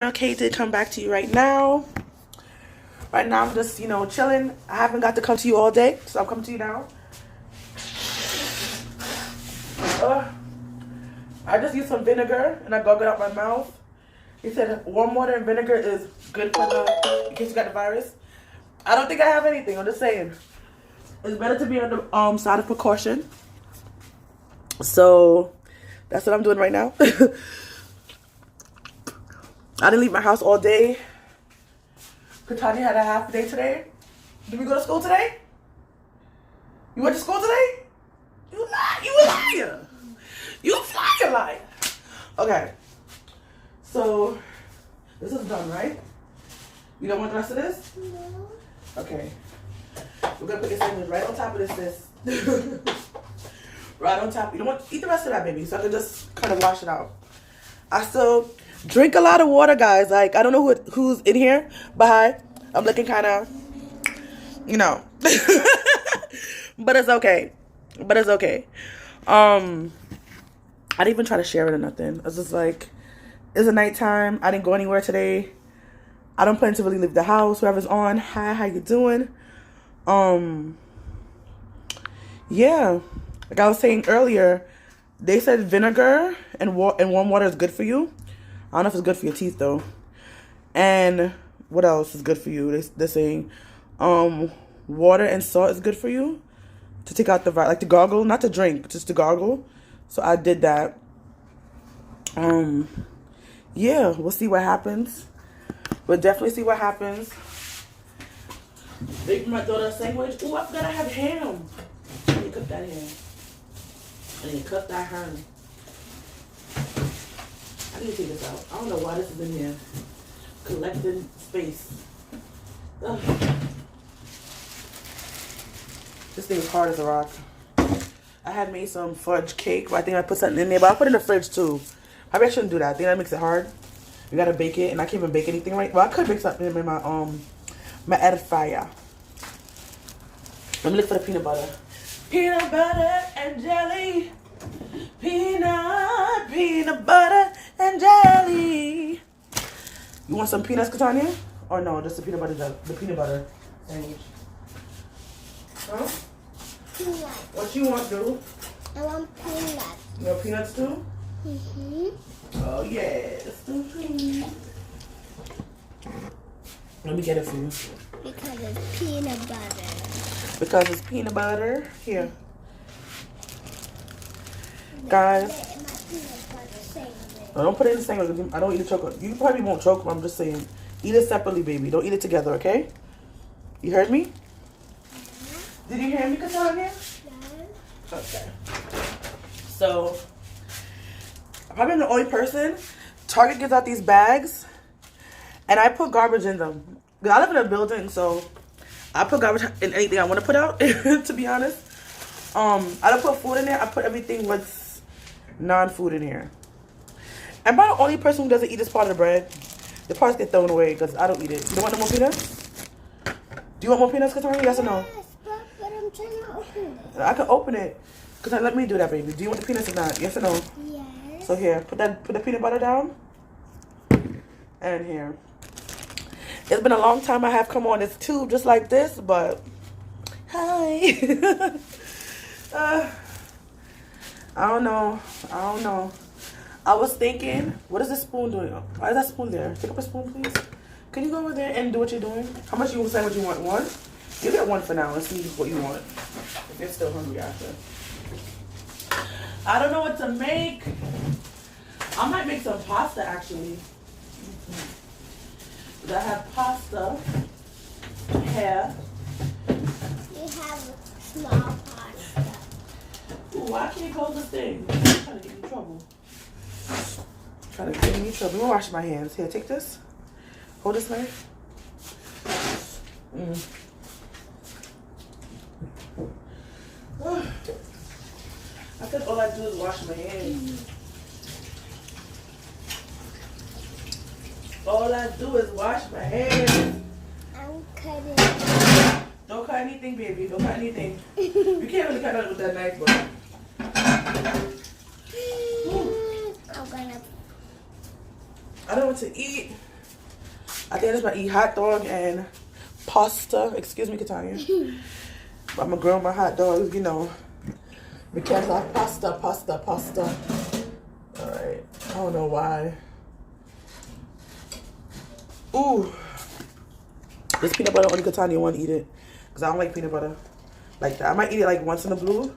Okay, did come back to you right now. Right now I'm just, chilling. I haven't got to come to you all day, so I'm coming to you now. I just used some vinegar and I gargled out my mouth. He said warm water and vinegar is good for in case you got the virus. I don't think I have anything. I'm just saying. It's better to be on the side of precaution. So that's what I'm doing right now. I didn't leave my house all day. Katani had a half day today. Did we go to school today? You went to school today? You lie. You a liar. You a flyer liar. Okay. So this is done, right? You don't want the rest of this? No. Okay. We're gonna put this sandwich right on top of this. Right on top. You don't want eat the rest of that, baby, so I can just kind of wash it out. I still drink a lot of water, guys. Like, I don't know who's in here, but hi. I'm looking kind of, but it's okay. I didn't even try to share it or nothing. I was just like, it's a nighttime. I didn't go anywhere today. I don't plan to really leave the house. Whoever's on, hi, how you doing? Yeah, like I was saying earlier, they said vinegar and warm water is good for you. I don't know if it's good for your teeth though. And what else is good for you? They're saying water and salt is good for you to take out the virus, like to gargle, not to drink, just to gargle. So I did that. Yeah, we'll see what happens. We'll definitely see what happens. Make my daughter a sandwich. Ooh, I forgot I have ham. I need to cook that ham. I need to cook that ham. I need to take this out. I don't know why this is in here. Collecting space. Ugh. This thing is hard as a rock. I had made some fudge cake, but I think I put something in there. But I'll put it in the fridge too. Maybe I shouldn't do that. I think that makes it hard. You gotta bake it, and I can't even bake anything right. Well, I could bake something in my air fryer. Let me look for the peanut butter. Peanut butter and jelly. Peanut butter and jelly. You want some peanuts, Katanya? Or no, just the peanut butter sandwich. Huh? Peanuts. What you want, dude? I want peanuts. You want peanuts too? Mm-hmm. Oh yes. Let me get it for you. Because it's peanut butter. Because it's peanut butter. Here. Guys. No, don't put it in the sandwich. I don't eat the chocolate. You probably won't choke, but I'm just saying. Eat it separately, baby. Don't eat it together, okay? You heard me? Did you hear me, Katanya? Yes. Okay. So, I'm probably the only person. Target gives out these bags, and I put garbage in them. I live in a building, so I put garbage in anything I want to put out, to be honest. I don't put food in there. I put everything with non-food in here. I'm about the only person who doesn't eat this part of the bread. The parts get thrown away because I don't eat it. You don't want no more peanuts? Do you want more peanuts, Katari? Yes or no? Yes, but I'm trying to open it. I can open it. Katari, let me do that, baby. Do you want the peanuts or not? Yes or no? Yes. So here, put the peanut butter down. And here. It's been a long time I have come on this tube just like this, but hi. I don't know. I was thinking, what is this spoon doing? Why is that spoon there? Pick up a spoon, please. Can you go over there and do what you're doing? How much you say what you want? One? You get one for now and see what you want. If you're still hungry after. I don't know what to make. I might make some pasta actually. But I have pasta here. We have small pasta. Ooh, why can't you close this thing? You're trying to get me in trouble. Trying to get me in trouble. I'm gonna wash my hands. Here, take this. Hold this knife. I think all I do is wash my hands. All I do is wash my hands. I'm cutting. Don't cut anything, baby. Don't cut anything. You can't really cut it with that knife, but. I'm gonna I don't want to eat. I think I just might eat hot dog and pasta. Excuse me, Katanya. I'm gonna grill my hot dogs, you know. Because I pasta. Alright. I don't know why. Ooh. This peanut butter, only Katanya won't eat it. Because I don't like peanut butter like that. I might eat it like once in a blue.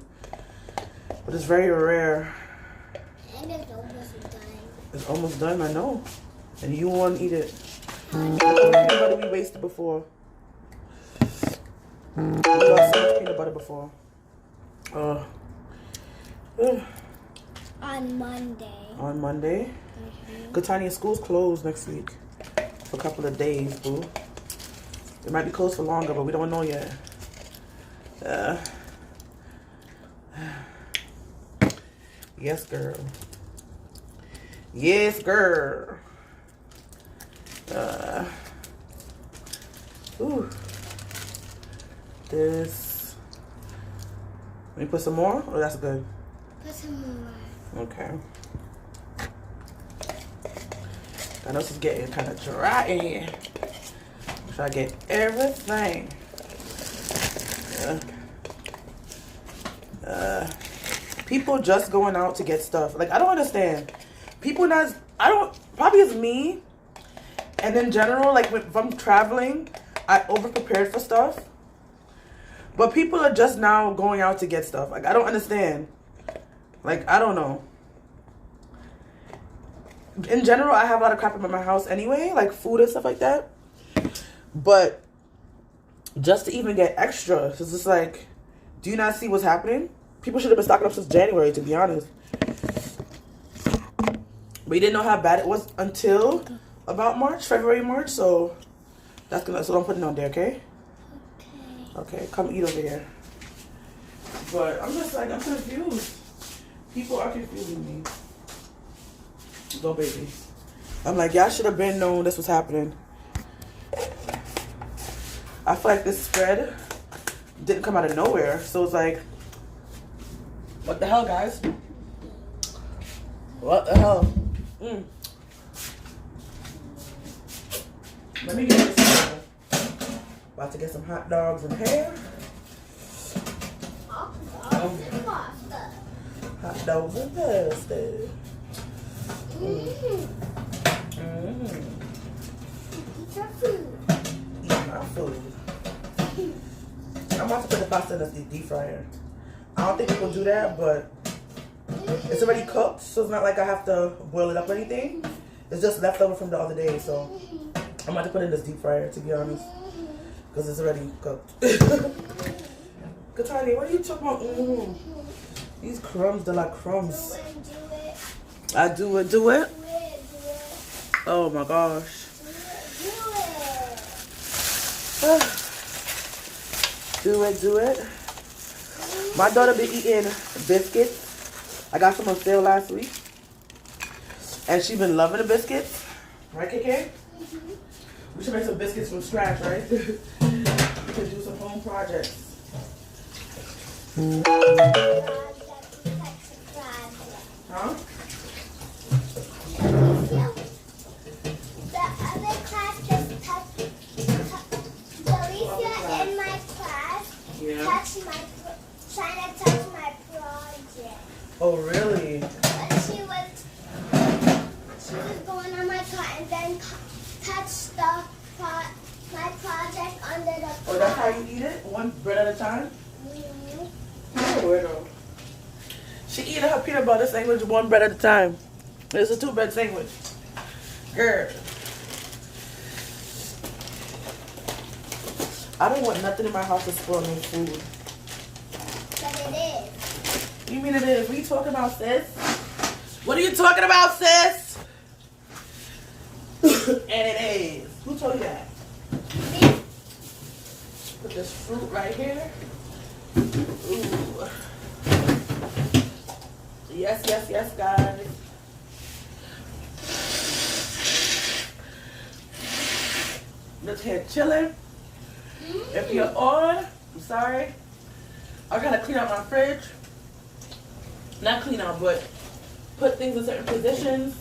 But it's very rare. And it's almost done. It's almost done, I know. And you won't eat it. Peanut butter we wasted before. We lost so much peanut butter before. On Monday. On Monday? Katanya, school's closed next week. For a couple of days, boo. It might be closed for longer, but we don't know yet. Yes, girl. Yes, girl. Ooh. This. Let me put some more? Oh, that's good. Put some more. Okay. I know this is getting kind of dry in here. Try to get everything. People just going out to get stuff. Like, I don't understand. People not, I don't, probably it's me. And in general, like, if I'm traveling, I over-prepared for stuff. But people are just now going out to get stuff. Like, I don't understand. Like, I don't know. In general, I have a lot of crap in my house anyway. Like, food and stuff like that. But just to even get extra, it's just like, do you not see what's happening? People should have been stocking up since January, to be honest. But you didn't know how bad it was until about March, February, March. So that's gonna. So I'm putting it on there, okay? Okay, come eat over here. But I'm just like, I'm confused. People are confusing me. Go, baby. I'm like, y'all should have been known this was happening. I feel like this spread didn't come out of nowhere. So it's like, what the hell, guys? What the hell? Let me get this. About to get some hot dogs and hair. Hot dogs and pasta. Eat your food. Eat my food. I'm about to put the pasta in the deep fryer. I don't think people do that, but it's already cooked, so it's not like I have to boil it up or anything. It's just leftover from the other day, so I'm about to put it in this deep fryer, to be honest, because it's already cooked. Katani, what are you talking about? These crumbs, they're like crumbs. I do it. Do it. Oh my gosh. Do it. My daughter been eating biscuits. I got some on sale last week. And she been loving the biscuits. Right, KK? We should make some biscuits from scratch, right? We can do some home projects. Huh? The other class just touched Alicia in my class. Yeah. Trying to touch my project. Oh, really? But she was going on my car and then touched my project under the car. Oh, that's how you eat it? One bread at a time? Oh, weirdo. She eating her peanut butter sandwich one bread at a time. It's a 2-bread sandwich. Girl. I don't want nothing in my house to spoil no food. But it is. You mean it is? What are you talking about, sis? What are you talking about, sis? And it is. Who told you that? Me. Put this fruit right here. Ooh. Yes, guys. This here chilling. If you're on, I'm sorry. I gotta clean out my fridge. Not clean out, but put things in certain positions.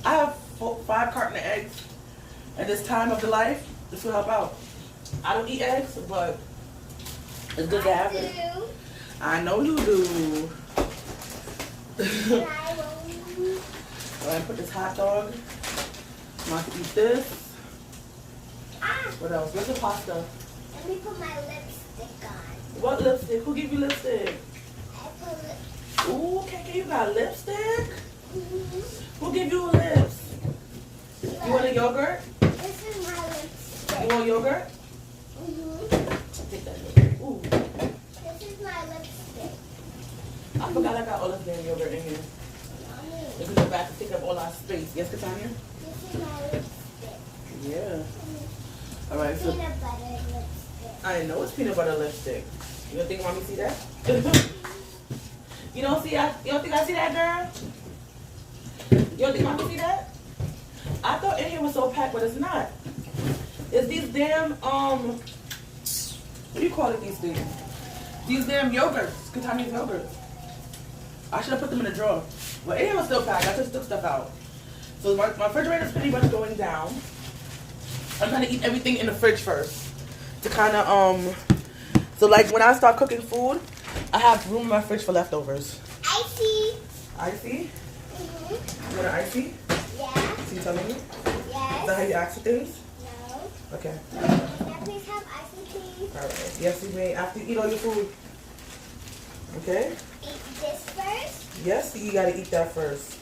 I have 5 carton of eggs at this time of the life, this will help out. I don't eat eggs, but it's good to have it. I know you do. I will. Go ahead and put this hot dog. I'm about to eat this. What else? Where's the pasta? Let me put my lipstick on. What lipstick? Who gave you lipstick? I put lipstick. Ooh, KK, you got lipstick? Mm-hmm. Who gave you lips? You want a yogurt? This is my lipstick. You want yogurt? Mm-hmm. Take that yogurt. Ooh. This is my lipstick. I forgot I got all this damn yogurt in here. Mommy, Because the back to take up all our space. Yes, Katanya? this is my lipstick. Yeah. All right, so Peanut butter lipstick. I know it's peanut butter lipstick. You don't think mommy see that? You don't think I see that, girl? You don't think mommy see that? I thought in here was so packed, but it's not. It's these damn what do you call it, these things? These damn yogurts, Katanya's yogurts. I should have put them in a drawer. But in here was still packed. I just took stuff out. So my refrigerator's pretty much going down. I'm trying to eat everything in the fridge first. To kind of, so like when I start cooking food, I have room in my fridge for leftovers. Icy. Icy? Mm-hmm. You want an icy? Yeah. So you telling me? Is Yes. that how you ask for things? No. Okay. Can I please have icy, please? Alright. Yes, you may. After you eat all your food. Okay? Eat this first. Yes, you gotta eat that first.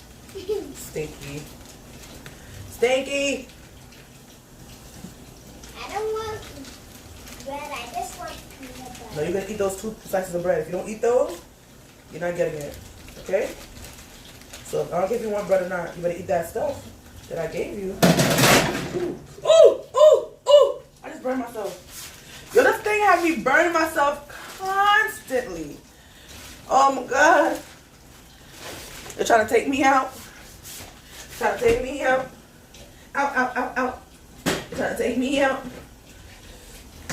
Stinky. Stinky! I don't want bread. I just want peanut butter. No, you're gonna eat those 2 slices of bread. If you don't eat those, you're not getting it. Okay? So I don't care if you want bread or not. You better eat that stuff that I gave you. Ooh, ooh, ooh, ooh! I just burned myself. Yo, this thing had me burning myself constantly. Oh my God. They're trying to take me out. Trying to take me out. Out, out, out, out. They're trying to take me out.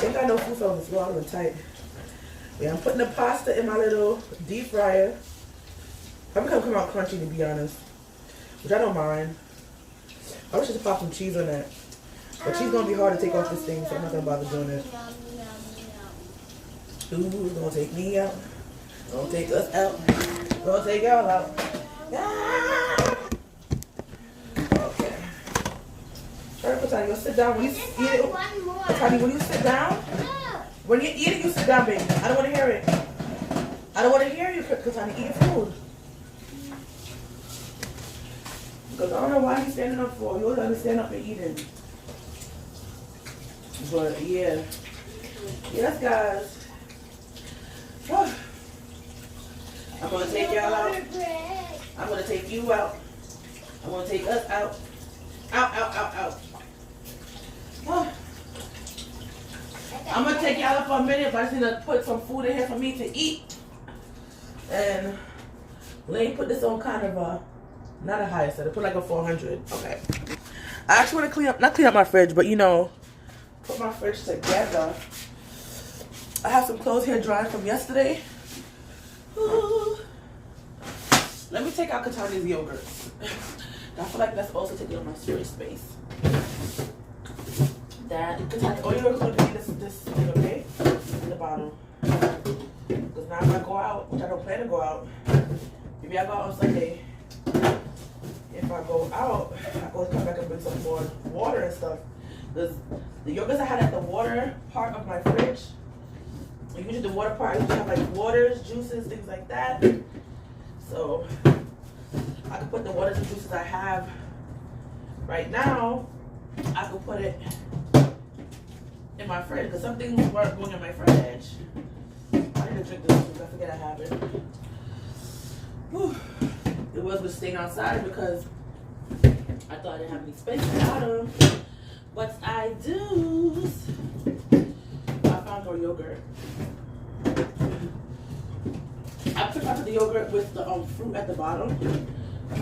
Ain't got no food on this wall and tight. Yeah, I'm putting the pasta in my little deep fryer. I'm gonna come out crunchy, to be honest, which I don't mind. I wish I could pop some cheese on that, but cheese gonna be hard to take off this thing, so I'm not gonna bother doing it. Ooh, gonna take me out. Gonna take us out. Gonna take y'all out. Ah! Okay. Alright, Patani, you sit down. When you eat it, One more. Patani, when you sit down, No. when you eat it, you sit down, baby. I don't want to hear it. I don't want to hear you, Katani. Eat your food. Because I don't know why you're standing up for. You always gotta stand up and eat it. But yeah. Yes, guys. I'm gonna take y'all out. I'm gonna take you out. I'm gonna take us out. Out, out, out, out. I'm gonna take y'all out for a minute, but I just need to put some food in here for me to eat. And Lane put this on kind of a, not a high set, I put like a 400. Okay. I actually want to clean up, not clean up my fridge, but you know, put my fridge together. I have some clothes here drying from yesterday. Ooh. Let me take out Katanya's yogurt. I feel like that's also taking up my storage space. That Katanya, all you're going to be this thing, okay? In the bottle. Because now if I go out, which I don't plan to go out, maybe I go out on Sunday. If I go out, I go come back and bring some more water and stuff. Because the yogurts I had at the water part of my fridge, usually the water part, I usually have like waters, juices, things like that. So I could put the waters and juices I have right now, I could put it in my fridge because some things weren't going in my fridge. I need to drink this juice. I forget I have it. Whew. It was staying outside because I thought I didn't have any space in the bottom. But I do. I found more yogurt. I put the yogurt with the fruit at the bottom.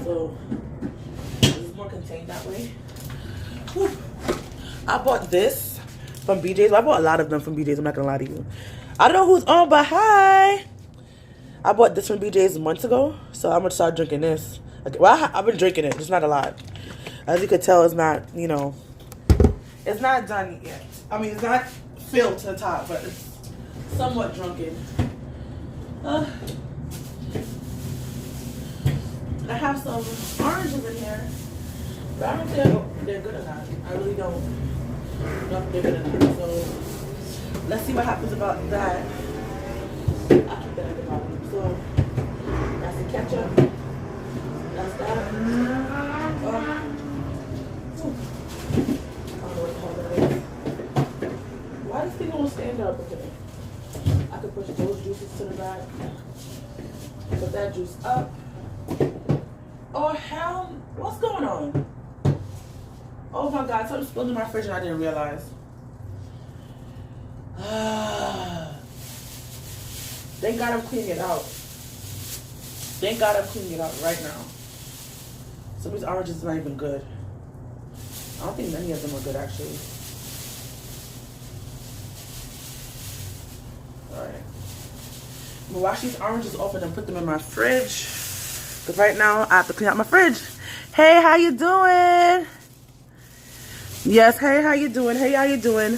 So it's more contained that way. Whew. I bought this from BJ's. I bought a lot of them from BJ's. I'm not gonna lie to you. I don't know who's on, but hi. I bought this from BJ's months ago, so I'm gonna start drinking this. Okay, well, I've been drinking it, just not a lot. As you could tell, it's not, you know, It's not done yet. I mean, it's not filled to the top, but it's somewhat drunken. And I have some oranges in here, but I don't think they're good or not. I really don't know if they're good or not. So let's see what happens about that. I'll keep that at the bottom. So that's the ketchup. That's that. I don't know what the hell that is. Why does thing won't stand up? Okay. I could push those juices to the back. Put that juice up. Oh hell, what's going on? Oh my god, something spilled in my fridge and I didn't realize. Thank God I'm cleaning it out. Thank God I'm cleaning it out right now. Some of these oranges are not even good. I don't think many of them are good actually. Alright. I'm gonna wash these oranges off and put them in my fridge. Because right now I have to clean out my fridge. Hey, how you doing? Yes, hey, how you doing? Hey, how you doing?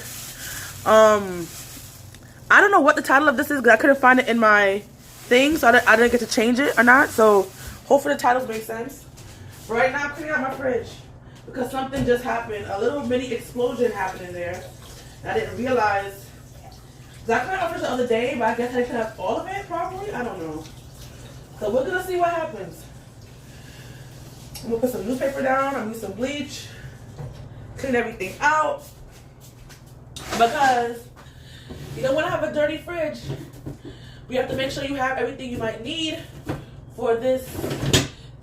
I don't know what the title of this is because I couldn't find it in my thing, so I didn't get to change it or not. So hopefully the titles make sense. But right now I'm cleaning out my fridge because something just happened. A little mini explosion happened in there. And I didn't realize. I cleaned out my fridge the other day, but I guess I cleaned up all of it probably. I don't know. So we're gonna see what happens. I'm gonna put some newspaper down. I'm gonna use some bleach. Clean everything out. Because you don't want to have a dirty fridge. We have to make sure you have everything you might need for this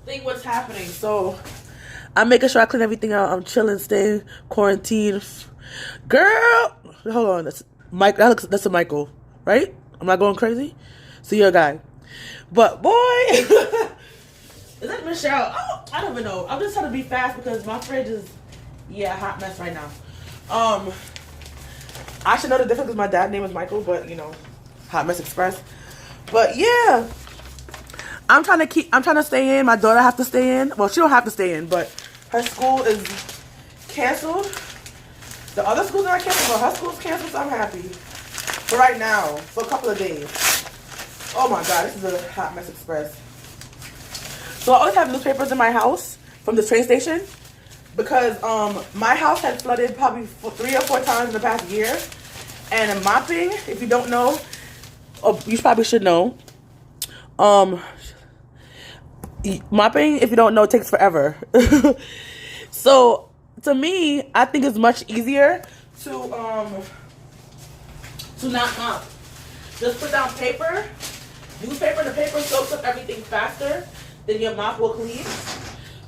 thing what's happening. So I'm making sure I clean everything out. I'm chilling, staying quarantined. Girl, hold on. That's Mike. That's a Michael, right? I'm not going crazy. So you're a guy. But boy, is that Michelle? Oh, I don't even know. I'm just trying to be fast because my fridge is a hot mess right now. I should know the difference because my dad's name is Michael, but you know, Hot Mess Express. But yeah, I'm trying to stay in. My daughter has to stay in. Well, she don't have to stay in, but her school is canceled. The other schools are canceled, but her school's canceled, so I'm happy. For right now, for a couple of days. Oh my god, this is a Hot Mess Express. So I always have newspapers in my house from the train station. Because my house had flooded probably 3 or 4 times in the past year. And mopping, if you don't know, or you probably should know, mopping, if you don't know, takes forever. So to me, I think it's much easier to not mop. Just put down paper, newspaper, and the paper soaks up everything faster than your mop will clean.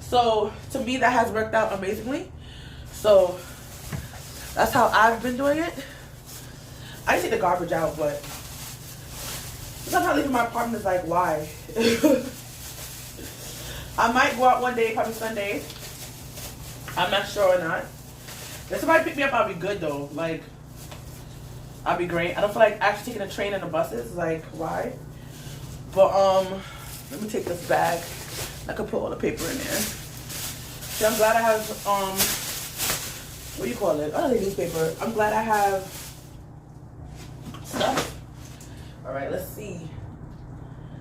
So to me, that has worked out amazingly. So that's how I've been doing it. I just take the garbage out, but sometimes leaving my apartment is like, why? I might go out one day, probably Sunday. I'm not sure or not. If somebody pick me up, I'll be good though. Like, I'll be great. I don't feel like actually taking a train and the buses. Like, why? But let me take this bag. I could put all the paper in there. See, I'm glad I have what do you call it? Oh, the newspaper. I'm glad I have stuff. All right, let's see.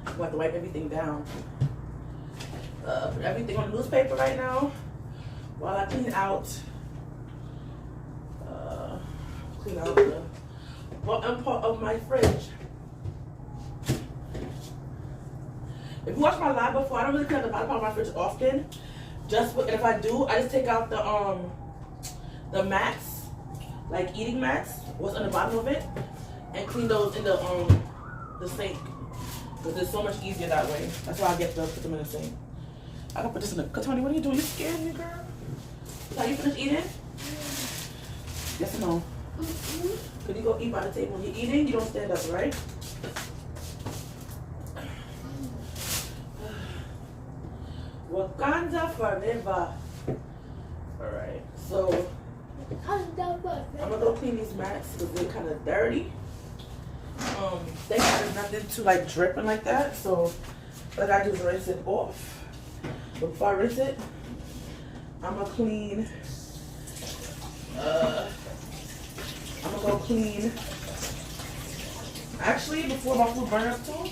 I'm about to wipe everything down. Put everything on the newspaper right now while I clean out the bottom part of my fridge. If you watch my live before, I don't really clean out the bottom part of my fridge often. And if I do, I just take out the mats, like eating mats, what's on the bottom of it, and clean those in the sink. Because it's so much easier that way. That's why I get to put them in the sink. I can put this in the. Tony, what are you doing? You scared me, girl? Are you finished eating? Yes or no? Mm-hmm. Could you go eat by the table? You're eating, you don't stand up, right? Wakanda forever. Alright, so I'm gonna go clean these mats because they're kind of dirty. Thank God there's nothing to like dripping like that, so what I do is rinse it off. But before I rinse it, I'm gonna clean go clean. Actually, before my food burns up too,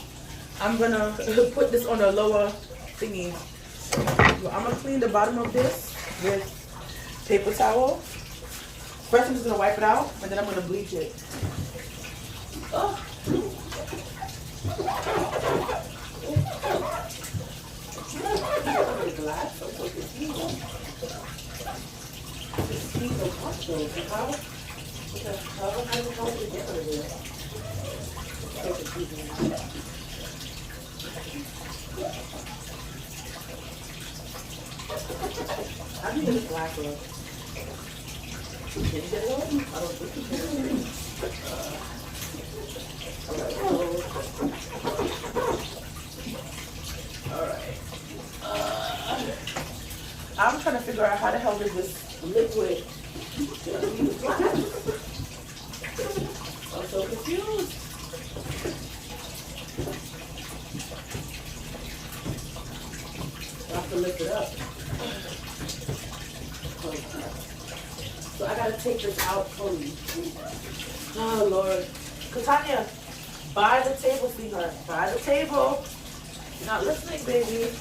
I'm gonna put this on a lower thingy. So I'm gonna clean the bottom of this with paper towel. First, I'm just gonna wipe it out, and then I'm gonna bleach it. Oh. Glass, so I need this glass one. Can you get it open? I don't think you can. Alright. I'm trying to figure out how the hell does this liquid leave the glass. I'm so confused. I have to lift it up. So I gotta take this out fully. Oh Lord. Katanya, buy the table, sweetheart. Buy the table. You're not listening, baby.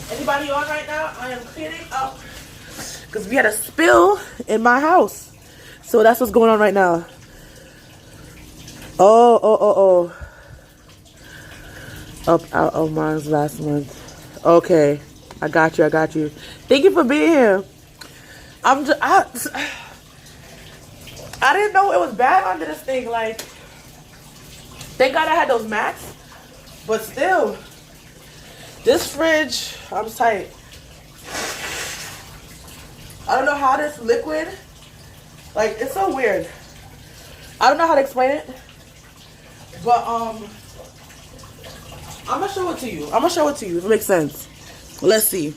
Anybody on right now? I am cleaning up. Because we had a spill in my house. So that's what's going on right now. Oh. Up out of mine last month. Okay. I got you. Thank you for being here. I didn't know it was bad under this thing. Like, thank God I had those mats. But still, this fridge, I'm tight. I don't know how this liquid, like, it's so weird. I don't know how to explain it. But, I'm gonna show it to you. If it makes sense. Let's see.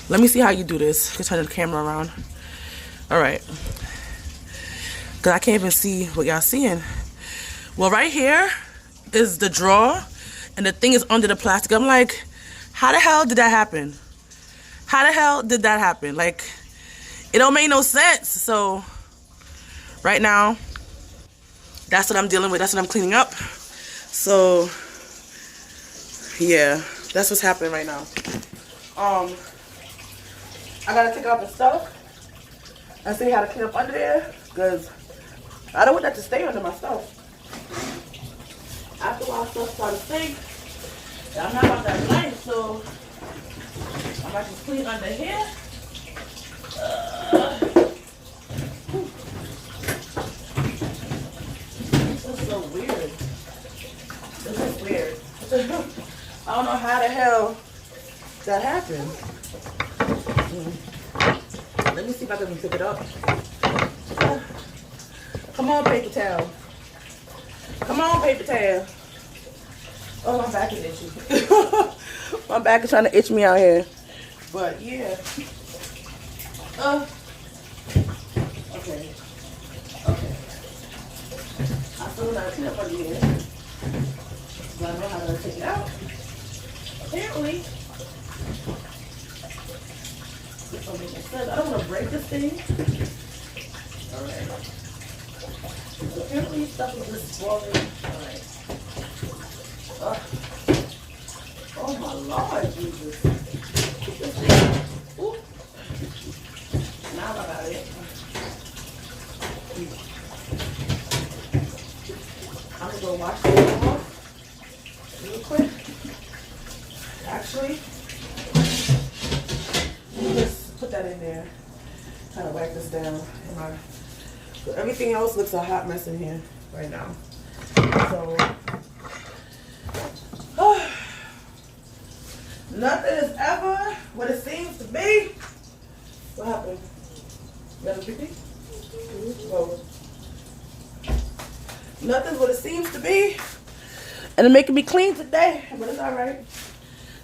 Let me see how you do this. You can turn the camera around. All right. Because I can't even see what y'all seeing. Well, right here is the drawer. And the thing is under the plastic. I'm like, how the hell did that happen? Like, it don't make no sense. So, right now, that's what I'm dealing with. That's what I'm cleaning up. So, yeah. That's what's happening right now. I gotta take out the stuff and see how to clean up under there, because I don't want that to stay under my stuff. After a while, stuff starts to stink. I'm not about that life, so I might just clean under here. This is so weird. I don't know how the hell that happened. Let me see if I can pick it up. Come on, paper towel. Oh, my back is itchy. My back is trying to itch me out here. But yeah. Okay. I still got to clean up under here. So I know how to take it out. Apparently. This don't make sense. I don't want to break this thing. Alright. So apparently stuff is just swollen. Alright. Oh my Lord, Jesus. This thing. Ooh. Now I got it. I'm going to go wash this off real quick. Actually, just put that in there. Try to wipe this down. So everything else looks a hot mess in here right now. So, nothing is ever what it seems to be. What happened? You got a pee-pee? Oh. Nothing's what it seems to be. And it's making me clean today, but it's alright.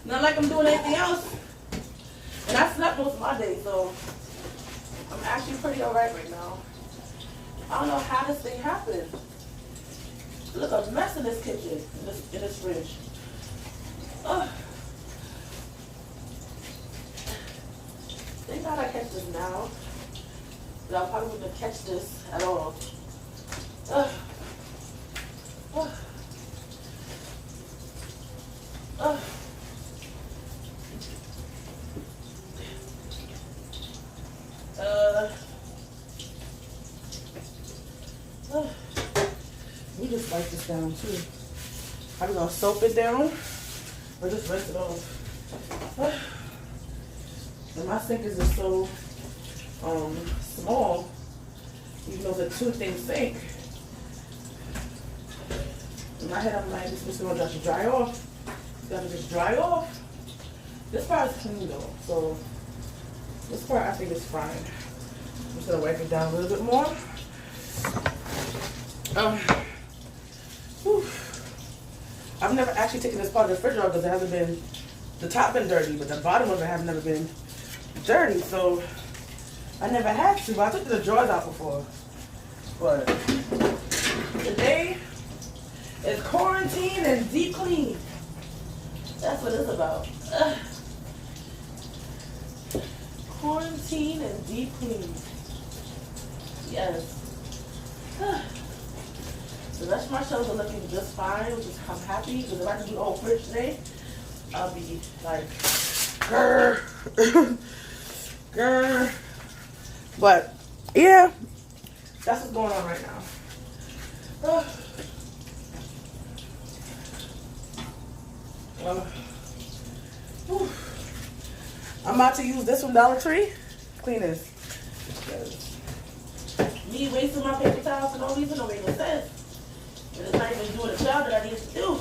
Not like I'm doing anything else. And I slept most of my day, so I'm actually pretty alright right now. I don't know how this thing happened. Look, a mess in this kitchen, in this fridge. Ugh. Thank God I catch this now. But I probably wouldn't catch this at all. Ugh. Ugh. Ugh. We just wipe this down too. I'm gonna soap it down or just rinse it off. And my sink is just so small, even though it's a 2-thing sink. In my head, I'm like, this is gonna just dry off. It's gonna just dry off. This part is clean though, so this part I think is fine. I'm just gonna wipe it down a little bit more. I've never actually taken this part of the refrigerator because it hasn't been, the top been dirty, but the bottom of it has never been dirty, so I never had to. But I took the drawers out before. But today is quarantine and deep clean. That's what it's about. Quarantine and deep clean. Yes. The rest of my shelves are looking just fine, which is I'm happy because if I can do the whole fridge today, I'll be like, grr, grr. But yeah, that's what's going on right now. I'm about to use this from Dollar Tree. Clean this. Me wasting my paper towels for no reason don't make no sense. And it's not even doing the job that I need to do.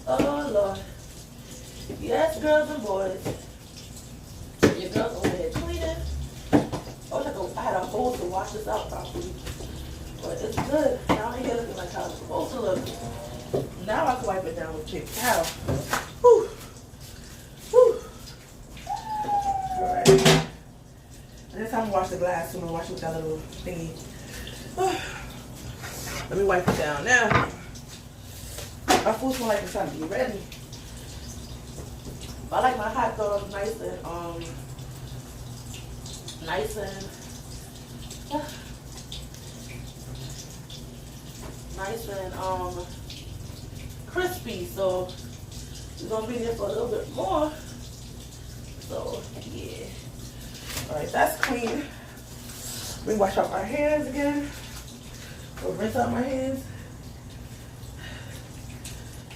Oh Lord. Yes, girls and boys. Your girls over there cleaning. I had a hose to wash this out properly. But it's good. Now I'm here looking like how it's supposed to look. Now I can wipe it down with a paper towel. Whew. Whew. Alright. And this time I wash the glass, so I'm gonna wash it with that little thingy. Let me wipe it down now. My food's more like it's trying to be ready. I like my hot dogs nice and crispy, so it's gonna be there for a little bit more. So yeah. Alright, that's clean. Let me wash off our hands again. Or rinse out my hands.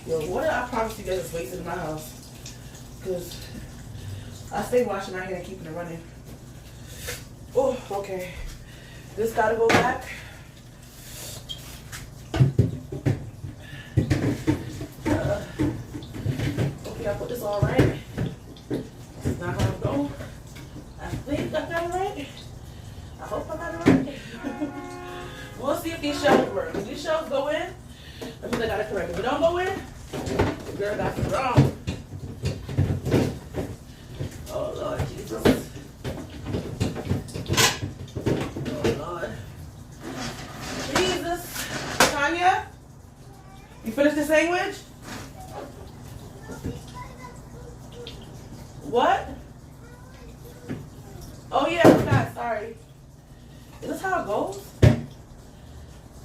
Yo, water I promise you guys is wasted in my house. Because I stay washing my hands and keeping it running. Oh, okay. This gotta go back. Okay, I put this all right. It's not gonna go. I think I got it right. I hope I got it right. We'll see if these shelves work. If these shelves go in, that means I got it correct. If it don't go in, the girl got it wrong. Oh Lord Jesus. Oh Lord. Jesus. Tanya? You finished the sandwich? What? Oh yeah, I forgot. Sorry. Is this how it goes?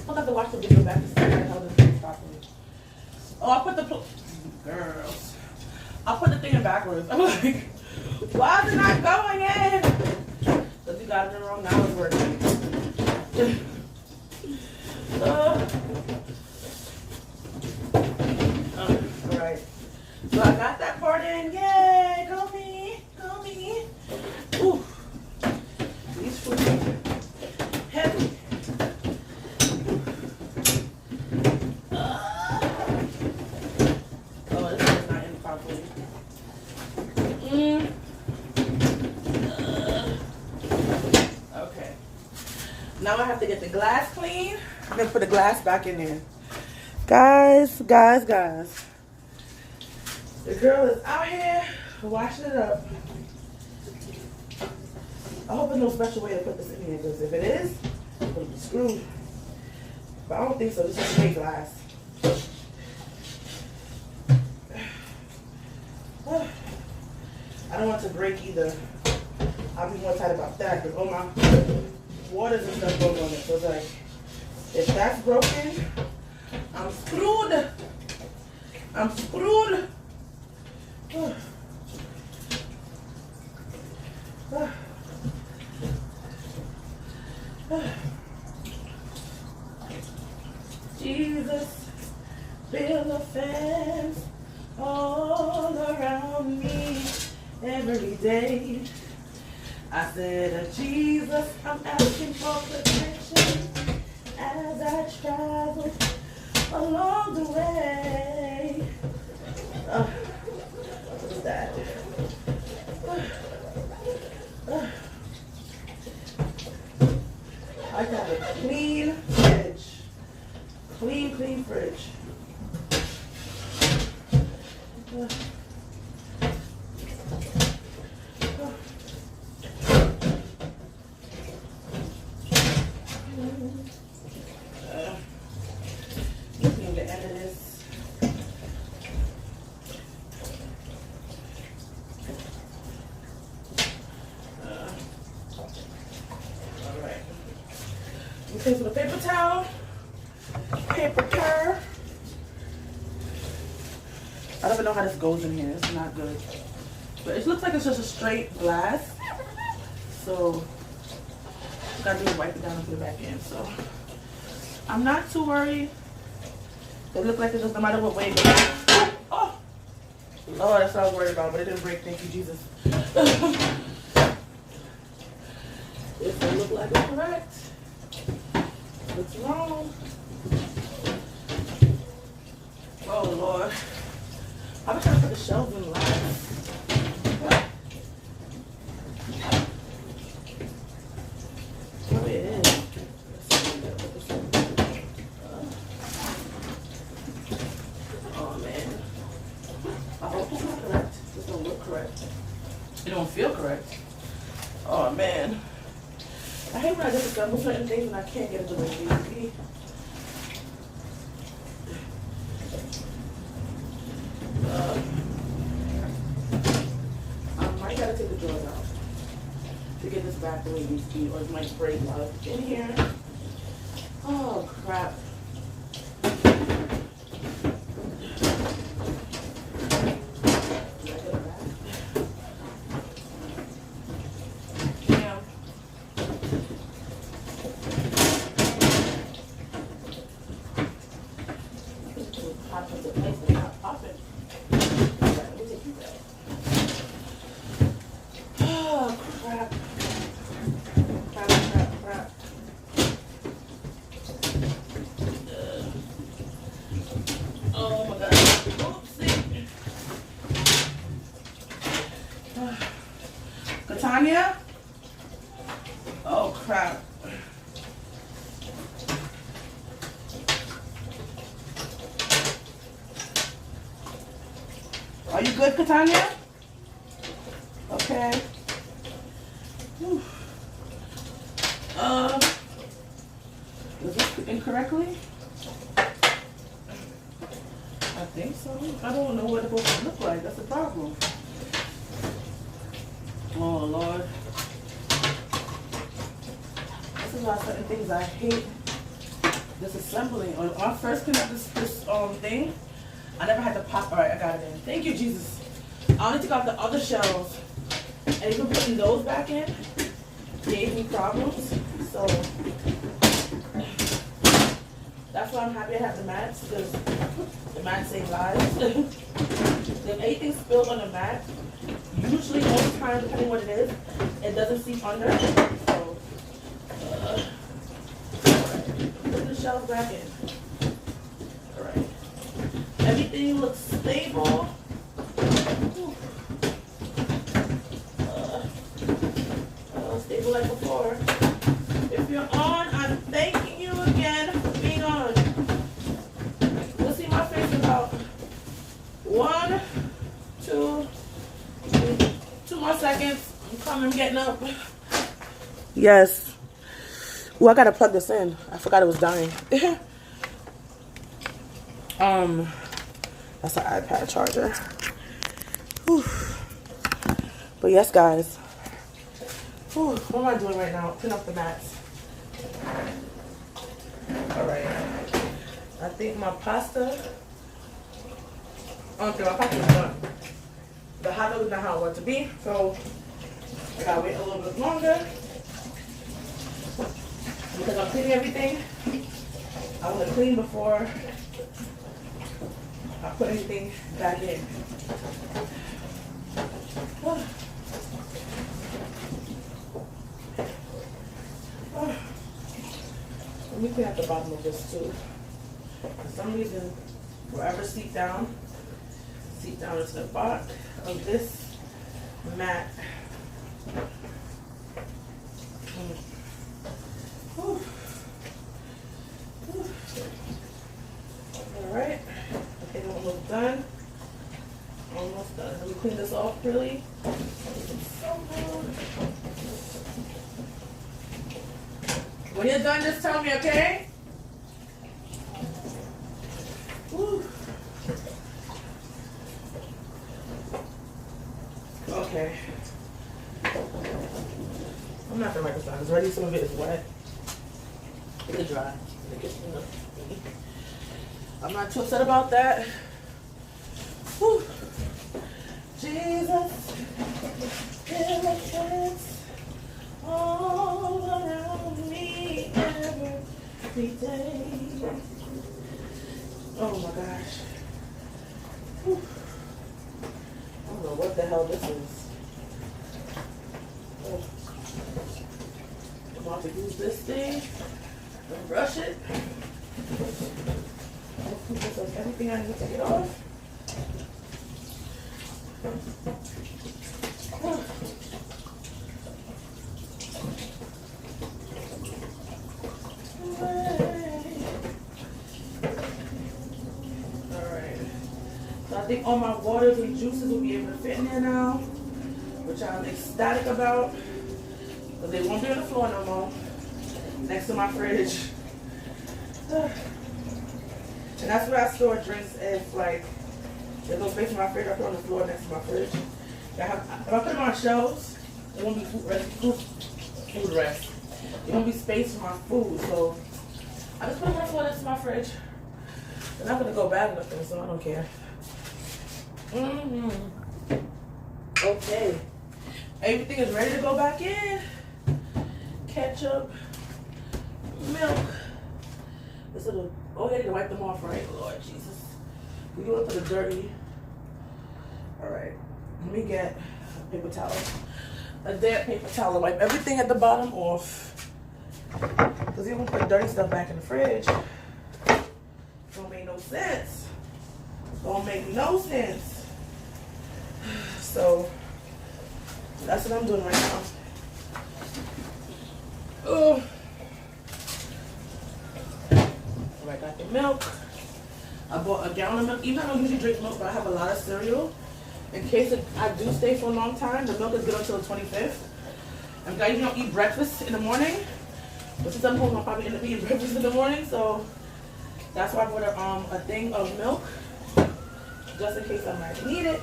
I'll have to watch the video back to see how this thing properly. Oh, I put the girls. I put the thing in backwards. I'm like, why is it not going in? Because you got it wrong. Now it's working. All right. So I got that part in. Yay! Go me! Go me! Ooh. These food are heavy. Oh, this is not in properly. Okay. Now I have to get the glass clean. I'm gonna put the glass back in there. Guys. The girl is out here washing it up. I hope there's no special way to put this in here, because if it is, it's going to be screwed. But I don't think so. This is straight glass. I I don't want it to break either. I'll be more excited about that because all my waters and stuff going on it. So it's like, if that's broken, I'm screwed. I'm screwed. Jesus, feel the fans all around me every day. I said, Jesus, I'm asking for protection as I travel along the way. What is that? I got a clean fridge. Clean fridge. Looking the end of this. All right. Okay, so the paper towel, paper curve. I don't even know how this goes in here. It's not good. But it looks like it's just a straight glass. So, gotta do is wipe it down and put it back in. So, I'm not too worried. It looked like it just no matter what way it goes. Oh! Lord, that's what I was worried about, but it didn't break. Thank you, Jesus. If it look like it's correct, what's wrong? Oh, Lord. I'm trying to put the shelves in line. Oh, it is. Oh, man. I hope it's not correct. This don't look correct. It don't feel correct. Oh, man. I hate when I disassemble certain things and I can't get it the way it needs to be. I might gotta take the drawers out to get this back the way it needs to be, or it might break while it's in here. Oh, crap. Tanya? Oh, crap. Are you good, Katanya? Okay. Is this incorrectly? I think so. I don't know what it's supposed to look like. That's the problem. Oh, Lord. This is why certain things I hate disassembling. When I first came up this thing, I never had to pop. All right, I got it in. Thank you, Jesus. I only took out the other shelves, and even putting those back in gave me problems. So that's why I'm happy I have the mats, because the mats save lives. If anything spilled on the mat, usually most of the time, depending what it is, it doesn't seep under. So, put the shelves back in. Alright. Everything looks stable. Stable like before. If you're on, I'm thanking you again for being on. You'll see my face in about 1, 2, 2 more seconds. I'm coming, getting up. Yes. Oh, I gotta plug this in. I forgot it was dying. That's an iPad charger. Whew. But yes, guys. Whew, what am I doing right now? Clean up the mats. Alright. I think my pasta. Okay, my pasta is done. The hot dog is not how I want it to be, so I gotta wait a little bit longer. Because I'm cleaning everything, I want to clean before I put anything back in. Let me clean at the bottom of this too. For some reason, wherever seep down into the bottom of this mat. Alright, I think I'm almost done. Almost done. Let me clean this off really. When you're done, just tell me, okay? Woo. Okay. I'm not gonna write this down because already some of it is wet. It is dry. I'm not too upset about that. Whew. Jesus, diligence all around me every day. Oh my gosh. Whew. I don't know what the hell this is. Oh. I'm about to use this thing and brush it. I think this is everything I need to get off. Alright. So I think all my waters and juices will be able to fit in there now, which I'm ecstatic about. But they won't be on the floor no more. Next to my fridge. And that's where I store drinks if like there's no space in my fridge. I put it on the floor next to my fridge. If I put them on shelves, it won't be food rest. It won't be space for my food. So I just put them on the floor next to my fridge. They're not gonna go bad enough, so I don't care. Okay. Everything is ready to go back in. Ketchup, milk. This little, oh, I need to wipe them off, right? Lord Jesus. We go up to the dirty. Alright. Let me get a paper towel. A damp paper towel to wipe everything at the bottom off. Because you won't put dirty stuff back in the fridge. Don't make no sense. Don't make no sense. So, that's what I'm doing right now. Oh. I got the milk. I bought a gallon of milk. Even though I don't usually drink milk, but I have a lot of cereal. In case I do stay for a long time, the milk is good until the 25th. And I usually don't eat breakfast in the morning. But since I'm home, I'll probably end up eating breakfast in the morning. So that's why I bought a thing of milk. Just in case I might need it.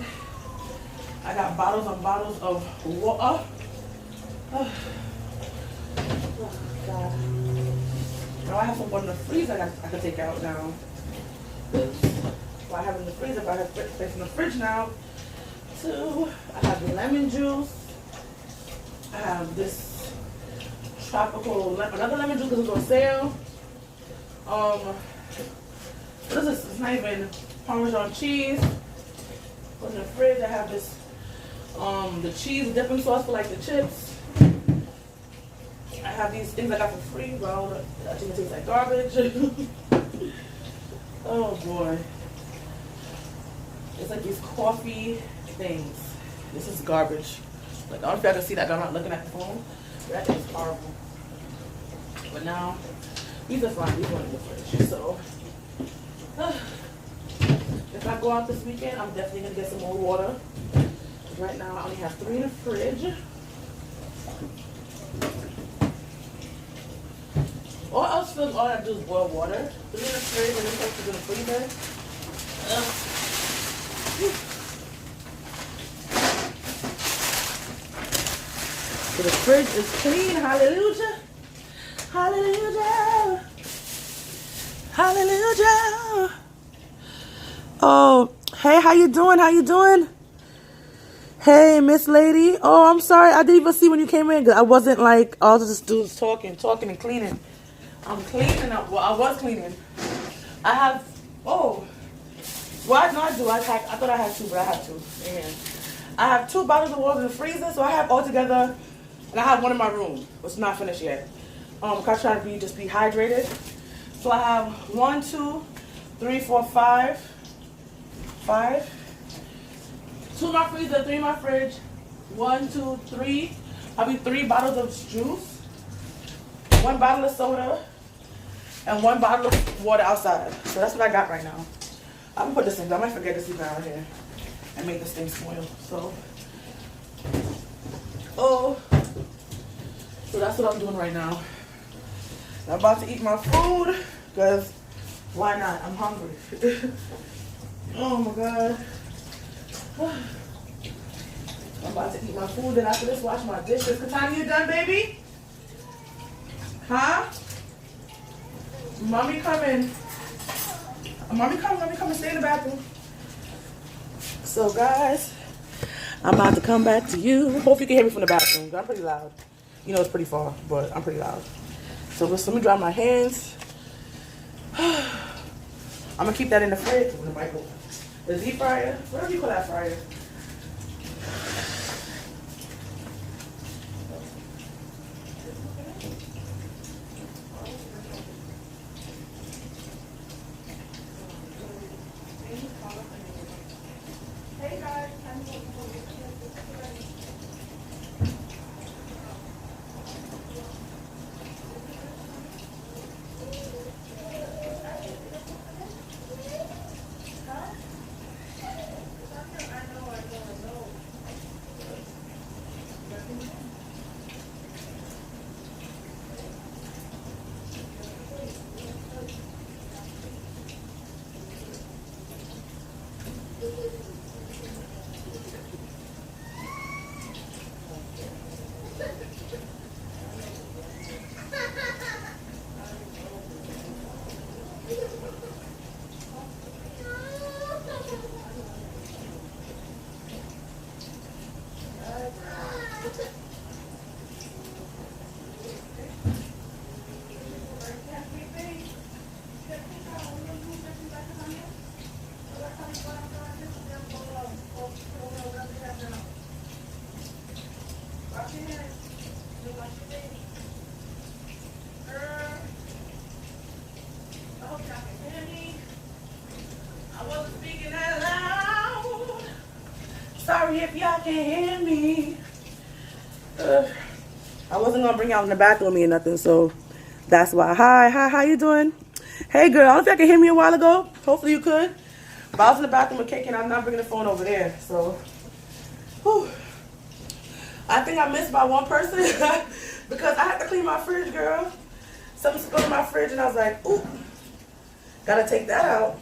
I got bottles and bottles of water. Oh God. Now I have some water in the freezer I can take out now. What I have in the freezer, but I have space in the fridge now. Two, I have the lemon juice. I have this tropical, another lemon juice because it's on sale. What is this? It's not even Parmesan cheese. In the fridge, I have this, the cheese dipping sauce for like the chips. I have these things I got for free, bro. I think it tastes like garbage. Oh boy. It's like these coffee things. This is garbage. Like, I don't know if y'all can see that, I'm not looking at the phone. That thing is horrible. But now, these are fine. These are in the fridge. So, if I go out this weekend, I'm definitely going to get some more water. Right now, I only have 3 in the fridge. All else feels all I do is boil water. 3 in the fridge and this is in the freezer. So the fridge is clean. Hallelujah. Hallelujah. Hallelujah. Oh, hey, how you doing? How you doing? Hey, Miss Lady. Oh, I'm sorry. I didn't even see when you came in. I wasn't like, all the dudes talking and cleaning. I'm cleaning up. Well, I was cleaning. I have, oh. Well, no, I do. I thought I had two, but I have two. Amen. I have 2 bottles of water in the freezer, so I have all together, and I have one in my room, which is not finished yet. Cause I'm trying to just be hydrated. So I have 1, 2, 3, 4, 5. 2 in my freezer, 3 in my fridge. 1, 2, 3. Probably 3 bottles of juice, 1 bottle of soda, and 1 bottle of water outside. So that's what I got right now. I'm gonna put this in. I might forget to sleep out here and make this thing spoil. So, so that's what I'm doing right now. I'm about to eat my food because why not? I'm hungry. Oh my god. I'm about to eat my food, and after this, wash my dishes. Katani, you done, baby? Huh? Mommy coming. Mommy come, let me come and stay in the bathroom. So guys, I'm about to come back to you. Hope you can hear me from the bathroom. I'm pretty loud. You know it's pretty far, but I'm pretty loud. So just let me dry my hands. I'm gonna keep that in the fridge. In the microwave. The deep fryer, whatever you call that fryer. Sorry if y'all can't hear me. I wasn't gonna bring y'all in the bathroom with me or nothing, so that's why. Hi, how you doing? Hey girl, I don't know if y'all can hear me a while ago. Hopefully you could. But I was in the bathroom with Cake and I'm not bringing the phone over there, so. Whew. I think I missed by one person because I had to clean my fridge, girl. Something spilled in my fridge and I was like, ooh, gotta take that out.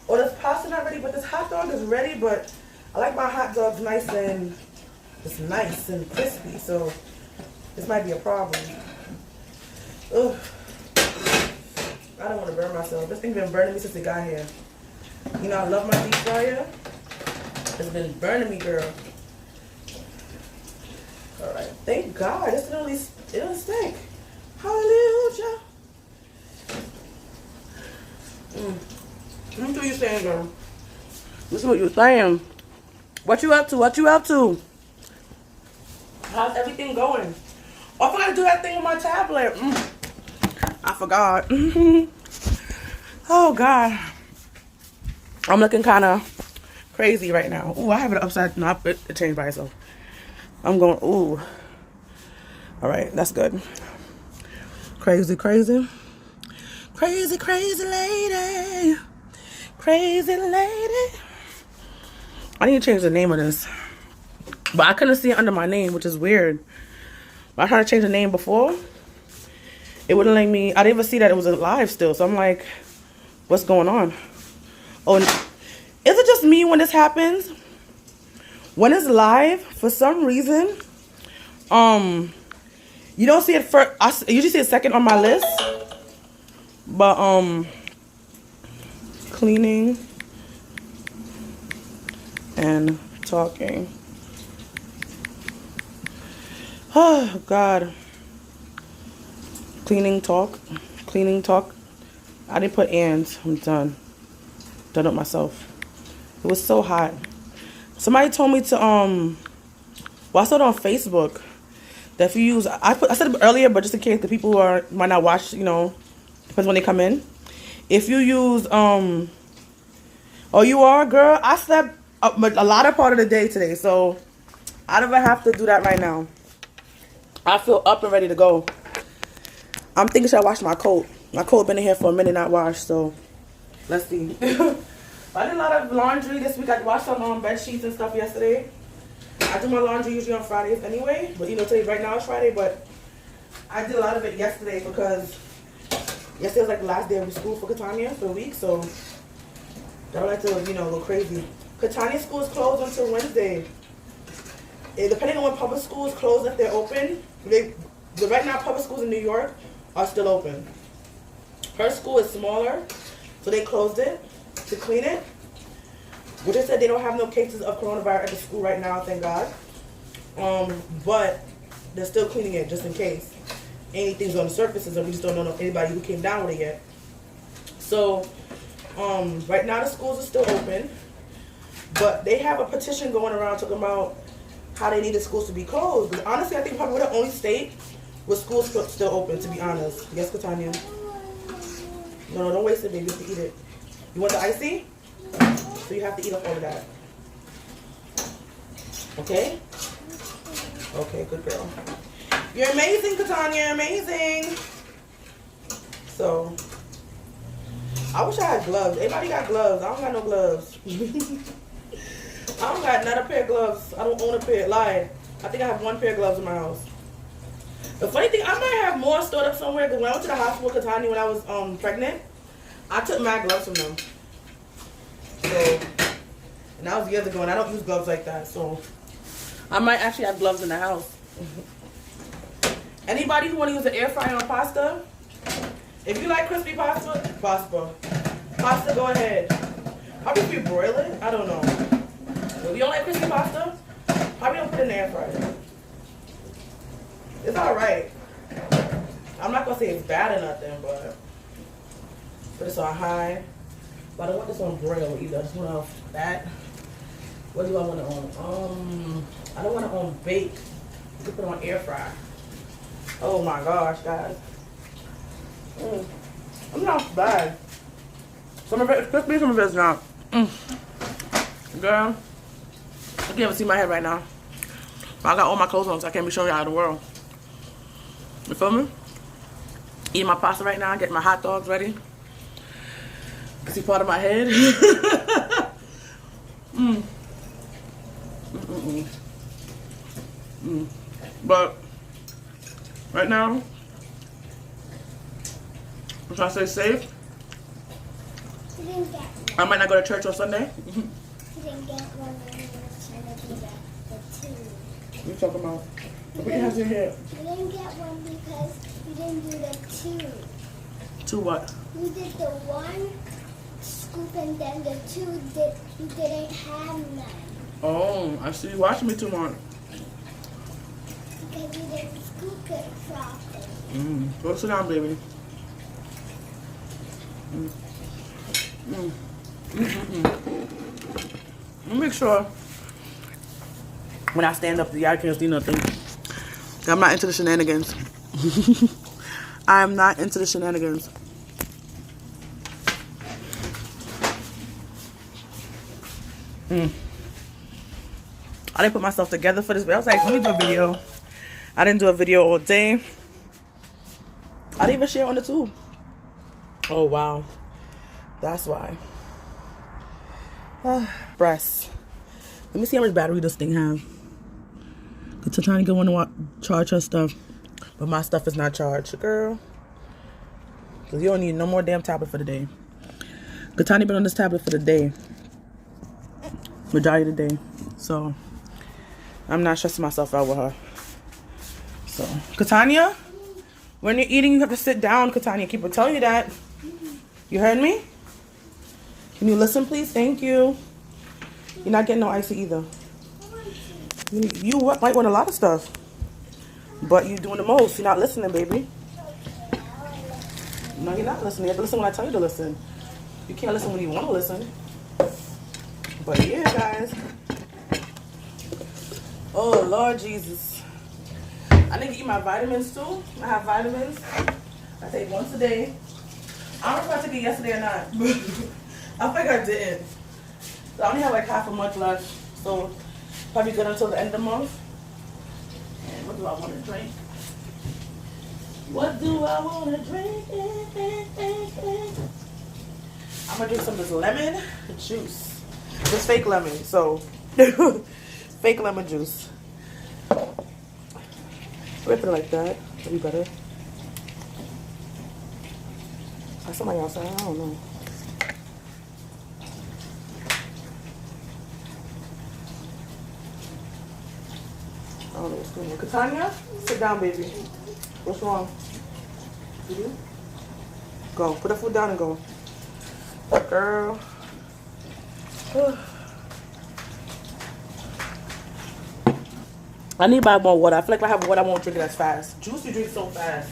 Or this pasta not ready, but this hot dog is ready, but I like my hot dogs nice and crispy, so this might be a problem. Ugh. I don't want to burn myself. This thing's been burning me since it got here. You know, I love my deep fryer. It's been burning me, girl. Alright, thank God. This it don't stink. Hallelujah. Let me do you saying, girl. Listen what you're saying. What you up to? What you up to? How's everything going? Oh, I forgot to do that thing on my tablet. I forgot. Oh, God. I'm looking kind of crazy right now. Ooh, I have it upside. No, it changed by itself. I'm going, ooh. All right, that's good. Crazy, crazy. Crazy, crazy lady. Crazy lady. I need to change the name of this. But I couldn't see it under my name, which is weird. But I tried to change the name before. It wouldn't let me. I didn't even see that it was live still. So I'm like, what's going on? Oh, is it just me when this happens? When it's live, for some reason, You don't see it first. I usually see it second on my list. But cleaning and talking. Oh God. Cleaning, talk. I didn't put and. I'm done. Done it myself. It was so hot. Somebody told me to well, I saw it on Facebook that if you use, I said it earlier, but just in case the people who might not watch, you know, depends when they come in. If you use oh, you are, girl. I slept a lot of part of the day today, so I don't even have to do that right now. I feel up and ready to go. I'm thinking should I wash my coat? My coat been in here for a minute not washed, so let's see. I did a lot of laundry this week. I washed some bed sheets and stuff yesterday. I do my laundry usually on Fridays anyway, but you know, today right now it's Friday, but I did a lot of it yesterday because yesterday was like the last day of school for Katanya for a week, so I don't like to, you know, go crazy. Katanya's school is closed until Wednesday. Depending on when public schools close, if they're open, but right now public schools in New York are still open. Her school is smaller, so they closed it to clean it. Which they said they don't have no cases of coronavirus at the school right now, thank God. But they're still cleaning it just in case anything's on the surfaces, and we just don't know anybody who came down with it yet. So right now the schools are still open, but they have a petition going around talking about how they need the schools to be closed. But honestly, I think probably we're the only state with schools still open, to be honest. Yes, Katanya? No, don't waste it, baby. You have to eat it. You want the icy? So you have to eat up all of that. Okay? Okay, good girl. You're amazing, Katanya. You're amazing. So, I wish I had gloves. Everybody got gloves. I don't got no gloves. I don't got not a pair of gloves. I don't own a pair. Lie. I think I have one pair of gloves in my house. The funny thing, I might have more stored up somewhere because when I went to the hospital with Katanya when I was pregnant, I took my gloves from them. So, and that was years ago, and I don't use gloves like that. So, I might actually have gloves in the house. Anybody who want to use an air fryer on pasta? If you like crispy pasta, go ahead. Probably if you broil it, I don't know. If you don't like crispy pasta, probably don't put it in the air fryer. It's alright. I'm not gonna say it's bad or nothing, but put this on high. But I don't want this on broil either. I just want it on fat. What do I want it on? I don't want it on bake. You can put it on air fry. Oh my gosh, guys. I'm not bad. Some of it is crispy, some of it is not. Girl, you can't even see my head right now. I got all my clothes on, so I can't be showing y'all the world. You feel me? Eating my pasta right now, getting my hot dogs ready. See part of my head? But right now, I'm trying to stay safe. I might not go to church on Sunday. You didn't get one when you were trying to do the two. What are you talking about? Put your hands in your head. You didn't get one because you didn't do the two. Two what? You did the one scoop and then the two you didn't have none. Oh, I see you watching me too much. Because you didn't scoop it properly. Go sit down, baby. Let me make sure when I stand up, the eye can't see nothing. I'm not into the shenanigans. I'm not into the shenanigans. I didn't put myself together for this, but I was like, let me do a video. I didn't do a video all day. I didn't even share on the tube. Oh, wow. That's why. Breasts. Let me see how much battery this thing has. Because I'm trying to want to charge her stuff. But my stuff is not charged, girl. Because you don't need no more damn tablet for the day. Katani been on this tablet for the day. Majority of the day. So, I'm not stressing myself out with her. So, Katanya, when you're eating, you have to sit down, Katanya. Keep telling you that. You heard me? Can you listen, please? Thank you. You're not getting no icy either. You might want a lot of stuff. But you're doing the most. You're not listening, baby. No, you're not listening. You have to listen when I tell you to listen. You can't listen when you want to listen. But yeah, guys. Oh, Lord Jesus. I need to eat my vitamins too. I have vitamins. I take once a day. I don't know if I took it yesterday or not. I think I didn't. So I only have like half a month left. So probably good until the end of the month. And what do I want to drink? What do I want to drink? I'm going to drink some of this lemon juice. This fake lemon. So, fake lemon juice. We'll put it like that. It'll be better. Is somebody outside? I don't know. I don't know what's going on. Katanya, sit down, baby. What's wrong? You? Go. Put the food down and go. Girl. I need to buy more water. I feel like if I have water, I won't drink it as fast. Juice, you drink so fast.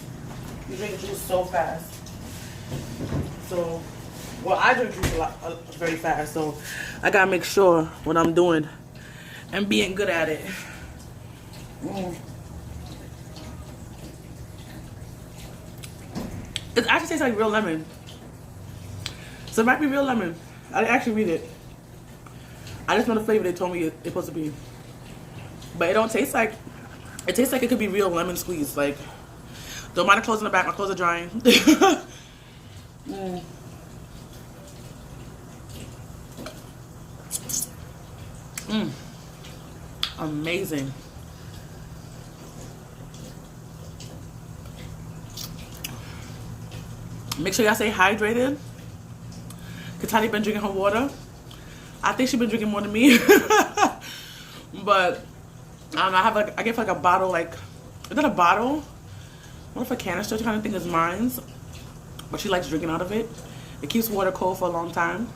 You drink juice so fast. So, well, I drink juice very fast. So, I gotta make sure what I'm doing and being good at it. It actually tastes like real lemon. So it might be real lemon. I didn't actually read it. I just know the flavor they told me it's supposed to be. But it don't taste like, it tastes like it could be real lemon squeeze. Like, don't mind the clothes in the back. My clothes are drying. Amazing. Make sure y'all stay hydrated. Katani been drinking her water. I think she's been drinking more than me. But I get like a bottle, like, is that a bottle? What if a canister kind of thing is mine? But she likes drinking out of it. It keeps water cold for a long time.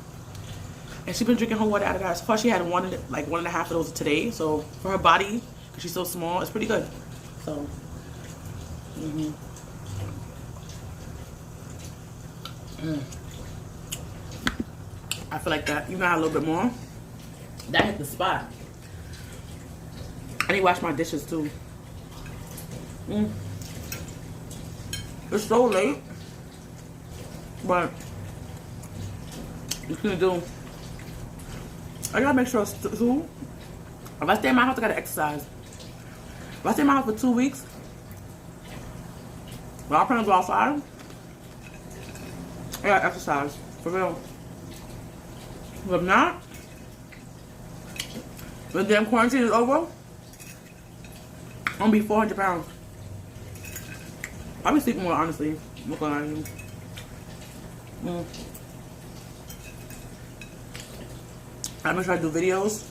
And she's been drinking her water out of that. So far she had one and a half of those today. So for her body, because she's so small, it's pretty good. So, I feel like that. You know, a little bit more. That hit the spot. I need to wash my dishes too. It's so late, but it's gonna do. I gotta make sure it's too. If I stay in my house, I gotta exercise. If I stay in my house for 2 weeks, well, I'm gonna go outside. I gotta exercise for real. If not, when the damn quarantine is over, I'm gonna be 400 pounds. I'll be sleeping more, honestly. I'm not gonna lie to you. I'm gonna try to do videos.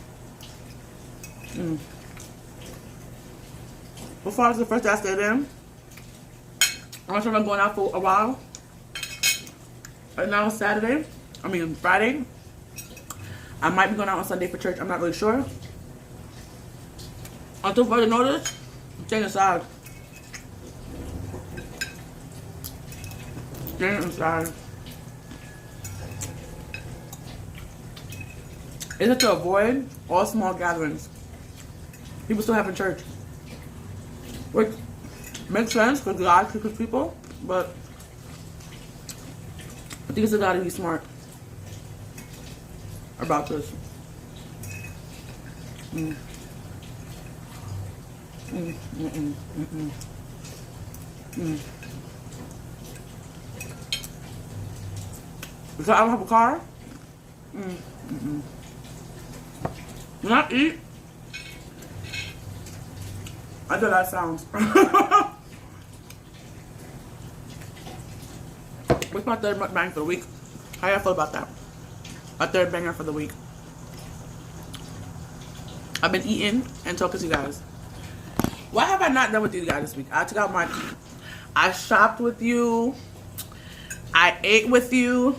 Before it's the first day I stayed in, I'm gonna try going out for a while. Right now it's Saturday. I mean Friday. I might be going out on Sunday for church. I'm not really sure. Until further notice, I'm staying inside. Staying inside. It's to avoid all small gatherings. People still having church. Which makes sense because God keeps his people, but I think it's got to be smart about this. Because I don't have a car. When I eat, I do that sounds. What's my third mukbang for the week? How y'all feel about that? My third banger for the week. I've been eating and talking to you guys. Why have I not done with you guys this week? I shopped with you. I ate with you.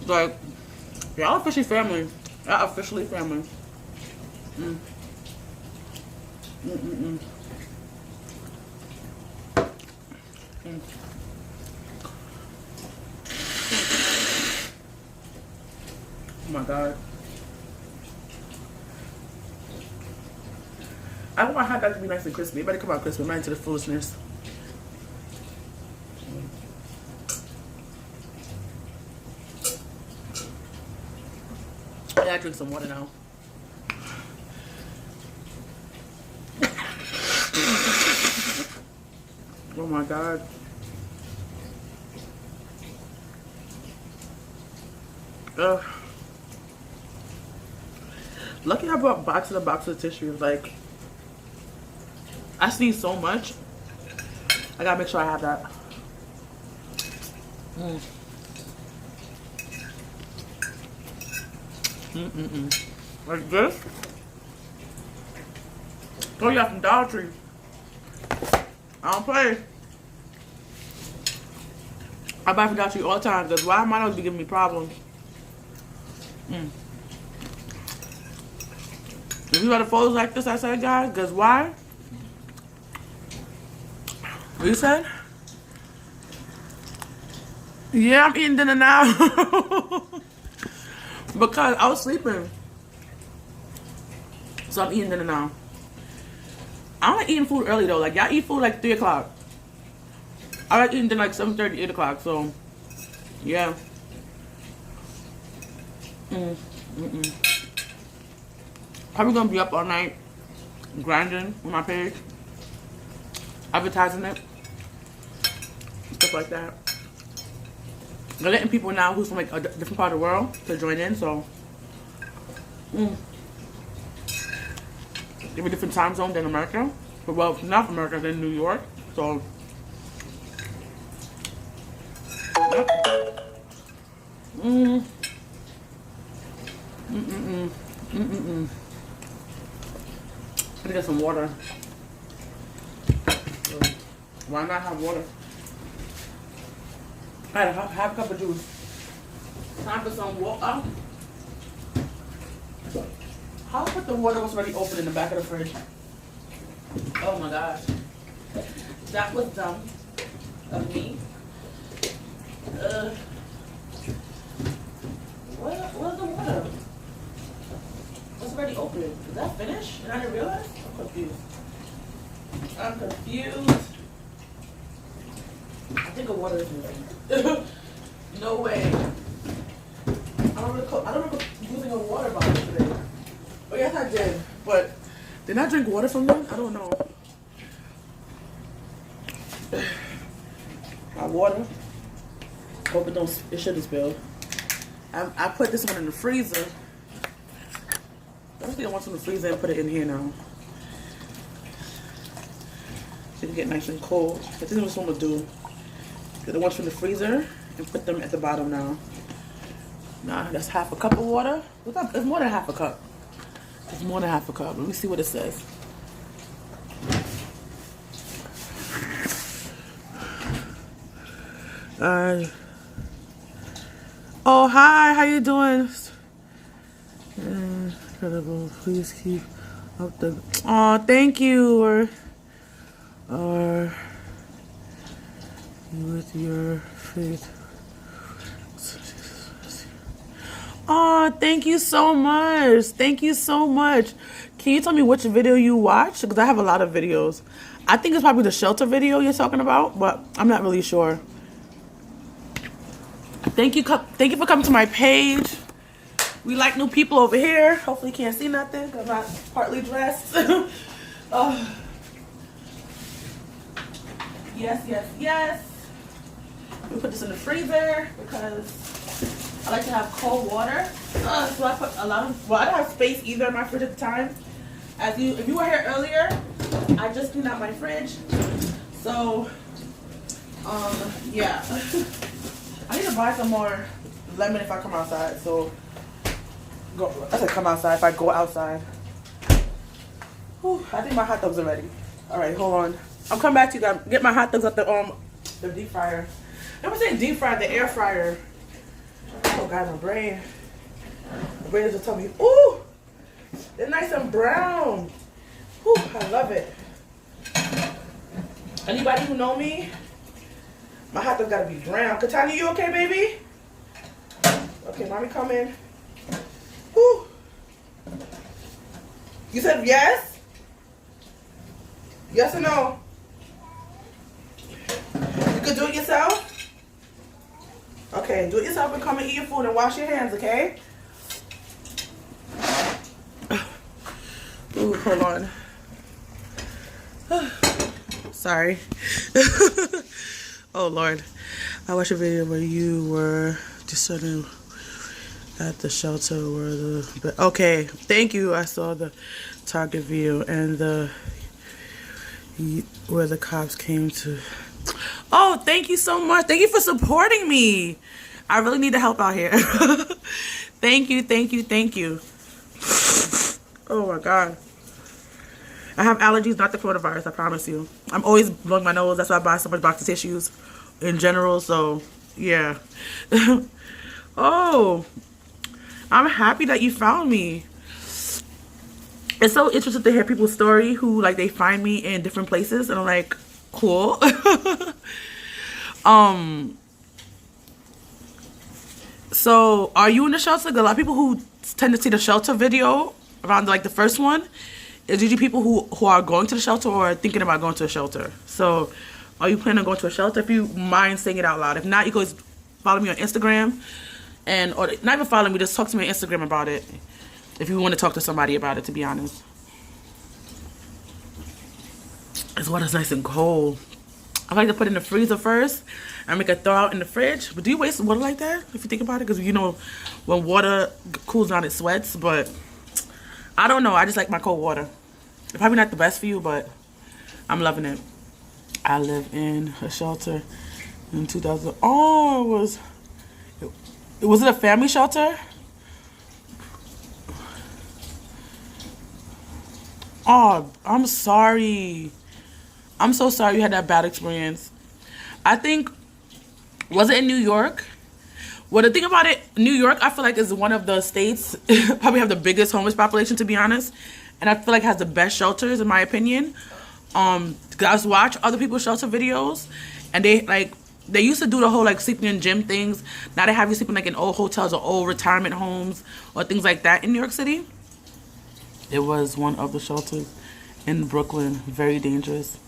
Like, y'all officially family. Y'all officially family. Oh my God. I want my hot dog to be nice and crispy. It better come out crispy. I'm not into the foolishness. I gotta drink some water now. Oh my God. Ugh. Lucky I brought box of tissues. Like, I sneeze so much. I gotta make sure I have that. Like this. Oh, you got some Dollar Tree. I don't play. I buy from Dollar Tree all the time because why my nose be giving me problems? If you got the photos like this, I said, guys, because why? What you said? Yeah, I'm eating dinner now. Because I was sleeping. So I'm eating dinner now. I don't like eating food early though. Like, y'all eat food like 3 o'clock. I like eating dinner like 7:30, 8 o'clock. So, yeah. Probably gonna be up all night grinding on my page, advertising it, stuff like that. They're letting people now who's from like a different part of the world to join in, so give a different time zone than America. But well, not America, than New York. So yep. I get some water. So, why not have water? I had half a cup of juice. Time for some water. How put the water was already open in the back of the fridge? Oh my gosh. That was dumb of me. Where's the water? It's already open. Is that finished? And I didn't realize? I'm confused. I think the water is moving. No way. I don't remember using a water bottle today. Oh yes, I did. But did I drink water from them? I don't know. My water. Hope it shouldn't spill. I put this one in the freezer. I think I want some in the freezer and put it in here now. So it can get nice and cold. I think that's what I'm gonna do. Get the ones from the freezer and put them at the bottom now. Nah, that's half a cup of water. It's more than half a cup. It's more than half a cup. Let me see what it says. Oh, hi. How you doing? Incredible. Please keep up the... Oh, thank you. Or with your faith. Oh, thank you so much. Thank you so much. Can you tell me which video you watched? Because I have a lot of videos. I think it's probably the shelter video you're talking about, but I'm not really sure. Thank you for coming to my page. We like new people over here. Hopefully you can't see nothing because I'm not partly dressed. Yes. We put this in the freezer because I like to have cold water. So I put a lot of, well, I don't have space either in my fridge at the time. If you were here earlier, I just cleaned out my fridge. So, yeah. I need to buy some more lemon if I come outside. So, go. I said come outside. If I go outside. Whew, I think my hot dogs are ready. All right, hold on. I'm coming back to you guys. Get my hot dogs out the deep fryer. I was saying deep fryer, the air fryer. Oh God, my brain. My brain just told me, ooh, they're nice and brown. Whew, I love it. Anybody who know me, my hot dog gotta be brown. Katani, you okay, baby? Okay, mommy coming. Whew. You said yes? Yes or no? You could do it yourself? Okay, do it yourself and come and eat your food and wash your hands, okay? Ooh, hold on. Sorry. Oh, Lord. I watched a video where you were discerning at the shelter where the... Okay, thank you. I saw the Target video and where the cops came to... Oh, thank you so much. Thank you for supporting me. I really need the help out here. Thank you, thank you, thank you. Oh my God. I have allergies, not the coronavirus, I promise you. I'm always blowing my nose. That's why I buy so much box of tissues in general. So, yeah. Oh, I'm happy that you found me. It's so interesting to hear people's story who, like, they find me in different places. And I'm like, cool. So are you in the shelter? A lot of people who tend to see the shelter video around like the first one is usually people who are going to the shelter or thinking about going to a shelter. So are you planning on going to a shelter? If you mind saying it out loud. If not, you can follow me on Instagram, or not even follow me, just talk to me on Instagram about it if you want to talk to somebody about it, to be honest. This water's nice and cold. I like to put it in the freezer first and make a thaw out in the fridge. But do you waste water like that if you think about it? Because you know when water cools down it sweats. But I don't know. I just like my cold water. It's probably not the best for you, but I'm loving it. I live in a shelter in 2000. Oh, was it a family shelter? Oh, I'm sorry. I'm so sorry you had that bad experience. I think, was it in New York? Well, the thing about it, New York, I feel like is one of the states, probably have the biggest homeless population, to be honest. And I feel like has the best shelters, in my opinion. Guys watch other people's shelter videos, and they used to do the whole like sleeping in gym things. Now they have you sleeping like in old hotels or old retirement homes or things like that in New York City. It was one of the shelters in Brooklyn, very dangerous.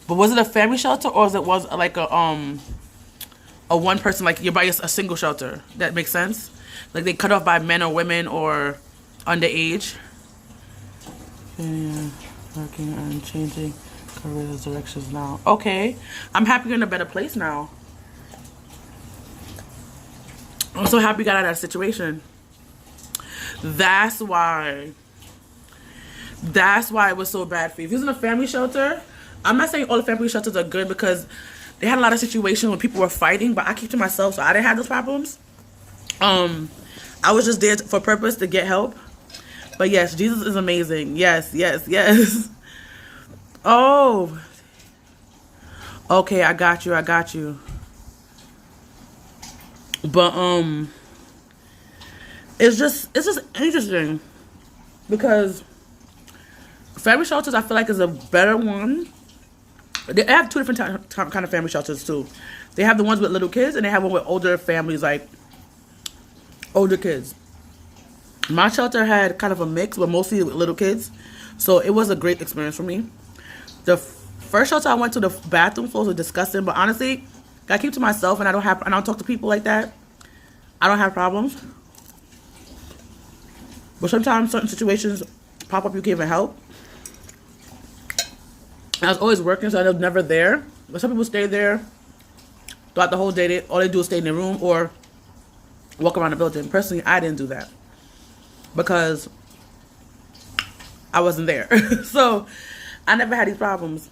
But was it a family shelter or was it like a one person, like you're by a single shelter? That makes sense? Like they cut off by men or women or underage? Yeah, working and changing career directions now. Okay, I'm happy you're in a better place now. I'm so happy you got out of that situation. That's why it was so bad for you. If you was in a family shelter, I'm not saying all the family shelters are good because they had a lot of situations when people were fighting, but I keep to myself, so I didn't have those problems. I was just there for purpose to get help. But yes, Jesus is amazing. Yes, yes, yes. Oh. Okay, I got you. But it's just interesting because family shelters, I feel like, is a better one. They have two different kind of family shelters too. They have the ones with little kids, and they have one with older families, like older kids. My shelter had kind of a mix, but mostly with little kids, so it was a great experience for me. The first shelter I went to, the bathroom floors were disgusting, but honestly, I keep to myself, and I don't talk to people like that. I don't have problems, but sometimes certain situations pop up you can't even help. I was always working, so I was never there. But some people stay there throughout the whole day. All they do is stay in their room or walk around the building. Personally, I didn't do that because I wasn't there. So I never had these problems.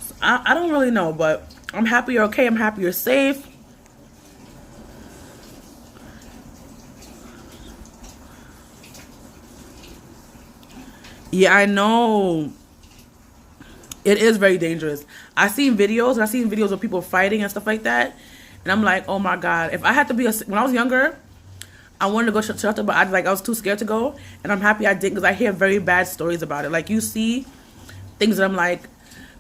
So I don't really know, but I'm happy you're okay. I'm happy you're safe. Yeah, I know. It is very dangerous. I've seen videos of people fighting and stuff like that. And I'm like, oh my God. If I had to be when I was younger, I wanted to go to shelter, but I was too scared to go. And I'm happy I did because I hear very bad stories about it. Like, you see things that I'm like,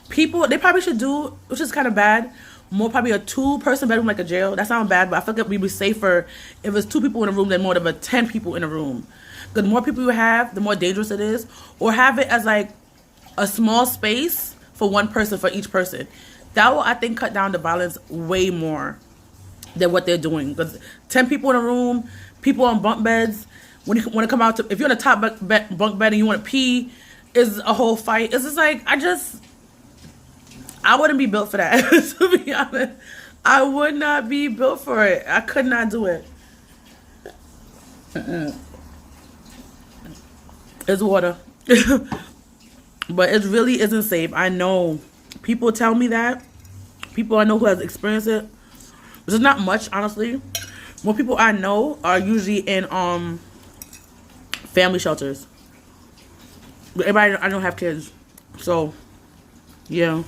people, they probably should do, which is kind of bad, more probably a 2-person bedroom like a jail. That sounds bad, but I feel like we'd be safer if it's 2 people in a room than more than 10 people in a room. Because the more people you have, the more dangerous it is. Or have it as like a small space for 1 person, for each person. That will, I think, cut down the violence way more than what they're doing. Because 10 people in a room, people on bunk beds, when you want to come out to, if you're on a top bunk bed and you want to pee, is a whole fight. It's just like, I wouldn't be built for that, to be honest. I would not be built for it. I could not do it. It's water. But it really isn't safe. I know. People tell me that. People I know who has experienced it. Which is not much, honestly. More people I know are usually in family shelters. But everybody I don't have kids. So, yeah.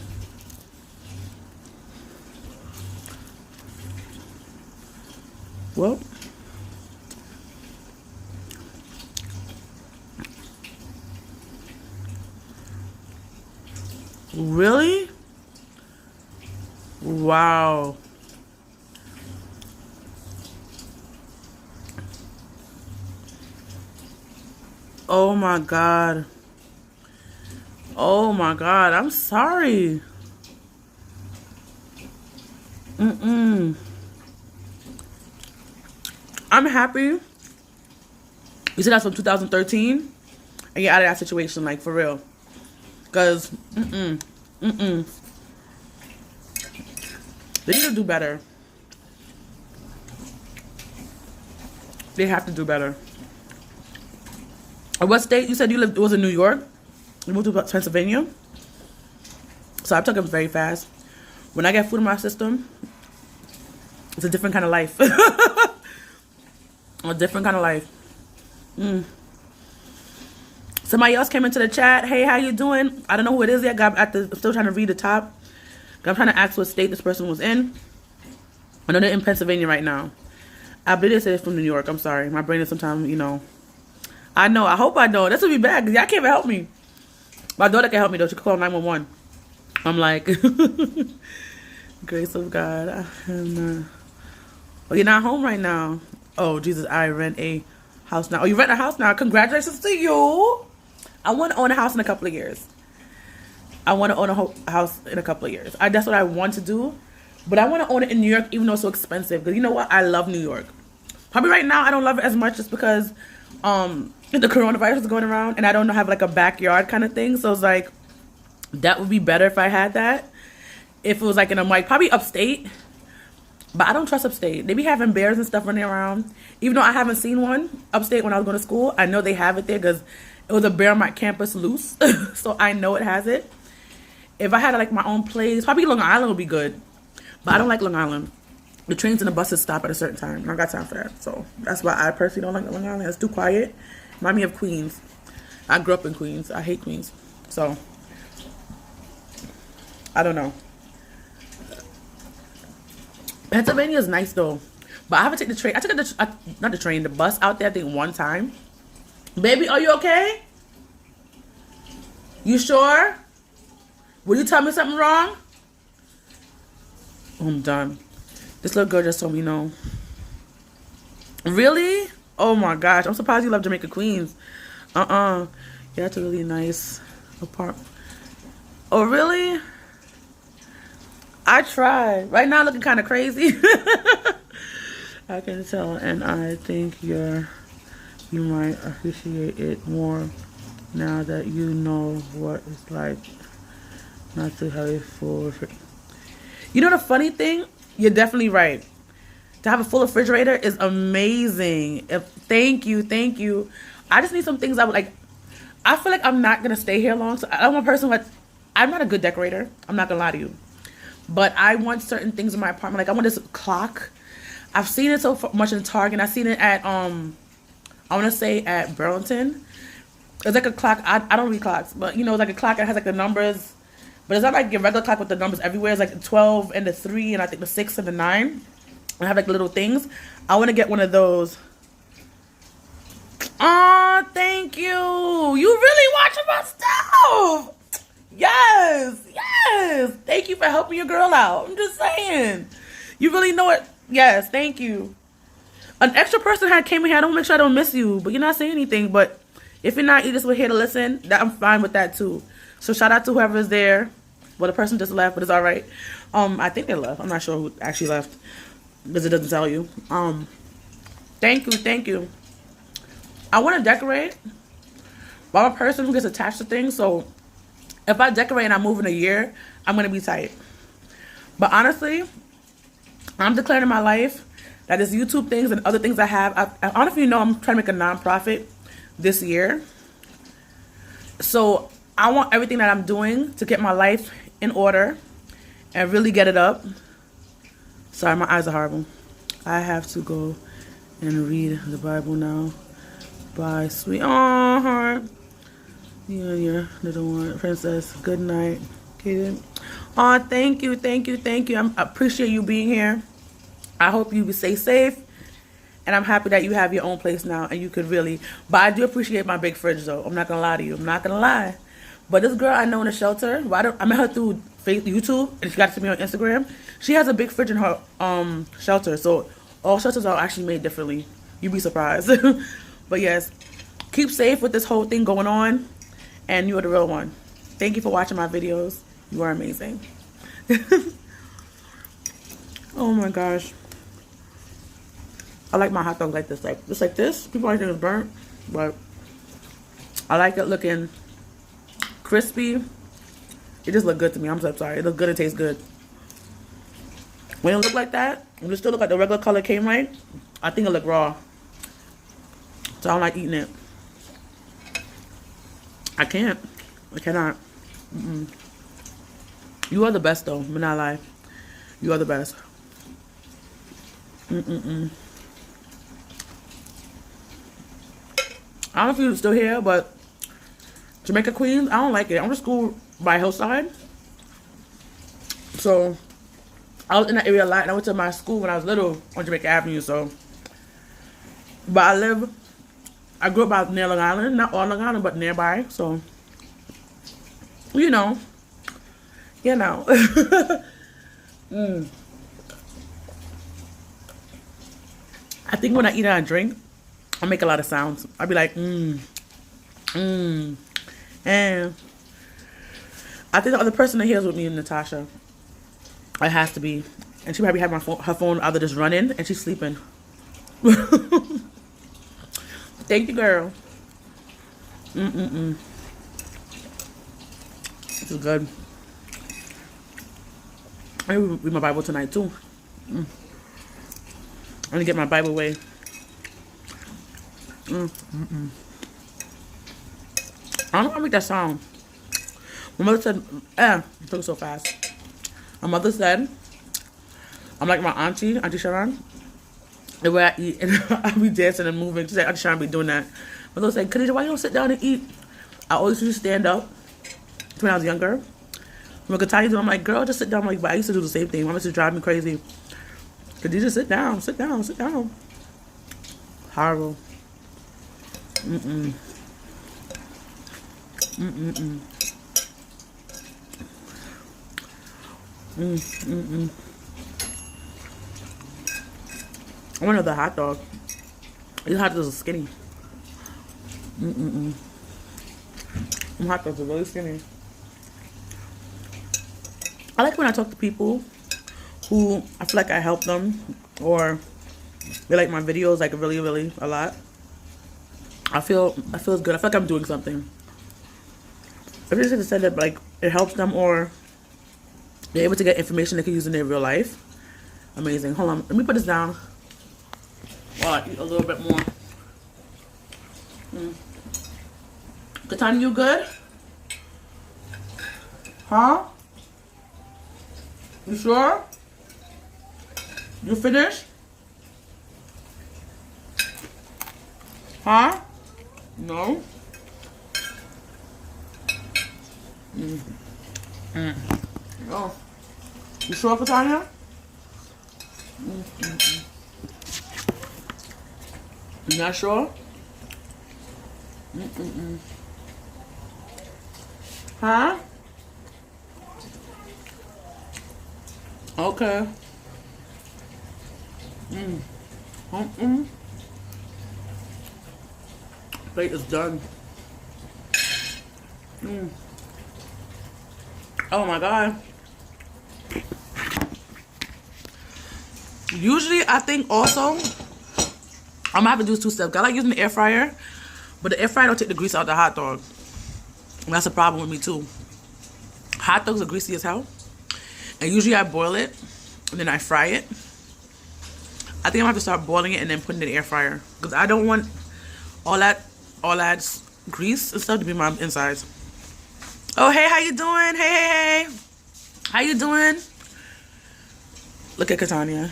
Well. Really? Wow. Oh my God. Oh my God. I'm sorry. I'm happy. You said that's from 2013? And you're out of that situation, like, for real. Because, they need to do better. They have to do better. What state? You said you lived, it was in New York? You moved to Pennsylvania? So I'm talking very fast. When I get food in my system, it's a different kind of life. A different kind of life. Somebody else came into the chat. Hey, how you doing? I don't know who it is yet. I'm still trying to read the top. I'm trying to ask what state this person was in. I know they're in Pennsylvania right now. I believe they said it's from New York. I'm sorry. My brain is sometimes, I know. I hope I know. This would be bad because y'all can't even help me. My daughter can help me, though. She can call 911. I'm like, grace of God. Oh, you're not home right now. Oh, Jesus, I rent a house now. Oh, you rent a house now. Congratulations to you. I want to own a house in a couple of years. I want to own a house in a couple of years. That's what I want to do. But I want to own it in New York, even though it's so expensive. Because you know what? I love New York. Probably right now, I don't love it as much just because the coronavirus is going around. And I don't have like a backyard kind of thing. So it's like, that would be better if I had that. If it was like in a, like, probably upstate. But I don't trust upstate. They be having bears and stuff running around. Even though I haven't seen one upstate when I was going to school. I know they have it there because it was a bear on my campus loose. So I know it has it. If I had like my own place, probably Long Island would be good. But I don't like Long Island. The trains and the buses stop at a certain time. I don't got time for that. So that's why I personally don't like Long Island. It's too quiet. Remind me of Queens. I grew up in Queens. I hate Queens. So I don't know. Pennsylvania is nice though. But I haven't taken the train. I took not the train, the bus out there I think one time. Baby, are you okay? You sure? Will you tell me something wrong? I'm done. This little girl just told me no. Really? Oh my gosh. I'm surprised you love Jamaica Queens. Yeah, that's a really nice apartment. Oh, really? I tried. Right now looking kind of crazy. I can tell. And I think you might appreciate it more now that you know what it's like not to have a full refrigerator. You know the funny thing? You're definitely right. To have a full refrigerator is amazing. Thank you. I just need some things I would like. I feel like I'm not going to stay here long. So I'm a person I'm not a good decorator. I'm not going to lie to you. But I want certain things in my apartment. Like I want this clock. I've seen it so much in Target. I've seen it at, I want to say at Burlington. It's like a clock. I don't read clocks, but you know, it's like a clock that has like the numbers. But it's not like your regular clock with the numbers everywhere. It's like the 12 and the 3 and I think the 6 and the 9. I have like little things. I want to get one of those. Oh, thank you. You really watching my stuff. Yes. Yes. Thank you for helping your girl out. I'm just saying. You really know it. Yes. Thank you. An extra person had came in here. I don't make sure I don't miss you, but you're not saying anything. But if you're not, you just were here to listen. That I'm fine with that too. So shout out to whoever's there. Well, the person just left, but it's all right. I think they left. I'm not sure who actually left because it doesn't tell you. Thank you. I want to decorate, but I'm a person who gets attached to things. So if I decorate and I move in a year, I'm gonna be tight. But honestly, I'm declaring in my life that this YouTube things and other things I have. I don't know if you know, I'm trying to make a nonprofit this year. So I want everything that I'm doing to get my life in order and really get it up. Sorry, my eyes are horrible. I have to go and read the Bible now. Bye, sweet. Oh, heart. You and your little one, princess. Good night. Okay. Oh, thank you. I appreciate you being here. I hope you stay safe. And I'm happy that you have your own place now and you could really. But I do appreciate my big fridge, though. I'm not going to lie to you. I'm not going to lie. But this girl I know in the shelter, I met her through YouTube, and she got to me on Instagram. She has a big fridge in her shelter, so all shelters are actually made differently. You'd be surprised. But yes, keep safe with this whole thing going on, and you are the real one. Thank you for watching my videos. You are amazing. Oh my gosh. I like my hot dog like this. Like, just like this. People might think it's burnt, but I like it looking crispy. It just look good to me. I'm so sorry. It looks good and tastes good. When it look like that, when it still look like the regular color came right, I think it look raw. So I don't like eating it. I can't. I cannot. You are the best though. I'm not lie. You are the best. I don't know if you're still here, but Jamaica Queens, I don't like it. I went to school by Hillside. So I was in that area a lot, and I went to my school when I was little on Jamaica Avenue, so. But I grew up out near Long Island, not on Long Island, but nearby, so. You know. I think when I eat and I drink, I make a lot of sounds. I'll be like, and I think the other person that hears with me is Natasha. It has to be. And she probably had her phone either just running and she's sleeping. Thank you, girl. This is good. I need to read my Bible tonight, too. I'm going to get my Bible away. I don't know how to make that sound. My mother said, it took so fast. My mother said, I'm like my auntie Sharon. The way I eat, and I be dancing and moving. She said, Auntie Sharon be doing that. My mother said, Khadijah, why you don't sit down and eat? I always used to stand up when I was younger. When Katanya, I'm like, girl, just sit down. I'm like, but I used to do the same thing. Mama used to drive me crazy. Khadijah, sit down. Horrible. I want another hot dog. These hot dogs are skinny. Them hot dogs are really skinny. I like when I talk to people who I feel like I help them or they like my videos like really, really a lot. I feel good. I feel like I'm doing something. If they just said that like it helps them or they're able to get information they can use in their real life, amazing. Hold on, let me put this down while I eat a little bit more. Katanya, you good? Huh? You sure? You finished? Huh? No? Oh, you sure, Katanya? You not sure? Huh? Okay. Plate is done. Oh my god. Usually, I think also, I'm gonna have to do 2 steps. I like using the air fryer, but the air fryer don't take the grease out of the hot dog. And that's a problem with me too. Hot dogs are greasy as hell. And usually I boil it, and then I fry it. I think I'm gonna have to start boiling it and then putting it in the air fryer. Because I don't want all that grease and stuff to be my insides. Oh, hey, how you doing? Hey. How you doing? Look at Katanya.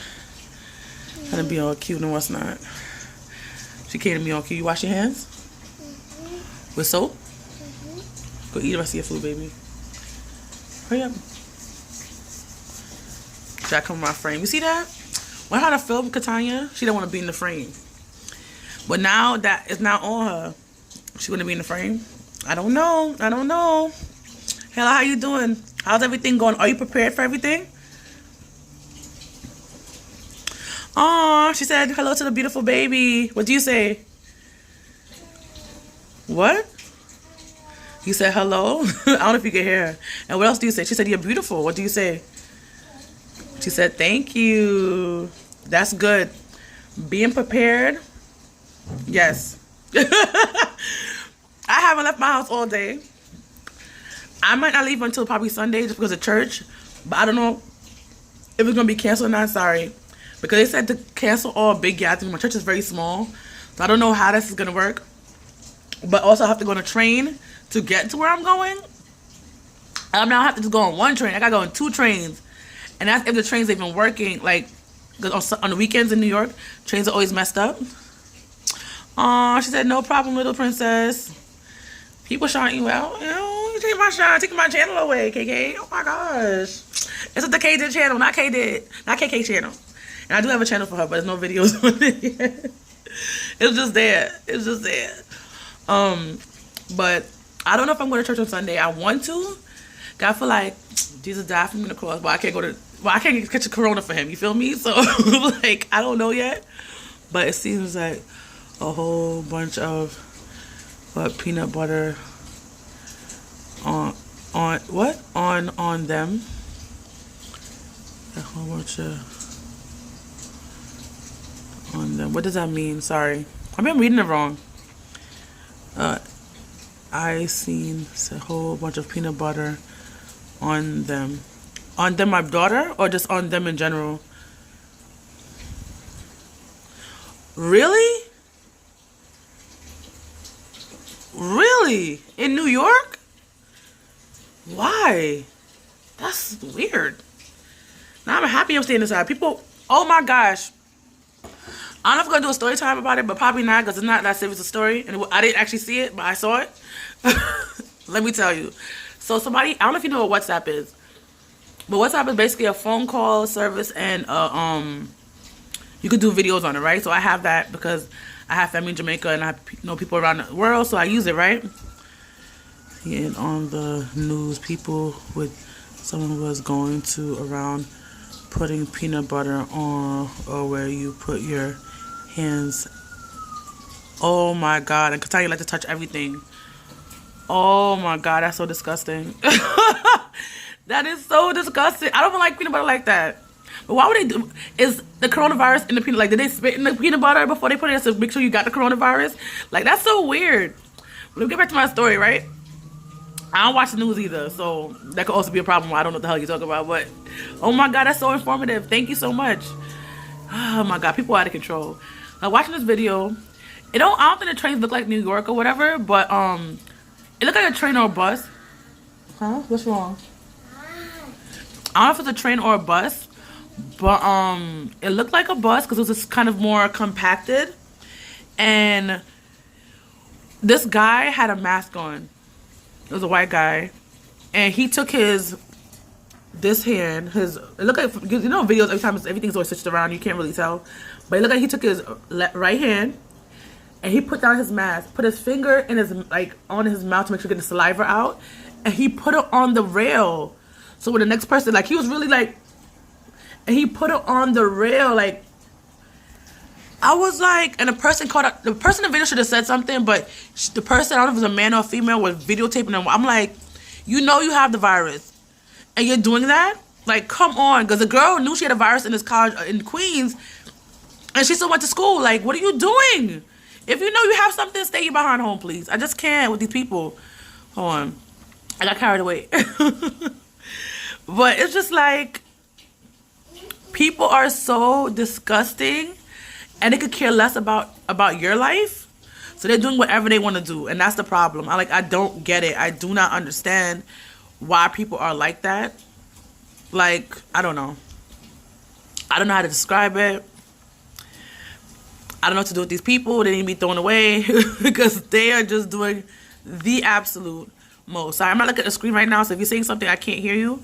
Trying to be all cute and what's not. She came to me all cute. You wash your hands? With soap? Go eat the rest of your food, baby. Hurry up. Should I come in my frame? You see that? When I had to film Katanya, she didn't want to be in the frame. But now that it's not on her, she want to be in the frame? I don't know. Hello, how you doing? How's everything going? Are you prepared for everything? Aw, she said hello to the beautiful baby. What do you say? What? You said hello? I don't know if you can hear her. And what else do you say? She said you're beautiful. What do you say? She said thank you. That's good. Being prepared. Yes. I haven't left my house all day. I might not leave until probably Sunday just because of church. But I don't know if it's going to be canceled or not. Sorry. Because they said to cancel all big gatherings. My church is very small. So I don't know how this is going to work. But also I have to go on a train to get to where I'm going. I don't have to just go on one train. I got to go on 2 trains. And that's if the train's even working. Like, on the weekends in New York, trains are always messed up. Aw, she said, no problem, little princess. People shouting you out. You know, you take my shine, taking my channel away, KK. Oh my gosh. It's the Kdid channel, not Kdid. Not KK channel. And I do have a channel for her, but there's no videos on it yet. It's just there. It's just there. But I don't know if I'm going to church on Sunday. I want to. I feel like Jesus died for me on the cross, but I can't catch a corona for him. You feel me? So, like, I don't know yet. But it seems like a whole bunch of peanut butter on them. A whole bunch of on them. What does that mean? Sorry, I've been reading it wrong. I seen a whole bunch of peanut butter on them. On them, my daughter, or just on them in general? Really? Really? In New York? Why? That's weird. Now I'm happy I'm staying inside. People, oh my gosh. I don't know if I'm going to do a story time about it, but probably not because it's not that serious a story. And I didn't actually see it, but I saw it. Let me tell you. So somebody, I don't know if you know what WhatsApp is. But WhatsApp is basically a phone call service and you could do videos on it, right? So I have that because I have family in Jamaica and I know people around the world, so I use it, right? And on the news, people with someone was going to around putting peanut butter on or where you put your hands. Oh my God. And Katanya like to touch everything. Oh my God, that's so disgusting. That is so disgusting. I don't like peanut butter like that. But why would they do? Is the coronavirus in the peanut? Like, did they spit in the peanut butter before they put it in to make sure you got the coronavirus? Like, that's so weird. Let me get back to my story, right? I don't watch the news either, so that could also be a problem. I don't know what the hell you're talking about, but oh my God, that's so informative. Thank you so much. Oh my God, people are out of control. Like, watching this video, I don't think the trains look like New York or whatever, but it looked like a train or a bus. Huh? What's wrong? I don't know if it's a train or a bus, but it looked like a bus because it was just kind of more compacted. And this guy had a mask on. It was a white guy. and he took this hand, it looked like, you know, videos every time everything's always switched around, you can't really tell, but it looked like he took his right hand and he put down his mask, put his finger in his, like, on his mouth to make sure to get the saliva out, and he put it on the rail. So when the next person, like, he was really like, and he put it on the rail, like, I was like, and the person in the video should have said something, but the person, I don't know if it was a man or a female, was videotaping them. I'm like, you know you have the virus and you're doing that? Like, come on. Because the girl knew she had a virus in this college in Queens, and she still went to school. Like, what are you doing? If you know you have something, stay behind home, please. I just can't with these people. Hold on. I got carried away. But it's just like, people are so disgusting, and they could care less about your life. So they're doing whatever they want to do, and that's the problem. I don't get it. I do not understand why people are like that. Like, I don't know. I don't know how to describe it. I don't know what to do with these people. They need to be thrown away because they are just doing the absolute most. Sorry, I'm not looking at the screen right now, so if you're saying something I can't hear you,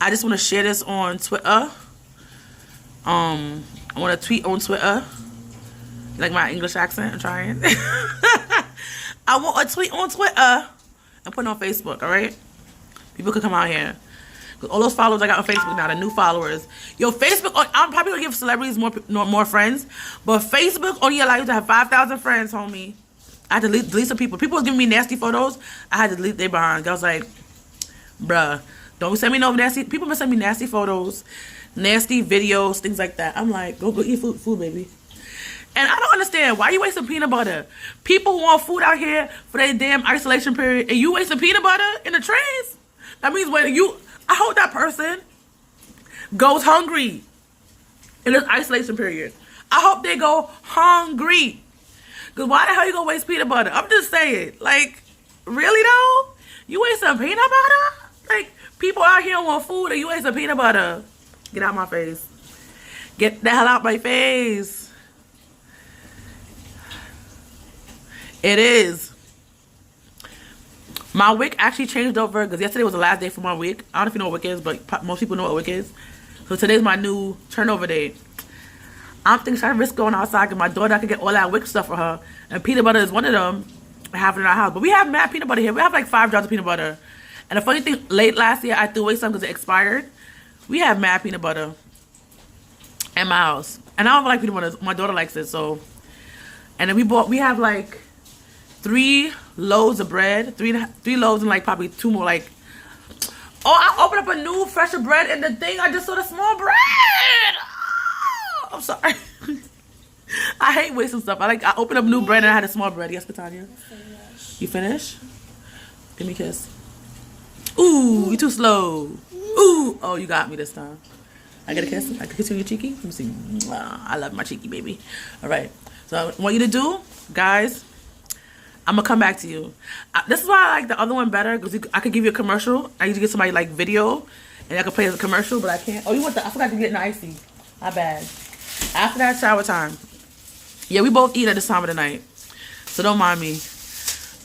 I just want to share this on Twitter. I want to tweet on Twitter. Like my English accent, I'm trying. I want a tweet on Twitter and put it on Facebook, alright? People could come out here. Because all those followers I got on Facebook now, the new followers. Yo, Facebook, I'm probably going to give celebrities more friends. But Facebook only allows you to have 5,000 friends, homie. I had to delete some people. People was giving me nasty photos. I had to delete their behind. I was like, bruh, don't send me no nasty. People been sending me nasty photos, nasty videos, things like that. I'm like, go eat food, baby. And I don't understand, why you wasting peanut butter? People want food out here for their damn isolation period, and you wasting peanut butter in the trays? That means I hope that person goes hungry in this isolation period. I hope they go hungry. Because why the hell you gonna waste peanut butter? I'm just saying, like, really though? You wasting peanut butter? Like, people out here want food and you wasting peanut butter. Get out my face. Get the hell out my face. It is. My week actually changed over because yesterday was the last day for my week. I don't know if you know what week is, but most people know what week is. So today's my new turnover day. I'm thinking, should I risk going outside because my daughter, I could get all that wick stuff for her. And peanut butter is one of them. I have it in our house. But we have mad peanut butter here. We have like 5 jars of peanut butter. And the funny thing, late last year, I threw away some because it expired. We have mad peanut butter in my house. And I don't like peanut butter. My daughter likes it, so. And then we have like 3 loaves of bread, three loaves and like probably 2 more, like, oh, I opened up a new fresher bread in the thing. I just saw the small bread. Oh, I'm sorry. I hate wasting stuff. I opened up new bread and I had a small bread. Yes, Katanya? You finished? Give me a kiss. Ooh, you too slow. Ooh, oh, you got me this time. I get a kiss? I can kiss you on your cheeky? Let me see. I love my cheeky, baby. All right. So I want you to do, guys, I'm going to come back to you. This is why I like the other one better, because I could give you a commercial. I usually get somebody like video, and I could play as a commercial, but I can't. Oh, I forgot to get an icy. My bad. After that, shower time. Yeah, we both eat at this time of the night. So don't mind me.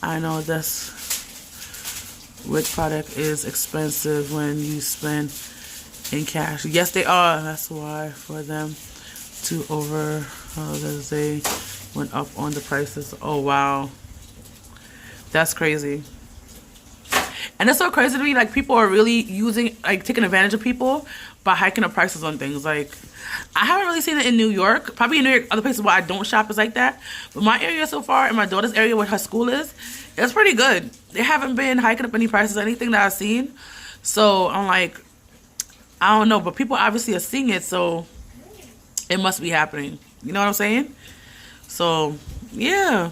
I know this wick product is expensive when you spend in cash. Yes, they are. That's why for them to they went up on the prices. Oh, wow. That's crazy. And it's so crazy to me, like, people are really taking advantage of people by hiking the prices on things. Like, I haven't really seen it in New York. Probably in New York, other places where I don't shop is like that. But my area so far, and my daughter's area where her school is, it's pretty good. They haven't been hiking up any prices or anything that I've seen. So, I'm like, I don't know. But people obviously are seeing it, so it must be happening. You know what I'm saying? So, yeah.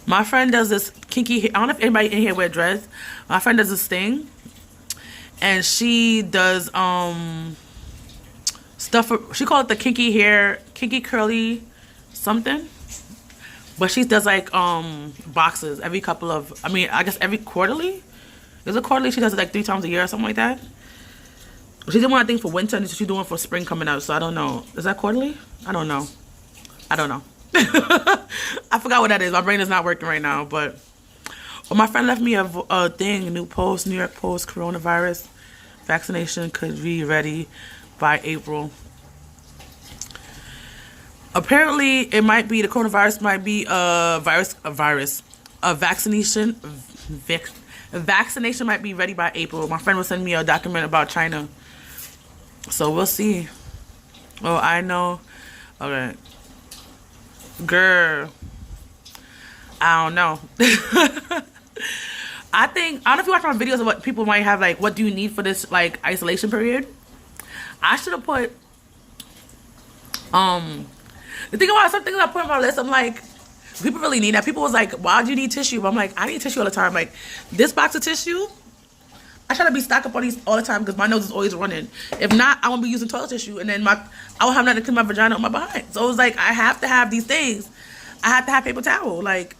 My friend does this kinky hair. I don't know if anybody in here wear dreads. My friend does this thing. And she does stuff for, she called it the kinky hair, kinky curly something. But she does like boxes every couple of, I guess every quarterly. Is it quarterly? She does it like 3 times a year or something like that. She did one, I think, for winter, and she's doing for spring coming out. So I don't know. Is that quarterly? I don't know. I forgot what that is. My brain is not working right now, but But my friend left me a thing, a new post, New York Post, coronavirus vaccination could be ready by April. Apparently, it might be, the coronavirus might be a vaccination. Vaccination might be ready by April. My friend was sending me a document about China. So we'll see. Oh, I know. Okay. Girl. I don't know. I don't know if you watch my videos of what people might have, like, what do you need for this, like, isolation period? I should have put, the thing about some things I put on my list, I'm like, people really need that. People was like, why do you need tissue? But I'm like, I need tissue all the time. Like, this box of tissue, I try to be stocked up on these all the time because my nose is always running. If not, I won't be using toilet tissue, and then I won't have nothing to clean my vagina on my behind. So it was like, I have to have these things. I have to have paper towel. Like,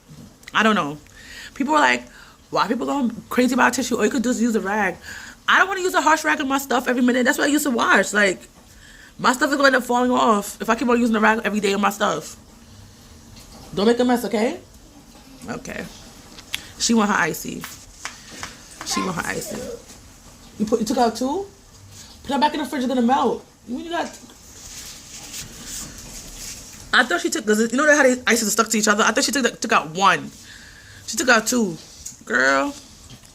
I don't know. People were like, why people going crazy about tissue? Or you could just use a rag. I don't want to use a harsh rag on my stuff every minute. That's what I used to wash. Like, my stuff is going to end up falling off if I keep on using a rag every day on my stuff. Don't make a mess, okay? Okay. She want her icy. She want her icy. You took out 2? Put that back in the fridge, it's gonna melt. You got. I thought she took, cause you know how the ices are stuck to each other. I thought she took out 1. She took out 2. Girl,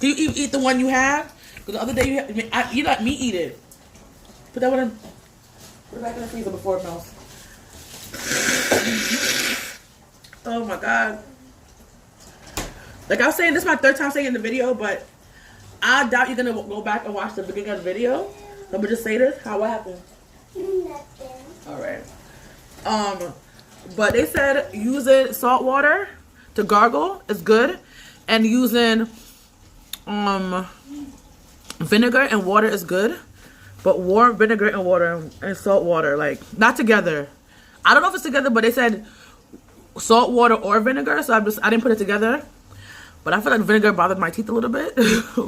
can you eat the one you have? Cause the other day you let me eat it. Put that one in. Put it back in the freezer before it melts. Oh my god. Like I was saying, this is my 3rd time saying in the video, but I doubt you're gonna go back and watch the beginning of the video. Let me just say this. What happened? Nothing. Alright. But they said using salt water to gargle is good. And using vinegar and water is good. But warm vinegar and water and salt water, like, not together. I don't know if it's together, but they said salt water or vinegar, so I didn't put it together. But I feel like vinegar bothered my teeth a little bit.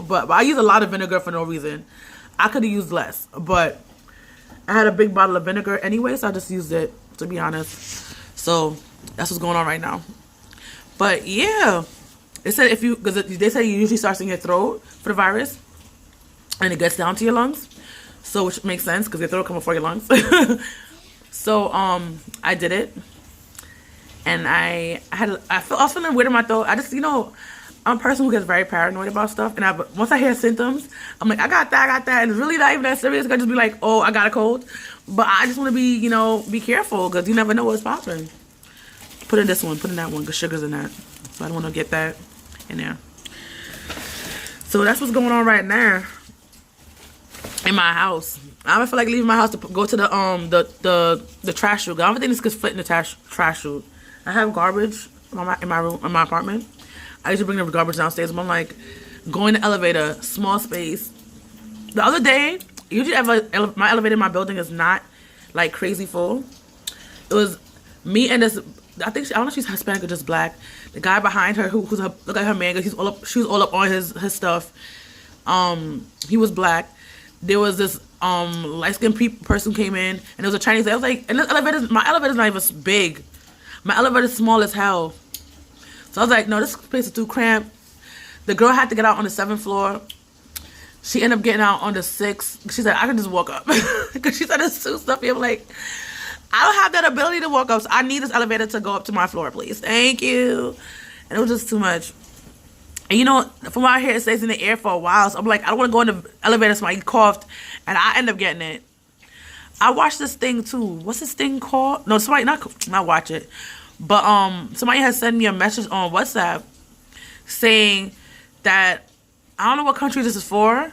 but I use a lot of vinegar for no reason. I could have used less, but I had a big bottle of vinegar anyway, so I just used it, to be honest. So that's what's going on right now. But yeah, they said because they say it usually starts in your throat for the virus, and it gets down to your lungs. So which makes sense because your throat comes before your lungs. So I did it, and I was feeling weird in my throat. I just, I'm a person who gets very paranoid about stuff, and once I hear symptoms, I'm like, I got that, and it's really not even that serious. I just be like, oh, I got a cold, but I just want to be, be careful because you never know what's popping. Put in this one, put in that one, because sugar's in that, so I don't want to get that in there. So that's what's going on right now in my house. I don't feel like leaving my house to go to the trash chute. I don't think this could fit in the trash chute. I have garbage in my room, in my apartment. I used to bring the garbage downstairs, but I'm like, going to elevator, small space. The other day, usually my elevator in my building is not like crazy full. It was me and this, I don't know if she's Hispanic or just black. The guy behind her who's look like her man, because she was all up on his stuff. He was black. There was this light-skinned person came in, and there was a Chinese. I was like, and my elevator's not even big. My elevator's small as hell. So I was like, no, this place is too cramped. The girl had to get out on the 7th floor. She ended up getting out on the 6th. She said, I can just walk up. Because she said it's too stuffy. I'm like, I don't have that ability to walk up. So I need this elevator to go up to my floor, please. Thank you. And it was just too much. And from out here, it stays in the air for a while. So I'm like, I don't want to go in the elevator. Somebody coughed. And I end up getting it. I watched this thing too. What's this thing called? No, somebody, not watch it. But somebody has sent me a message on WhatsApp saying that, I don't know what country this is for,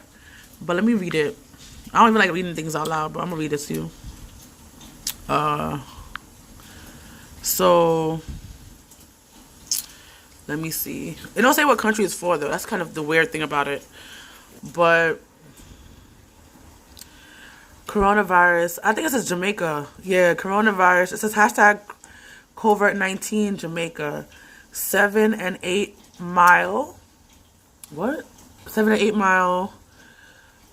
but let me read it. I don't even like reading things out loud, but I'm gonna read it to you. So let me see. It don't say what country it's for though. That's kind of the weird thing about it. But coronavirus, I think it says Jamaica. Yeah, coronavirus. It says hashtag COVID-19 Jamaica. 7 and 8 mile. What? 7 and 8 mile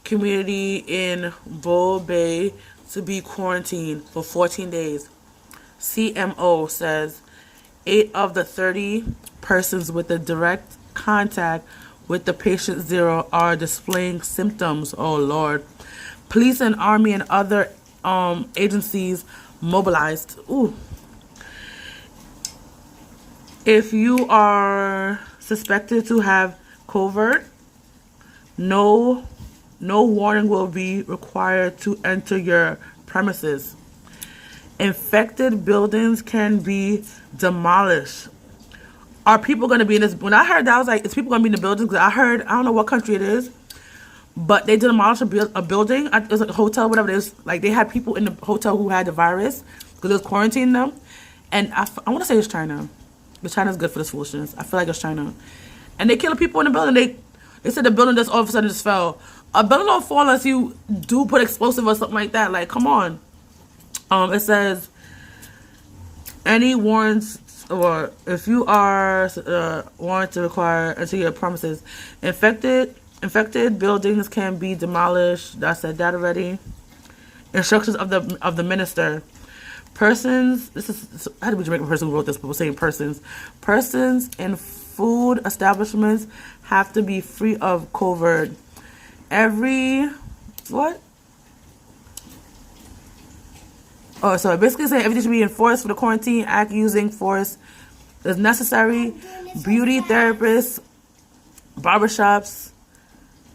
community in Bull Bay to be quarantined for 14 days. CMO says 8 of the 30 persons with a direct contact with the patient zero are displaying symptoms. Oh Lord. Police and army and other agencies mobilized. Ooh. If you are suspected to have COVID, no warning will be required to enter your premises. Infected buildings can be demolished. Are people going to be in this? When I heard that, I was like, is people going to be in the buildings? Because I don't know what country it is, but they demolished a building. It was like a hotel, whatever it is. Like, they had people in the hotel who had the virus because it was quarantining them. And I want to say it's China. But China's good for this foolishness. I feel like it's China. And they killing people in the building. They said the building just all of a sudden just fell. A building don't fall unless you do put explosive or something like that. Like, come on. It says, any warrants, or if you are warrant to require into your premises, infected buildings can be demolished. I said that already. Instructions of the minister. Persons, I had to be Jamaican person who wrote this, but we're saying persons. Persons in food establishments have to be free of COVID. So it basically saying everything should be enforced for the quarantine act using force as necessary. Beauty therapists, barbershops,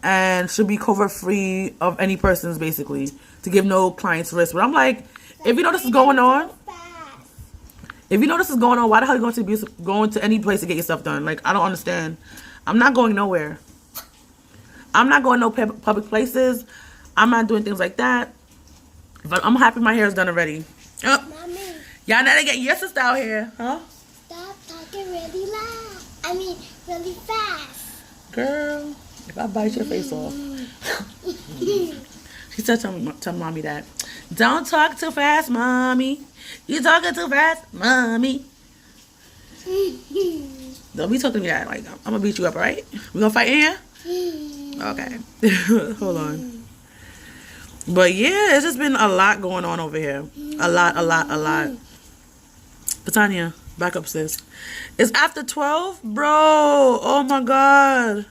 and should be COVID free of any persons, basically, to give no clients risk. But I'm like, if you know this is going on, why the hell are you going to any place to get your stuff done? Like, I don't understand. I'm not going nowhere. I'm not going no public places. I'm not doing things like that. But I'm happy my hair is done already. Mommy. Y'all know to get your sister out here, huh? Stop talking really loud. Really fast. Girl, if I bite your face off. She said, tell mommy that. Don't talk too fast, mommy. You talking too fast, mommy. Don't be talking to me that. Like, I'm gonna beat you up, all right? We gonna fight in here? Okay. Hold on. But yeah, it's just been a lot going on over here. A lot. Tanya, back up, sis. It's after 12? Bro, oh my God.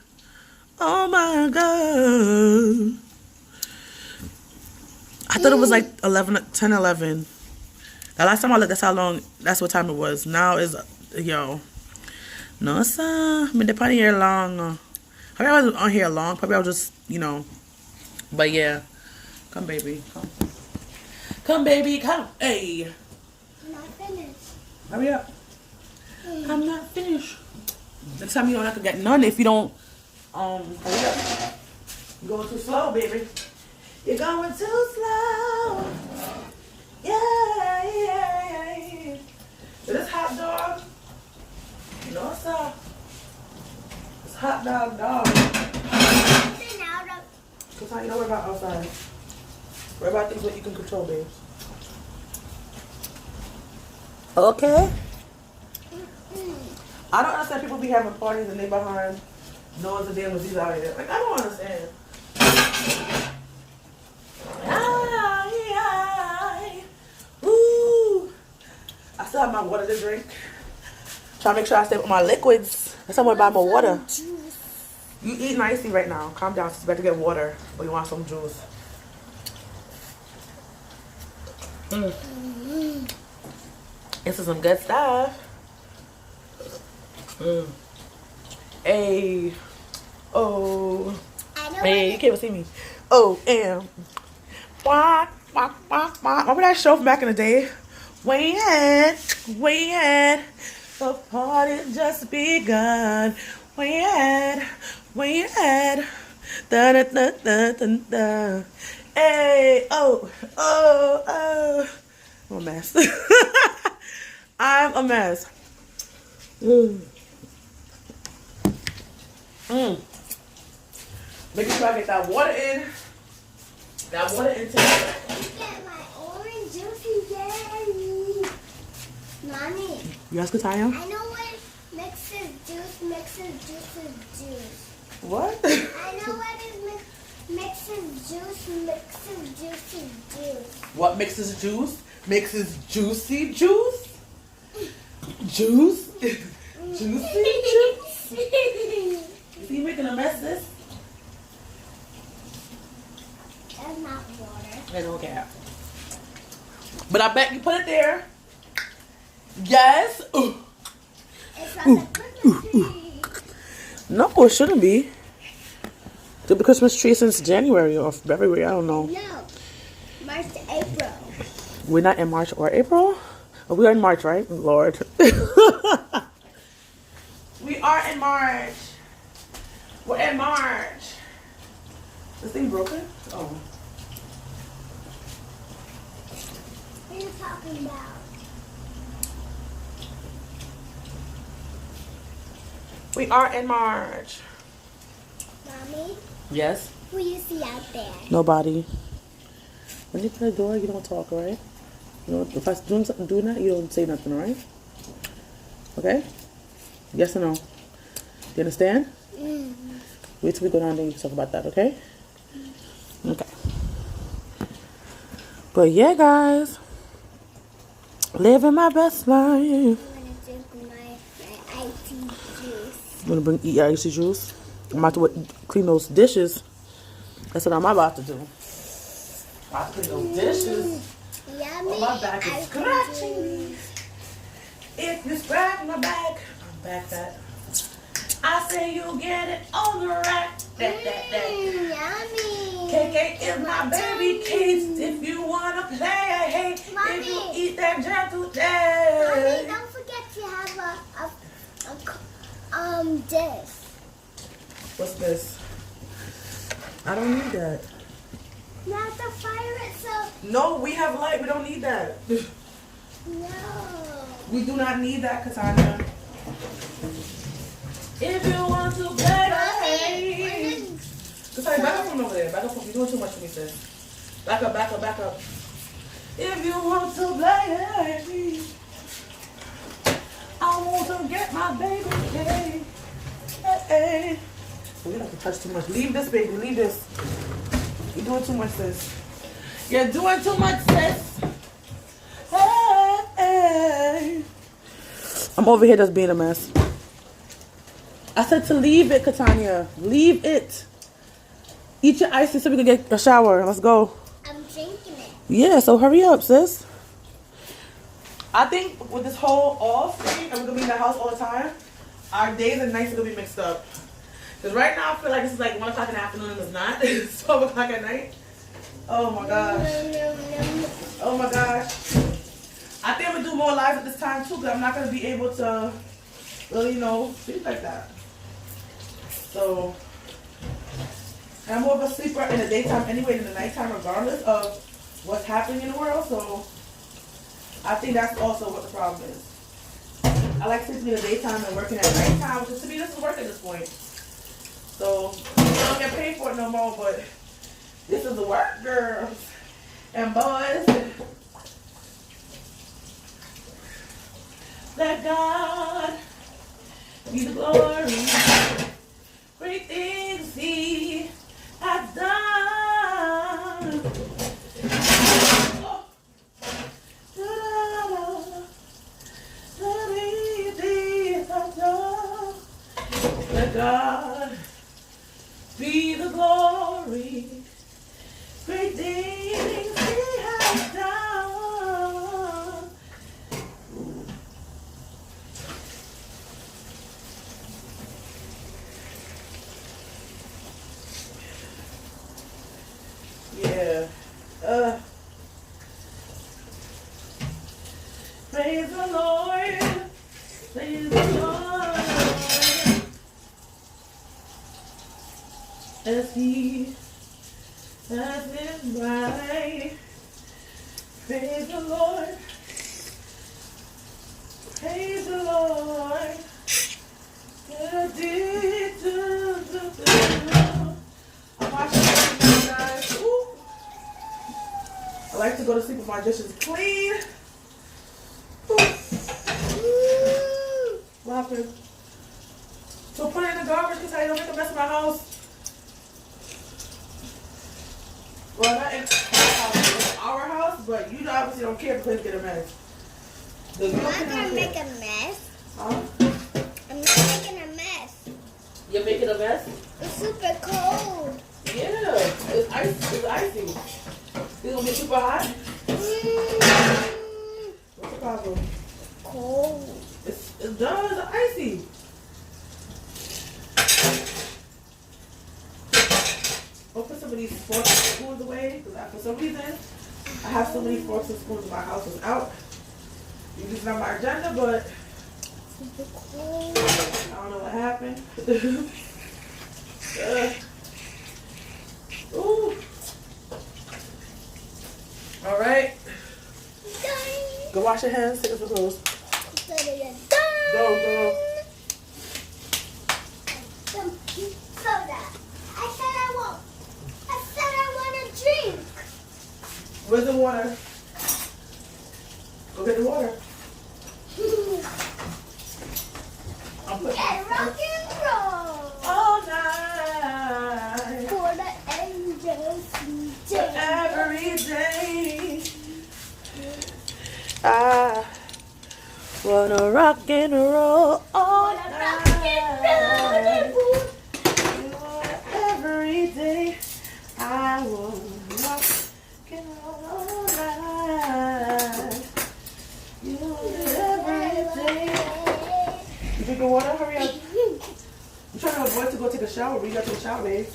I thought it was like 10, 11. The last time I looked, that's what time it was. Now is, no, sir. I've been on here long. Probably I wasn't on here long. Probably I was just, But yeah. Come, baby. Come, baby. Come. Hey. I'm not finished. Hurry up. I'm not finished. Next time you don't have to get none if you don't, hurry up. You're going too slow, baby. You're going too slow. Yeah. So this hot dog, what's up? It's hot dog. Because how you don't worry about outside. Worry about things that you can control, babes. Okay. I don't understand people be having parties and they behind knowing the damn disease out here. Like, I don't understand. Ooh. I still have my water to drink. Trying to make sure I stay with my liquids. That's how I buy my water. You eat nicely right now. Calm down. It's about to get water. But you want some juice. This is some good stuff. Hey. Oh. Hey, you can't even see me. Oh, and. Remember that show from back in the day? Way ahead. The party just begun. Way ahead. Da. Hey. Oh. I'm a mess. I'm a mess. Making sure I get that water in. That water intake. Get my orange juicy berry. Mommy. You ask Taya? I know what mixes juice. What? I know what is mixes juice. What mixes juice? Mixes juicy juice? Juice? Juicy juice? But I bet you put it there. Yes. Ooh. It's on the Christmas tree. No, it shouldn't be. Did the Christmas tree since January or February? I don't know. No. March to April. We're not in March or April. Oh, we are in March, right? Lord. We are in March. We're in March. This thing broken? Oh. What are you talking about? We are in March. Mommy, Yes. who you see out there? Nobody. When you open the door, you don't talk, right? You know, if I'm doing something, doing that, you don't say nothing, right? Okay? Yes or no? Do you understand? Mm-hmm. Wait till we go down there and talk about that, okay? Okay. But yeah, guys. Living my best life. I'm gonna drink my icy juice. I'm gonna eat your icy juice. I'm about to clean those dishes. That's what I'm about to do. I'm about to clean those dishes. Yummy. Oh, my back is icy scratching. juice. If you scratch my back, I'm back fat. I say you get it on the rack. Yummy. KK is my baby case. If you wanna play, hey, Mommy. if you eat that jam Mommy, today. don't forget to have this. What's this? I don't need that. Not the fire itself. No, we have light. We don't need that. No. We do not need that, Katanya. If you want to play, hey. Katanya, back up from over there. Back up from. You're doing too much for me, sis. Back up, back up, back up. If you want to play, hey. I want to get my baby, hey. Hey. We don't have to touch too much. Leave this, baby. Leave this. You're doing too much, sis. You're doing too much, sis. Hey, hey. I'm over here just being a mess. I said to leave it, Katanya. Leave it. Eat your ice so we can get a shower. Let's go. I'm drinking it. Yeah, so hurry up, sis. I think with this whole off thing, and we're going to be in the house all the time, our days and nights are going to be mixed up. Because right now, I feel like this is like 1 o'clock in the afternoon and it's not. It's 12 o'clock at night. Oh my gosh. Oh my gosh. I think I'm going to do more lives at this time too, because I'm not going to be able to really, sleep like that. So, and I'm more of a sleeper in the daytime anyway than the nighttime, regardless of what's happening in the world. So, I think that's also what the problem is. I like sleeping in the daytime and working at nighttime, which is, to me, this is work at this point. So, I don't get paid for it no more, but this is the work, girls and boys. Let God be the glory. Great things He has done. Let God be the glory. Great things He has done. Yeah. Praise the Lord. Praise the Lord. As He has been right. Praise the Lord. Praise the Lord. I'm watching this, guys. Ooh. I like to go to sleep with my dishes clean. What happened? So put it in the garbage because I don't make a mess of my house. Well, not in my house, it's our house, but you obviously don't care because get a mess. I'm not gonna make a mess. Huh? I'm not making a mess. You're making a mess? It's super cold. Yeah, it's icy. It's gonna be super hot. problem? Cold. It's done. It's icy. I'll put some of these forks and spoons away because for some reason I have so many forks and spoons in my house without. It's not my agenda, but I don't know what happened. Ooh. All right. Go wash your hands. Take off your clothes. Go. Soda. I said I want a drink. Where's the water? Go get the water. I'm putting And rock and roll. all night. For the angels day. Every day. I wanna rock and roll all night. Every day. I wanna rock and roll all night. You every day. You drink your water? Hurry up. I'm trying to avoid to go take a shower. We got to take a shower, babe.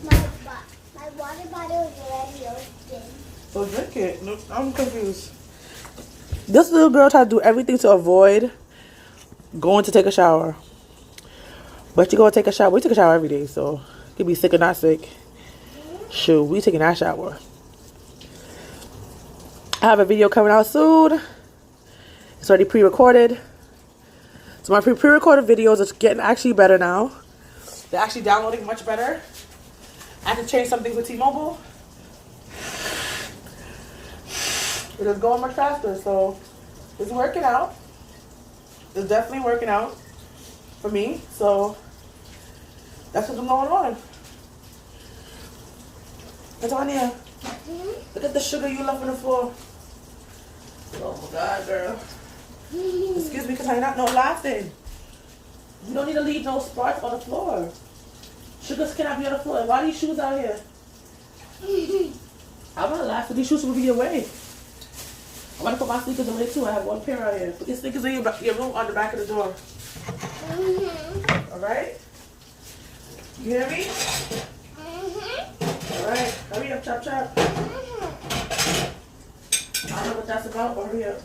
My water bottle is already open. So drink it. No, I'm confused. This little girl tried to do everything to avoid going to take a shower. But you go take a shower. We take a shower every day, so you could be sick or not sick. Shoot, we taking that shower. I have a video coming out soon. It's already pre-recorded. So my pre-recorded videos are getting actually better now. They're actually downloading much better. I had to change something with T-Mobile. It is going much faster, so it's working out. It's definitely working out for me. So that's what's going on. Antonia, look at the sugar you left on the floor. Oh my God, girl. Excuse me, because I'm not no laughing. You don't need to leave no spots on the floor. Sugars cannot be on the floor. Why are these shoes out here? I'm gonna laugh, but these shoes will be away. I'm gonna put my sneakers away too. I have one pair out here. Put your sneakers in your room on the back of the door. Alright? You hear me? Alright, hurry up, chop chop. I don't know what that's about, but hurry up.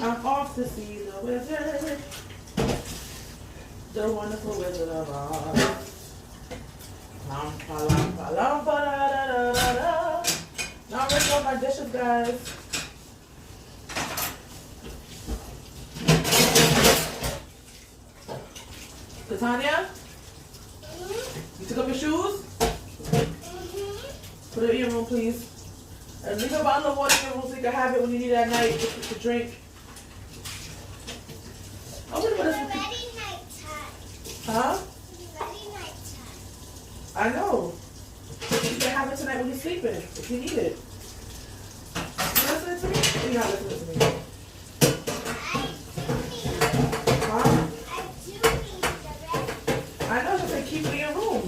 I'm off to see the wizard, the wonderful Wizard of Oz. Now I'm ripping up my dishes, guys. Tanya, you took up your shoes? Put it in your room, please. And leave a bottle of water in your room so you can have it when you need it at night to drink. Oh, what is this? Ready nighttime. Huh? Ready nighttime. I know. You can have it tonight when you're sleeping, if you need it. You listening to me? Or you not listening to me? Huh? I do need the rest. I know, just say keep it in your room.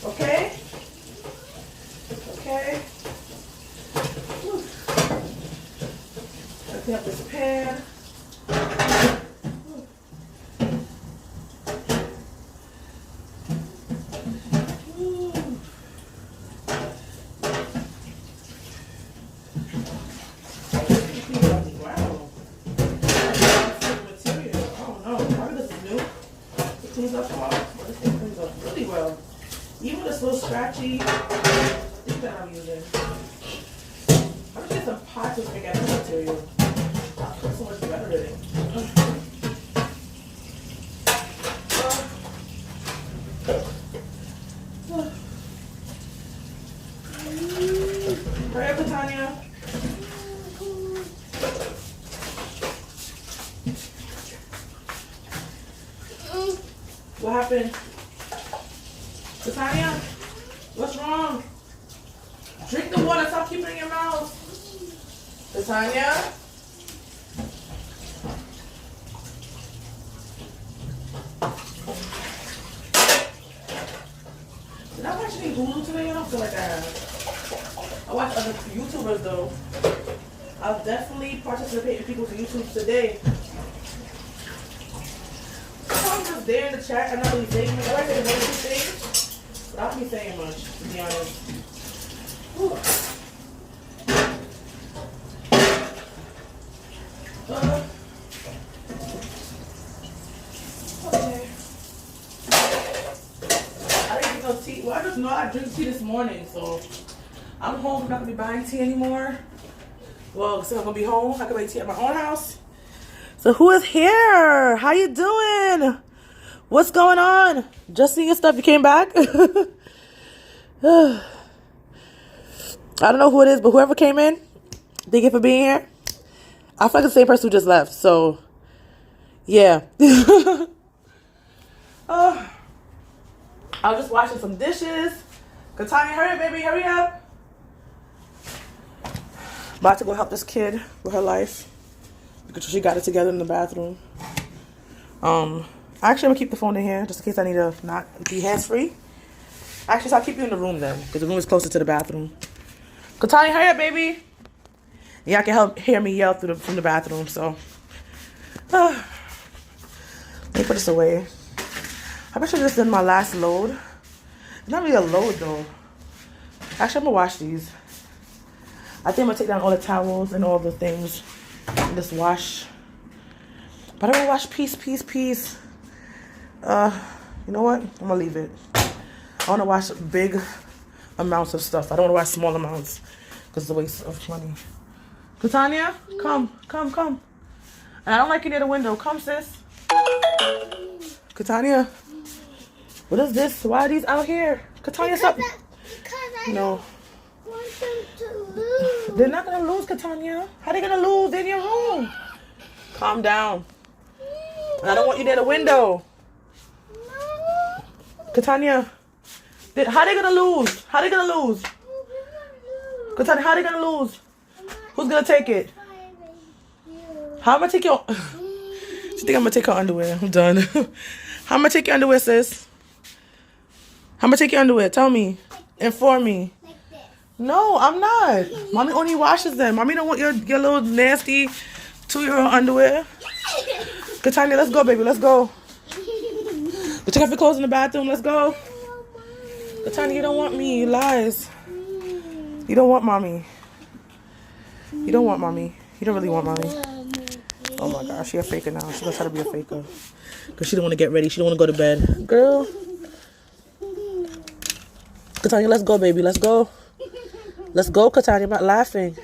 Okay? Okay? Whew. Let's clean up this pan. Even this little scratchy thing that I'm using. I'm gonna get some pots of spaghetti material. I'll put so much better in it. Hurry up, Tanya. What happened? Tanya, what's wrong? Drink the water. Stop keeping it in your mouth. Tanya? watching Hulu today? I don't feel like I watch other YouTubers though. I'll definitely participate in people's YouTubes today. I'm just there in the chat. I'm not really saying much. I like to know two things, but I don't be saying much, to be honest. Whew. Okay. I didn't get no tea. Well, I just know I drink tea this morning, so I'm home. I'm not gonna be buying tea anymore. Well, since I'm gonna be home, I can make tea at my own house. So who is here? How you doing? What's going on? Just seeing your stuff. You came back? I don't know who it is, but whoever came in, thank you for being here. I feel like the same person who just left. So, yeah. I was just washing some dishes. Katanya, hurry up, baby. Hurry up. About to go help this kid with her life. Because she got it together in the bathroom. Actually, I'm going to keep the phone in here just in case I need to not be hands-free. Actually, so I'll keep you in the room then because the room is closer to the bathroom. Katanya, hurry up, baby. Yeah, I can hear me yell from the bathroom, so. Let me put this away. I bet I just did my last load. It's not really a load, though. Actually, I'm going to wash these. I think I'm going to take down all the towels and all the things and just wash. But I'm going to wash piece. You know what? I'm going to leave it. I want to wash big amounts of stuff. I don't want to wash small amounts because it's a waste of money. Katanya, come. And I don't like you near the window. Come, sis. Katanya, what is this? Why are these out here? Katanya, stop. Because I No. want them to lose. They're not going to lose, Katanya. How are they going to lose? They're in your room. Calm down. And I don't want you near the window. No. Katanya, how they gonna lose? How they gonna lose? Katanya, how they gonna lose? Who's gonna take it? How am I take your... She think I'm gonna take her underwear. I'm done. How am I take your underwear, sis? How am I take your underwear? Tell me. Inform me. Like this. No, I'm not. Mommy only washes them. Mommy don't want your little nasty 2-year-old underwear. Katanya, let's go, baby. Let's go. Go take off your clothes in the bathroom. Let's go. Katanya, you don't want me. You lies. You don't want mommy. You don't want mommy. You don't really want mommy. Oh my gosh, she a faker now. She's gonna try to be a faker. Because she don't want to get ready. She don't want to go to bed. Girl. Katanya, let's go, baby. Let's go. Let's go, Katanya. I'm not laughing.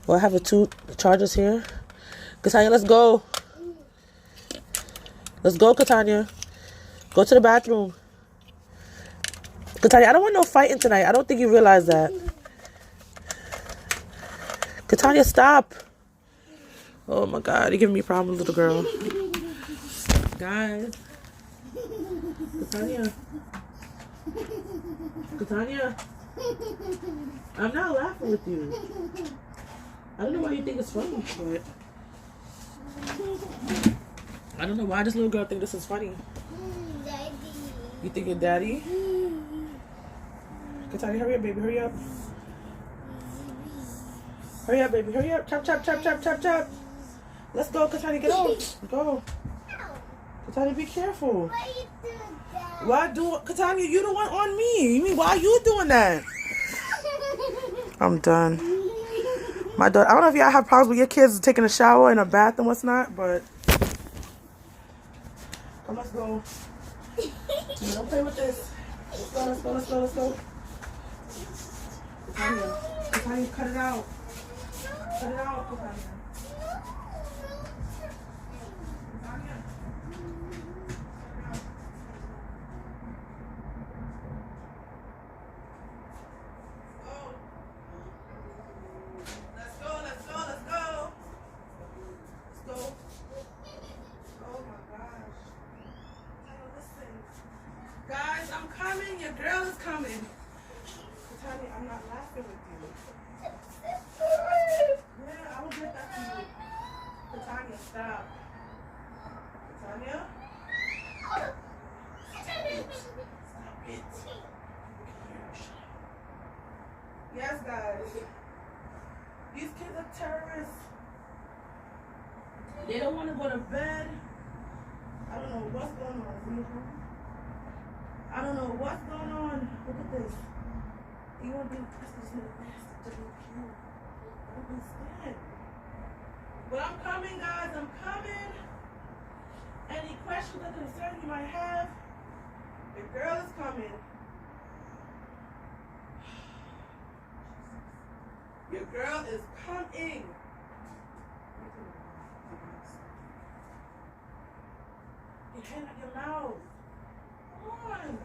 Well, I have the 2 chargers here. Katanya, let's go. Let's go, Katanya. Go to the bathroom. Katanya, I don't want no fighting tonight. I don't think you realize that. Katanya, stop. Oh my God, you're giving me problems, little girl. Guys. Katanya. Katanya. I'm not laughing with you. I don't know why you think it's funny, but I don't know why this little girl think this is funny. Daddy. You think you're daddy? Katanya, hurry up, baby. Hurry up. Hurry up, baby. Hurry up. Chop. Let's go, Katanya. Get off. Go. Katanya, be careful. Why you do that? Why do... Katanya, you the one on me. You mean, why are you doing that? I'm done. My daughter... I don't know if y'all have problems with your kids taking a shower in a bath and what's not, but... Come, let's go. Don't play with this. Let's go. Katanya, cut it out. Cut it out, Katanya. Guys, I'm coming. Your girl is coming. Katanya, I'm not laughing with you. Yeah, I will get back to Yes, guys. These kids are terrorists. They don't want to go to bed. I don't know what's going on. I don't know what's going on. Look at this. You want to be nasty to be cute. I don't understand. But I'm coming, guys. I'm coming. Any questions or concerns you might have, your girl is coming. Your girl is coming. Your hand out your mouth. Come on.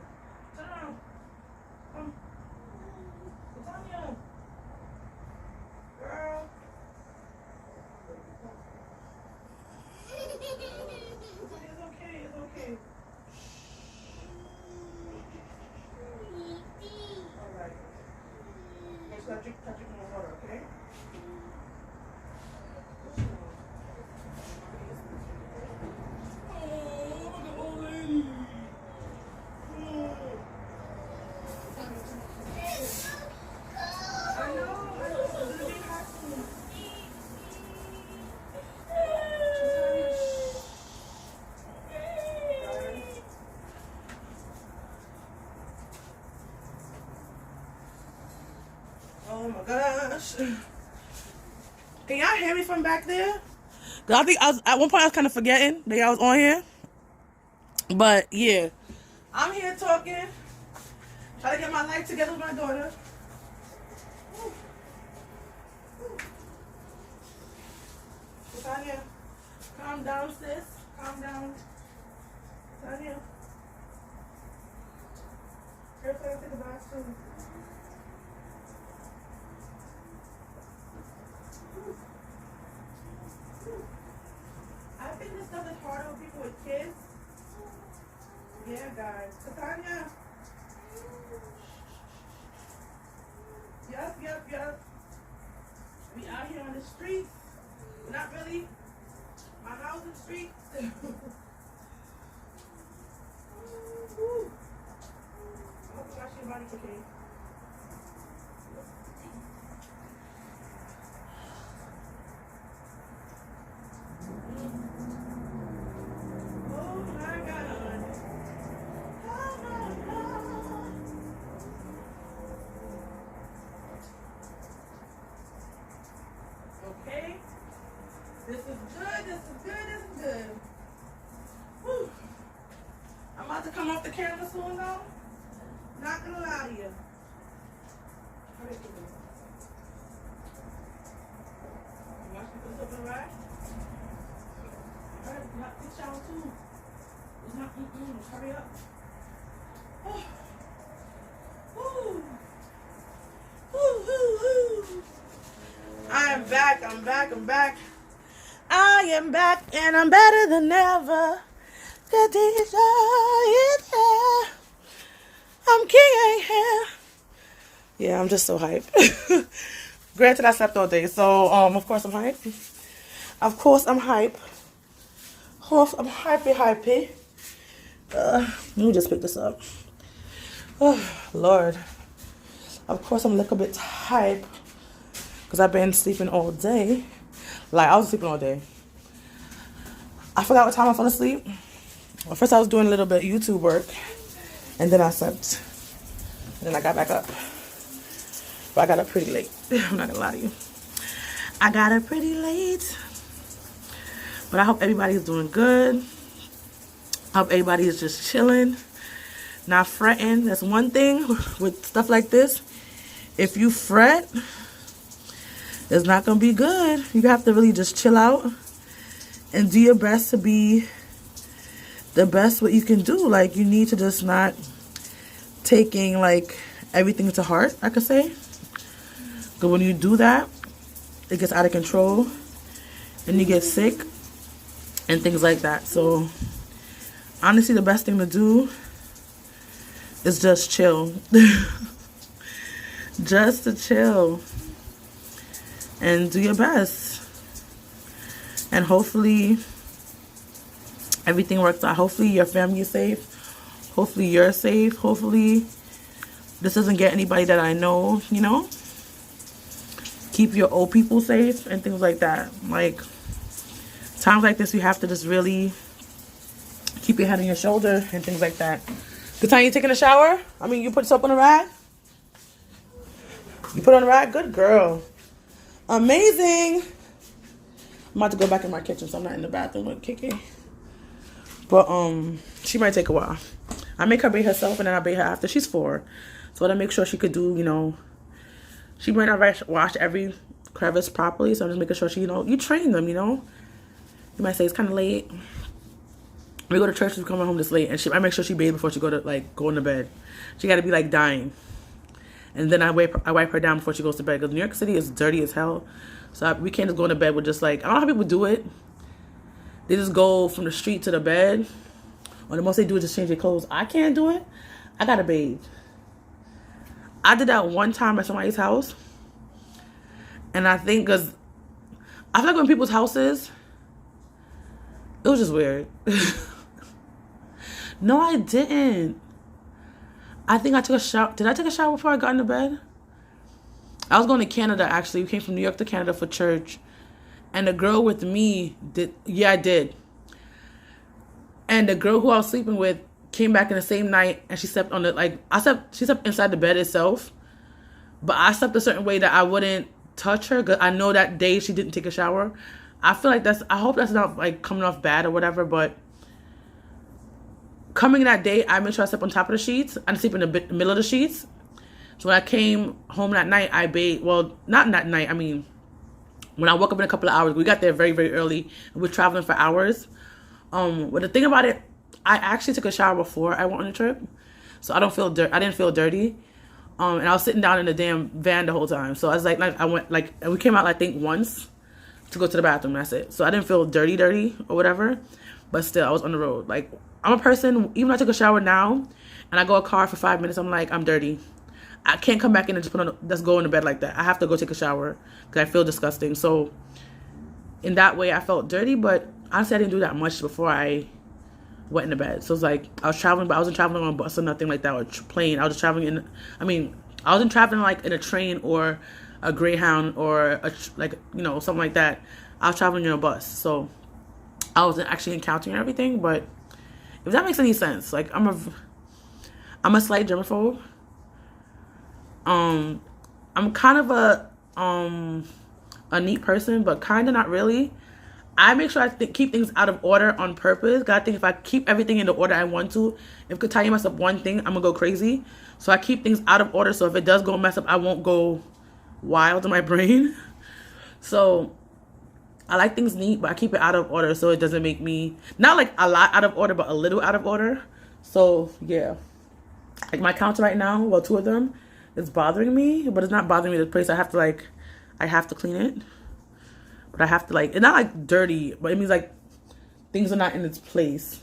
Turn around. Come. Tanya. Girl. It's okay. It's okay. All right. Just gotta drink more water, okay? Oh, the old lady. I know. It's really hot. Oh my gosh. Can y'all hear me from back there? I think at one point I was kind of forgetting that y'all was on here. But yeah, I'm here talking, trying to get my life together with my daughter. Tanya, calm down, sis. Calm down. Tanya. Careful, I take a bath too. I think this stuff is harder with people with kids. Yeah, guys. Tanya. Yep. We out here on the streets. Not really. My house is streets. Woo. I hope you wash your body okay. Oh my God. Okay. This is good. Whew. I'm about to come off the camera soon though. Not gonna lie to you. Hurry up, baby. You want to put this up in the rack? Hurry up, you have to shower too. It's not, hurry up. Oh. Woo. Woo. I am back. I am back and I'm better than ever. Khadijah is here. I'm king ain't here. Yeah, I'm just so hyped. Granted, I slept all day, so of course I'm hyped. I'm hypey. Let me just pick this up. Oh, Lord. Of course I'm a little bit hype because I've been sleeping all day. Like, I was sleeping all day. I forgot what time I fell asleep. Well, first I was doing a little bit of YouTube work, and then I slept. And then I got back up. But I got up pretty late. I'm not gonna lie to you. I got up pretty late. But I hope everybody's doing good. I hope everybody is just chilling, not fretting. That's one thing with stuff like this. If you fret, it's not gonna be good. You have to really just chill out and do your best to be the best what you can do. Like, you need to just not taking like everything to heart, I could say. But when you do that, it gets out of control and you get sick and things like that. So honestly, the best thing to do is just chill. Just to chill and do your best, and hopefully everything works out. Hopefully your family is safe, hopefully you're safe, hopefully this doesn't get anybody that I know, you know. keep your old people safe and things like that. Like, times like this, you have to just really keep your head on your shoulder and things like that. Good time you taking a shower? I mean, you put soap on a rag? You put on a rag? Good girl. Amazing. I'm about to go back in my kitchen, so I'm not in the bathroom with Kiki. But she might take a while. I make her bathe herself, and then I bathe her after. She's 4. So I make sure she could do, you know, she might not wash every crevice properly. So I'm just making sure she, you know, you train them, you know. You might say it's kind of late. We go to church, we come home this late, and I make sure she bathes before she go into bed. She got to be like dying. And then I wipe her down before she goes to bed, because New York City is dirty as hell. So we can't just go into bed with just like, I don't know how people do it. They just go from the street to the bed. Or the most they do is just change their clothes. I can't do it. I gotta bathe. I did that one time at somebody's house. And I think because I feel like when people's houses, it was just weird. No, I didn't. I think I took a shower. Did I take a shower before I got into bed? I was going to Canada, actually. We came from New York to Canada for church. And the girl with me did. Yeah, I did. And the girl who I was sleeping with came back in the same night, and she slept on the, she slept inside the bed itself. But I slept a certain way that I wouldn't touch her, because I know that day she didn't take a shower. I feel like I hope that's not like coming off bad or whatever, but coming that day, I made sure I slept on top of the sheets. I didn't sleep in the middle of the sheets. So when I came home that night, I bathed. Well, not that night. I mean, when I woke up in a couple of hours, we got there very, very early, and we're traveling for hours. But the thing about it, I actually took a shower before I went on the trip, so I didn't feel dirty. And I was sitting down in the damn van the whole time. So I was and we came out, I think, once to go to the bathroom. That's it. So I didn't feel dirty or whatever. But still, I was on the road. Like, I'm a person, even if I took a shower now and I go a car for 5 minutes, I'm like, I'm dirty. I can't come back in and just go into bed like that. I have to go take a shower because I feel disgusting. So in that way, I felt dirty, but honestly, I didn't do that much before I went into bed. So it's like, I was traveling, but I wasn't traveling on a bus or nothing like that, or plane. I was just traveling I wasn't traveling like in a train or a Greyhound or something like that. I was traveling in a bus. So I wasn't actually encountering everything, but if that makes any sense, like, I'm a slight germaphobe. I'm kind of a neat person, but kind of not really. I make sure I keep things out of order on purpose. God, I think if I keep everything in the order I want to, if I could tell you mess up one thing, I'm gonna go crazy. So I keep things out of order, so if it does go mess up, I won't go wild in my brain. So I like things neat, but I keep it out of order so it doesn't make me, not like a lot out of order, but a little out of order. So yeah, like my counter right now, well, 2 of them, it's bothering me, but it's not bothering me the place. I have to clean it. But I have to, like, it's not like dirty, but it means like things are not in its place.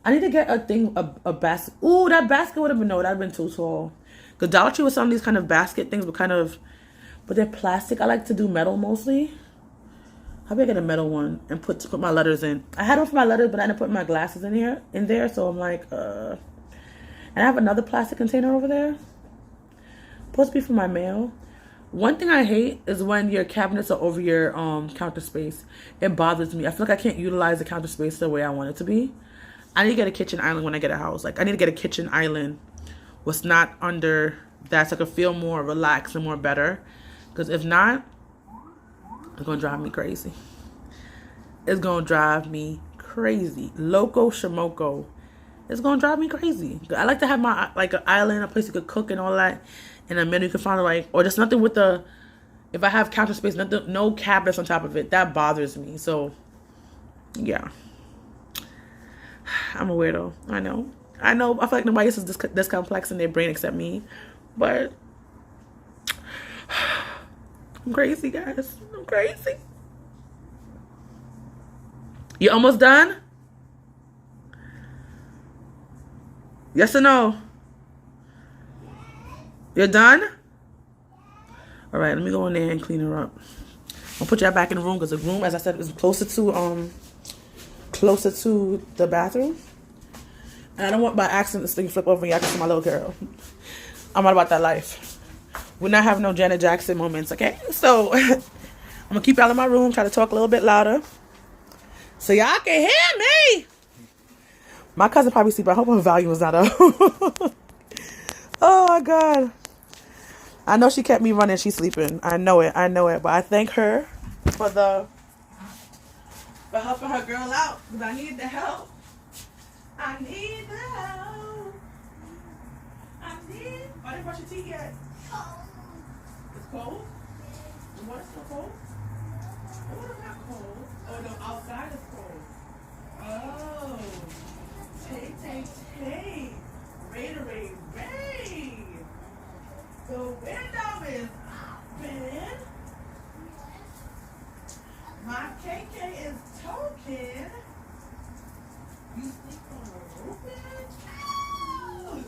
I need to get a basket. Ooh, that basket would have been, no, that would have been too tall. Because Dollar Tree with some of these kind of basket things, but they're plastic. I like to do metal mostly. How about I get a metal one and put my letters in? I had one for my letters, but I didn't put my glasses in there. So I'm like, and I have another plastic container over there. Supposed to be for my mail. One thing I hate is when your cabinets are over your counter space. It bothers me. I feel like I can't utilize the counter space the way I want it to be. I need to get a kitchen island when I get a house. Like, I need to get a kitchen island what's not under that, so I can feel more relaxed and more better. Because if not, it's going to drive me crazy. It's going to drive me crazy. Loco Shimoko. It's going to drive me crazy. I like to have my, like, an island, a place you could cook and all that. And a menu you can find, like, or just nothing with if I have counter space, nothing, no cabinets on top of it. That bothers me. So, yeah. I'm a weirdo. I know. I feel like nobody else is this complex in their brain except me. But I'm crazy, guys. I'm crazy. You almost done? Yes or no? You're done? All right, let me go in there and clean her up. I'll put y'all back in the room because the room, as I said, is closer to the bathroom. And I don't want by accident this thing flip over and y'all can see my little girl. I'm not about that life. We're not having no Janet Jackson moments, okay? So I'm gonna keep y'all in my room, try to talk a little bit louder so y'all can hear me. My cousin probably sleep. I hope her volume is not up. Oh my God. I know she kept me running. She's sleeping. I know it. But I thank her for helping her girl out, because I need the help. I need the help. I didn't brush your teeth yet. It's cold? The water's still cold? The water's not cold. Oh, no, outside is cold. Oh. Take. Ray. The window is open. My KK is token. You sleep on the roof? Oh.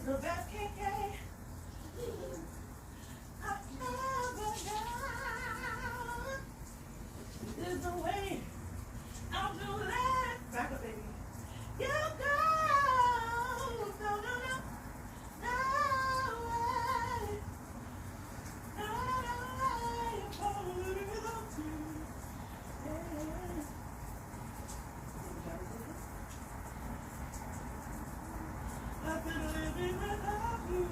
The best KK I've ever known is the way I'll do that. Back up, baby. You go. No way. I've been living without you.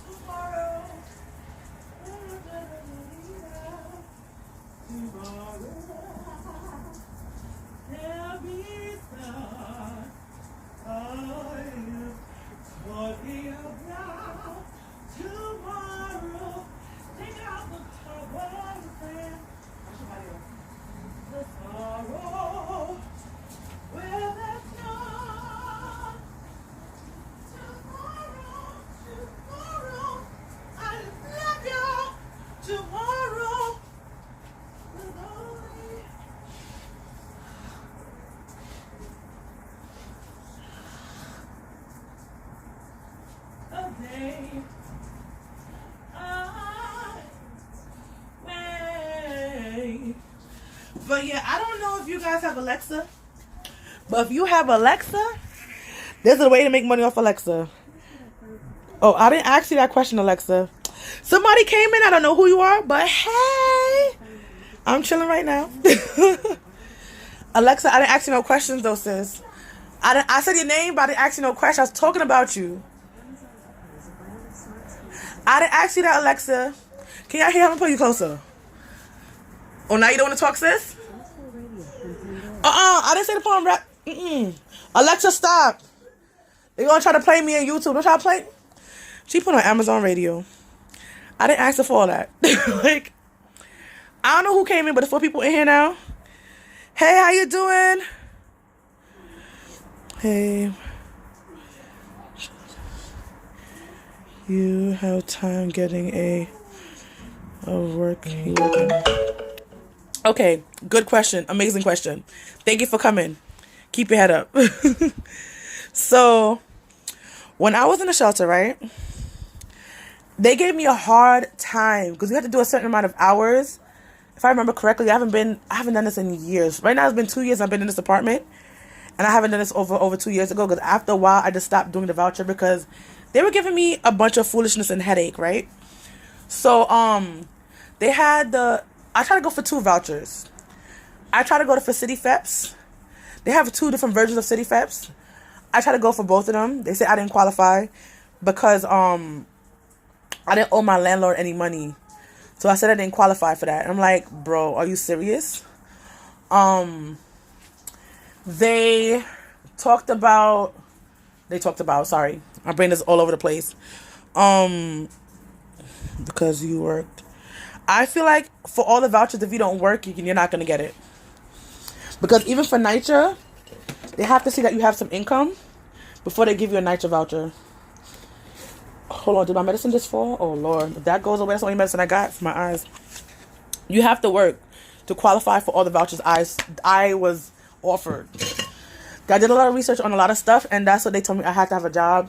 Tomorrow. There'll be sun. Talking about tomorrow. Take out the trouble and the sorrow where there's none. Tomorrow, I love you. Tomorrow is only a day. But yeah, I don't know if you guys have Alexa. But if you have Alexa, there's a way to make money off Alexa. Oh, I didn't ask you that question, Alexa. Somebody came in. I don't know who you are, but hey, I'm chilling right now. Alexa, I didn't ask you no questions though, sis. I said your name, but I didn't ask you no questions. I was talking about you. I didn't ask you that, Alexa. Can y'all hear him? Put you closer. Oh, now you don't want to talk, sis? I didn't say the poem rap. Alexa, stop. They're going to try to play me on YouTube. Don't try to play. She put on Amazon Radio. I didn't ask her for all that. Like, I don't know who came in, but there's 4 people in here now. Hey, how you doing? Hey. You have time getting a work. You working? Okay, good question. Amazing question. Thank you for coming. Keep your head up. So, when I was in the shelter, right, they gave me a hard time because we had to do a certain amount of hours. If I remember correctly, I haven't done this in years. Right now, it's been 2 years I've been in this apartment, and I haven't done this over 2 years ago because after a while, I just stopped doing the voucher because they were giving me a bunch of foolishness and headache, right? So, they had I tried to go for 2 vouchers. I tried to go for City Feps. They have 2 different versions of City Feps. I tried to go for both of them. They said I didn't qualify because I didn't owe my landlord any money. So I said I didn't qualify for that. And I'm like, bro, are you serious? They talked about, sorry, my brain is all over the place. Because you worked. I feel like for all the vouchers, if you don't work, you're not going to get it. Because even for NYCHA, they have to see that you have some income before they give you a NYCHA voucher. hold on, did my medicine just fall? Oh Lord, if that goes away, that's the only medicine I got for my eyes. You have to work to qualify for all the vouchers I was offered. I did a lot of research on a lot of stuff, and that's what they told me. I had to have a job.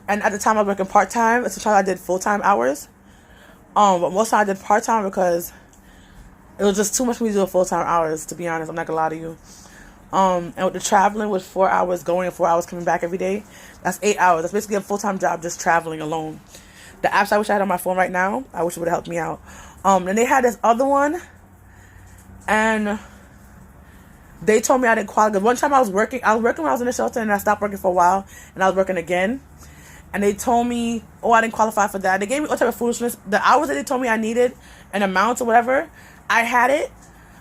And at the time I was working part-time. It's the time I did full-time hours. But most of the time I did part-time because it was just too much for me to do full-time hours, to be honest. I'm not gonna lie to you. And with the traveling, with 4 hours going and 4 hours coming back every day, that's 8 hours. That's basically a full-time job just traveling alone. The apps I wish I had on my phone right now, I wish it would have helped me out. And they had this other one, and they told me I didn't qualify. One time I was working when I was in the shelter, and I stopped working for a while, and I was working again. And they told me, oh, I didn't qualify for that. They gave me all type of foolishness. The hours that they told me I needed, an amount or whatever, I had it.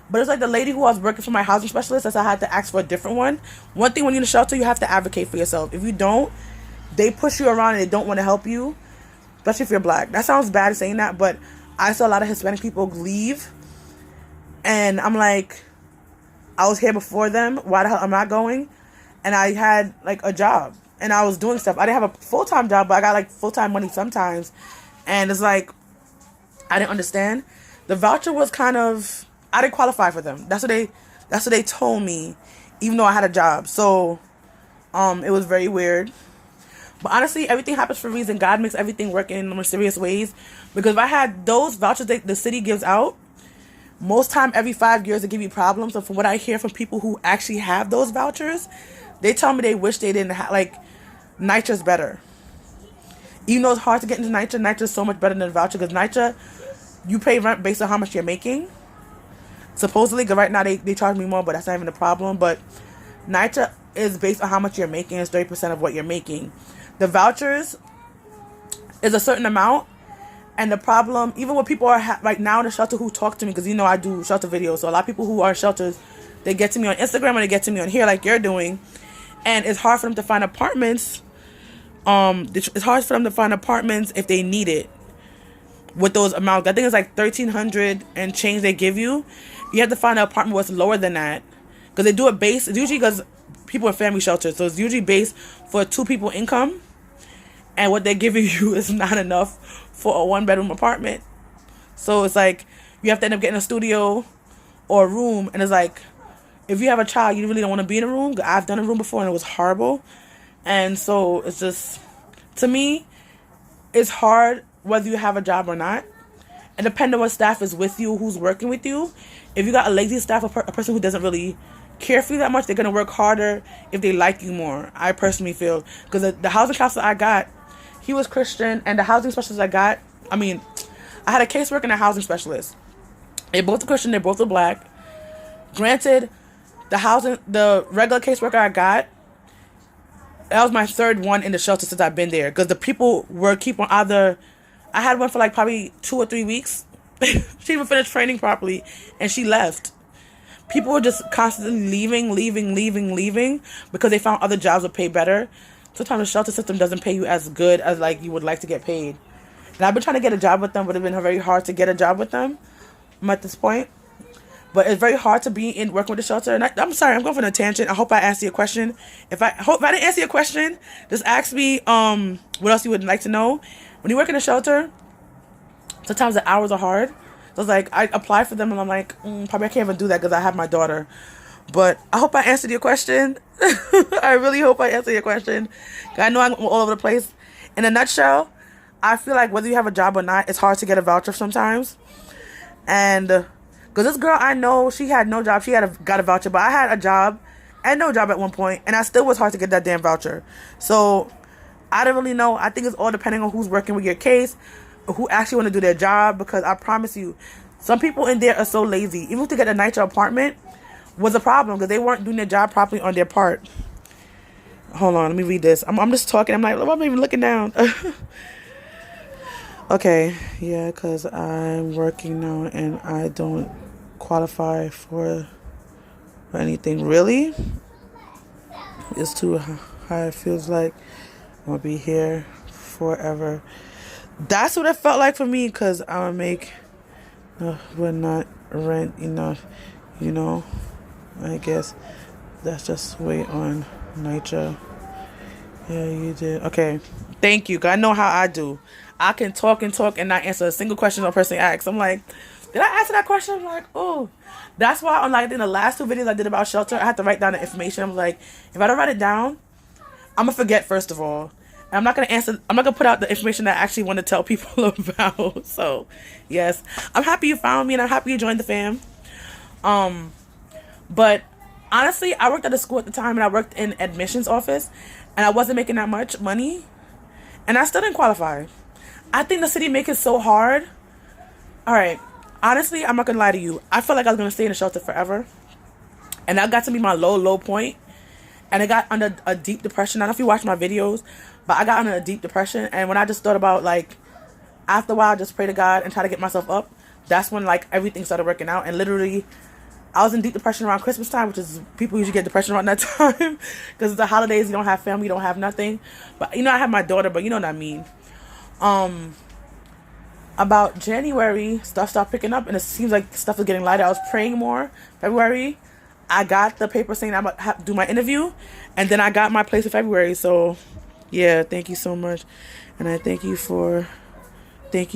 But it's like the lady who I was working for, my housing specialist, that's I had to ask for a different one. One thing when you're in the shelter, you have to advocate for yourself. If you don't, they push you around and they don't want to help you, especially if you're black. That sounds bad saying that, but I saw a lot of Hispanic people leave. And I'm like, I was here before them. Why the hell am I going? And I had like a job and I was doing stuff. I didn't have a full-time job, but I got like full-time money sometimes. And it's like, I didn't understand. The voucher was kind of, I didn't qualify for them. That's what they told me, even though I had a job. So, it was very weird. But honestly, everything happens for a reason. God makes everything work in mysterious ways. Because if I had those vouchers that the city gives out, most time every 5 years they give you problems. So from what I hear from people who actually have those vouchers, they tell me they wish they didn't have, like, NYCHA's better. Even though it's hard to get into NYCHA, NYCHA's so much better than the voucher. Because NYCHA, you pay rent based on how much you're making. Supposedly, because right now they charge me more, but that's not even a problem. But NYCHA is based on how much you're making. It's 30% of what you're making. The vouchers is a certain amount. And the problem, even with people are right now in the shelter who talk to me, because you know I do shelter videos, so a lot of people who are in shelters, they get to me on Instagram or they get to me on here like you're doing, and it's hard for them to find apartments. It's hard for them to find apartments if they need it with those amounts. I think it's like $1,300 and change they give you. You have to find an apartment what's lower than that, because they do it based. It's usually because people in family shelters, so it's usually based for a 2-people income, and what they're giving you is not enough for a 1-bedroom apartment. So it's like you have to end up getting a studio or a room, and it's like if you have a child, you really don't want to be in a room. I've done a room before and it was horrible. And so it's just, to me, it's hard whether you have a job or not. And depending on what staff is with you, who's working with you. If you got a lazy staff, a person who doesn't really care for you that much, they're going to work harder if they like you more. I personally feel. Because the housing counselor I got, he was Christian, and the housing specialist I got, I had a caseworker and a housing specialist. They both are Christian, they both are black. Granted, the regular caseworker I got, that was my third one in the shelter since I've been there. Because the people were I had one for like probably 2 or 3 weeks. She didn't even finish training properly, and she left. People were just constantly leaving because they found other jobs that pay better. Sometimes the shelter system doesn't pay you as good as like you would like to get paid. And I've been trying to get a job with them, but it's been very hard to get a job with them. I'm at this point. But it's very hard to be working with the shelter. And I'm sorry, I'm going for a tangent. I hope I answered your question. If I didn't answer your question, just ask me what else you would like to know. When you work in a shelter, sometimes the hours are hard. So it's like I apply for them and I'm like, probably I can't even do that because I have my daughter. But I hope I answered your question. I really hope I answered your question. I know I'm all over the place. In a nutshell, I feel like whether you have a job or not, it's hard to get a voucher sometimes. And because this girl I know, she had no job. She got a voucher, but I had a job and no job at one point, and I still was hard to get that damn voucher. So I don't really know. I think it's all depending on who's working with your case, who actually want to do their job. Because I promise you, some people in there are so lazy. Even to get a NYCHA apartment was a problem because they weren't doing their job properly on their part. Hold on, let me read this. I'm just talking. I'm like, I'm even looking down. Okay, yeah, because I'm working now and I don't qualify for anything. Really? It's too high. It feels like I'm going to be here forever. That's what it felt like for me, because I would make, would not rent enough, I guess that's just wait on NYCHA. Yeah, you did. Okay, Thank you, 'cause I know how I do. I can talk and talk and not answer a single question a person asks. I'm like, did I answer that question? I'm like, oh. That's why on like in the last 2 videos I did about shelter, I had to write down the information. I'm like, if I don't write it down, I'm gonna forget first of all. And I'm not gonna put out the information that I actually want to tell people about. So yes. I'm happy you found me and I'm happy you joined the fam. But honestly, I worked at a school at the time and I worked in admissions office and I wasn't making that much money and I still didn't qualify. I think the city makes it so hard. All right. Honestly, I'm not going to lie to you. I felt like I was going to stay in the shelter forever. And that got to be my low point. And I got under a deep depression. I don't know if you watch my videos, but I got under a deep depression. And when I just thought about like, after a while, I just pray to God and try to get myself up. That's when like everything started working out. And literally, I was in deep depression around Christmas time, which is people usually get depression around that time. Because it's the holidays, you don't have family, you don't have nothing. But you know, I have my daughter, but you know what I mean. About January, stuff started picking up and it seems like stuff is getting lighter. I was praying more. February, I got the paper saying I'm about to do my interview, and then I got my place in February. So yeah, thank you so much. And I thank you thank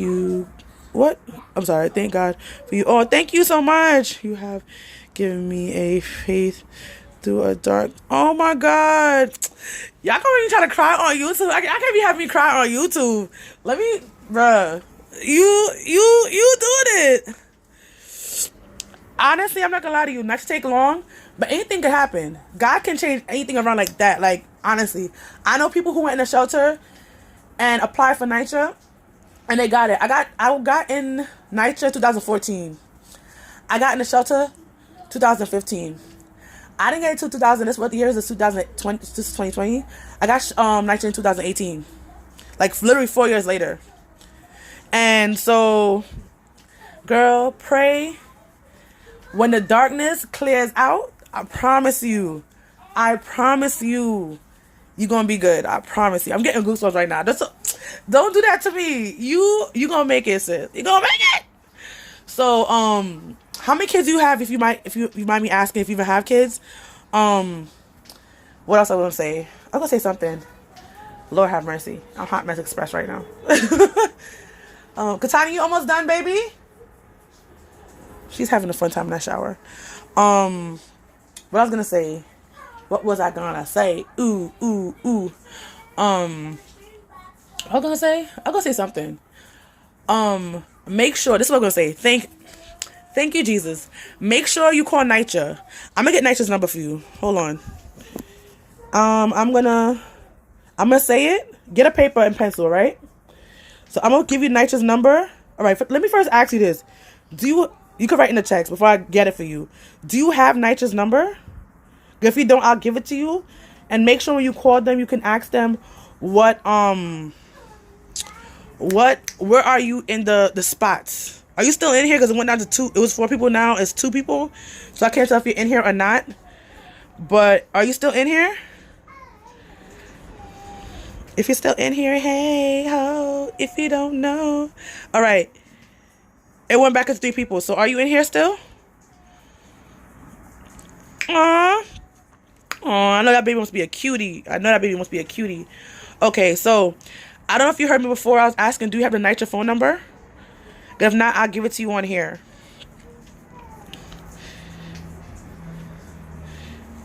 God for you. Oh, thank you so much. You have given me a faith through a dark, oh my God. Y'all can't even try to cry on YouTube. I can't be having me cry on YouTube. Let me, bruh. You doing it. Honestly, I'm not gonna lie to you. Nights take long, but anything can happen. God can change anything around like that. Like, honestly, I know people who went in a shelter and applied for NYCHA and they got it. I got in NYCHA 2014. I got in the shelter 2015. I didn't get it until 2000. This what the year is? This 2020. This is 2020. I got NYCHA in 2018. Like literally 4 years later. And so, girl, pray. When the darkness clears out, I promise you, you're gonna be good. I promise you. I'm getting goosebumps right now. Don't do that to me. You gonna make it, sis. You gonna make it. So, how many kids do you have? If you mind me asking, if you even have kids. What else I want to say? I'm gonna say something. Lord have mercy. I'm hot mess express right now. Katani, you almost done, baby? She's having a fun time in that shower. What I was gonna say. What was I gonna say? Ooh. What I was gonna say? I'm gonna say something. Make sure, this is what I'm gonna say. Thank you, Jesus. Make sure you call NYCHA. I'm gonna get NYCHA's number for you. Hold on. I'm gonna say it. Get a paper and pencil, right? So I'm gonna give you NYCHA's number. All right. Let me first ask you this. You can write in the text before I get it for you. Do you have NYCHA's number? If you don't, I'll give it to you. And make sure when you call them, you can ask them where are you in the spots? Are you still in here? Because it went down to 2. It was 4 people now. It's 2 people. So I can't tell if you're in here or not. But are you still in here? If you're still in here, hey ho. If you don't know. All right. It went back to 3 people. So are you in here still? Aww. Oh, I know that baby must be a cutie. Okay, so I don't know if you heard me before. I was asking, do you have the NYCHA phone number? If not, I'll give it to you on here.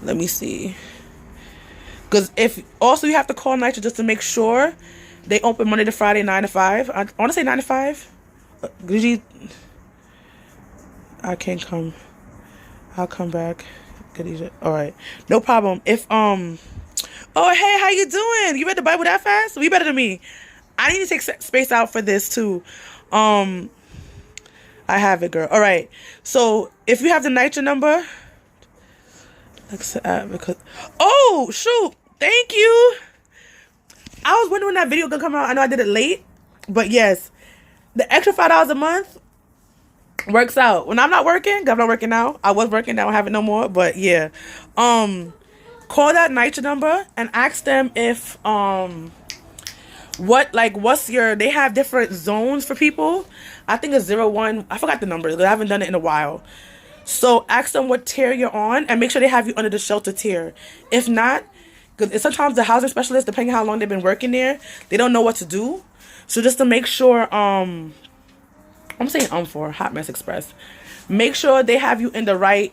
Let me see. Because if also you have to call NYCHA just to make sure they open Monday to Friday 9 to 5. I want to say 9 to 5. I can't come. I'll come back. All right, no problem. If oh hey, how you doing? You read the Bible that fast? Well, you better than me. I need to take space out for this too. I have it, girl. All right. So if you have the NYCHA number, because oh shoot, thank you. I was wondering when that video gonna come out. I know I did it late, but yes, the extra $5 a month works out. When I'm not working, I'm not working now. I was working, now I don't have it no more. But yeah, call that NYCHA number and ask them if what's your. They have different zones for people. I think it's 01. I forgot the number. I haven't done it in a while. So ask them what tier you're on and make sure they have you under the shelter tier. If not, Because sometimes the housing specialists, depending on how long they've been working there, they don't know what to do. So just to make sure, I'm saying for Hot Mess Express, make sure they have you in the right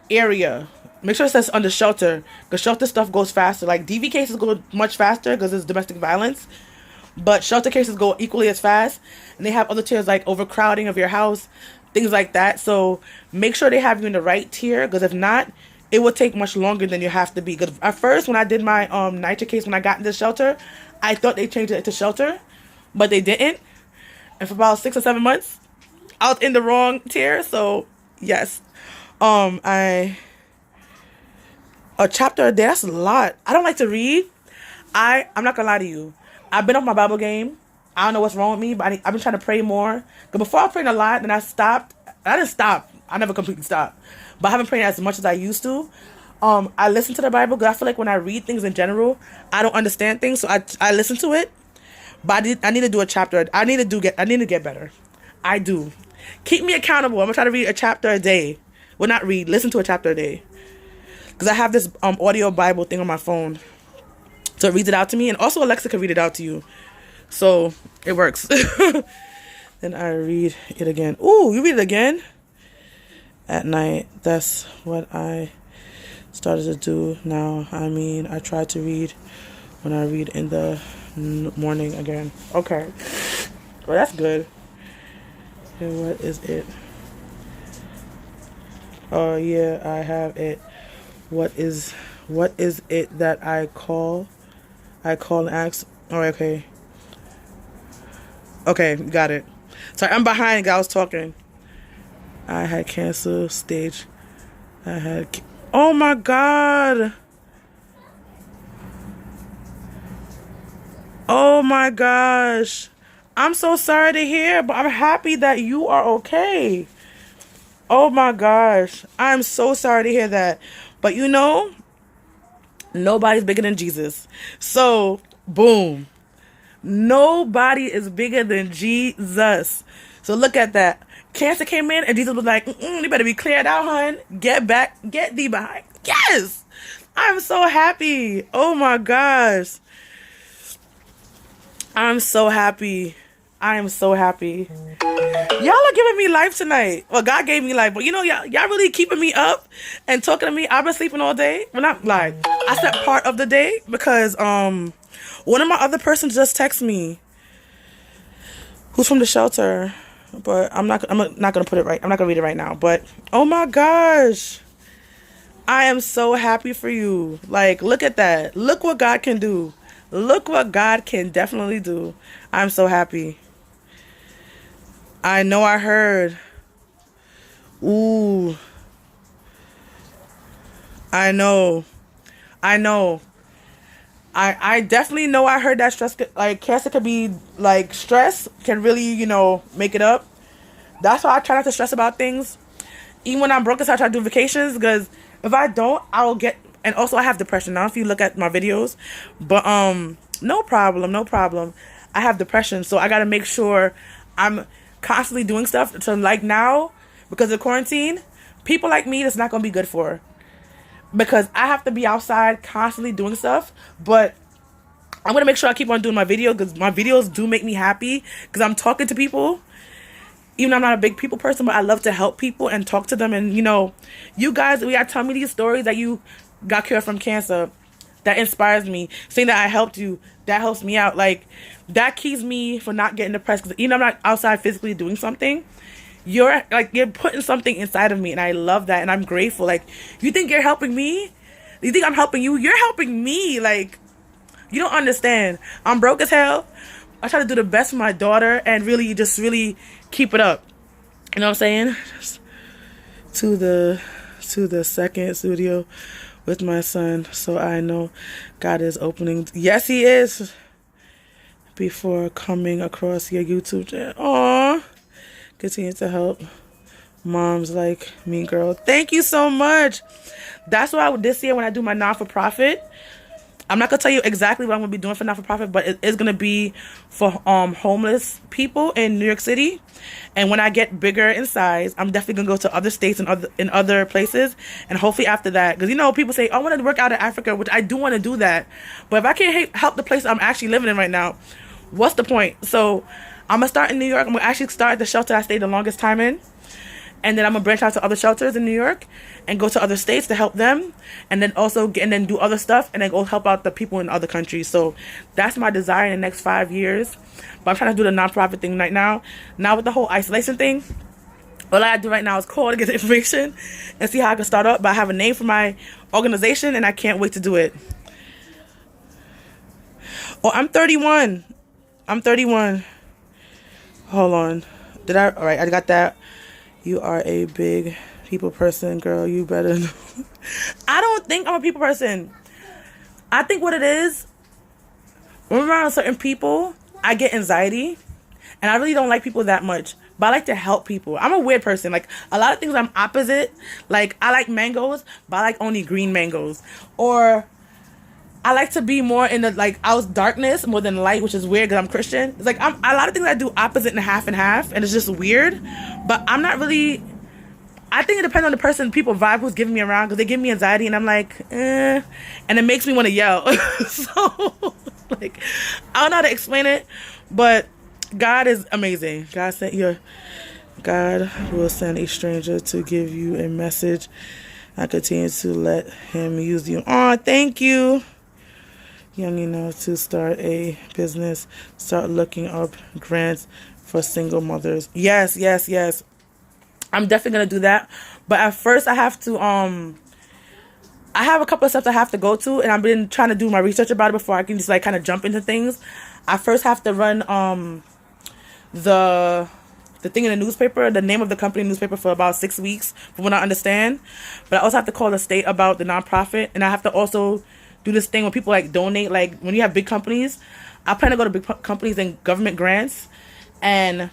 area. Make sure it says under shelter, because shelter stuff goes faster. Like DV cases go much faster because it's domestic violence, but shelter cases go equally as fast. And they have other tiers like overcrowding of your house, things like that. So make sure they have you in the right tier, because if not, it will take much longer than you have to be. Because at first, when I did my NYCHA case, when I got into shelter, I thought they changed it to shelter, but they didn't. And for about 6 or 7 months, I was in the wrong tier. So yes, a chapter a day, that's a lot. I don't like to read. I'm not gonna lie to you. I've been off my Bible game. I don't know what's wrong with me, but I've been trying to pray more. Because before I prayed a lot, then I stopped. I didn't stop. I never completely stopped. But I haven't prayed as much as I used to. I listen to the Bible because I feel like when I read things in general, I don't understand things. So I listen to it. But I need to do a chapter. I need to get better. I do. Keep me accountable. I'm gonna try to read a chapter a day. Well, not read. Listen to a chapter a day. Because I have this audio Bible thing on my phone. So it reads it out to me. And also Alexa can read it out to you. So it works. Then I read it again. Ooh, you read it again? At night. That's what I started to do now. I mean, I try to read when I read in the morning again. Okay. Well, that's good. And what is it? Oh, yeah, I have it. What is it that I call and ask? Oh, okay. Okay, got it. Sorry, I'm behind. I was talking. I had cancer stage. Oh my God. Oh my gosh. I'm so sorry to hear, but I'm happy that you are okay. Oh my gosh. I'm so sorry to hear that. But you know, nobody's bigger than Jesus. So, boom. Nobody is bigger than Jesus. So look at that. Cancer came in and Jesus was like, you better be cleared out, hon. Get back. Get thee behind. Yes. I'm so happy. Oh my gosh. I'm so happy. I am so happy. Y'all are giving me life tonight. Well, God gave me life, but you know, y'all really keeping me up and talking to me. I've been sleeping all day. Well, not like I slept part of the day because one of my other persons just texted me, who's from the shelter, but I'm not gonna put it right. I'm not gonna read it right now. But oh my gosh, I am so happy for you. Like, look at that. Look what God can do. Look what God can definitely do. I'm so happy. I know I heard. Ooh. I know. I definitely know I heard that stress, like cancer could be, like stress can really, you know, make it up. That's why I try not to stress about things. Even when I'm broke, I try to do vacations, because if I don't, I'll get, and also I have depression now if you look at my videos. But no problem. I have depression, so I gotta make sure I'm constantly doing stuff. So like now, because of quarantine, people like me, that's not gonna be good for. Because I have to be outside constantly doing stuff. But I'm gonna make sure I keep on doing my video, because my videos do make me happy, because I'm talking to people. Even though I'm not a big people person, but I love to help people and talk to them. And you know, you guys, we gotta tell me these stories that you got cured from cancer. That inspires me. Saying that I helped you, that helps me out. Like, that keeps me from not getting depressed. Because even though I'm not outside physically doing something, you're putting something inside of me, and I love that, and I'm grateful. Like, you think you're helping me? You think I'm helping you? You're helping me. Like, you don't understand. I'm broke as hell. I try to do the best for my daughter and really keep it up. You know what I'm saying? Just to the second studio with my son, so I know God is opening. Yes, He is. Before coming across your YouTube channel. Aww. Continue to help moms like me, girl. Thank you so much. That's why this year when I do my non-for-profit, I'm not gonna tell you exactly what I'm gonna be doing for not-for-profit, but it is gonna be for homeless people in New York City. And when I get bigger in size, I'm definitely gonna go to other states and other places. And hopefully after that, because people say, I want to work out in Africa, which I do want to do that. But if I can't help the place I'm actually living in right now, what's the point? So I'm gonna start in New York. I'm gonna actually start at the shelter I stayed the longest time in. And then I'm gonna branch out to other shelters in New York and go to other states to help them, and then also do other stuff, and then go help out the people in other countries. So that's my desire in the next 5 years. But I'm trying to do the nonprofit thing right now. Now with the whole isolation thing, all I do right now is call to get the information and see how I can start up. But I have a name for my organization, and I can't wait to do it. Oh, I'm 31. I'm 31. Hold on. All right, I got that. You are a big people person, girl. You better know. I don't think I'm a people person. I think what it is, when I'm around certain people, I get anxiety. And I really don't like people that much. But I like to help people. I'm a weird person. Like, a lot of things I'm opposite. Like, I like mangoes, but I like only green mangoes. Or I like to be more in the, like, I was darkness more than light, which is weird because I'm Christian. It's like, a lot of things I do opposite and half, and it's just weird. But I'm not really, I think it depends on the person, people vibe who's giving me around, because they give me anxiety, and I'm like, and it makes me want to yell. So, like, I don't know how to explain it, but God is amazing. God will send a stranger to give you a message. I continue to let him use you. Oh, thank you. Young enough to start a business, start looking up grants for single mothers. Yes. I'm definitely gonna do that. But at first I have to I have a couple of steps I have to go to, and I've been trying to do my research about it before I can just like kind of jump into things. I first have to run the thing in the newspaper, the name of the company newspaper, for about 6 weeks from what I understand. But I also have to call the state about the nonprofit, and I have to also do this thing when people like donate, like when you have big companies. I plan to go to big companies and government grants, and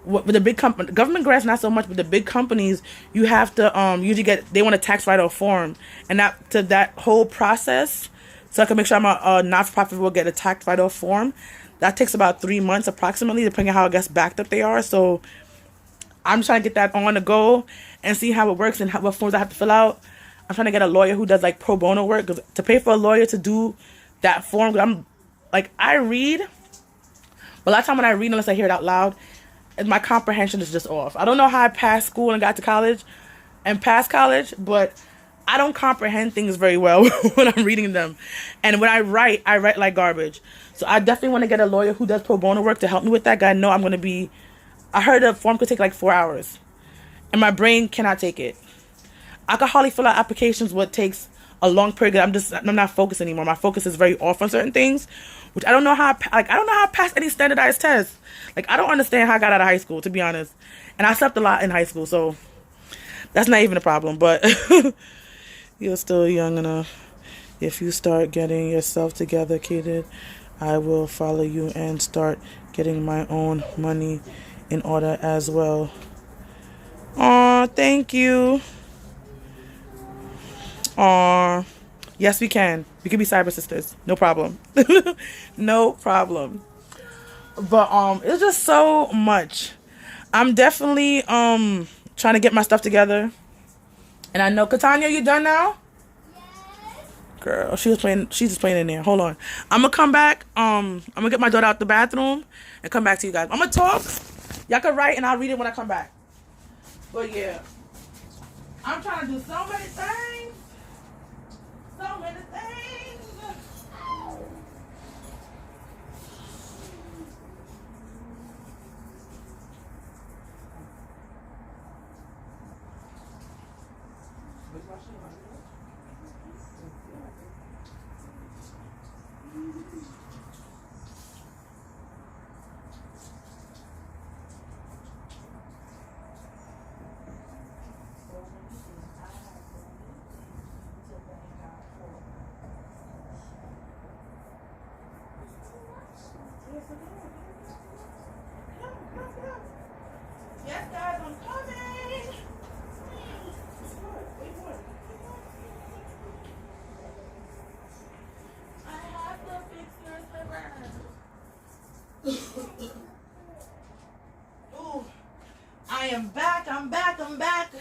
with the big government grants not so much, but the big companies, you have to usually they want a tax write-off form, and that whole process, so I can make sure I'm a not-for-profit will get a tax write-off form. That takes about 3 months approximately, depending on how I guess backed up they are. So I'm trying to get that on the go and see how it works and what forms I have to fill out. I'm trying to get a lawyer who does like pro bono work, because to pay for a lawyer to do that form, I'm like, I read, but a lot of time when I read, unless I hear it out loud, my comprehension is just off. I don't know how I passed school and got to college and passed college, but I don't comprehend things very well when I'm reading them. And when I write like garbage. So I definitely want to get a lawyer who does pro bono work to help me with that. Guy, no, I'm going to be, I heard a form could take like 4 hours, and my brain cannot take it. I could hardly fill out applications what takes a long period. I'm not focused anymore. My focus is very off on certain things, which I don't know how I passed any standardized tests. Like, I don't understand how I got out of high school, to be honest. And I slept a lot in high school, so that's not even a problem. But you're still young enough. If you start getting yourself together, kid, I will follow you and start getting my own money in order as well. Aw, thank you. Aw, yes, we can. We can be cyber sisters. No problem. No problem. But it's just so much. I'm definitely trying to get my stuff together. And I know, Katanya, you done now? Yes. Girl, she's just playing in there. Hold on. I'm gonna come back. I'm gonna get my daughter out the bathroom and come back to you guys. I'm gonna talk. Y'all can write and I'll read it when I come back. But yeah, I'm trying to do so many things. So many things. Yes, guys, I'm coming. am back. I'm back.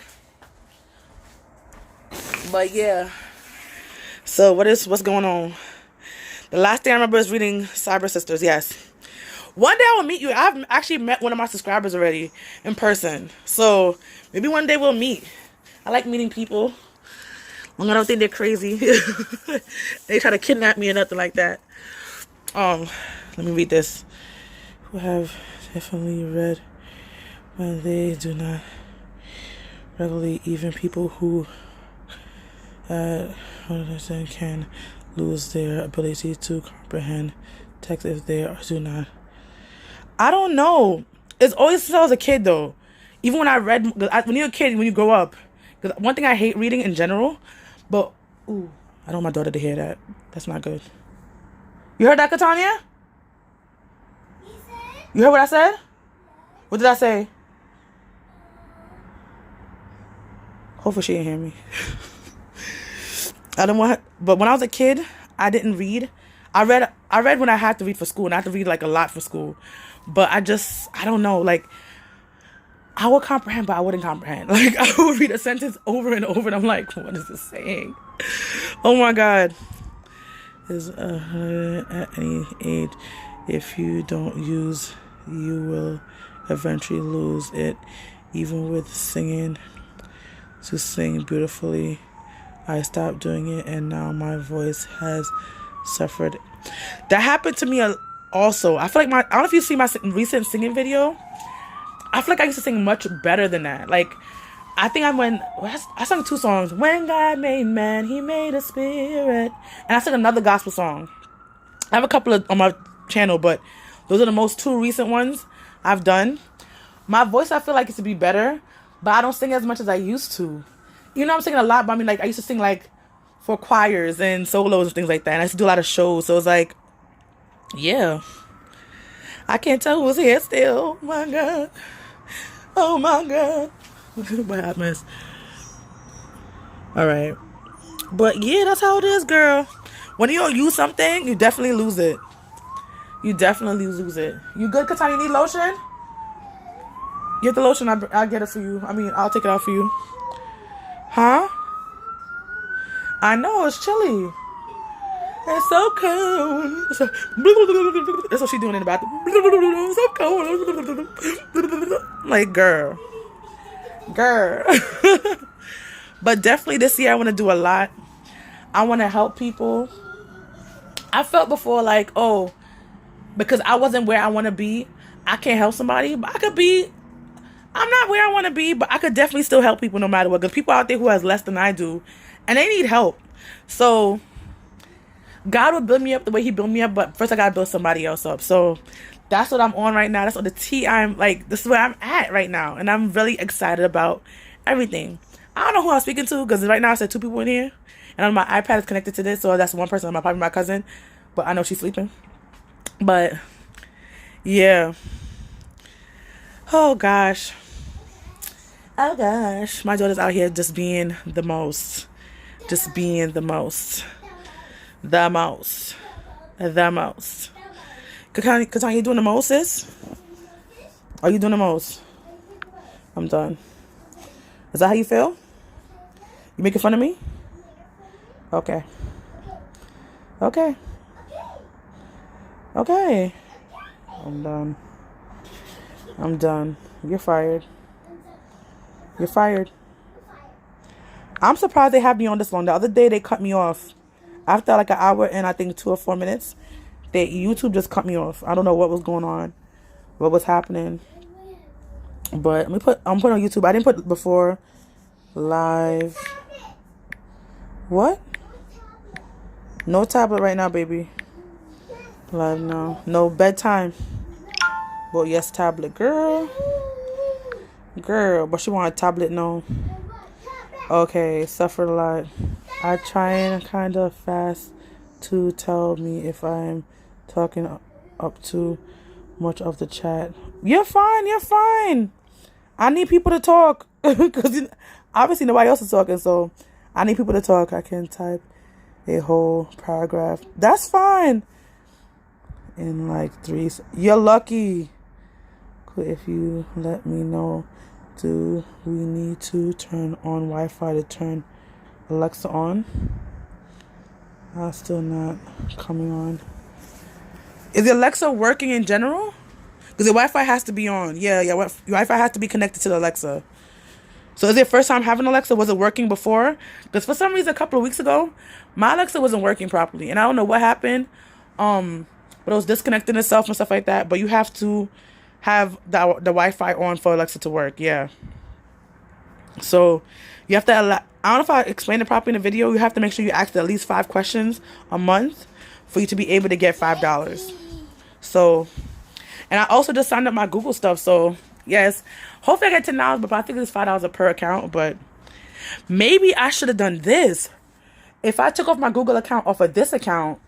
But yeah. So what's going on? The last thing I remember is reading Cyber Sisters. Yes. One day I will meet you. I've actually met one of my subscribers already in person. So maybe one day we'll meet. I like meeting people. I don't think they're crazy. They try to kidnap me or nothing like that. Let me read this. Who have definitely read when they do not regularly, even people who can lose their ability to comprehend text if they do not. I don't know. It's always since I was a kid though. Even when I read, when you're a kid, when you grow up, because one thing I hate reading in general, but ooh, I don't want my daughter to hear that. That's not good. You heard that, Katanya? You heard what I said? What did I say? Hopefully she didn't hear me. I don't want, but when I was a kid, I didn't read. I read when I had to read for school, and I had to read like a lot for school. But I don't know, like, I would comprehend, but I wouldn't comprehend. Like, I would read a sentence over and over, and I'm like, what is this saying? Oh my God. Is at any age, if you don't use, you will eventually lose it. Even with singing, to sing beautifully, I stopped doing it, and now my voice has suffered. That happened to me also. I feel like I don't know if you see my recent singing video. I feel like I used to sing much better than that. Like, I think I sang 2 songs. When God made man, he made a spirit. And I sang another gospel song. I have a couple on my channel, but those are the most 2 recent ones I've done. My voice, I feel like, used to be better, but I don't sing as much as I used to. You know, I'm singing a lot, but I mean, like, I used to sing, like, for choirs and solos and things like that. And I used to do a lot of shows, so it's like, yeah. I can't tell who's here still. Oh, my God. Oh, my God. What happens? All right. But yeah, that's how it is, girl. When you don't use something, you definitely lose it. You definitely lose it. You good, Katanya? You need lotion? Get the lotion. I'll get it for you. I mean, I'll take it out for you. Huh? I know, it's chilly. It's so cold. That's what she's doing in the bathroom. It's so cold. Like, girl. But definitely this year I want to do a lot. I want to help people. I felt before like, oh, because I wasn't where I want to be, I can't help somebody. But I'm not where I want to be, but I could definitely still help people no matter what. Because people out there who has less than I do, and they need help. So God will build me up the way he built me up, but first I got to build somebody else up. So that's what I'm on right now. That's what this is where I'm at right now. And I'm really excited about everything. I don't know who I'm speaking to, because right now I said 2 people in here. And on my iPad is connected to this, so that's one person. Probably my cousin. But I know she's sleeping. But yeah. Oh gosh. My daughter's out here just being the most. Just being the most. The most. Katanya, you doing the most, sis? Are you doing the most? I'm done. Is that how you feel? You making fun of me? Okay. I'm done. You're fired. I'm surprised they have me on this long. The other day they cut me off. After like an hour and I think 2 or 4 minutes, YouTube just cut me off. I don't know what was going on, what was happening. But I'm putting on YouTube. I didn't put before live. What? No tablet right now, baby. Live now. No bedtime. Well, yes, tablet, girl. But she want a tablet, no. Okay, suffered a lot. I trying kind of fast to tell me if I'm talking up too much of the chat. You're fine. I need people to talk. Because obviously nobody else is talking, so I need people to talk. I can type a whole paragraph. That's fine. In like 3. You're lucky. If you let me know Do we need to turn on Wi-Fi to turn Alexa on? Still not coming on. Is the Alexa working in general? Because the Wi-Fi has to be on. Yeah, your Wi-Fi has to be connected to the Alexa. So is it first time having Alexa? Was it working before? Because for some reason a couple of weeks ago, my Alexa wasn't working properly. And I don't know what happened. But it was disconnecting itself and stuff like that. But you have to have the Wi-Fi on for Alexa to work. Yeah. So you have to I don't know if I explained it properly in the video. You have to make sure you ask at least 5 questions a month for you to be able to get $5. So, and I also just signed up my Google stuff. So yes, hopefully I get $10, but I think it's $5 per account. But maybe I should have done this. If I took off my Google account off of this account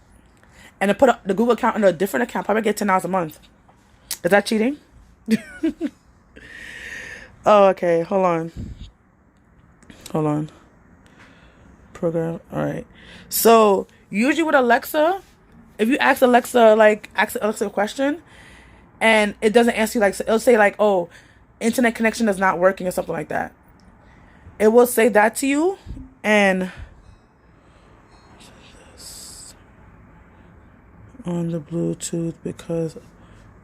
and I put the Google account in a different account, probably get $10 a month. Is that cheating? Oh, okay. Hold on. Program. All right. So usually with Alexa, if you ask Alexa a question and it doesn't answer you, like, it'll say like, oh, internet connection is not working or something like that. It will say that to you. And on the Bluetooth, because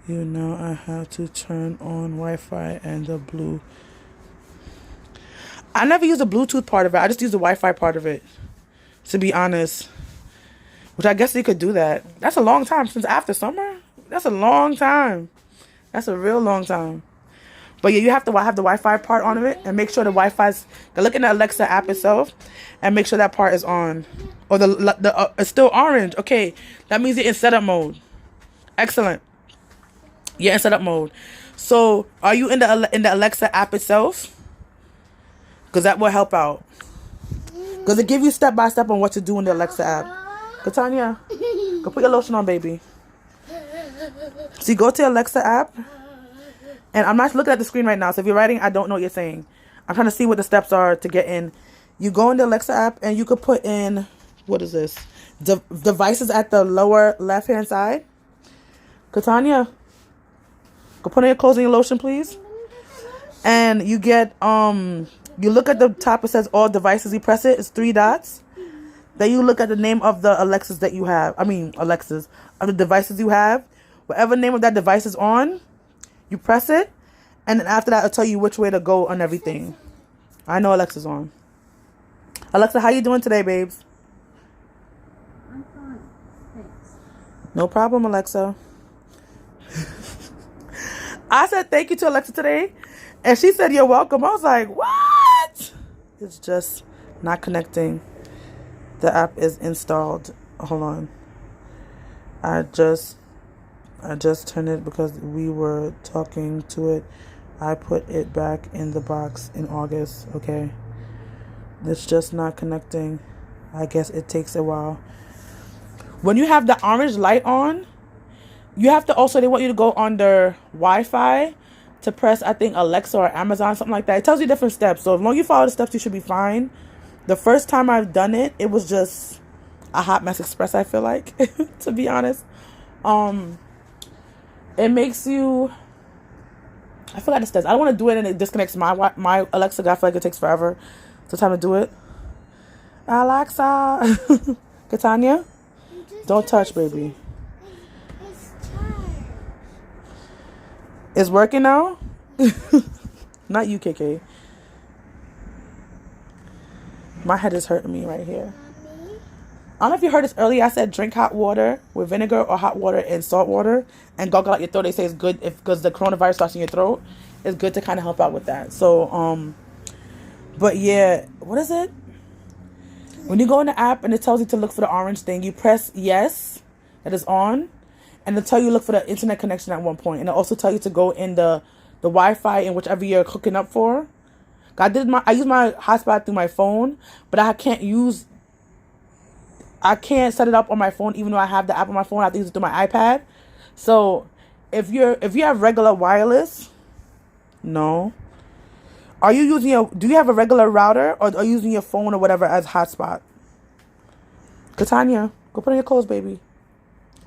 you know I have to turn on Wi-Fi and the blue. I never use the Bluetooth part of it. I just use the Wi-Fi part of it, to be honest. Which I guess you could do that. That's a long time since after summer. That's a long time. That's a real long time. But yeah, you have to have the Wi-Fi part on it and make sure the Wi-Fi's. Look in the Alexa app itself and make sure that part is on. Or it's still orange. Okay, that means you're in setup mode. Excellent. You're in setup mode. So are you in the Alexa app itself? Because that will help out. Because it gives you step by step on what to do in the Alexa app. Katanya, go put your lotion on, baby. So you go to the Alexa app. And I'm not looking at the screen right now. So if you're writing, I don't know what you're saying. I'm trying to see what the steps are to get in. You go in the Alexa app and you could put in, what is this? Devices at the lower left-hand side. Katanya, go put on your clothes and your lotion, please. And you get, you look at the top, it says all devices. You press it, it's 3 dots. Then you look at the name of the Alexas that you have. Alexas, of the devices you have. Whatever name of that device is on, you press it. And then after that, it'll tell you which way to go on everything. I know Alexa's on. Alexa, how you doing today, babes? I'm fine. Thanks. No problem, Alexa. I said thank you to Alexa today. And she said, you're welcome. I was like, what? It's just not connecting. The app is installed. Hold on. I just turned it because we were talking to it. I put it back in the box in August. Okay. It's just not connecting. I guess it takes a while. When you have the orange light on, you have to also, they want you to go under Wi-Fi to press, I think, Alexa or Amazon, something like that. It tells you different steps. So as long as you follow the steps, you should be fine. The first time I've done it, it was just a hot mess express, I feel like, to be honest. It makes you, I forgot the steps. I don't want to do it and it disconnects my Alexa. I feel like it takes forever. It's the time to do it. Alexa. Katanya, don't touch, baby. It's working now? Not you, KK. My head is hurting me right here. I don't know if you heard this earlier. I said drink hot water with vinegar or hot water and salt water and gargle out your throat. They say it's good because the coronavirus starts in your throat. It's good to kind of help out with that. So, but yeah, what is it? When you go in the app and it tells you to look for the orange thing, you press yes, that is on. And it'll tell you look for the internet connection at one point. And it'll also tell you to go in the Wi-Fi in whichever you're hooking up for. I use my hotspot through my phone, but I can't set it up on my phone even though I have the app on my phone. I have to use it through my iPad. So if you have regular wireless, no. Do you have a regular router or are you using your phone or whatever as hotspot? Katanya, go put on your clothes, baby.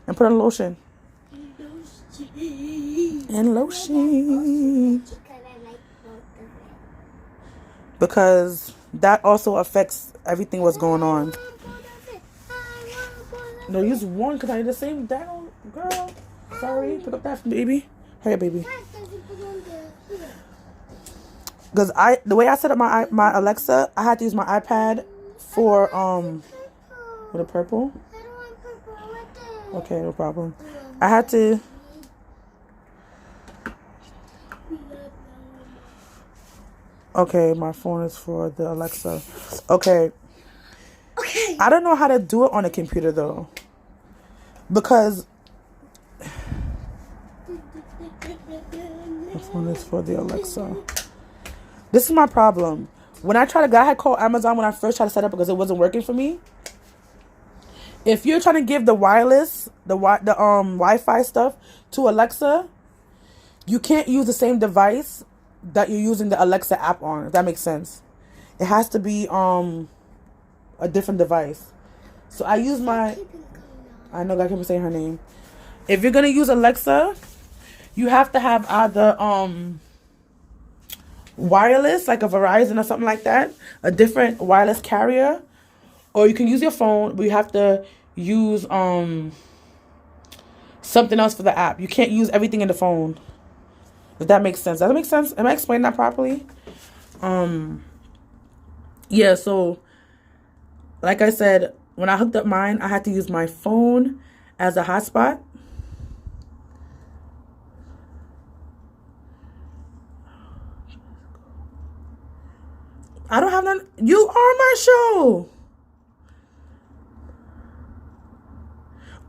And put on lotion. And lotion. because that also affects everything what's going on. No, use one because I need the same down, girl. Sorry, pick up that baby. Hurry up, baby. Because the way I set up my Alexa, I had to use my iPad for with a purple. Okay, no problem. I had to. Okay, my phone is for the Alexa. Okay. Okay. I don't know how to do it on a computer though, because my phone is for the Alexa. This is my problem. When I try to, I had called Amazon when I first tried to set up because it wasn't working for me. If you're trying to give the wireless, the Wi-Fi stuff to Alexa, you can't use the same device that you're using the Alexa app on. If that makes sense, it has to be a different device. So I use my. I know I keep saying her name. If you're gonna use Alexa, you have to have either wireless, like a Verizon or something like that, a different wireless carrier, or you can use your phone, but you have to use something else for the app. You can't use everything in the phone. If that makes sense. Does that make sense? Am I explaining that properly? Yeah, so like I said, when I hooked up mine, I had to use my phone as a hotspot. I don't have none. You are my show.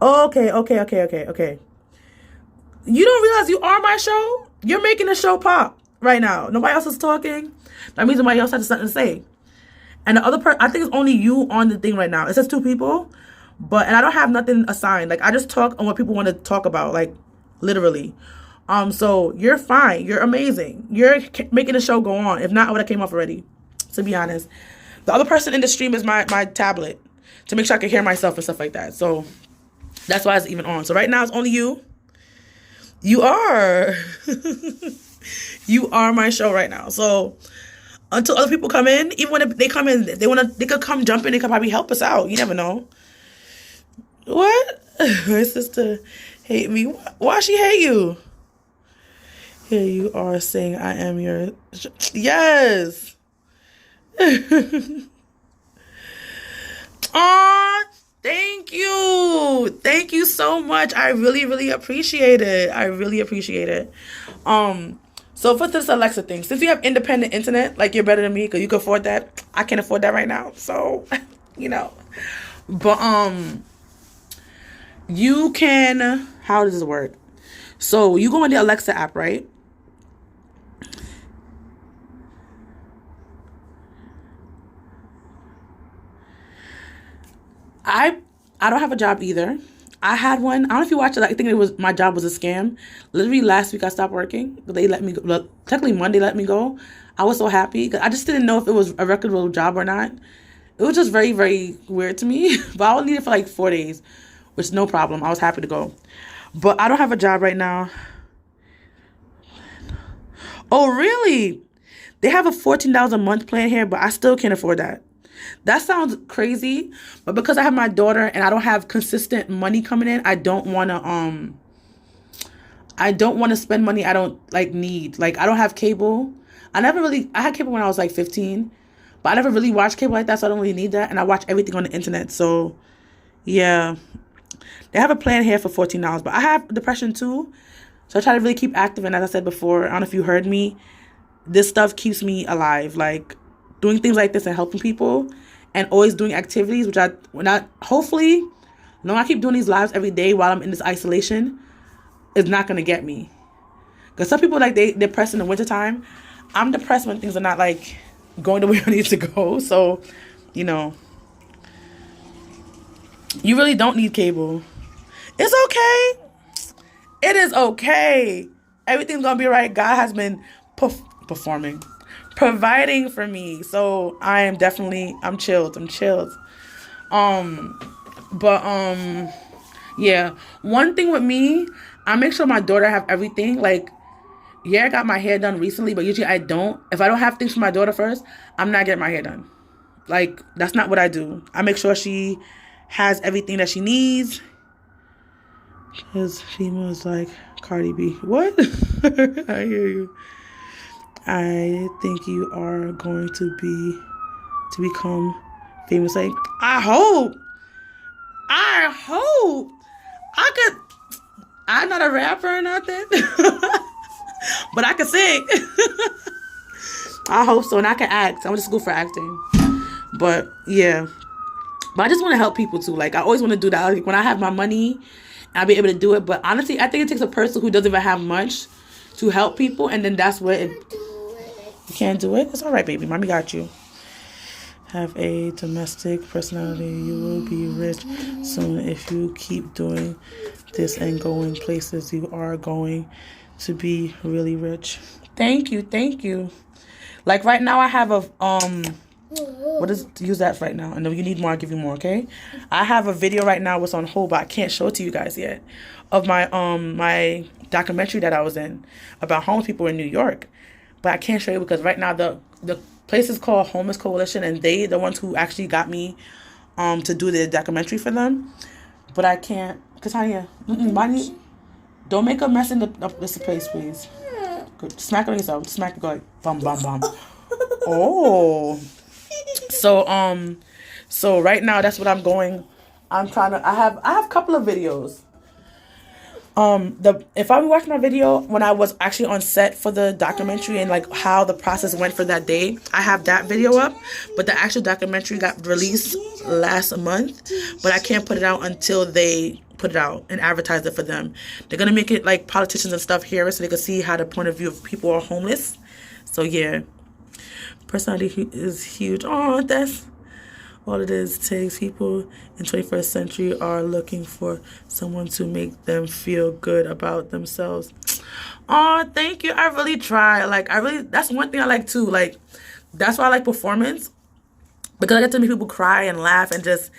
Okay. You don't realize you are my show? You're making the show pop right now. Nobody else is talking. That means somebody else has something to say. And the other person, I think it's only you on the thing right now. It says 2 people, and I don't have nothing assigned. Like, I just talk on what people want to talk about, like, literally. So you're fine. You're amazing. You're making the show go on. If not, I would have came off already, to be honest. The other person in the stream is my tablet to make sure I can hear myself and stuff like that. So that's why it's even on. So right now it's only you. You are. You are my show right now. So until other people come in, even when they come in, they could come jump in. They could probably help us out. You never know. What? My sister hate me. Why she hate you? Here you are saying I am your... Yes. Aw, thank you. Thank you so much. I really, really appreciate it. So for this Alexa thing, since you have independent internet, like you're better than me because you can afford that. I can't afford that right now. So, you know. But you can, how does this work? So you go on the Alexa app, right? I don't have a job either. I had one. I don't know if you watched it. I think it was, my job was a scam. Literally last week I stopped working. They let me go. Well, technically Monday let me go. I was so happy because I just didn't know if it was a reputable job or not. It was just very, very weird to me. But I would need it for like 4 days, which is no problem. I was happy to go. But I don't have a job right now. Oh, really? They have a $14 a month plan here, but I still can't afford that. That sounds crazy, but because I have my daughter and I don't have consistent money coming in, I don't want to spend money I don't like need. Like, I don't have cable. I had cable when I was like 15, but I never really watched cable like that, so I don't really need that. And I watch everything on the internet. So yeah, they have a plan here for $14, but I have depression too. So I try to really keep active. And as I said before, I don't know if you heard me, this stuff keeps me alive. Like, doing things like this and helping people and always doing activities, which I keep doing these lives every day while I'm in this isolation, is not going to get me. Because some people, like, they're depressed in the wintertime. I'm depressed when things are not, like, going the way I need to go. So, you know, you really don't need cable. It's okay. It is okay. Everything's going to be all right. God has been providing for me. So I'm chilled. Yeah. One thing with me, I make sure my daughter have everything. Like, yeah, I got my hair done recently, but usually I don't. If I don't have things for my daughter first, I'm not getting my hair done. Like, that's not what I do. I make sure she has everything that she needs. Because females like Cardi B. What? I hear you. I think you are going to become famous. Like, I hope. I'm not a rapper or nothing. But I can sing. I hope so. And I can act. I went to school for acting. But yeah. But I just want to help people too. Like, I always want to do that. Like, when I have my money, I'll be able to do it. But honestly, I think it takes a person who doesn't even have much to help people. And then that's where you can't do it? It's all right, baby. Mommy got you. Have a domestic personality. You will be rich soon if you keep doing this and going places. You are going to be really rich. Thank you. Like right now I have a use that right now, and if you need more I'll give you more. Okay, I have a video right now what's on hold, but I can't show it to you guys yet, of my my documentary that I was in about homeless people in New York. But I can't show you because right now the place is called Homeless Coalition, and they the ones who actually got me to do the documentary for them. But I can't, cause Tanya, don't make a mess in this place, please. Good. Smack on yourself. Smack it, go like bum bum bum. Oh. So right now that's what I'm going. I'm trying to. I have a couple of videos. If I'm watching my video when I was actually on set for the documentary and like how the process went for that day, I have that video up. But the actual documentary got released last month, but I can't put it out until they put it out and advertise it for them. They're gonna make it like politicians and stuff here so they can see how the point of view of people are homeless. So yeah, personality is huge. Oh, that's all it is. Takes people in 21st century are looking for someone to make them feel good about themselves. Oh, thank you. I really try. Like, that's one thing I like too. Like, that's why I like performance, because I get to make people cry and laugh and just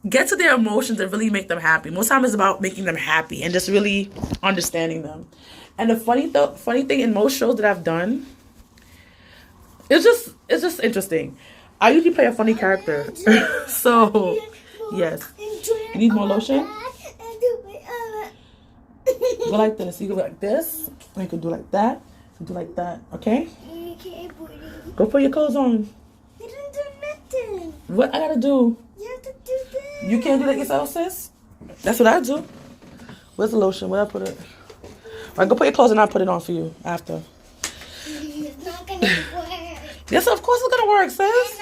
get to their emotions and really make them happy. Most times it's about making them happy and just really understanding them. And the funny thing in most shows that I've done, it's just interesting. I usually play a funny character. So, yes. You need more lotion? Go like this. You go like this. And you can do like that. You can do like that. Okay? Go put your clothes on. You didn't do nothing. What I gotta do? You have to do this. You can't do that yourself, sis? That's what I do. Where's the lotion? Where I put it? All right, go put your clothes on and I'll put it on for you after. It's not gonna work. Yes, of course it's gonna work, sis.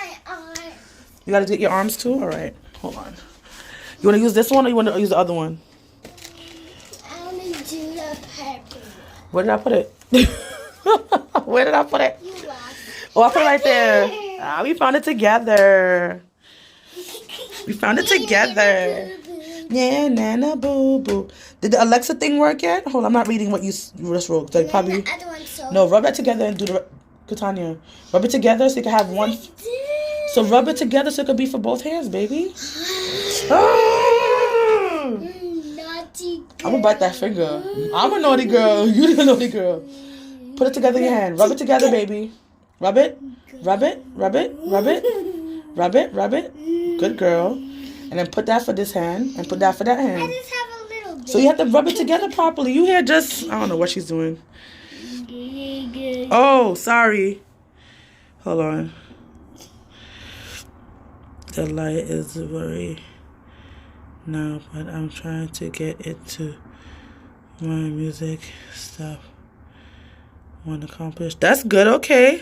You gotta get your arms too? Alright, hold on. You wanna use this one or you wanna use the other one? I wanna do the purple. Where did I put it? Where did I put it? You lost. Oh, I put it right there. Ah, we found it together. We found it together. Yeah, nana boo boo. Did the Alexa thing work yet? Hold on, I'm not reading what you just wrote. So probably. The other one, so. No, rub that together and do the. Katanya, rub it together so you can have one. So rub it together so it could be for both hands, baby. Naughty girl. I'm gonna bite that finger. I'm a naughty girl. You the naughty girl. Put it together in your hand. Rub it together, baby. Rub it. Rub it. Rub it. Rub it. Rub it. Rub it. Good girl. And then put that for this hand and put that for that hand. I just have a little bit. So you have to rub it together properly. You here just, I don't know what she's doing. Oh, sorry. Hold on. The light is very now, but I'm trying to get it to my music stuff. Want to accomplish. That's good. Okay.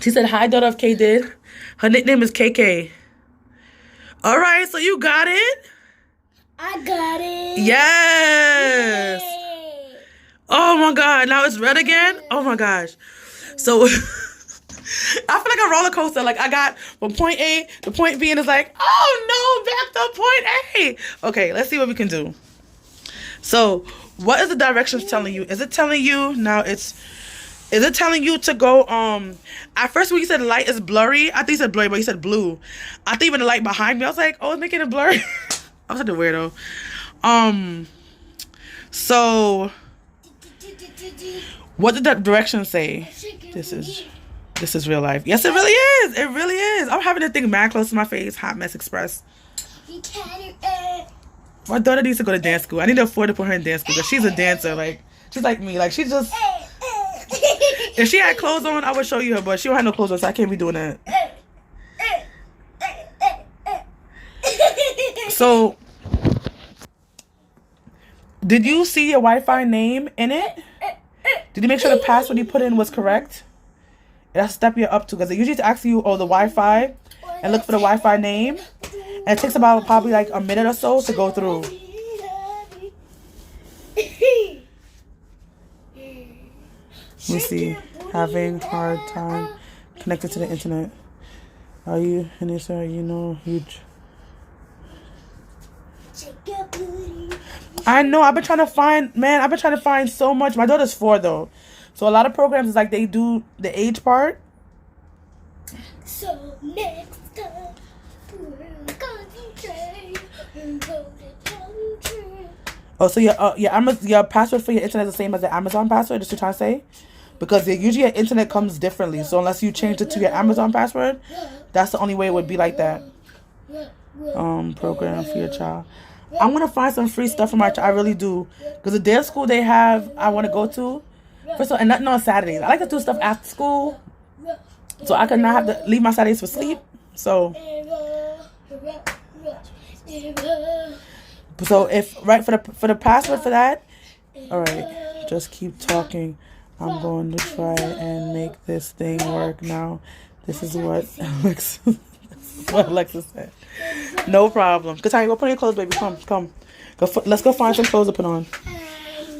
She said, hi, daughter of Kdid. Her nickname is KK. All right, so you got it? I got it. Yes. Yay. Oh my God, now it's red again? Oh my gosh. So, I feel like a roller coaster. Like, I got from point A to point B, and it's like, oh no, back to point A. Okay, let's see what we can do. So, what is the directions telling you? Is it telling you, is it telling you to go, at first when you said light is blurry, I think you said blurry, but you said blue. I think even the light behind me, I was like, oh, it's making it blurry. I was such a weirdo. So, What did that direction say? This is real life. Yes, it really is. It really is. I'm having a thing mad close to my face. Hot Mess Express. My daughter needs to go to dance school. I need to afford to put her in dance school because she's a dancer. Like, she's like me. Like, she just... If she had clothes on, I would show you her, but she don't have no clothes on, so I can't be doing that. So, did you see your Wi-Fi name in it? Did you make sure the password you put in was correct? That's a step you're up to, because they usually ask you, the Wi-Fi, and look for the Wi-Fi name. And it takes about probably like a minute or so to go through. Let me see. Having hard time connected to the internet. Are you, Anissa, huge? I know. I've been trying to find so much. My daughter's 4 though. So a lot of programs is like they do the age part. So next time we'll concentrate and go to country. Oh, so your password for your internet is the same as the Amazon password? That's what you're trying to say? Because usually your internet comes differently. So unless you change it to your Amazon password, that's the only way it would be like that. Program for your child. I'm gonna find some free stuff for my child. I really do. Because the day of school they have, I want to go to. First of all, and nothing on Saturdays. I like to do stuff after school, so I could not have to leave my Saturdays for sleep. So if for the password for that, all right, just keep talking. I'm going to try and make this thing work now. This is what Alexa said. No problem. Kdiddavis, go put on your clothes, baby. Come. Let's go find some clothes to put on.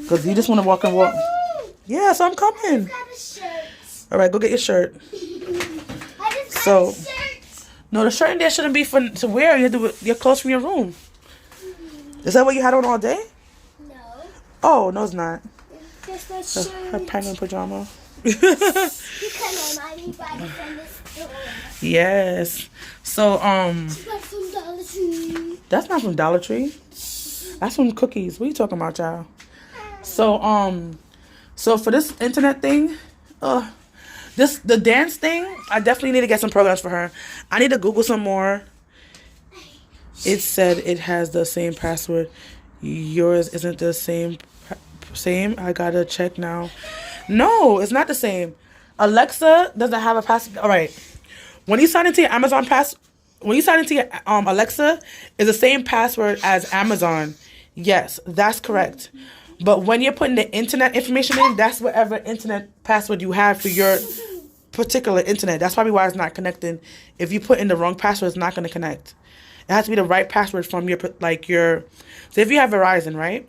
Because you just want to walk and walk. Yeah, so I'm coming. All right, go get your shirt. So, no, the shirt in there shouldn't be to wear. You have to your clothes from your room. Is that what you had on all day? No. Oh, no, it's not. Just my shirt. Her penguin pajama. Because I'm already bought it from the store. Yes. So, It's from Dollar Tree. That's not from Dollar Tree. That's from Cookies. What are you talking about, child? So for this internet thing, the dance thing, I definitely need to get some programs for her. I need to Google some more. It said it has the same password. Yours isn't the same. I gotta check now. No, it's not the same. Alexa doesn't have a password. All right. When you sign into your Amazon when you sign into your Alexa, it's the same password as Amazon. Yes, that's correct. But when you're putting the internet information in, that's whatever internet password you have for your particular internet. That's probably why it's not connecting. If you put in the wrong password, it's not going to connect. It has to be the right password from your. So if you have Verizon, right?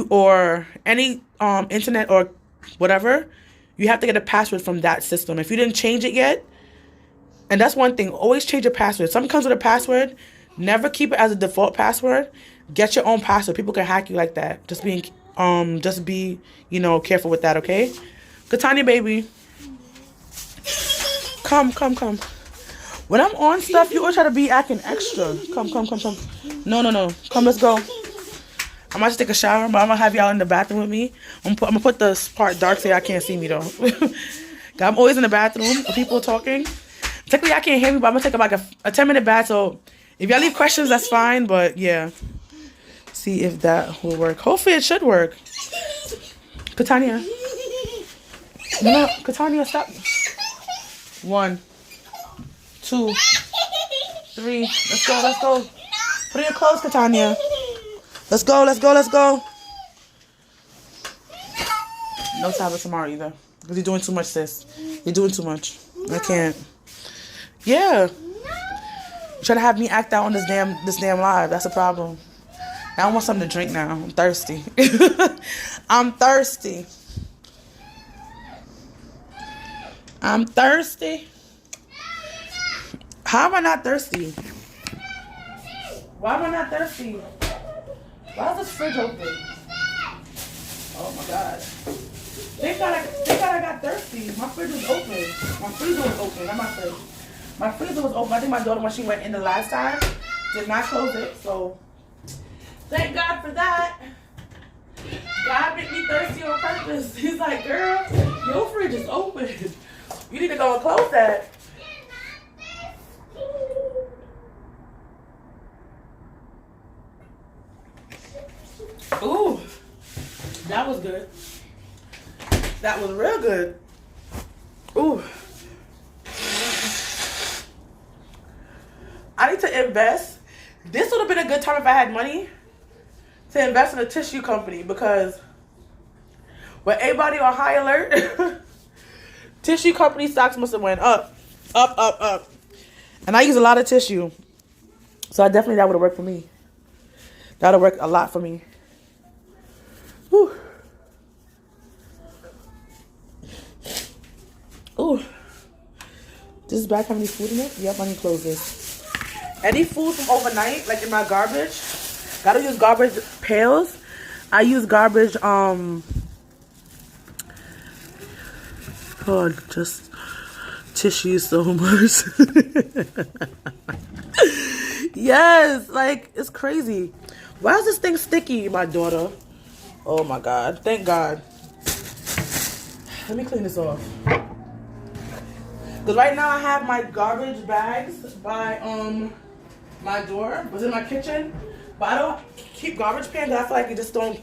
Or any internet or whatever, you have to get a password from that system. If you didn't change it yet, and that's one thing, always change your password. Something comes with a password, never keep it as a default password. Get your own password. People can hack you like that. Just be careful with that, okay? Katanya, baby. Come. When I'm on stuff, you always try to be acting extra. Come. No. Come, let's go. I might just take a shower, but I'm gonna have y'all in the bathroom with me. I'm gonna put the part dark so y'all can't see me though. I'm always in the bathroom with people talking. Technically, I can't hear me, but I'm gonna take like a 10-minute bath. So if y'all leave questions, that's fine. But yeah. See if that will work. Hopefully it should work. Katanya. No, Katanya, stop. 1, 2, 3. Let's go. Put on your clothes, Katanya. Let's go. No tablet tomorrow either. Because you're doing too much, sis. You're doing too much. I can't. Yeah. You're trying to have me act out on this damn live. That's a problem. I want something to drink now. I'm thirsty. I'm thirsty. How am I not thirsty? Why am I not thirsty? Why is this fridge open? Oh my God. They thought I got thirsty. My fridge was open. My freezer was open. Not my fridge. My freezer was open. I think my daughter, when she went in the last time, did not close it. So thank God for that. God made me thirsty on purpose. He's like, girl, your fridge is open. You need to go and close that. Ooh, that was good. That was real good. Ooh. I need to invest. This would have been a good time if I had money to invest in a tissue company, because with everybody on high alert, tissue company stocks must have went up. And I use a lot of tissue. So that would have worked for me. That would have worked a lot for me. Whew. Ooh. Does this bag have any food in it? Yep, I need to close this. Any food from overnight, like in my garbage, gotta use garbage pails. I use garbage, just tissue so much. Yes, like, it's crazy. Why is this thing sticky, my daughter? Oh my God, thank God. Let me clean this off. Because right now I have my garbage bags by my door. Was in my kitchen. But I don't keep garbage pans. I feel like it just don't,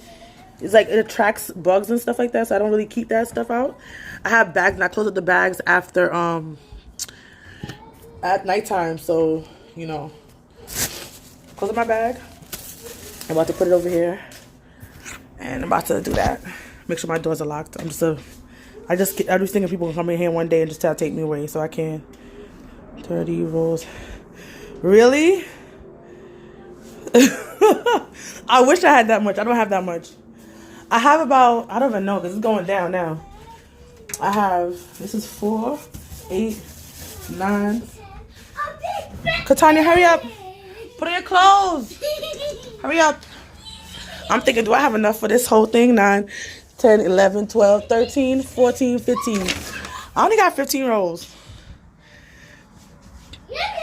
it's like it attracts bugs and stuff like that. So I don't really keep that stuff out. I have bags and I close up the bags after at nighttime. So, you know, close up my bag. I'm about to put it over here. And I'm about to do that. Make sure my doors are locked. I just thinking people can come in here one day and just try to take me away, so I can. 30 rolls. Really? I wish I had that much. I don't have that much. I have about, I don't even know, because it's going down now. I have, this is 4, 8, 9. Katanya, hurry up. Put on your clothes. Hurry up. I'm thinking, do I have enough for this whole thing? 9, 10, 11, 12, 13, 14, 15. I only got 15 rolls.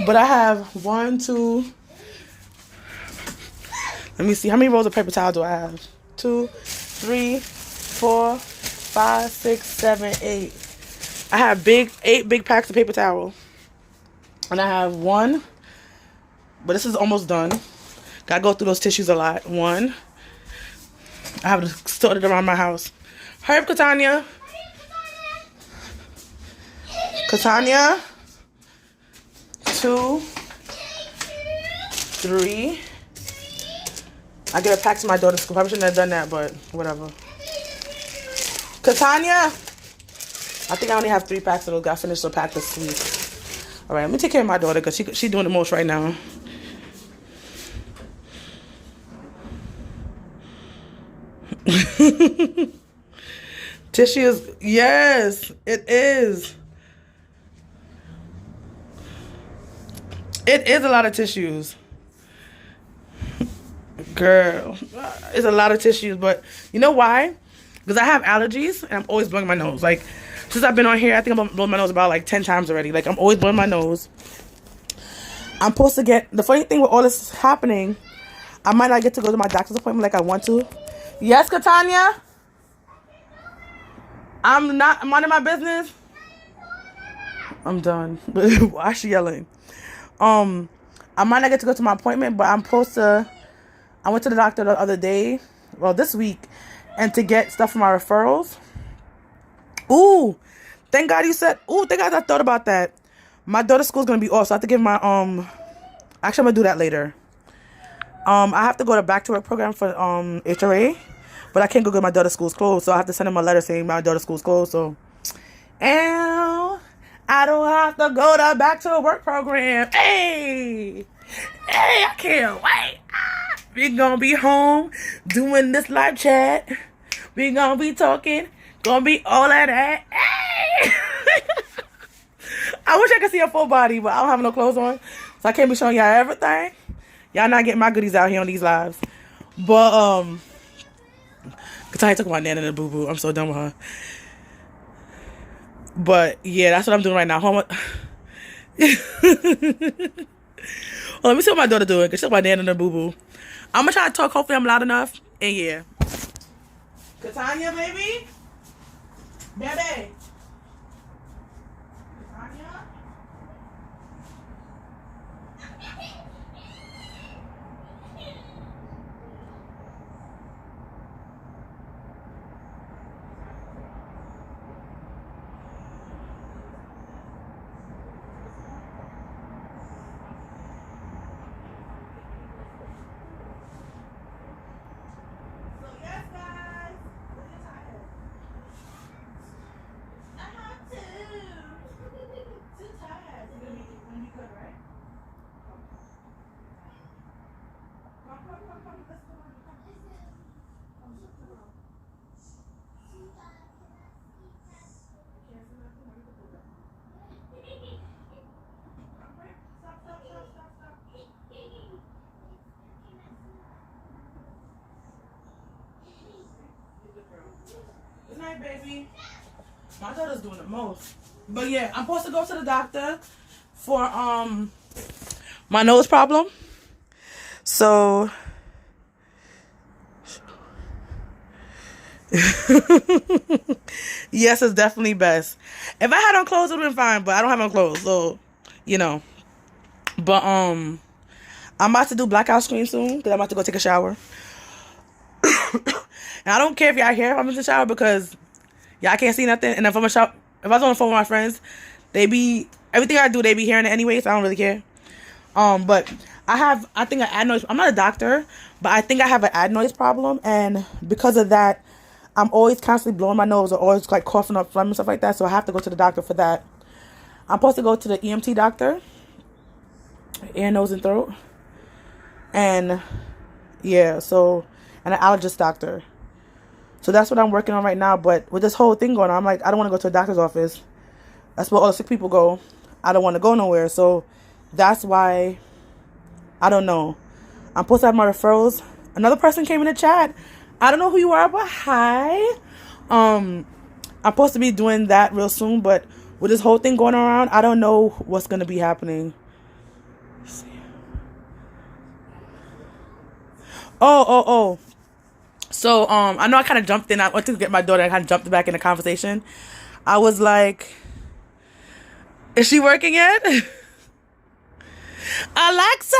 But I have 1, 2. Let me see. How many rolls of paper towel do I have? 2, 3, 4, 5, 6, 7, 8. I have 8 big packs of paper towel. And I have 1. But this is almost done. Gotta go through those tissues a lot. 1. I have to sort it around my house. Hurry up, Katanya. Katanya. 2, 3. I get a pack to my daughter's school. Probably shouldn't have done that, but whatever. Katanya. I think I only have 3 packs of those. Got finished the pack this week. All right, let me take care of my daughter because she's doing the most right now. Tissue is, yes, it is. It is a lot of tissues. Girl, it's a lot of tissues, but you know why? Because I have allergies and I'm always blowing my nose. Like, since I've been on here, I think I'm blowing my nose about like 10 times already. Like, I'm always blowing my nose. I'm supposed to get, the funny thing with all this happening, I might not get to go to my doctor's appointment like I want to. Yes, Katanya? I'm minding my business. I'm done. Why is she yelling? I might not get to go to my appointment, but I'm supposed to, I went to the doctor the other day, well, this week, and to get stuff for my referrals. Ooh, thank God you said, thank God I thought about that. My daughter's school's going to be off, so I have to give my, actually, I'm going to do that later. I have to go to back to work program for, HRA, but I can't go get my daughter's school's closed, so I have to send them a letter saying my daughter's school's closed, so, and I don't have to go to back to work program. Hey, I can't wait. We're going to be home doing this live chat. We're going to be talking. Going to be all of that. Hey. I wish I could see a full body, but I don't have no clothes on. So I can't be showing y'all everything. Y'all not getting my goodies out here on these lives. But, Katanya talking about Nana and the boo-boo. I'm so done with her. But, yeah, that's what I'm doing right now. Well, let me see what my daughter doing. Because she's about Nana and the boo-boo. I'm going to try to talk. Hopefully I'm loud enough. And, yeah. Katanya, baby? Bebe. Tanya? Good night, baby. My daughter's doing the most. But yeah, I'm supposed to go to the doctor for my nose problem. So yes, it's definitely best. If I had on clothes, it would have been fine, but I don't have on clothes, so you know. But I'm about to do blackout screen soon because I'm about to go take a shower. And I don't care if y'all hear if I'm in the shower because y'all can't see nothing. And if I'm if I was on the phone with my friends, everything I do, they be hearing it anyway, so I don't really care. But I think an adenoid. I'm not a doctor, but I think I have an adenoid problem, and because of that, I'm always constantly blowing my nose or always like coughing up phlegm and stuff like that. So I have to go to the doctor for that. I'm supposed to go to the EMT doctor, ear, nose, and throat, and yeah, and an allergist doctor. So that's what I'm working on right now. But with this whole thing going on, I'm like, I don't want to go to a doctor's office. That's where all the sick people go. I don't want to go nowhere. So that's why, I don't know. I'm supposed to have my referrals. Another person came in the chat. I don't know who you are, but hi. I'm supposed to be doing that real soon. But with this whole thing going around, I don't know what's going to be happening. Let's see. Oh. So, I know I kind of jumped in. I went to get my daughter. I kind of jumped back in the conversation. I was like, is she working yet? Alexa!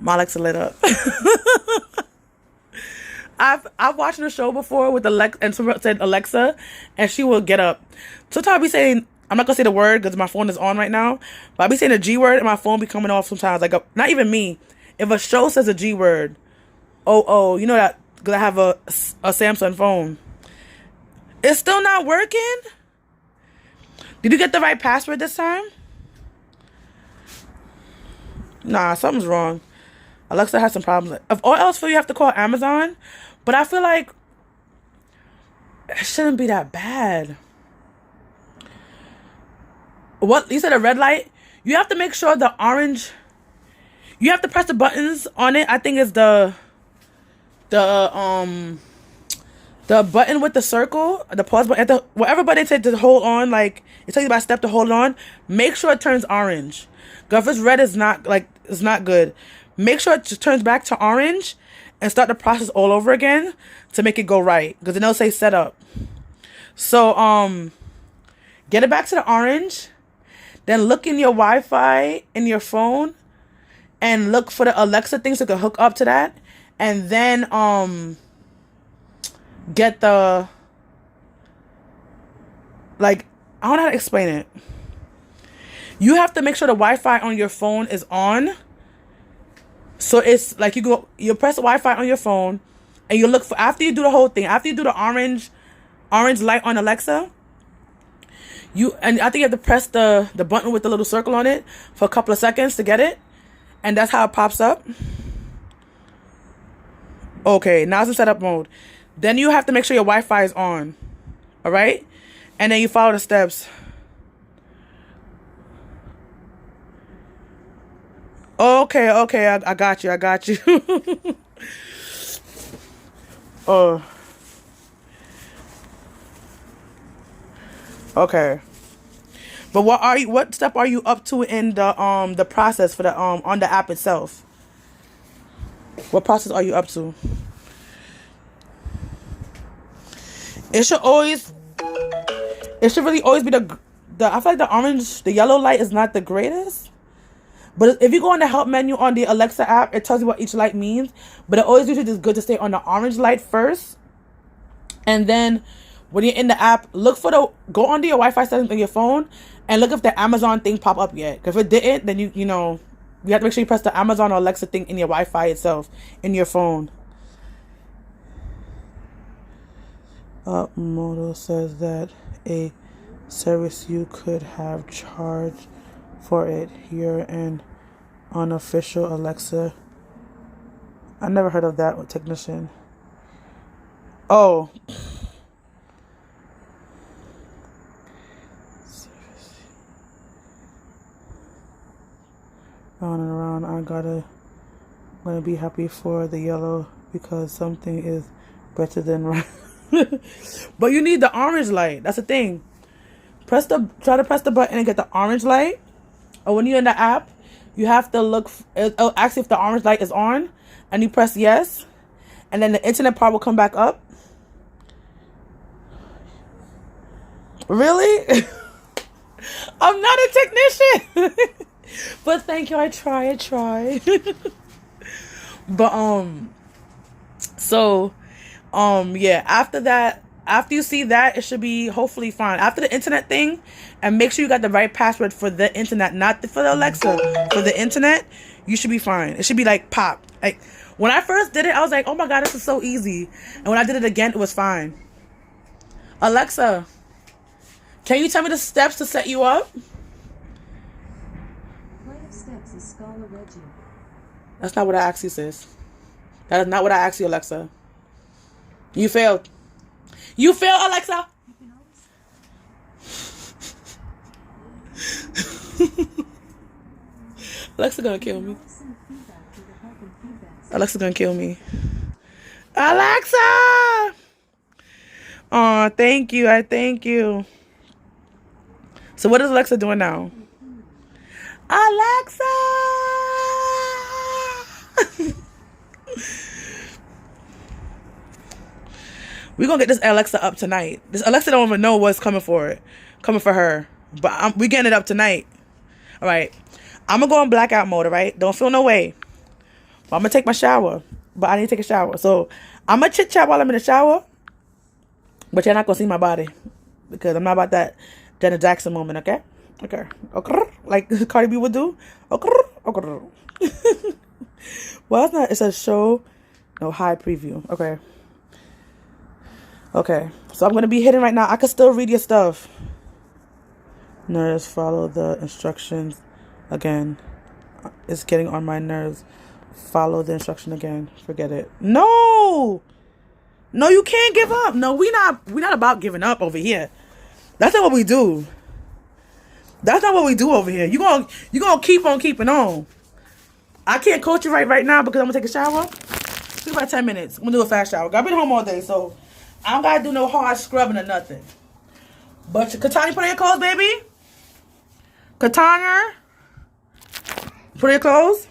My Alexa lit up. I've watched the show before with Alexa, and someone said Alexa, and she will get up. Sometimes I be saying, I'm not going to say the word because my phone is on right now, but I be saying the G word and my phone be coming off sometimes. Like, not even me. If a show says a G word, you know that because I have a Samsung phone. It's still not working? Did you get the right password this time? Nah, something's wrong. Alexa has some problems. If all else for you have to call Amazon, but I feel like it shouldn't be that bad. What you said, a red light? You have to make sure the orange. You have to press the buttons on it. I think it's the button with the circle, the pause button, whatever button it said to hold on, like it tells you by step to hold on. Make sure it turns orange. Because if it's red, it's not good. Make sure it turns back to orange and start the process all over again to make it go right. Because then it'll say setup. So get it back to the orange. Then look in your Wi-Fi in your phone and look for the Alexa thing so you can hook up to that. And then get the, like, I don't know how to explain it. You have to make sure the Wi-Fi on your phone is on. So it's like you press the Wi-Fi on your phone and you look for, after you do the whole thing, after you do the orange light on Alexa, and I think you have to press the button with the little circle on it for a couple of seconds to get it. And that's how it pops up. Okay, now it's in setup mode. Then you have to make sure your Wi-Fi is on. All right? And then you follow the steps. Okay, I got you. Oh. Okay. But what step are you up to in the process for the on the app itself? What process are you up to? It should always, it should really always be the I feel like the yellow light is not the greatest. But if you go on the help menu on the Alexa app, it tells you what each light means. But it always usually is good to stay on the orange light first. And then when you're in the app, go on to your Wi-Fi settings on your phone and look if the Amazon thing pop up yet. Because if it didn't, then you have to make sure you press the Amazon or Alexa thing in your Wi-Fi itself, in your phone. Moto says that a service you could have charged for it here and unofficial Alexa. I never heard of that with technician. Oh. Round and around, I'm gonna be happy for the yellow because something is better than right. But you need the orange light. That's the thing. Try to press the button and get the orange light. Or when you're in the app, you have to look. It'll ask you if the orange light is on, and you press yes, and then the internet part will come back up. Really? I'm not a technician. But thank you. I try. But yeah, after you see that, it should be hopefully fine. After the internet thing, and make sure you got the right password for the internet, not for the Alexa, for the internet, you should be fine. It should be like pop. Like when I first did it, I was like, oh my God, this is so easy. And when I did it again, it was fine. Alexa, can you tell me the steps to set you up? Flight of steps is Scholar Reggie. That's not what I asked you, sis. That is not what I asked you, Alexa. You failed. You failed, Alexa. You can always Alexa gonna kill me. send feedback to the help and feedback. Alexa gonna kill me. Alexa! Oh, thank you. I thank you. So what is Alexa doing now? Alexa! We're gonna get this Alexa up tonight. This Alexa don't even know what's coming for her. But we getting it up tonight. All right. I'm gonna go in blackout mode, all right? Don't feel no way. But I'm gonna take my shower. But I need to take a shower. So I'm gonna chit chat while I'm in the shower. But you're not gonna see my body. Because I'm not about that Janet Jackson moment, okay? Okay. Like Cardi B would do. Well, it's not. It's a show. No, high preview. Okay. So I'm going to be hidden right now. I can still read your stuff. Nurse, follow the instructions again. It's getting on my nerves. Follow the instruction again. Forget it. No, you can't give up. No, we not about giving up over here. That's not what we do. That's not what we do over here. You gonna keep on keeping on. I can't coach you right now because I'm gonna take a shower. Take about 10 minutes. I'm gonna do a fast shower. I've been home all day, so I don't gotta do no hard scrubbing or nothing. But Katanya, put on your clothes, baby. Katanya, put on your clothes.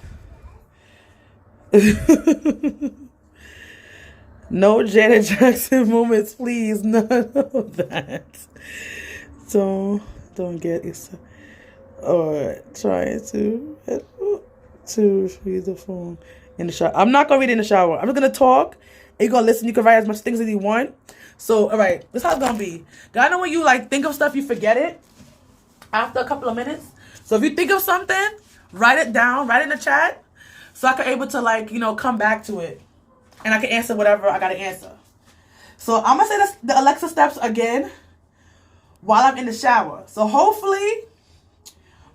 No Janet Jackson moments, please. None of that. Don't get excited. Alright, trying to read the phone in the shower. I'm not gonna read it in the shower. I'm just gonna talk. And you're gonna listen. You can write as much things as you want. So, alright, this is how it's gonna be. I know when you think of stuff, you forget it after a couple of minutes. So if you think of something, write it down, write it in the chat, so I can able to come back to it, and I can answer whatever I gotta answer. So I'm gonna say the Alexa steps again while I'm in the shower. So hopefully,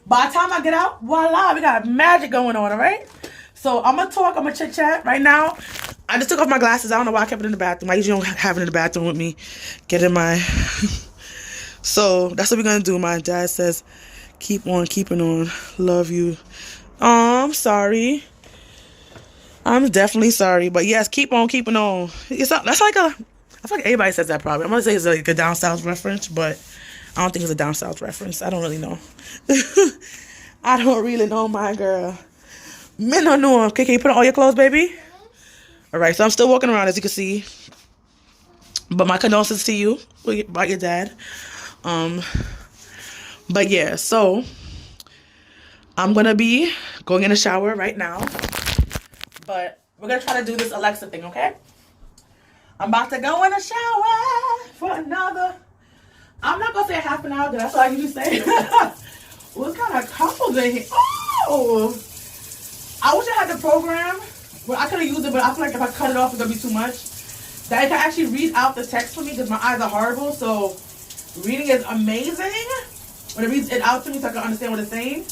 by the time I get out, voila, we got magic going on, all right? So I'm going to talk. I'm going to chit-chat right now. I just took off my glasses. I don't know why I kept it in the bathroom. I usually don't have it in the bathroom with me. Get in my... So that's what we're going to do. My dad says, keep on keeping on. Love you. Oh, I'm sorry. I'm definitely sorry. But yes, keep on keeping on. That's like a... I feel like everybody says that probably. I'm going to say it's like a down south reference, but I don't think it's a down south reference. I don't really know. I don't really know, my girl. Men don't know. Okay, can you put on all your clothes, baby? All right, so I'm still walking around, as you can see. But my condolences to you about your dad. But yeah, so I'm gonna be going in the shower right now. But we're gonna try to do this Alexa thing, okay? I'm about to go in the shower for another. I'm not gonna say half an hour, because that's all I usually say. What kind of couples in here? Oh! I wish I had the program. Well, I could have used it, but I feel like if I cut it off, it's gonna be too much. That it can actually read out the text for me, because my eyes are horrible. So reading is amazing when it reads it out to me, so I can understand what it's saying.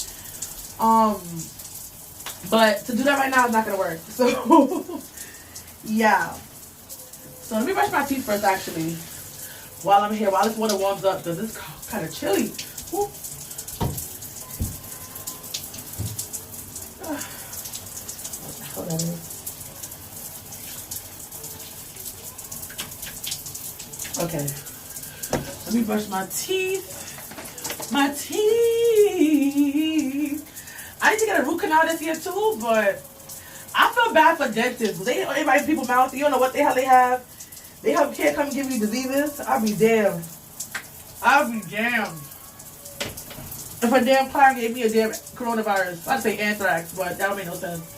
But to do that right now is not gonna work. So yeah. So let me brush my teeth first, actually, while I'm here, while this water warms up, because it's kind of chilly. Woo. What that is. Okay. Let me brush my teeth. My teeth. I need to get a root canal this year too, but I feel bad for dentists. They invite people mouth. You don't know what the hell they have. They can't come give you diseases. I'll be damned. I'll be damned. If a damn client gave me a damn coronavirus, I'd say anthrax, but that don't make no sense.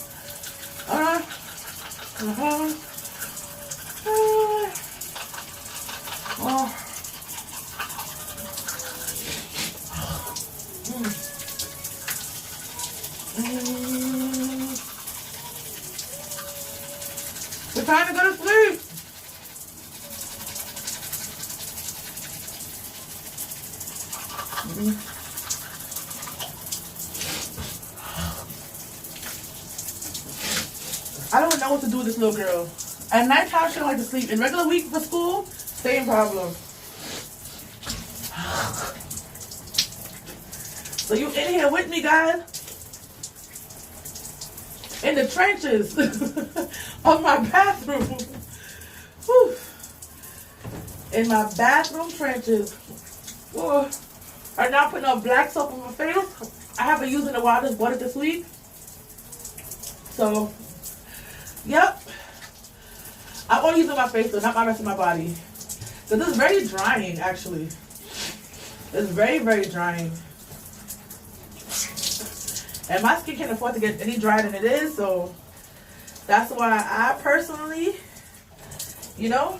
It's time to go to sleep. I don't know what to do with this little girl. At nighttime, she don't like to sleep. In regular week for school, same problem. So you in here with me, guys? In the trenches of my bathroom. Whew. In my bathroom trenches. Whoa. Right now, I'm putting on black soap on my face. I haven't used it in a while. I just bought it this week. So, yep. I only use it on my face, though, not my rest of my body. So this is very drying, actually. It's very, very drying. And my skin can't afford to get any drier than it is, so that's why I personally, you know,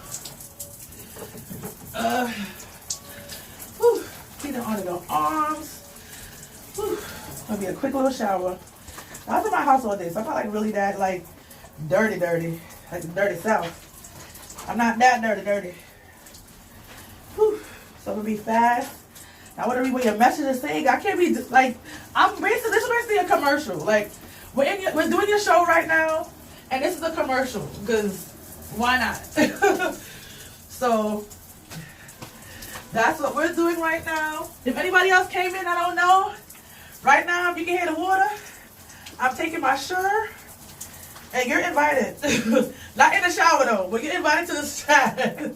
feet on the arms. Whew, gonna be a quick little shower. I was in my house all day, so I'm not like really that like dirty, like the dirty South. I'm not that dirty. Whew. So I'm gonna be fast. I want to read what your message is saying. I can't be like, this is basically a commercial. Like, we're doing your show right now, and this is a commercial, because why not? So, that's what we're doing right now. If anybody else came in, I don't know. Right now, if you can hear the water, I'm taking my shower, and you're invited. Not in the shower, though, but you're invited to this chat.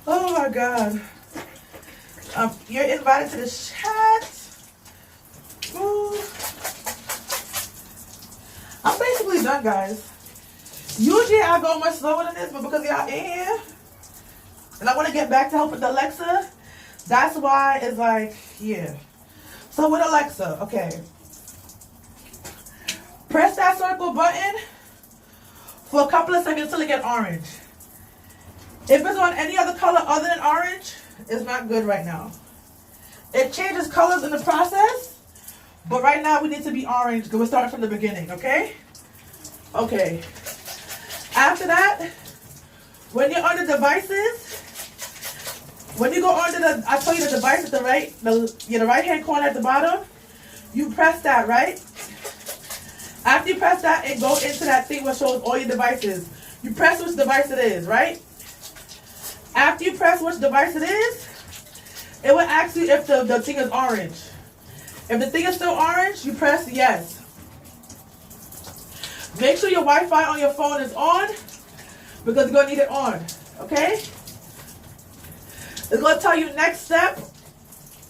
Oh, my God. You're invited to the chat. Ooh. I'm basically done, guys. Usually I go much slower than this, but because y'all in here, and I want to get back to help with the Alexa, that's why it's like, yeah. So with Alexa, okay. Press that circle button for a couple of seconds till it gets orange. If it's on any other color other than orange, it's not good right now. It changes colors in the process, but right now we need to be orange because we're starting from the beginning, okay? Okay. After that, when you're on the devices, when you go under the, I told you the device at the right, the right hand corner at the bottom, you press that, right? After you press that, it goes into that thing where it shows all your devices. You press which device it is, right? After you press which device it is, it will ask you if the thing is orange. If the thing is still orange, you press yes. Make sure your Wi-Fi on your phone is on, because you're going to need it on, okay? It's going to tell you next step.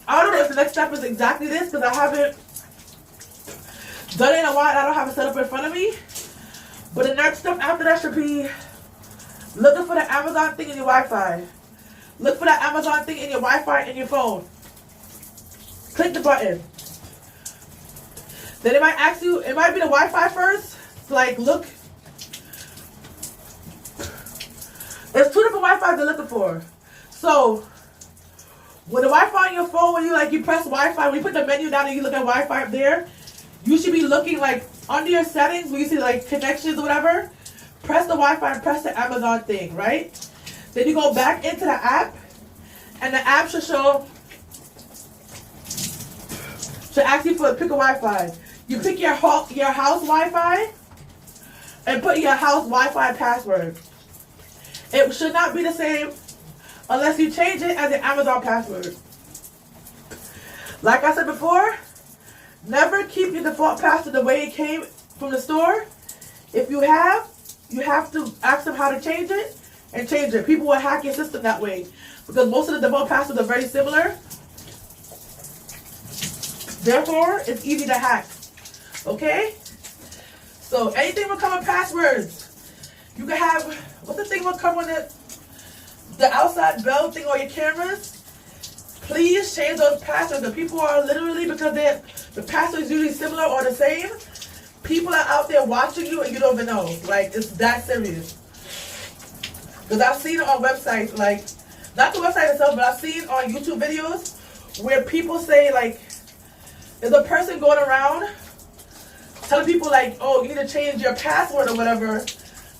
I don't know if the next step is exactly this, because I haven't done it in a while. I don't have it set up in front of me. But the next step after that should be Looking for the Amazon thing in your Wi-Fi. Look for that Amazon thing in your Wi-Fi in your phone. Click the button. Then it might ask you, it might be the Wi-Fi first. Like, look. There's 2 different Wi-Fis they're looking for. So, with the Wi-Fi on your phone, when you press Wi-Fi, when you put the menu down and you look at Wi-Fi up there, you should be looking like under your settings where you see like connections or whatever. Press the Wi-Fi and press the Amazon thing, right? Then you go back into the app, and the app should ask you for pick a Wi-Fi. You pick your house Wi-Fi and put your house Wi-Fi password. It should not be the same unless you change it as your Amazon password. Like I said before, never keep your default password the way it came from the store. If you have to ask them how to change it and change it. People will hack your system that way because most of the default passwords are very similar. Therefore, it's easy to hack. Okay? So anything will come with passwords. You can have, what's the thing will come with it? The outside bell thing or your cameras. Please change those passwords. The people are literally, because the password is usually similar or the same, people are out there watching you and you don't even know. Like, it's that serious. Because I've seen it on websites, like, not the website itself, but I've seen on YouTube videos where people say, like, there's a person going around telling people, like, oh, you need to change your password or whatever.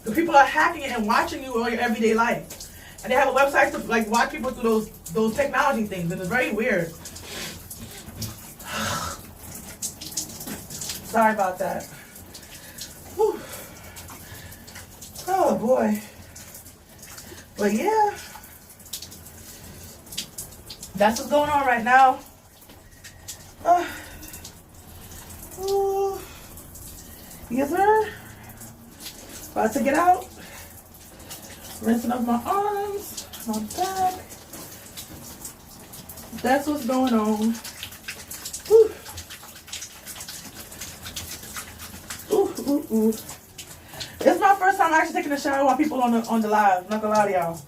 The people are hacking it and watching you all your everyday life. And they have a website to, like, watch people through those technology things, and it's very weird. Sorry about that. Whew. Oh, boy. But, yeah. That's what's going on right now. Ooh. Yes, sir. About to get out. Rinsing up my arms, my back. That's what's going on. Ooh. Ooh, ooh, ooh. It's my first time actually taking a shower while people on the live. Not gonna lie to y'all.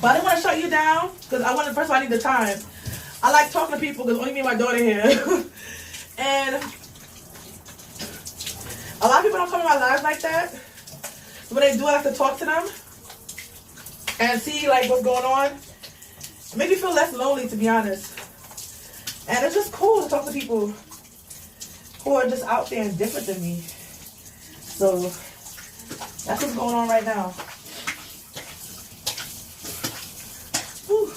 But I didn't want to shut you down because first of all, I need the time. I like talking to people because only me and my daughter here. And a lot of people don't come in my lives like that. So when they do, I like to talk to them and see like what's going on. It makes me feel less lonely, to be honest. And it's just cool to talk to people who are just out there and different than me. So that's what's going on right now. Whew.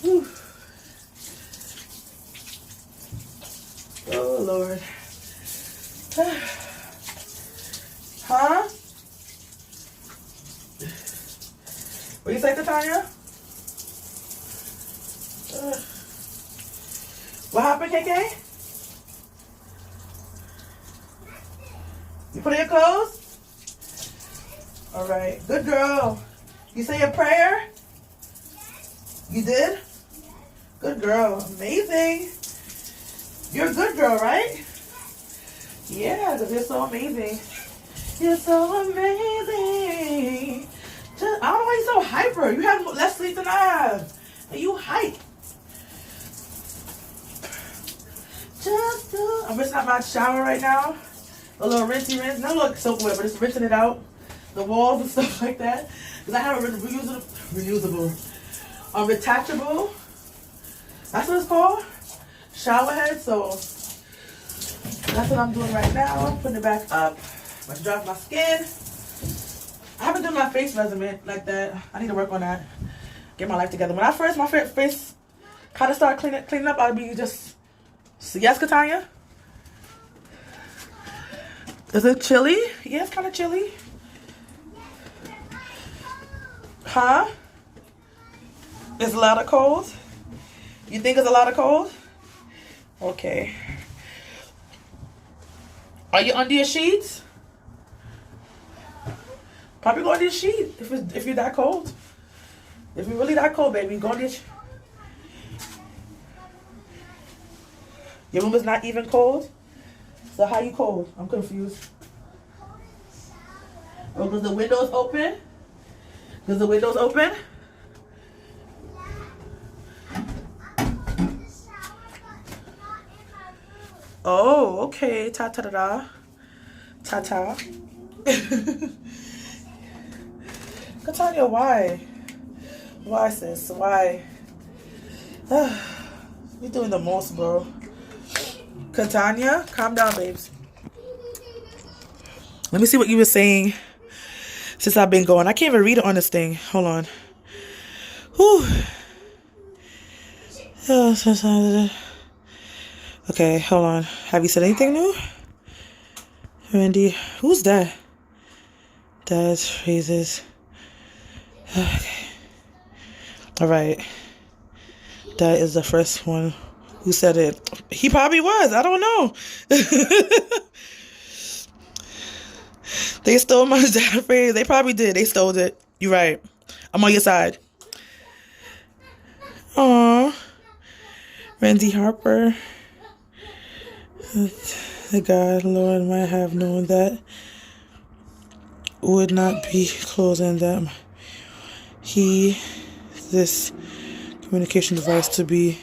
Whew. Oh, Lord. Huh? What you say, Tanya? What happened, KK? You put in your clothes? All right. Good girl. You say a prayer? You did? Good girl. Amazing. You're a good girl, right? Yeah, because you're so amazing. You're so amazing. I don't know why you're so hyper. You have less sleep than I have. And you hype. I'm rinsing out my shower right now. A little rinsey rinse. Not like soap wet, but just rinsing it out. The walls and stuff like that. Because I have a reusable, retachable. That's what it's called. Shower head. So that's what I'm doing right now. I'm putting it back up. I'm going to dry off my skin. I haven't done my face resume like that. I need to work on that. Get my life together. When my face kind of start cleaning up, I'll be just... Yes, Katanya? Is it chilly? Yeah, it's kind of chilly. Huh? It's a lot of cold? You think it's a lot of cold? Okay. Are you under your sheets? Probably go under your sheet if you're that cold. If you're really that cold, baby, go under your sheet. Your room is not even cold? So how you cold? I'm confused. Oh, because the window's open? Because the window's open? Oh, okay. Ta ta da da. Ta ta. Katanya, why? Why, sis? Why? You're doing the most, bro. Katanya, calm down, babes. Let me see what you were saying since I've been going. I can't even read it on this thing. Hold on. Whew. Okay, hold on. Have you said anything new? Randy, who's that? Dad's phrases. Okay. All right. That is the first one who said it. He probably was. I don't know. They stole my dad phrase. They probably did. They stole it. You're right. I'm on your side. Aw. Randy Harper. The God, Lord, might have known that would not be closing them. This communication device to be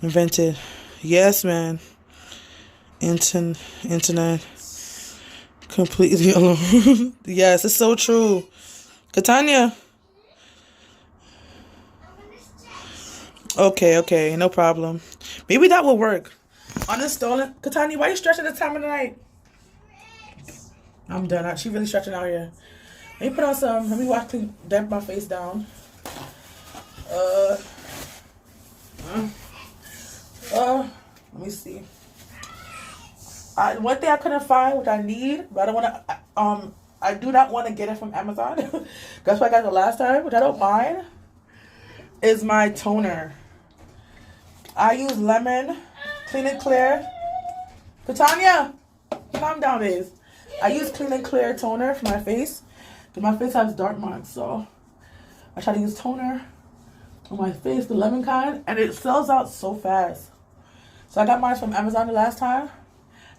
invented. Yes, man. Internet. Completely alone. Yes, it's so true. Katanya. Okay, no problem. Maybe that will work. Uninstalling. Katanya, why are you stretching this time of the night? I'm done. She really stretching out here. Let me put on some. Let me wash, damp my face down. Let me see. One thing I couldn't find, which I need, but I don't want to. I do not want to get it from Amazon. That's what I got the last time, which I don't mind. Is my toner. I use lemon, Clean and Clear. Katanya, calm down, babes. I use Clean and Clear toner for my face. Because my face has dark marks, so I try to use toner on my face, the lemon kind, and it sells out so fast. So I got mine from Amazon the last time.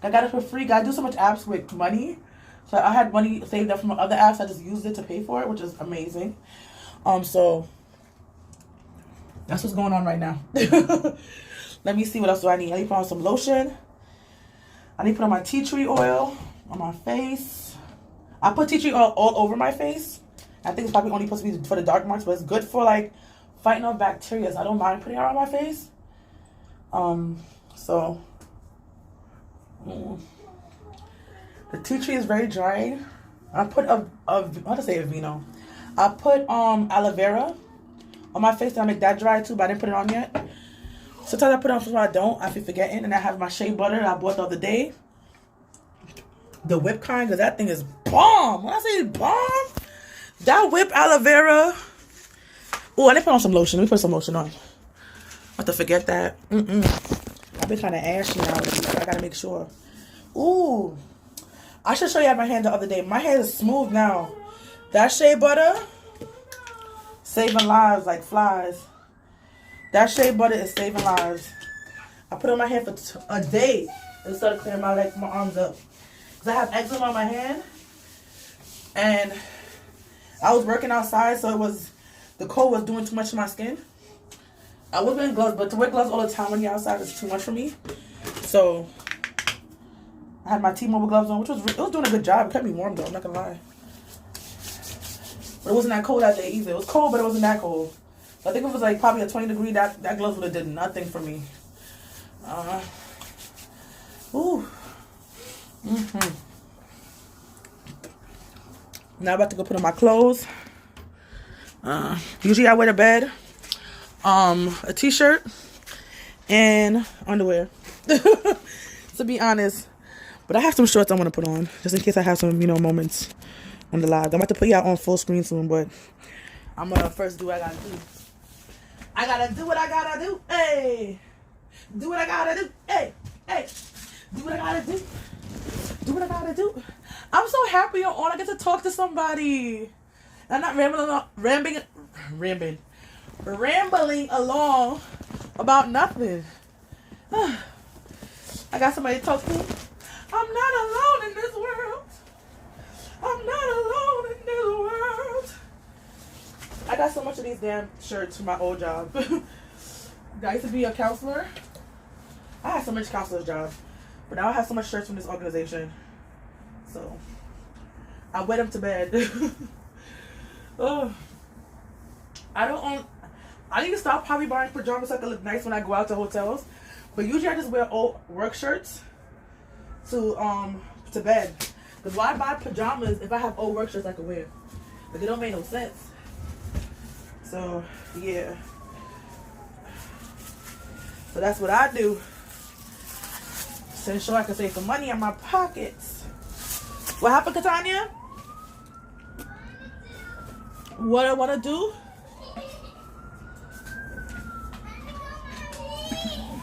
I got it for free. I do so much apps with money. So I had money saved up from other apps. I just used it to pay for it, which is amazing. So that's what's going on right now. Let me see what else do I need. I need to put on some lotion. I need to put on my tea tree oil on my face. I put tea tree oil all over my face. I think it's probably only supposed to be for the dark marks, but it's good for like fighting off bacteria. So I don't mind putting it on my face. The tea tree is very dry. I put how to say Aveeno. I put aloe vera on my face to make that dry too, but I didn't put it on yet. Sometimes I put it on, sometimes I don't. I be forgetting, and I have my shea butter that I bought the other day. The whip kind, because that thing is bomb. When I say bomb, that whip aloe vera. Oh, I didn't put on some lotion. Let me put some lotion on. I have to forget that. I've been kind of ashy now, so I gotta make sure. Ooh, I should show you my hand the other day. My hair is smooth now. That shea butter, saving lives like flies. That shea butter is saving lives. I put it on my hand for a day and started clearing my arms up. Because I have eczema on my hand. And I was working outside, so the cold was doing too much to my skin. I was wearing gloves, but to wear gloves all the time when you're outside is too much for me. So I had my T-Mobile gloves on, which was doing a good job. It kept me warm though, I'm not gonna lie. But it wasn't that cold that day either. It was cold, but it wasn't that cold. So I think if it was like probably a 20 degree, that gloves would have did nothing for me. Now I'm about to go put on my clothes. Usually I wear to bed a t-shirt and underwear. To be honest. But I have some shorts I want to put on, just in case I have some, moments on the live. I'm about to put y'all on full screen soon, but I'm gonna first do what I gotta do. I gotta do what I gotta do. Hey, do what I gotta do. Hey, do what I gotta do. Do what I gotta do. I'm so happy you're on. I get to talk to somebody. I'm not rambling along about nothing. I got somebody to talk to. I'm not alone in this world. I'm not alone in this world. I got so much of these damn shirts from my old job. I used to be a counselor. I had so much counselor's jobs, but now I have so much shirts from this organization. So I wear them to bed. Oh, I need to stop probably buying pajamas so I can look nice when I go out to hotels. But usually I just wear old work shirts to bed. Cause why buy pajamas if I have old work shirts I can wear? Like it don't make no sense. So yeah. So that's what I do. To ensure I can save some money in my pockets. What happened, Katanya? What I wanna do?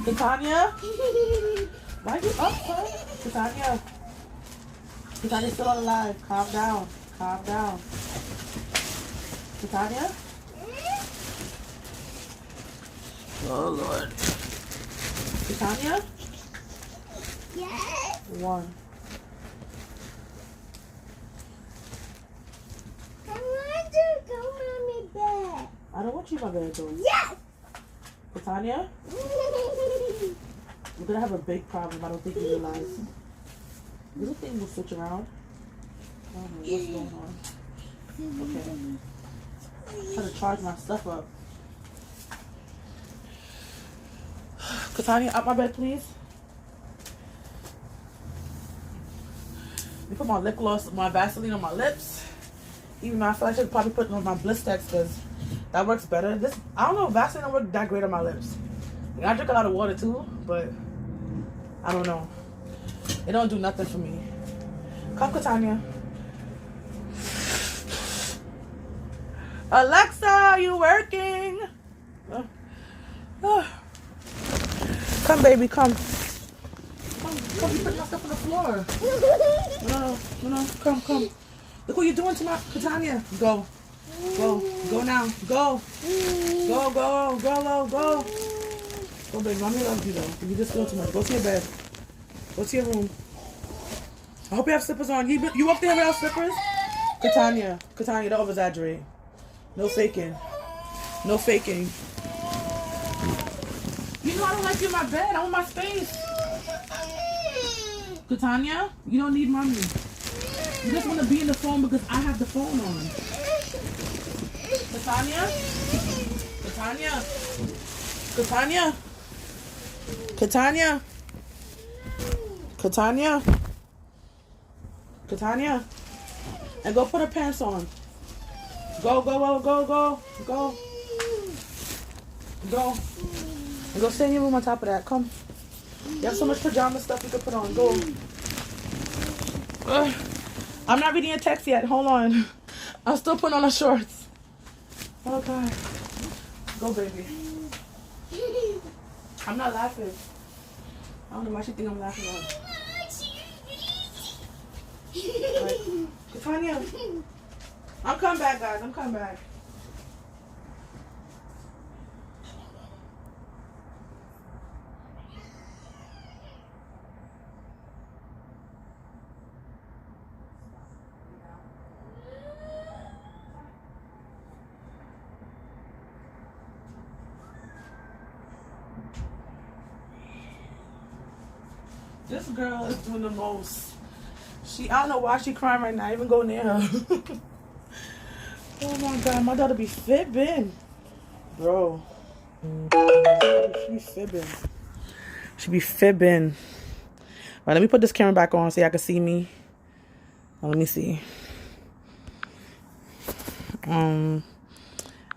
Katanya? Why you up, son? Katanya? Katanya's still alive. Calm down. Calm down. Katanya? Oh, Lord. Katanya? Yes. One. I want to go on my bed. I don't want you in my bed, though. Yes. Katanya? We're gonna have a big problem. I don't think you realize. This thing will switch around. I don't know what's going on. Okay. I'm trying to charge my stuff up. Katanya, out my bed, please. Let me put my lip gloss, my Vaseline on my lips. Even though I feel like I should probably put it on my Blistex because that works better. This, I don't know, Vaseline don't work that great on my lips. Like, I drink a lot of water too, but I don't know. It don't do nothing for me. Come, Katanya. Alexa, are you working? Come, baby, come. Come, you put my stuff on the floor. No, come. Look what you're doing to my Katanya. Go now. Go, baby. Mommy loves you though. You just go too much. Go to your bed. Go to your room. I hope you have slippers on. You up there without slippers? Katanya, don't over exaggerate. No faking. You know I don't like you in my bed. I want my space. Katanya, you don't need mommy. You just want to be in the phone because I have the phone on. Katanya. And go put her pants on. Go. And go stay in your room on top of that. Come. You have so much pajama stuff you can put on. Go. I'm not reading your text yet. Hold on. I'm still putting on the shorts. Oh, God. Go, baby. I'm not laughing. I don't know why she think I'm laughing at her. Right. Katanya. I'm coming back, guys. I'm coming back. This girl is doing the most. I don't know why she crying right now. I even go near her. Oh my God, my daughter be fibbing. Bro. She be fibbing. All right, let me put this camera back on so y'all can see me. Let me see.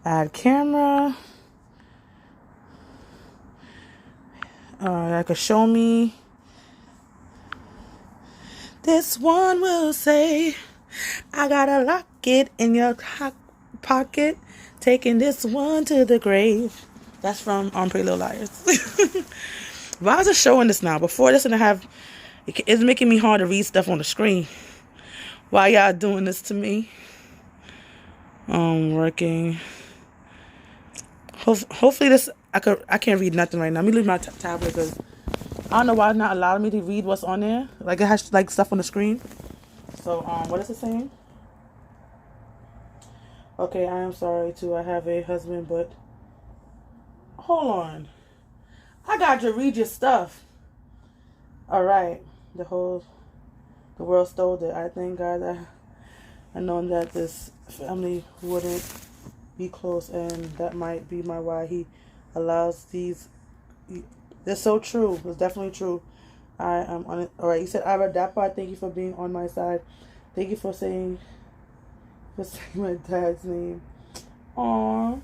Add camera. I could show me. This one will say, I gotta lock it in your pocket, taking this one to the grave. That's from Pretty Little Liars. Why is it showing this now? Before this didn't have, it's making me hard to read stuff on the screen. Why y'all doing this to me? Working. Hopefully this, I can't read nothing right now. Let me leave my tablet because I don't know why it's not allowing me to read what's on there. Like it has like stuff on the screen. So So, what is it saying? Okay, I am sorry too. I have a husband, but hold on. I got to read your stuff. All right. The world stole it. I thank God that I known that this family wouldn't be close, and that might be my why he allows these. That's so true. It's definitely true. I am on it. All right. You said, Ira, that part. Thank you for being on my side. Thank you for saying my dad's name. Aww.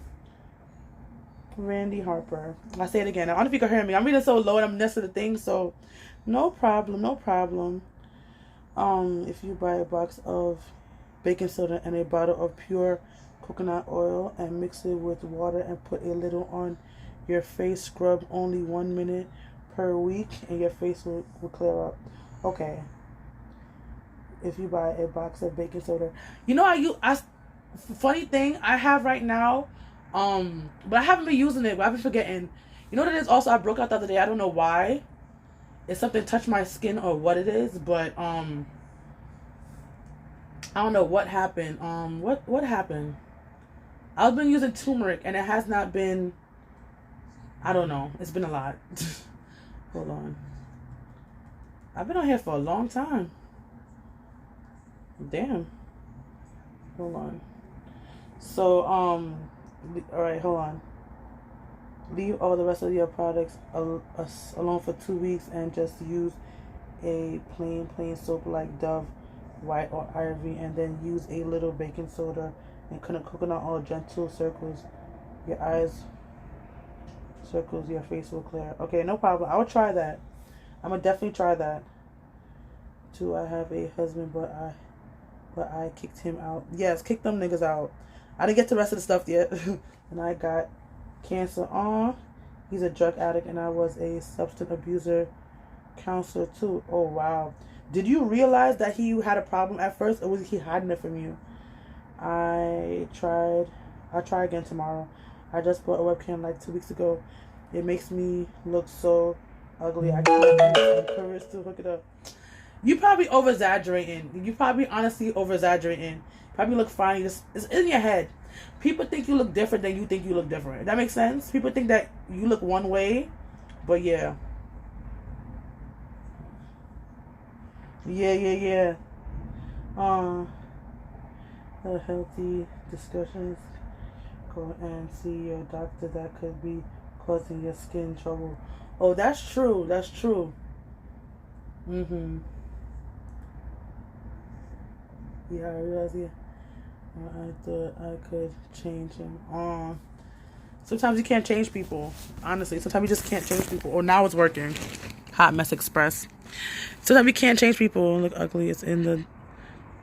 Randy Harper. I say it again. I don't know if you can hear me. I'm reading so low and I'm next to the thing, so no problem. No problem. If you buy a box of baking soda and a bottle of pure coconut oil and mix it with water and put a little on your face, scrub only 1 minute per week and your face will clear up. Okay. If you buy a box of baking soda, you know, funny thing I have right now, but I haven't been using it, but I've been forgetting. You know what it is? Also, I broke out the other day. I don't know why. It's something touched my skin or what it is, but I don't know what happened. What happened? I've been using turmeric and it has not been. I don't know. It's been a lot. Hold on. I've been on here for a long time. Damn. Hold on. So, all right, hold on. Leave all the rest of your products alone for 2 weeks and just use a plain soap like Dove, White, or Ivory, and then use a little baking soda and coconut oil, gentle circles. Your eyes, circles, your face will clear. Okay, no problem. I will try that. I'm gonna definitely try that. Too, I have a husband, but I kicked him out. Yes, kick them niggas out. I didn't get to the rest of the stuff yet. And I got cancer. He's a drug addict and I was a substance abuser counselor too. Oh, wow. Did you realize that he had a problem at first, or was he hiding it from you? I'll try again tomorrow. I just bought a webcam like 2 weeks ago. It makes me look so ugly. I can't encourage to hook it up. You probably over-exaggerating. You probably honestly over-exaggerating. Probably look fine. It's in your head. People think you look different than you think you look different. That makes sense? People think that you look one way, but yeah. Yeah. Healthy discussions. Go and see your doctor. That could be causing your skin trouble. Oh, that's true. That's true. Yeah, I realized, yeah. I thought I could change him. Sometimes you can't change people. Honestly, sometimes you just can't change people. Or now it's working. Hot Mess Express. Sometimes you can't change people. Look ugly. It's in the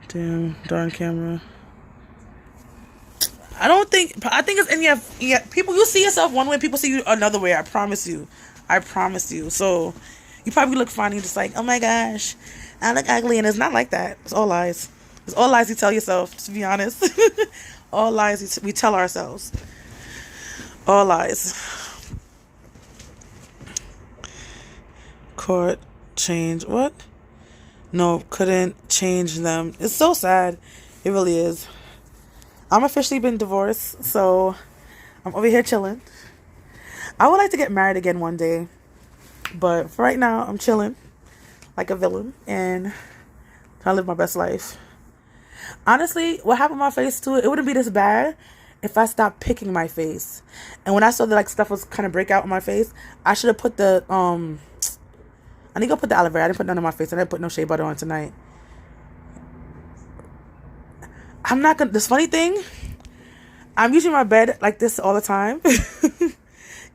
damn darn camera. I think it's in your people. You see yourself one way, people see you another way. I promise you. So you probably look funny, just like, oh my gosh, I look ugly, and it's not like that. It's all lies. It's all lies you tell yourself, to be honest. All lies we tell ourselves. All lies. Court change. What? No, couldn't change them. It's so sad. It really is. I'm officially been divorced, so I'm over here chilling. I would like to get married again one day, but for right now, I'm chilling like a villain and trying to live my best life. Honestly, what happened to my face too, it wouldn't be this bad if I stopped picking my face. And when I saw that like stuff was kind of break out on my face, I should have put the I need to go put the aloe vera. I didn't put none on my face. I didn't put no shea butter on tonight. I'm not gonna. This funny thing, I'm using my bed like this all the time.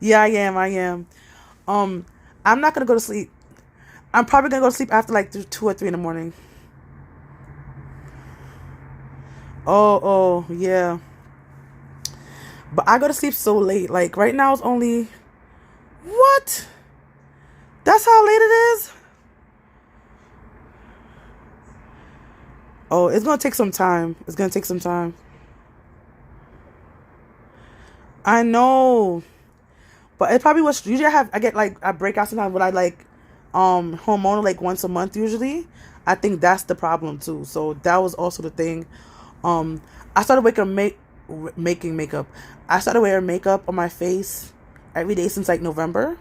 Yeah, I am. I'm not gonna go to sleep. I'm probably gonna go to sleep after like 2 or 3 in the morning. Oh, yeah. But I go to sleep so late. Like right now it's only, what? That's how late it is? Oh, it's gonna take some time. I know. But it probably was, usually I get like, I break out sometimes when I like, hormonal like once a month usually. I think that's the problem too. So that was also the thing. I started making makeup. I started wearing makeup on my face every day since like November.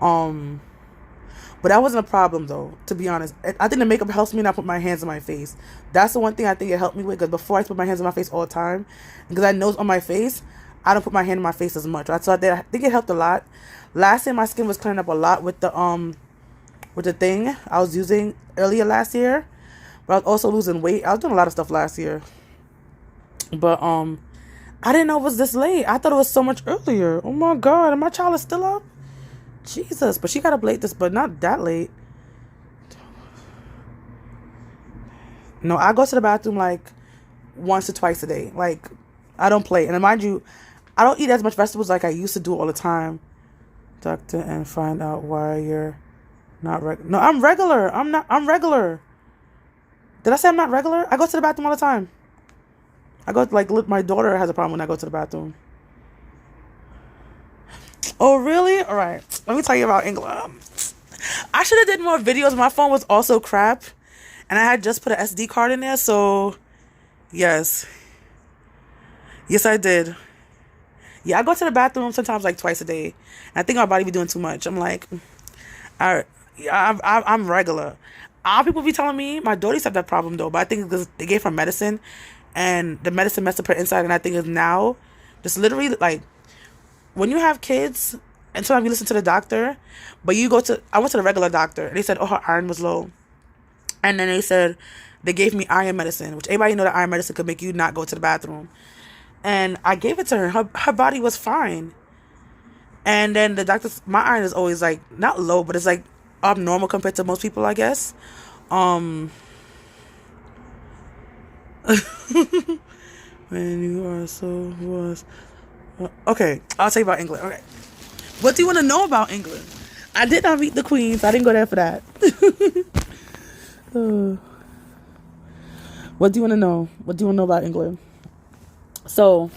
But that wasn't a problem though, to be honest. I think the makeup helps me not put my hands on my face. That's the one thing I think it helped me with, because before I used to put my hands on my face all the time, because I know it's on my face, I don't put my hand on my face as much. So I think it helped a lot. Last year my skin was clearing up a lot with the thing I was using earlier last year. But I was also losing weight. I was doing a lot of stuff last year. But I didn't know it was this late. I thought it was so much earlier. Oh my God, and my child is still up? Jesus, but she got up late but not that late. No, I go to the bathroom like once or twice a day. Like, I don't play. And mind you, I don't eat as much vegetables like I used to do all the time. Doctor, and find out why you're not regular. No, I'm regular. I'm regular. Did I say I'm not regular? I go to the bathroom all the time. I go, like, my daughter has a problem when I go to the bathroom. Oh, really? All right. Let me tell you about England. I should have did more videos. My phone was also crap. And I had just put an SD card in there. So, yes. Yes, I did. Yeah, I go to the bathroom sometimes like twice a day. And I think my body be doing too much. I'm like, I'm regular. All people be telling me, my daughter used to have that problem though. But I think because they gave her medicine. And the medicine messed up her inside. And I think it's now just literally like, when you have kids, and sometimes you listen to the doctor, but I went to the regular doctor, and they said, oh, her iron was low. And then they gave me iron medicine, which everybody know that iron medicine could make you not go to the bathroom. And I gave it to her. Her body was fine. And then the doctor, my iron is always like, not low, but it's like abnormal compared to most people, I guess. When you are so was. Okay, I'll tell you about England. Okay. What do you want to know about England? I did not meet the Queen, so I didn't go there for that. What do you want to know? What do you want to know about England? So,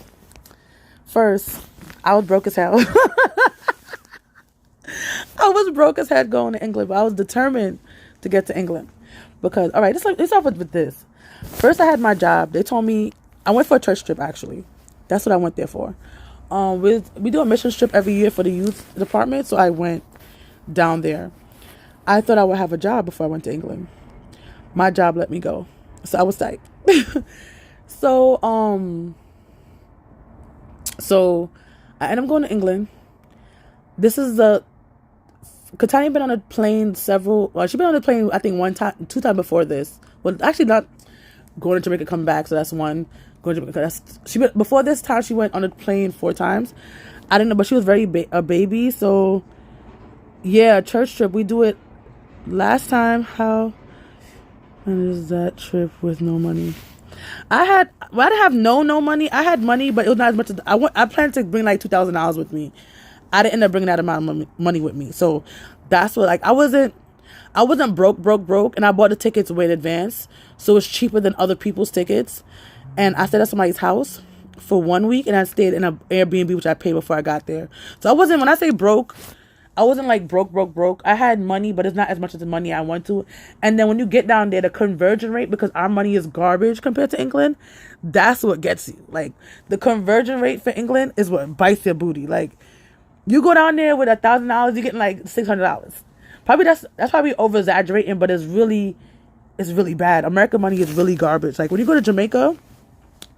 first, I was broke as hell. I was broke as hell going to England, but I was determined to get to England. Because, all right, let's start with this. First, I had my job. They told me, I went for a church trip, actually. That's what I went there for. We do a mission trip every year for the youth department, so I went down there. I thought I would have a job before I went to England. My job let me go, so I was tight. So I ended up going to England. This is Katania been on a plane she's been on the plane, I think 2 times before this. Well, actually not going to Jamaica, come back, so that's one. Going to Jamaica, before this time, she went on a plane 4 times. I didn't know, but she was very a baby, so yeah, church trip. We do it last time. How is that trip with no money? I didn't have no money. I had money, but it was not as much as I planned to bring like $2,000 with me. I didn't end up bringing that amount of money with me. So that's what, like, I wasn't broke, and I bought the tickets way in advance, so it's cheaper than other people's tickets. And I stayed at somebody's house for 1 week, and I stayed in an Airbnb, which I paid before I got there. So when I say broke, I wasn't like broke. I had money, but it's not as much as the money I want to. And then when you get down there, the conversion rate, because our money is garbage compared to England, that's what gets you. Like, the conversion rate for England is what bites your booty. Like, you go down there with $1,000, you're getting like $600. Probably that's probably over exaggerating, but it's really bad. American money is really garbage. Like, when you go to Jamaica,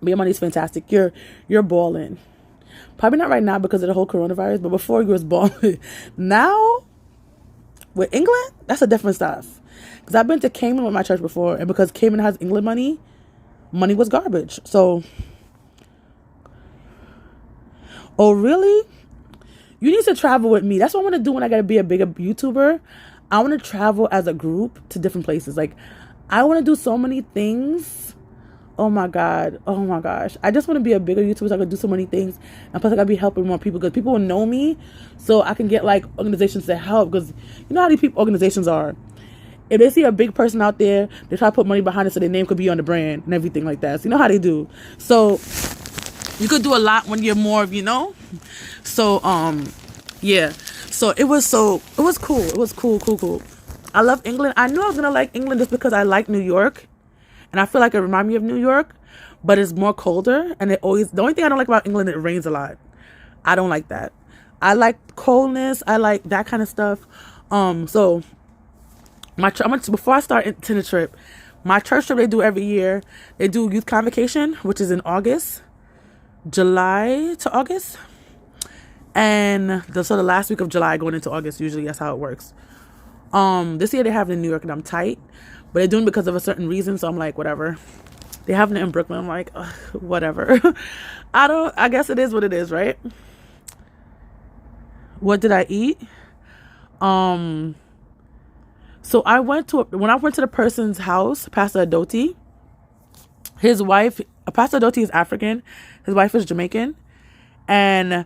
your money's fantastic. You're balling. Probably not right now because of the whole coronavirus, but before you was balling. Now, with England, that's a different stuff. Because I've been to Cayman with my church before, and because Cayman has England money was garbage. So, oh really? You need to travel with me. That's what I want to do when I gotta be a bigger YouTuber. I want to travel as a group to different places. Like, I want to do so many things. Oh my God. Oh my gosh. I just want to be a bigger YouTuber so I can do so many things. And plus I gotta be helping more people because people will know me, so I can get like organizations to help, because you know how these organizations are. If they see a big person out there, they try to put money behind it so their name could be on the brand and everything like that. So you know how they do. So you could do a lot when you're more of, So yeah. So it was cool. It was cool. I love England. I knew I was gonna like England just because I like New York, and I feel like it reminds me of New York, but it's more colder. And the only thing I don't like about England, it rains a lot. I don't like that. I like coldness. I like that kind of stuff. So before I start into the trip, my church trip they do every year. They do youth convocation, which is in August, July to August, and the last week of July going into August. Usually that's how it works. This year they have it in New York, and I'm tight, but they're doing it because of a certain reason. So I'm like, whatever. They have it in Brooklyn. I'm like, ugh, whatever. I guess it is what it is, right? What did I eat? So when I went to the person's house, Pastor Adoti, his wife, Pastor Adoti is African, his wife is Jamaican, and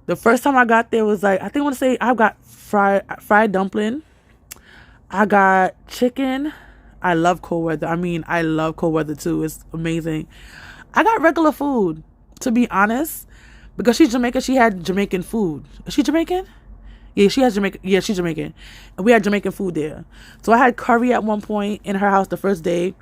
the first time I got there was like, I want to say I got fried dumpling, I got chicken. I love cold weather. I love cold weather too. It's amazing. I got regular food, to be honest, because she's Jamaican. She had Jamaican food. Is she Jamaican? Yeah, she has Jamaican. Yeah, she's Jamaican. And we had Jamaican food there. So I had curry at one point in her house the first day.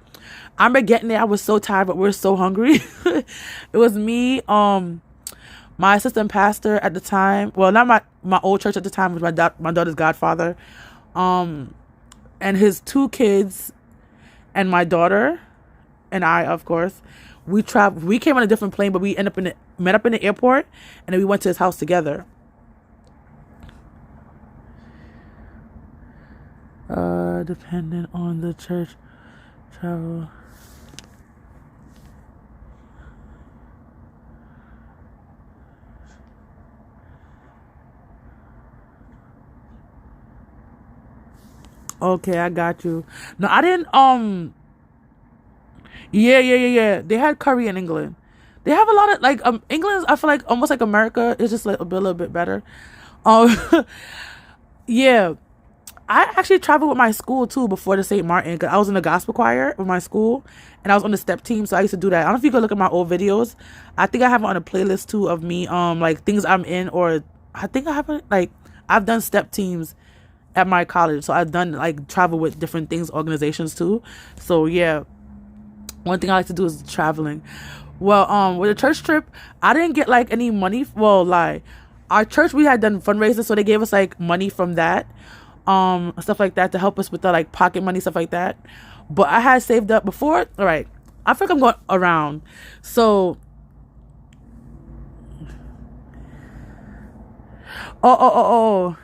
I remember getting there. I was so tired, but we were so hungry. It was me, my assistant pastor at the time. Well, not my old church at the time. Was my daughter's godfather. And his 2 kids and my daughter and I, of course. We came on a different plane, but we met up in the airport, and then we went to his house together. Dependent on the church travel. Okay, I got you. No, I didn't. Yeah. They had curry in England. They have a lot of England. I feel like almost like America. It's just like a little bit better. Yeah. I actually traveled with my school too before the St. Martin, because I was in the gospel choir with my school, and I was on the step team, so I used to do that. I don't know if you could look at my old videos. I think I have it on a playlist too of me, like things I'm in, or I think I haven't, like, I've done step teams at my college, so I've done like travel with different things, organizations too. So yeah, one thing I like to do is traveling. Well, with the church trip, I didn't get like any money. Well, like, our church, we had done fundraisers, so they gave us like money from that, stuff like that, to help us with the like pocket money, stuff like that. But I had saved up before. All right, I think I'm going around. So, oh.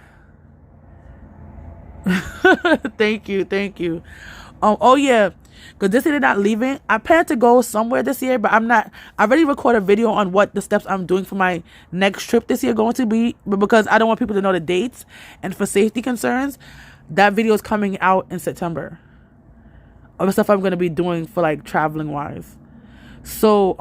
Thank you. Oh yeah, because this year they're not leaving. I plan to go somewhere this year, but I'm not. I already recorded a video on what the steps I'm doing for my next trip this year going to be, but because I don't want people to know the dates and for safety concerns, that video is coming out in September of the stuff I'm going to be doing for like traveling wise. So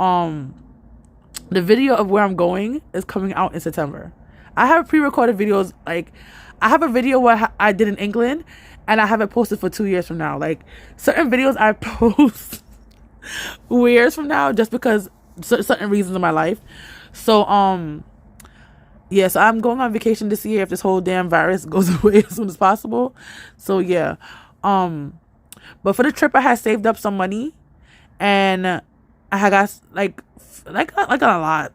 the video of where I'm going is coming out in September. I have pre-recorded videos. Like, I have a video where I did in England, and I have it posted for 2 years from now. Like, certain videos I post years from now just because certain reasons in my life. So, yeah, so I'm going on vacation this year if this whole damn virus goes away as soon as possible. So, yeah. But for the trip, I had saved up some money, and I had got, like a lot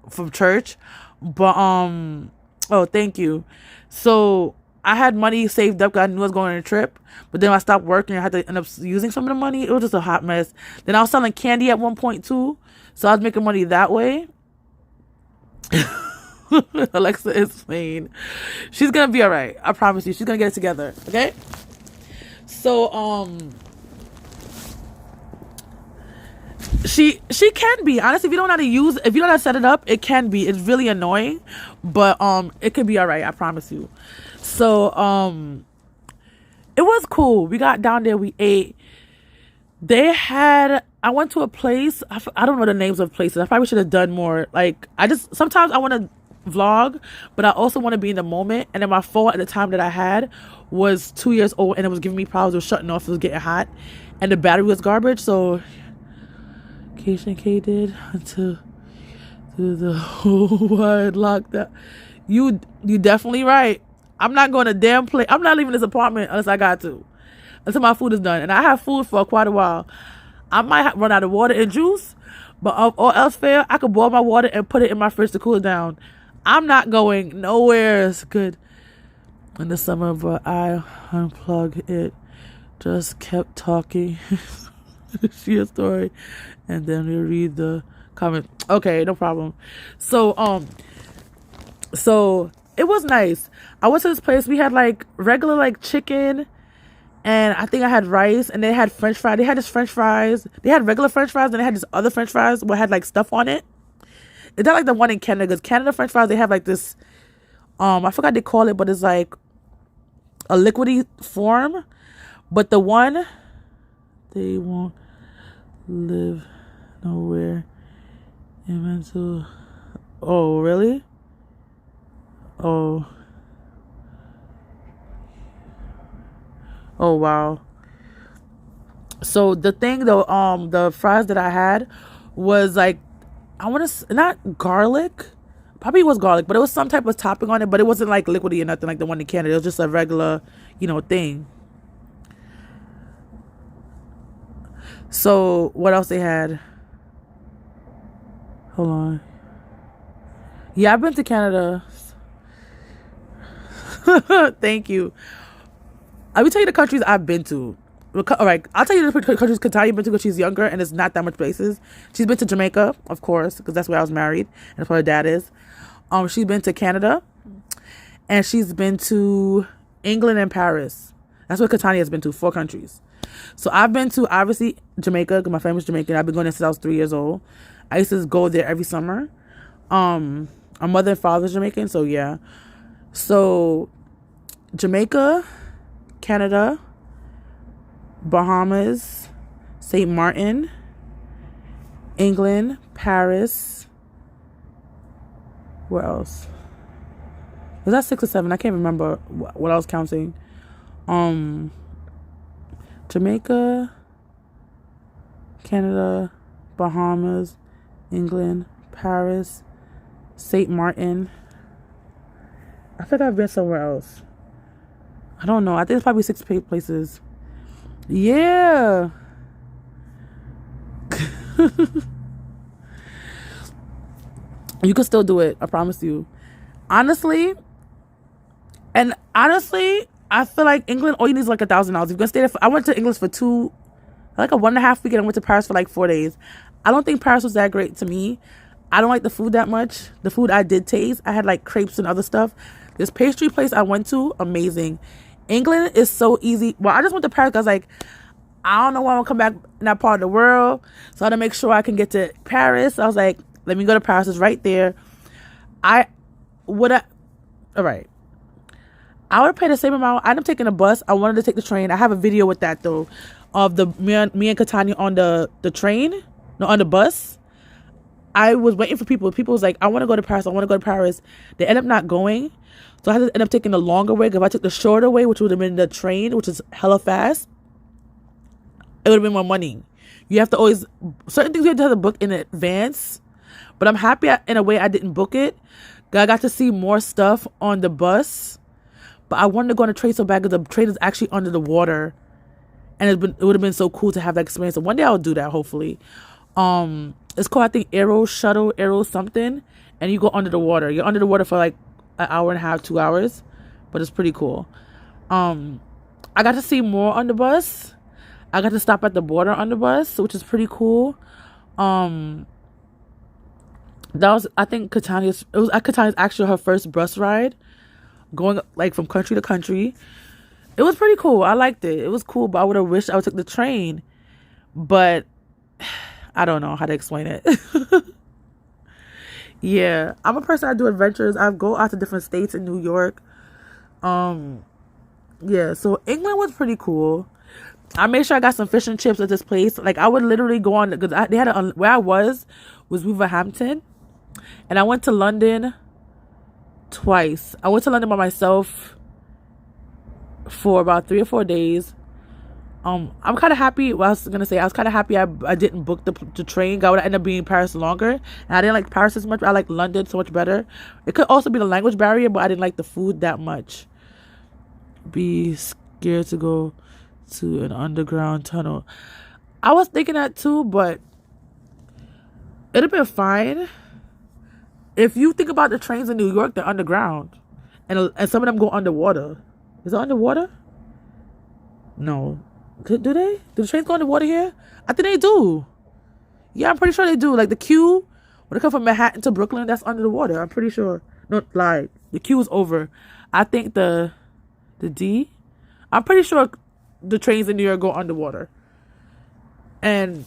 from church. But, oh, thank you. So I had money saved up because I knew I was going on a trip, but then I stopped working. I had to end up using some of the money. It was just a hot mess. Then I was selling candy at one point too, so I was making money that way. Alexa is playing. She's gonna be all right. I promise you. She's gonna get it together. Okay. So she can be honestly. If you don't know how to if you don't know how to set it up, it can be. It's really annoying, but it could be all right. I promise you. So it was cool. We got down there. We ate. I went to a place. I don't know the names of places. I probably should have done more. Like, sometimes I want to vlog, but I also want to be in the moment. And then my phone at the time that I had was 2 years old, and it was giving me problems. It was shutting off. It was getting hot, and the battery was garbage. So K did until the whole wide lockdown. You definitely right. I'm not going to damn place. I'm not leaving this apartment unless I got to. Until my food is done. And I have food for quite a while. I might run out of water and juice. But if all else fail, I could boil my water and put it in my fridge to cool it down. I'm not going nowhere. It's good. In the summer, but I unplugged it. Just kept talking. See a story. And then we read the comment. Okay, no problem. So it was nice. I went to this place. We had like regular like chicken, and I think I had rice, and they had French fries. They had this French fries. They had regular French fries, and they had this other French fries where it had like stuff on it. It's not like the one in Canada, because Canada French fries, they have like this I forgot they call it, but it's like a liquidy form. But the one, they won't live nowhere in mental. Oh, really? Oh, wow. So the thing though, the fries that I had was like, I want to, not garlic, probably was garlic, but it was some type of topping on it, but it wasn't like liquidy or nothing like the one in Canada. It was just a regular, thing. So what else they had? Hold on. Yeah, I've been to Canada. Thank you. I will tell you the countries I've been to. All right, I'll tell you the countries Katania's been to because she's younger and it's not that much places. She's been to Jamaica, of course, because that's where I was married and that's where her dad is. She's been to Canada, and she's been to England and Paris. That's what Katania has been to, 4 countries. So I've been to, obviously, Jamaica, because my family's Jamaican. I've been going there since I was 3 years old. I used to go there every summer. Our mother and father's Jamaican, so yeah. So Jamaica, Canada, Bahamas, St. Martin, England, Paris. Where else? Was that 6 or 7? I can't remember what I was counting. Jamaica, Canada, Bahamas, England, Paris, St. Martin. I think I've been somewhere else. I don't know. I think it's probably 6 places. Yeah. You can still do it. I promise you. Honestly, I feel like England, all you need is like $1,000. If you're gonna stay there I went to England for like a 1.5 weekend. I went to Paris for like 4 days. I don't think Paris was that great to me. I don't like the food that much. The food I did taste, I had like crepes and other stuff. This pastry place I went to, amazing. England is so easy. Well, I just went to Paris because I was like, I don't know when I'm gonna come back in that part of the world, so I had to make sure I can get to Paris. I was like, let me go to Paris. It's right there. All right. I would pay the same amount. I ended up taking a bus. I wanted to take the train. I have a video with that though, of me and Katania on the train, no, on the bus. I was waiting for people. People was like, I want to go to Paris. I want to go to Paris. They ended up not going. So I had to end up taking the longer way. Because if I took the shorter way, which would have been the train, which is hella fast, it would have been more money. You have to always, certain things you have to book in advance. But I'm happy in a way I didn't book it. I got to see more stuff on the bus. But I wanted to go on a train so bad because the train is actually under the water. And it would have been so cool to have that experience. So one day I'll do that, hopefully. It's called, I think, Aero something. And you go under the water. You're under the water for like an hour and a half, 2 hours. But it's pretty cool. I got to see more on the bus. I got to stop at the border on the bus, which is pretty cool. That was, I think, Katania's actually her first bus ride. Going like from country to country. It was pretty cool. I liked it. It was cool, but I would have wished I would took the train. But I don't know how to explain it. Yeah, I'm a person that do adventures. I go out to different states in New York. Yeah, so England was pretty cool. I made sure I got some fish and chips at this place. Like I would literally go on because they had where I was Wolverhampton, and I went to London twice. I went to London by myself for about 3 or 4 days. I'm kind of happy. Well, I was gonna say I was kind of happy I didn't book the train. I would end up being in Paris longer, and I didn't like Paris as much. I like London so much better. It could also be the language barrier, but I didn't like the food that much. be scared to go to an underground tunnel. I was thinking that too, but it'd have been fine. If you think about the trains in New York, they're underground. And some of them go underwater. Is it underwater? No. Do they? Do the trains go underwater here? I think they do. Yeah, I'm pretty sure they do. Like the queue, when it comes from Manhattan to Brooklyn, that's under the water. I'm pretty sure. No, lie. The queue is over. I think the D, I'm pretty sure the trains in New York go underwater. And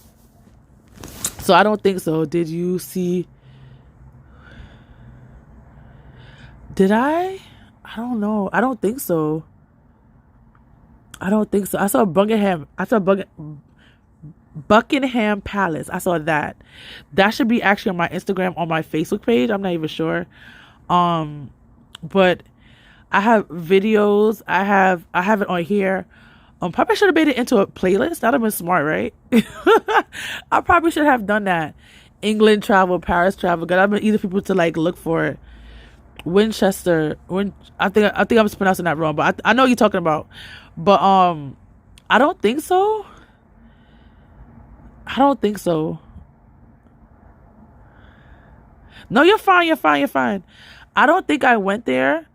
so I don't think so. Did you see? Did I? I don't know. I don't think so. I saw Buckingham. Buckingham Palace. I saw that. That should be actually on my Instagram, on my Facebook page. I'm not even sure. But I have videos. I have it on here. Probably should have made it into a playlist. That'd have been smart, right? I probably should have done that. England travel, Paris travel. God, I've been easy for people to like look for it. Winchester. I think I'm pronouncing that wrong, but I know what you're talking about. But I don't think so. No, you're fine. I don't think I went there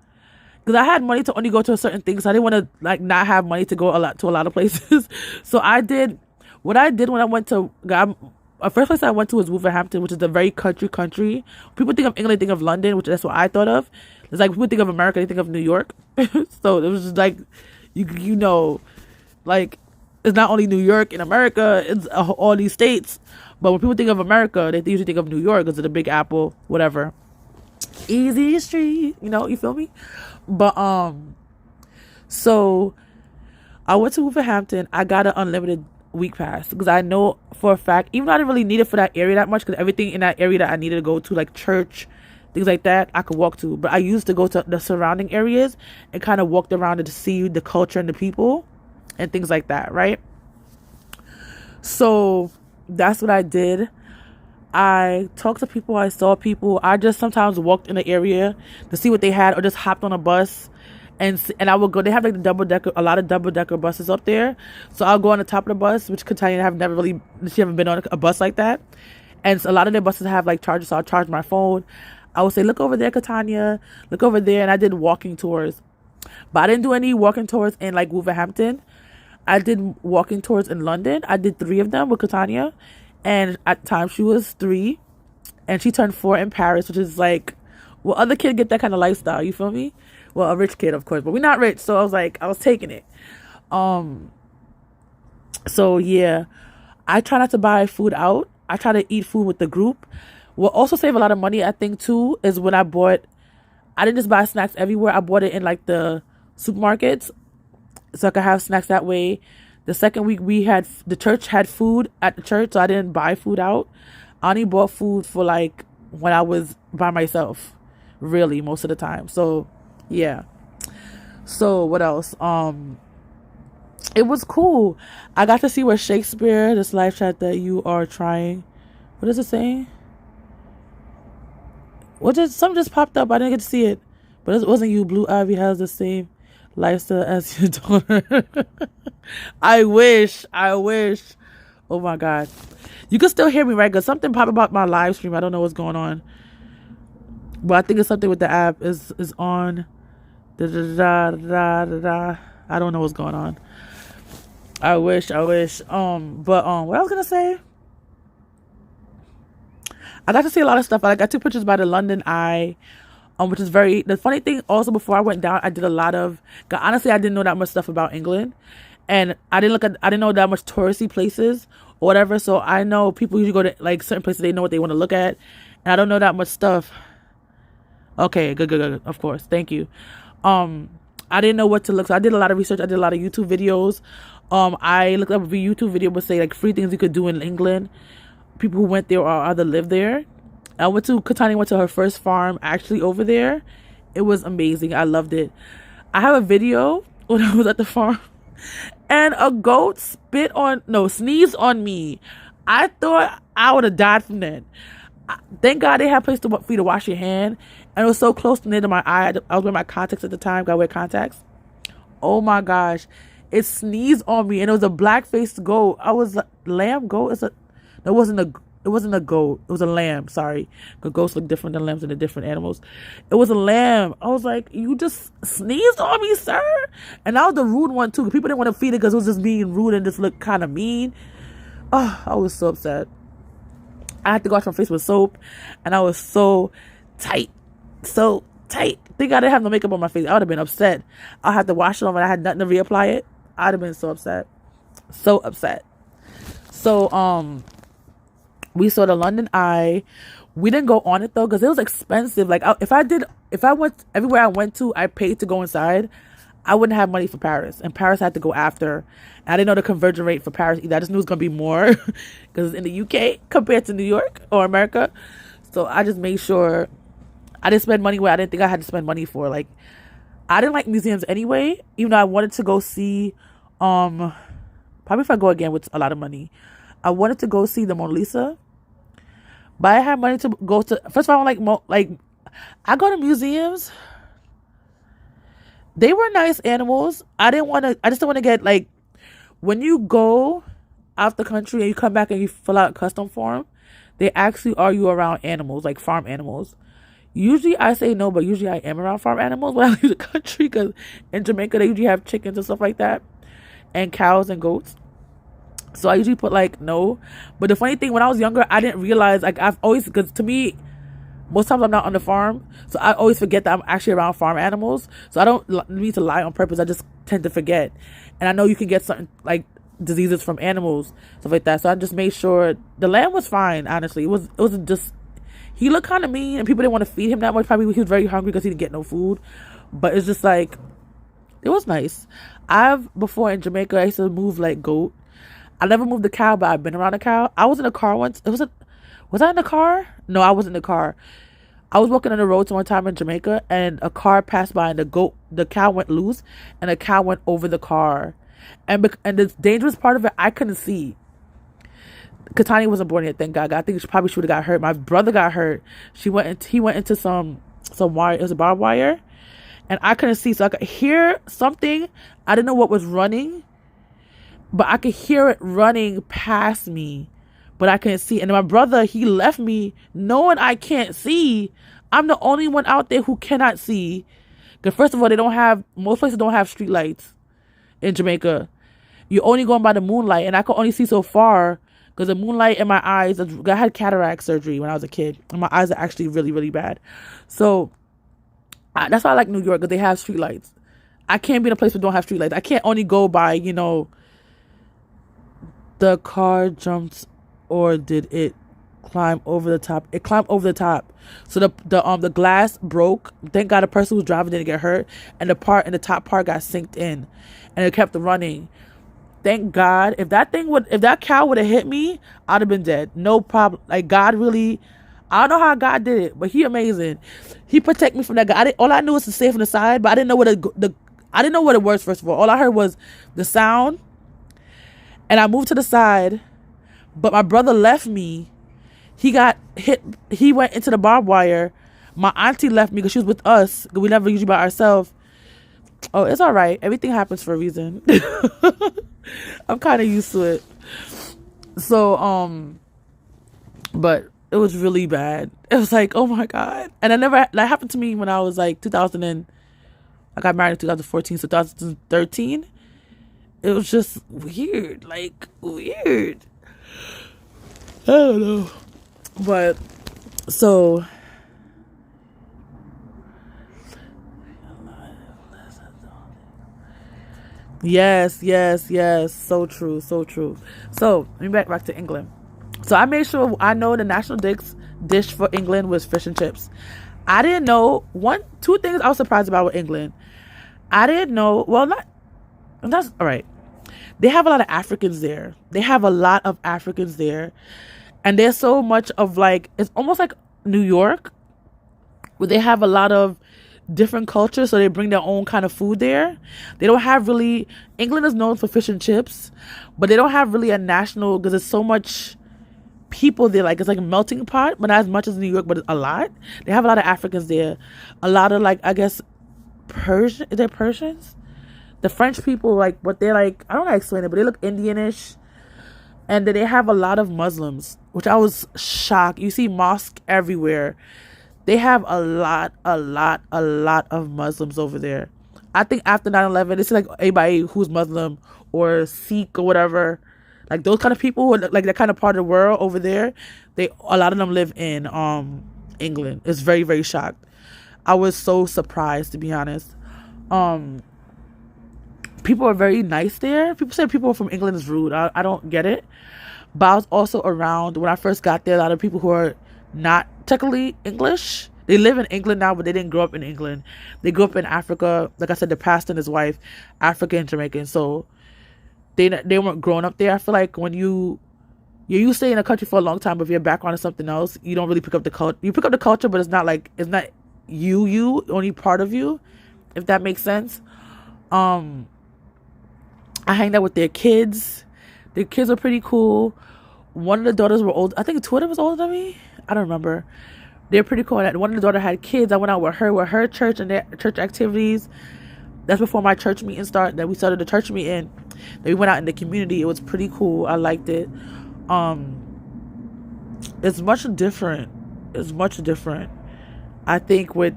because I had money to only go to a certain thing, so I didn't want to like not have money to go a lot of places. So I did what I did when I went to first place I went to was Wolverhampton, which is a very country. People think of England, think of London, which that's what I thought of. It's like people think of America, they think of New York. So it was just like you know, like it's not only New York in America, it's all these states. But when people think of America, they usually think of New York because of the Big Apple, whatever. Easy street, you feel me? But so I went to Wolverhampton. I got an unlimited week pass because I know for a fact, even though I didn't really need it for that area that much, because everything in that area that I needed to go to, like church, things like that, I could walk to. But I used to go to the surrounding areas and kind of walked around to see the culture and the people and things like that, right? So that's what I did. I talked to people. I saw people. I just sometimes walked in the area to see what they had, or just hopped on a bus and I would go. They have like a lot of double decker buses up there. So I'll go on the top of the bus, which Katanya she haven't been on a bus like that. And a lot of their buses have like chargers, so I'll charge my phone. I would say, look over there, Katanya, look over there. And I did walking tours, but I didn't do any walking tours in like Wolverhampton. I did walking tours in London. I did 3 of them with Katanya. And at the time she was 3 and she turned 4 in Paris, which is like, well, other kids get that kind of lifestyle, you feel me? Well, a rich kid, of course, but we're not rich. So I was taking it. So yeah, I try not to buy food out. I try to eat food with the group. What also save a lot of money, I think too, is when I didn't just buy snacks everywhere. I bought it in like the supermarkets so I could have snacks that way. The second week the church had food at the church, so I didn't buy food out. I only bought food for like when I was by myself, really, most of the time. So yeah. So what else? It was cool. I got to see where Shakespeare, this live chat that you are trying. What is it saying? Something just popped up. I didn't get to see it, but it wasn't you. Blue Ivy has the same lifestyle as your daughter. I wish. Oh my god, you can still hear me, right? Because something popped about my live stream. I don't know what's going on, but I think it's something with the app is on. I don't know what's going on. I wish. But what I was gonna say, I got to see a lot of stuff. I got 2 pictures by the London Eye. Which is the funny thing also, before I went down, I did a lot of, honestly, I didn't know that much stuff about England, and I didn't know that much touristy places or whatever. So I know people usually go to like certain places, they know what they want to look at, and I don't know that much stuff. Okay, good, of course, thank you. I didn't know what to look, so I did a lot of research. I did a lot of YouTube videos. I looked up a YouTube video would say like free things you could do in England, people who went there or either live there. Katani went to her first farm actually over there. It was amazing. I loved it. I have a video when I was at the farm and a goat sneezed on me. I thought I would have died from that. Thank God they had a place for you to wash your hand, and it was so close to near to my eye. I was wearing my contacts at the time. Gotta wear contacts. Oh my gosh. It sneezed on me and it was a black-faced goat. I was like, lamb goat? It wasn't a goat. It was a lamb. Sorry. Because goats look different than lambs and the different animals. It was a lamb. I was like, you just sneezed on me, sir? And I was the rude one too. People didn't want to feed it because it was just being rude and just looked kind of mean. Oh, I was so upset. I had to go wash my face with soap and I was so tight. So tight. Think I didn't have no makeup on my face. I would have been upset. I had to wash it off and I had nothing to reapply it. I'd have been so upset. So upset. So, we saw the London Eye. We didn't go on it though because it was expensive. Like if I went everywhere I went to, I paid to go inside. I wouldn't have money for Paris, and Paris had to go after. And I didn't know the conversion rate for Paris either. I just knew it was gonna be more because it's in the UK compared to New York or America. So I just made sure I didn't spend money where I didn't think I had to spend money for. Like I didn't like museums anyway, even though I wanted to go see. Probably if I go again with a lot of money. I wanted to go see the Mona Lisa, but I had money to go to. First of all, I go to museums. They were nice animals. I just don't want to get like, when you go out the country and you come back and you fill out a custom form, they actually are you around animals, like farm animals. Usually I say no, but usually I am around farm animals when I leave the country because in Jamaica they usually have chickens and stuff like that, and cows and goats. So I usually put like no. But the funny thing, when I was younger, I didn't realize, like because to me, most times I'm not on the farm. So I always forget that I'm actually around farm animals. So I don't need to lie on purpose. I just tend to forget. And I know you can get certain like diseases from animals, stuff like that. So I just made sure the lamb was fine, honestly. It was just, he looked kind of mean and people didn't want to feed him that much. Probably he was very hungry because he didn't get no food. But it's just like, it was nice. Before in Jamaica, I used to move like goat. I never moved the cow, but I've been around a cow. I was in a car once. Was I in the car? No, I wasn't in the car. I was walking on the roads one time in Jamaica, and a car passed by, and the cow went loose, and the cow went over the car. And the dangerous part of it, I couldn't see. Katani wasn't born yet, thank God. I think she probably should have got hurt. My brother got hurt. He went into some wire. It was a barbed wire, and I couldn't see, so I could hear something. I didn't know what was running, but I could hear it running past me, but I couldn't see. And my brother, he left me knowing I can't see. I'm the only one out there who cannot see. Because first of all, most places don't have street lights in Jamaica. You're only going by the moonlight, and I could only see so far because the moonlight in my eyes. I had cataract surgery when I was a kid, and my eyes are actually really, really bad. So that's why I like New York, because they have street lights. I can't be in a place where don't have street lights. I can't only go by, the car jumped, or did it climb over the top? It climbed over the top. So the glass broke. Thank God the person who was driving didn't get hurt, and the top part got sinked in, and it kept running. Thank God. If that cow would have hit me, I'd have been dead. No problem. Like, God really, I don't know how God did it, but He amazing. He protect me from that guy. All I knew was to stay from the side, but I didn't know I didn't know what it was. First of all I heard was the sound. And I moved to the side, but my brother left me. He got hit. He went into the barbed wire. My auntie left me because she was with us. We never usually by ourselves. Oh, it's all right. Everything happens for a reason. I'm kind of used to it. So, but it was really bad. It was like, oh my God. And that happened to me when I was like 2000 and I got married in 2014. So 2013. It was just weird, like weird. I don't know. But so yes. So true. So let me back to England. So I made sure I know the national dish for England was fish and chips. I didn't know two things I was surprised about with England. I didn't know, that's all right. They have a lot of Africans there. And there's so much of it's almost like New York, where they have a lot of different cultures. So they bring their own kind of food there. They don't have really, England is known for fish and chips, but they don't have really a national, because there's so much people there. It's like a melting pot, but not as much as New York, but a lot. They have a lot of Africans there. A lot of I guess Persian, is there Persians? the French people, like, what they like, I don't know how to explain it, but they look Indianish. And then they have a lot of Muslims, which I was shocked. You see mosque everywhere. They have a lot of Muslims over there. I think after 9/11, it's like anybody who's Muslim or Sikh or whatever, like those kind of people who are like that kind of part of the world over there. A lot of them live in England. It's very, very shocked. I was so surprised, to be honest. People are very nice there. People say people from England is rude. I don't get it. But I was also around when I first got there. A lot of people who are not technically English. They live in England now, but they didn't grow up in England. They grew up in Africa. Like I said, the pastor and his wife, African and Jamaican. So they weren't growing up there. I feel like when you stay in a country for a long time, but if your background is something else, you don't really pick up the culture. You pick up the culture, but it's not you only part of you, if that makes sense. I hanged out with their kids. Their kids were pretty cool. One of the daughters were old. I think two of them was older than me. I don't remember. They're pretty cool. And one of the daughter had kids. I went out with her church and their church activities. That's before my church meeting started. Then we started the church meeting. Then we went out in the community. It was pretty cool. I liked it. It's much different. I think with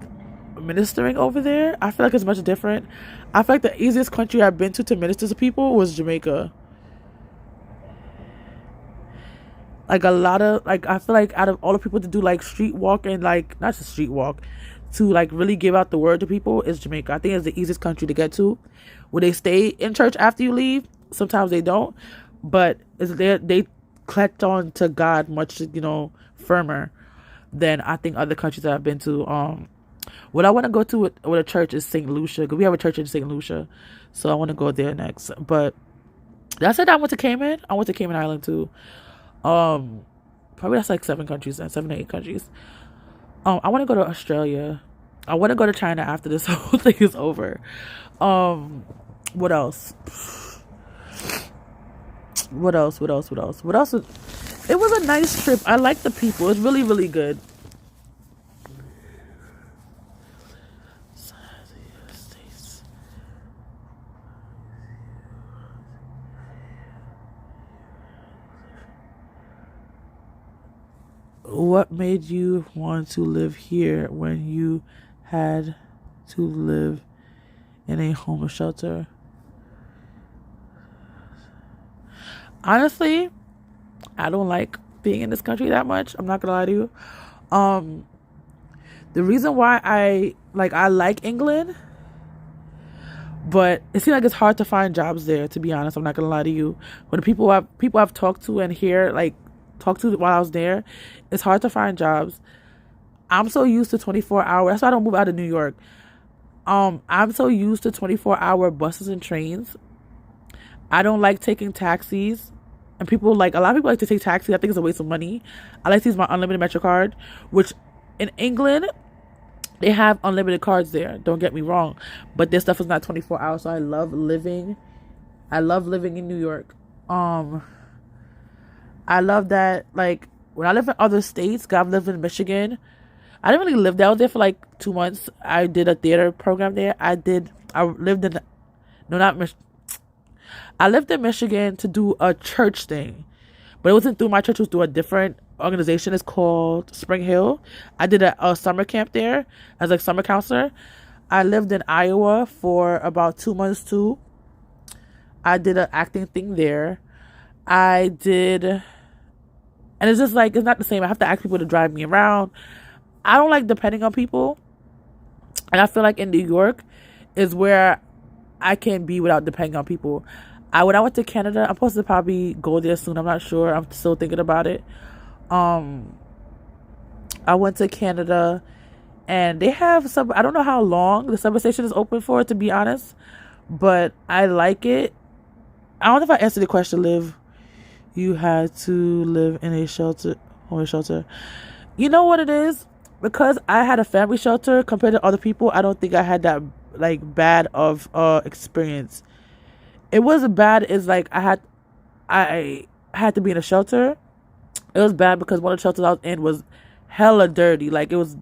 ministering over there, I feel like it's much different. I feel like the easiest country I've been to minister to people was Jamaica. Like a lot of, like, I feel like out of all the people to do like street walk and like, not just street walk, to like really give out the word to people is Jamaica. I think it's the easiest country to get to. Will they stay in church after you leave? Sometimes they don't, but they clutch on to God much, firmer than I think other countries that I've been to. What I want to go to with a church is St. Lucia, because we have a church in St. Lucia, so I want to go there next. But that's it. I went to Cayman. I went to Cayman Island too. Probably that's like 7 to 8 countries. I want to go to Australia. I want to go to China after this whole thing is over. What else? What else? It was a nice trip. I like the people. It's really, really good. What made you want to live here when you had to live in a homeless shelter? Honestly, I don't like being in this country that much. I'm not gonna lie to you. The reason why I like England, but it seems like it's hard to find jobs there, to be honest. I'm not gonna lie to you. When the people I've talked to and talked to while I was there, it's hard to find jobs. I'm so used to 24-hour. That's why I don't move out of New York. I'm so used to 24-hour buses and trains. I don't like taking taxis. And a lot of people like to take taxis. I think it's a waste of money. I like to use my unlimited Metro card, which in England, they have unlimited cards there. Don't get me wrong. But their stuff is not 24 hours. So I love living in New York. I love that, when I live in other states, I've lived in Michigan. I didn't really live there. I was there for 2 months. I did a theater program there. I lived in Michigan to do a church thing. But it wasn't through my church. It was through a different organization. It's called Spring Hill. I did a summer camp there as summer counselor. I lived in Iowa for about 2 months too. I did an acting thing there. And it's just it's not the same. I have to ask people to drive me around. I don't like depending on people. And I feel like in New York is where I can be without depending on people. When I went to Canada, I'm supposed to probably go there soon. I'm not sure. I'm still thinking about it. I went to Canada and they have I don't know how long the subway station is open for, to be honest. But I like it. I don't know if I answered the question, Liv. You had to live in a homeless shelter. You know what it is? Because I had a family shelter compared to other people, I don't think I had that bad of experience. It wasn't bad. It's I had to be in a shelter. It was bad because one of the shelters I was in was hella dirty. It was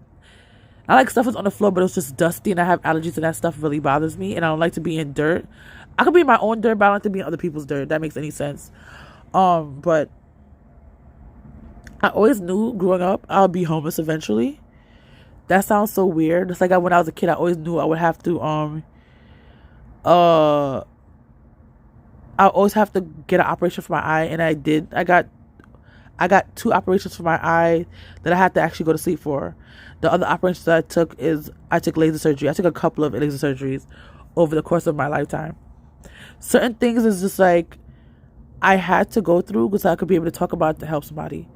I like stuff was on the floor, but it was just dusty, and I have allergies, and that stuff really bothers me. And I don't like to be in dirt. I could be in my own dirt, but I don't like to be in other people's dirt. If that makes any sense. But I always knew growing up I'll be homeless eventually. That sounds so weird. It's like when I was a kid, I always knew I would have to I always have to get an operation for my eye, and I did. I got 2 operations for my eye that I had to actually go to sleep for. The other operations that I took laser surgery. I took a couple of laser surgeries over the course of my lifetime. Certain things is just like I had to go through because I could be able to talk about it to help somebody.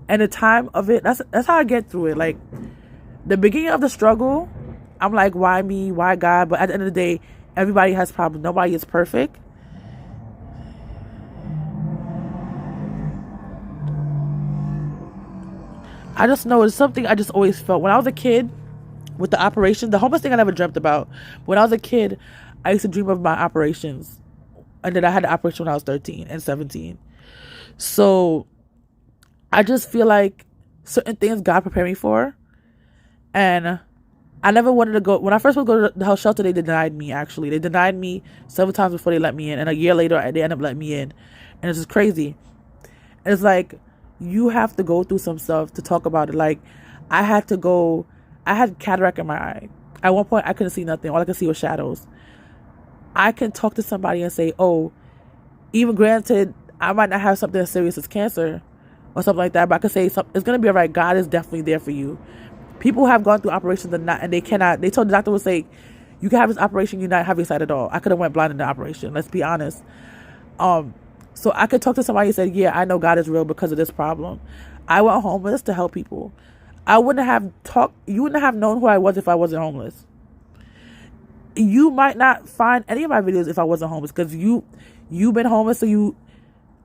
And the time of it, that's how I get through it. Like the beginning of the struggle, I'm like, why me? Why God? But at the end of the day, everybody has problems. Nobody is perfect. I just know it's something I just always felt. When I was a kid, with the operation, the homeless thing I never dreamt about. When I was a kid, I used to dream of my operations. And then I had the operation when I was 13 and 17. So I just feel like certain things God prepared me for. And I never wanted to go. When I first would go to the health shelter, they denied me, actually. They denied me several times before they let me in. And a year later, they ended up letting me in. And it's just crazy. And it's like, you have to go through some stuff to talk about it. Like, I had cataract in my eye. At one point, I couldn't see nothing. All I could see was shadows. I can talk to somebody and say, oh, even granted, I might not have something as serious as cancer or something like that, but I could say it's going to be all right. God is definitely there for you. People have gone through operations and they cannot. They told the doctor, would say, you can have this operation, you're not having sight at all. I could have went blind in the operation. Let's be honest. So I could talk to somebody and say, yeah, I know God is real because of this problem. I went homeless to help people. You wouldn't have known who I was if I wasn't homeless. You might not find any of my videos if I wasn't homeless, because you've been homeless, so you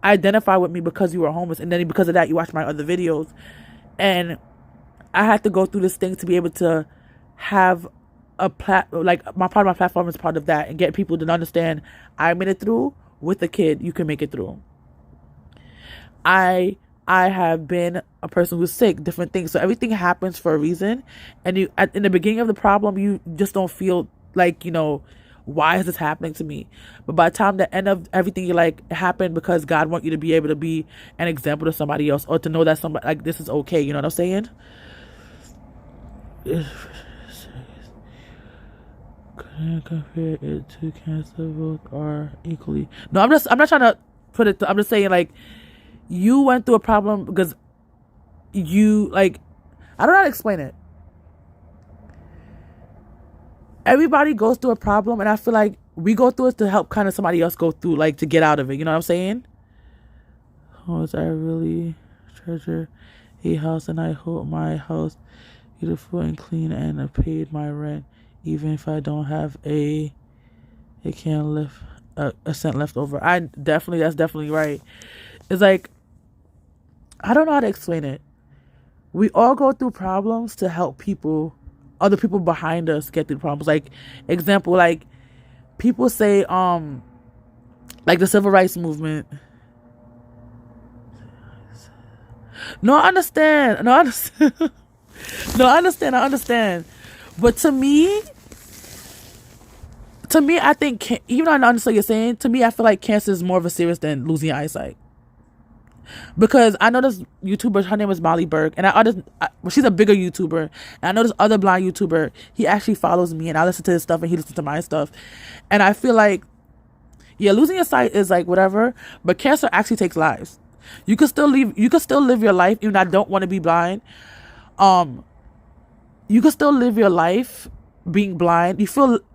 identify with me because you were homeless, and then because of that, you watch my other videos. And I had to go through this thing to be able to have my platform is part of that, and get people to understand I made it through. With a kid, you can make it through. I have been a person who's sick, different things. So everything happens for a reason. And in the beginning of the problem, you just don't feel like, why is this happening to me? But by the time the end of everything, you're like, it happened because God wants you to be able to be an example to somebody else, or to know that somebody, like, this is okay. You know what I'm saying? Couldn't compare it to cancer. Both are equally. No, I'm not trying to put it. I'm just saying, like, you went through a problem because you, like, I don't know how to explain it. Everybody goes through a problem, and I feel like we go through it to help kind of somebody else go through, like, to get out of it. You know what I'm saying? Oh, I really treasure a house, and I hope my house beautiful and clean, and I paid my rent, even if I don't have a cent left over. That's definitely right. It's like, I don't know how to explain it. We all go through problems to help people, other people behind us get through problems. Like, example, like, people say, like the civil rights movement. No, I understand. No, I understand. But to me, I think, even though I understand what you're saying, to me, I feel like cancer is more of a serious than losing your eyesight. Because I know this YouTuber, her name is Molly Burke, and she's a bigger YouTuber. And I know this other blind YouTuber, he actually follows me, and I listen to his stuff, and he listens to my stuff. And I feel like, yeah, losing your sight is like whatever, but cancer actually takes lives. You can still live your life, even though I don't want to be blind. You can still live your life being blind.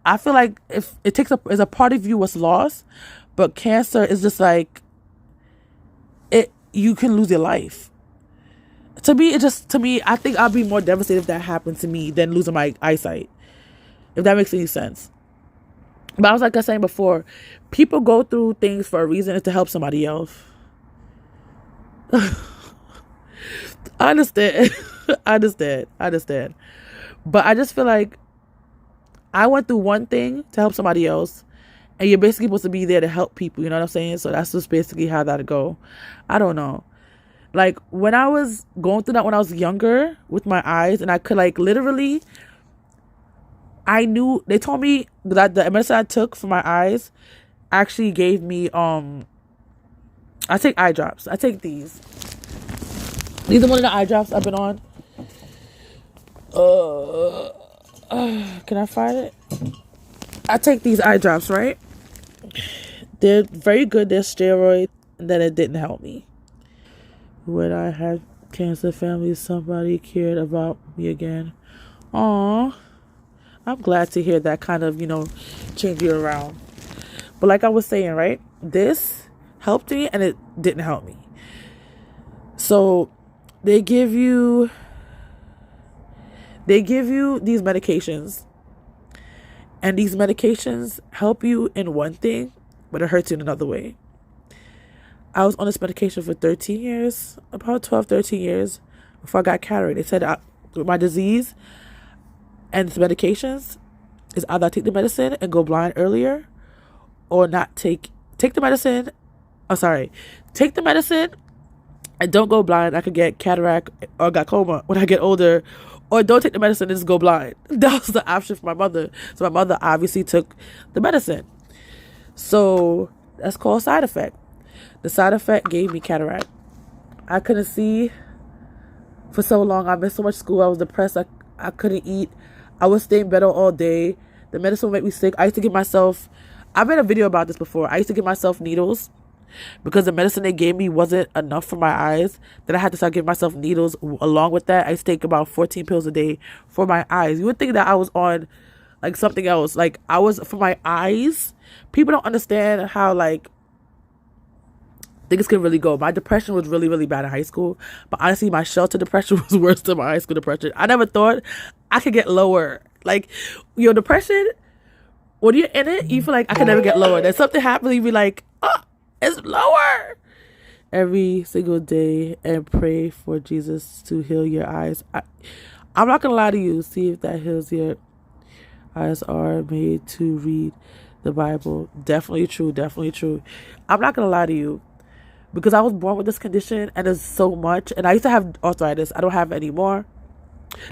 I feel like if it takes is a part of you was lost, but cancer is just like it. You can lose your life. To me, I think I'd be more devastated if that happened to me than losing my eyesight. If that makes any sense. But I was like I was saying before, people go through things for a reason. It's to help somebody else. I understand. I understand. But I just feel like I went through one thing to help somebody else, and you're basically supposed to be there to help people. You know what I'm saying? So that's just basically how that'd go. I don't know. Like, when I was going through that when I was younger with my eyes, and I could, like, literally I knew, they told me that the medicine I took for my eyes actually gave me, I take eye drops. I take these. These are one of the eye drops I've been on. Can I find it? I take these eye drops, right? They're very good. They're steroids. And then it didn't help me. When I had cancer family, somebody cared about me again. Aww. I'm glad to hear that kind of, change you around. But like I was saying, right? This helped me and it didn't help me. So they give you these medications. And these medications help you in one thing, but it hurts you in another way. I was on this medication for 13 years, about 12, 13 years before I got cataract. They said with my disease and the medications is either I take the medicine and go blind earlier or not take the medicine. Take the medicine and don't go blind. I could get cataract or glaucoma when I get older, or don't take the medicine and just go blind. That was the option for my mother. So my mother obviously took the medicine. So that's called side effect. The side effect gave me cataract. I couldn't see for so long. I missed so much school. I was depressed. I couldn't eat. I was staying in bed all day. The medicine would make me sick. I used to give myself, I made a video about this before. I used to give myself needles because the medicine they gave me wasn't enough for my eyes. Then I had to start giving myself needles along with that. I used to take about 14 pills a day for my eyes. You would think that I was on like something else. Like I was for my eyes. People don't understand how things can really go. My depression was really, really bad in high school. But honestly, my shelter depression was worse than my high school depression. I never thought I could get lower. Like, your depression, when you're in it, you feel like I can never get lower. Then something happens, you be like, oh, it's lower. Every single day and pray for Jesus to heal your eyes. I'm not going to lie to you. See if that heals your eyes are made to read the Bible. Definitely true. Definitely true. I'm not going to lie to you. Because I was born with this condition and there's so much. And I used to have arthritis. I don't have it anymore.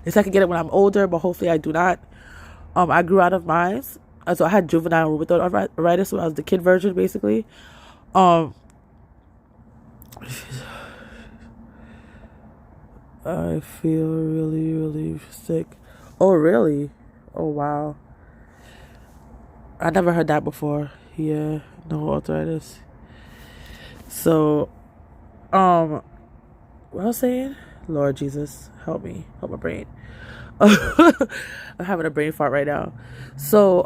They said I can get it when I'm older, but hopefully I do not. I grew out of mine. So I had juvenile rheumatoid arthritis when I was the kid version, basically. I feel really, really sick. Oh, really? Oh, wow. I never heard that before. Yeah, no arthritis. So, what I was saying? Lord Jesus, help me. Help my brain. I'm having a brain fart right now. So,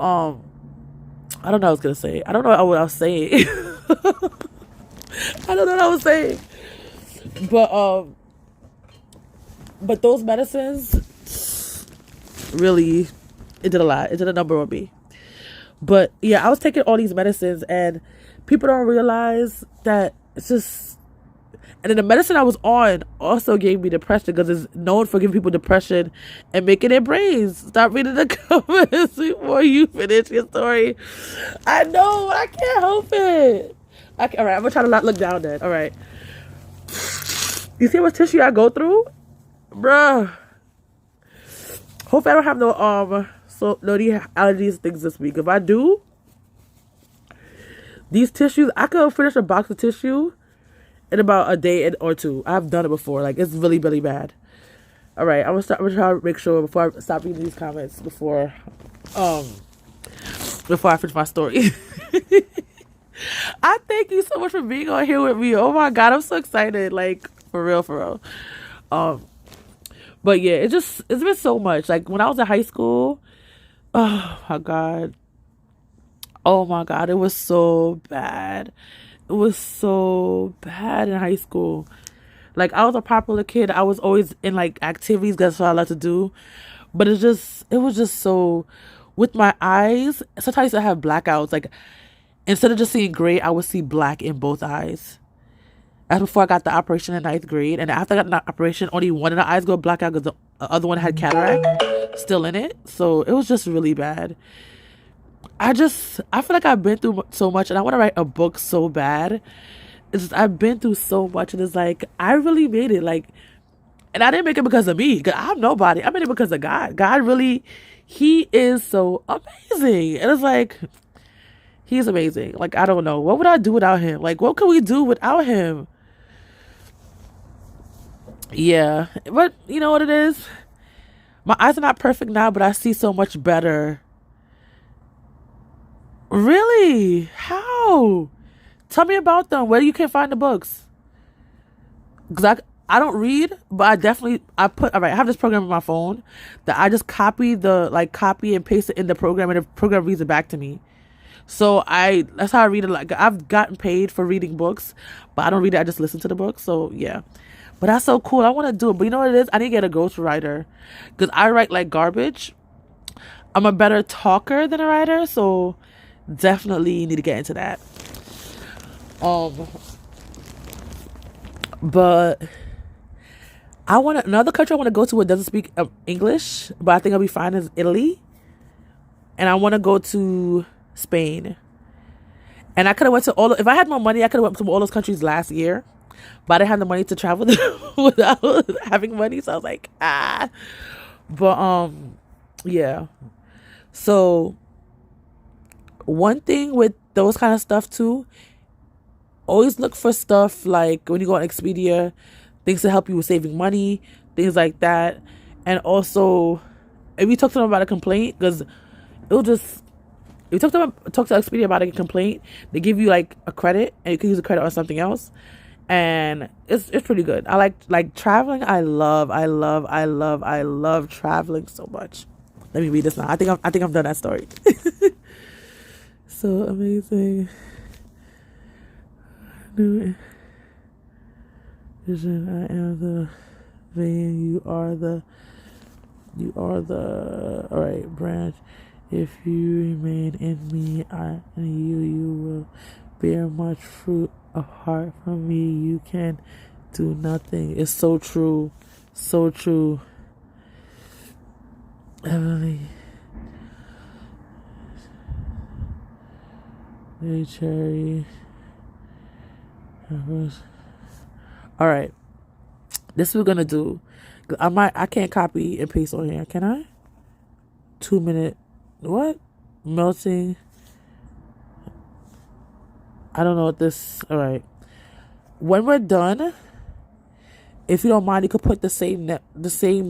I don't know what I was going to say. I don't know what I was saying. I don't know what I was saying. But those medicines, really, it did a lot. It did a number on me. But, yeah, I was taking all these medicines and people don't realize that it's just, and then the medicine I was on also gave me depression because it's known for giving people depression and making their brains. Stop reading the comments before you finish your story. I know, I can't help it. All right, I'm gonna try to not look down then. All right. You see what tissue I go through? Bruh. Hopefully I don't have no allergies things this week. If I do, these tissues, I could finish a box of tissue in about a day or two. I've done it before. Like, it's really, really bad. All right, I'm gonna try to make sure before I stop reading these comments before I finish my story. I thank you so much for being on here with me. Oh my God, I'm so excited. Like, for real. But yeah, it's been so much. Like, when I was in high school, oh my God, it was so bad. It was so bad in high school. Like, I was a popular kid. I was always in, like, activities. That's what I like to do. But it was just so, with my eyes, sometimes I have blackouts. Like, instead of just seeing gray, I would see black in both eyes. That's before I got the operation in 9th grade. And after I got the operation, only one of the eyes go black out because the other one had cataract still in it. So it was just really bad. I feel like I've been through so much and I want to write a book so bad. I've been through so much and it's like, I really made it. Like, And I didn't make it because of me. 'Cause I'm nobody. I made it because of God. God really, he is so amazing. And it's like, he's amazing. Like, I don't know. What would I do without him? Like, what could we do without him? Yeah. But you know what it is? My eyes are not perfect now, but I see so much better. Really? How? Tell me about them. Where you can find the books? Because I don't read, but I have this program on my phone that I just copy and paste it in the program, and the program reads it back to me. So that's how I read it. Like, I've gotten paid for reading books, but I don't read it. I just listen to the book. So yeah, but that's so cool. I want to do it, but you know what it is? I need to get a ghostwriter because I write like garbage. I'm a better talker than a writer, so definitely need to get into that. But another country I want to go to that doesn't speak English, but I think I'll be fine, is Italy. And I want to go to Spain. And I could have went to if I had more money, I could have went to all those countries last year. But I didn't have the money to travel without having money. So I was like, But, yeah. So, one thing with those kind of stuff too, always look for stuff like when you go on Expedia, things to help you with saving money, things like that. And also, if you talk to them about a complaint, because if you talk to Expedia about a complaint, they give you like a credit, and you can use a credit on something else, and it's pretty good. I like traveling. I love traveling so much. Let me read this now. I think I've done that story. So amazing. I am the vein, you are the all right branch. If you remain in me, I and you will bear much fruit. Apart from me, you can do nothing. It's so true, so true. Emily, hey Cherry. All right, this is what we're gonna do. I can't copy and paste on here, can I? 2 minute what? Melting. I don't know what this. All right, when we're done, if you don't mind, you could put the same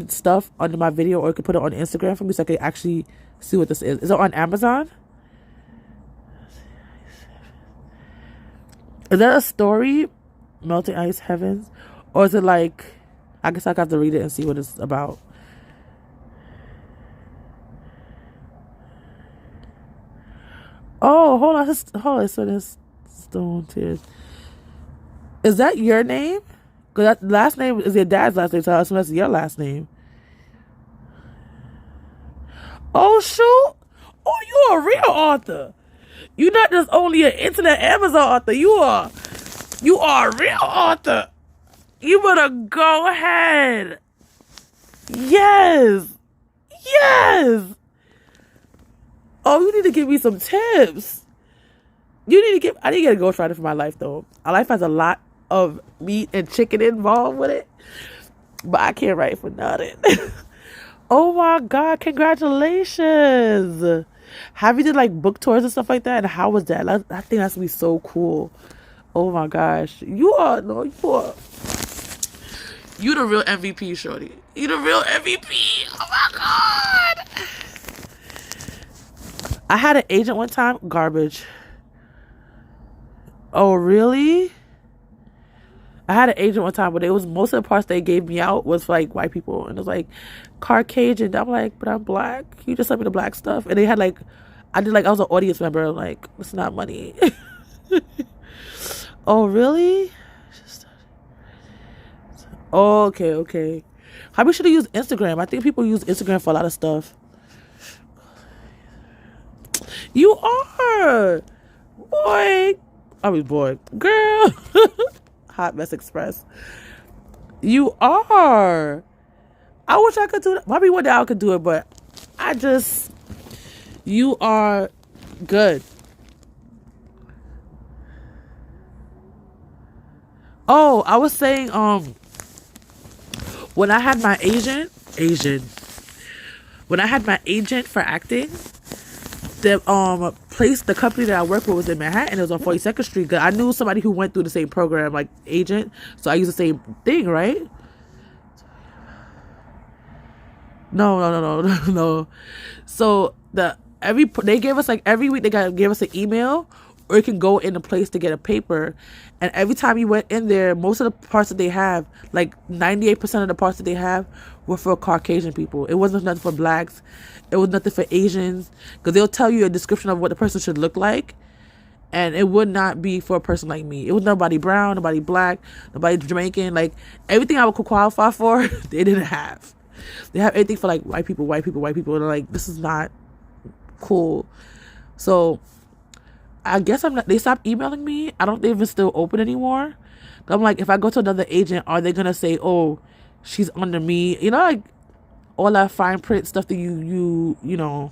stuff under my video, or you could put it on Instagram for me so I can actually see what this is. Is it on Amazon? Is that a story? Melting Ice Heavens? Or is it like, I guess I got to read it and see what it's about. Oh, hold on. So there's Stone Tears. Is that your name? Because that last name is your dad's last name, so I assume that's your last name. Oh, shoot. Oh, you're a real author. You're not just only an internet Amazon author. You are a real author. You better go ahead. Yes. Oh, you need to give me some tips. I need to get a ghostwriter for my life, though. My life has a lot of meat and chicken involved with it, but I can't write for nothing. Oh my God, congratulations. Have you did like book tours and stuff like that? And how was that? I think that's gonna be so cool. Oh my gosh. You the real MVP, shorty. You the real MVP. Oh my God. I had an agent one time. Garbage. Oh, really? I had an agent one time, but it was most of the parts they gave me out was like white people, and it was like Caucasian. I'm like, but I'm black. You just sent me the black stuff, and they had like, I was an audience member. I'm like, it's not money. Oh, really? Oh, okay. How should have used Instagram? I think people use Instagram for a lot of stuff. You are, boy. I mean, boy, girl. Hot Mess Express. You are. I wish I could do that. Maybe one day I could do it, but you are good. Oh, I was saying, when I had my when I had my agent for acting, the company that I worked with was in Manhattan. It was on 42nd Street. I knew somebody who went through the same program, like agent, so I used the same thing, right? No. So they gave us, like, every week they gave us an email, or you can go in a place to get a paper. And every time you went in there, most of the parts that they have, like 98% of the parts that they have, were for Caucasian people. It wasn't nothing for blacks. It was nothing for Asians, because they'll tell you a description of what the person should look like, and it would not be for a person like me. It was nobody brown, nobody black, nobody Jamaican. Like, everything I would qualify for, they didn't have. They have everything for, like, white people. And they're like, this is not cool. So I guess they stopped emailing me. I don't think it's still open anymore. I'm like, if I go to another agent, are they gonna say, oh, she's under me? You know, like, all that fine print stuff that you know.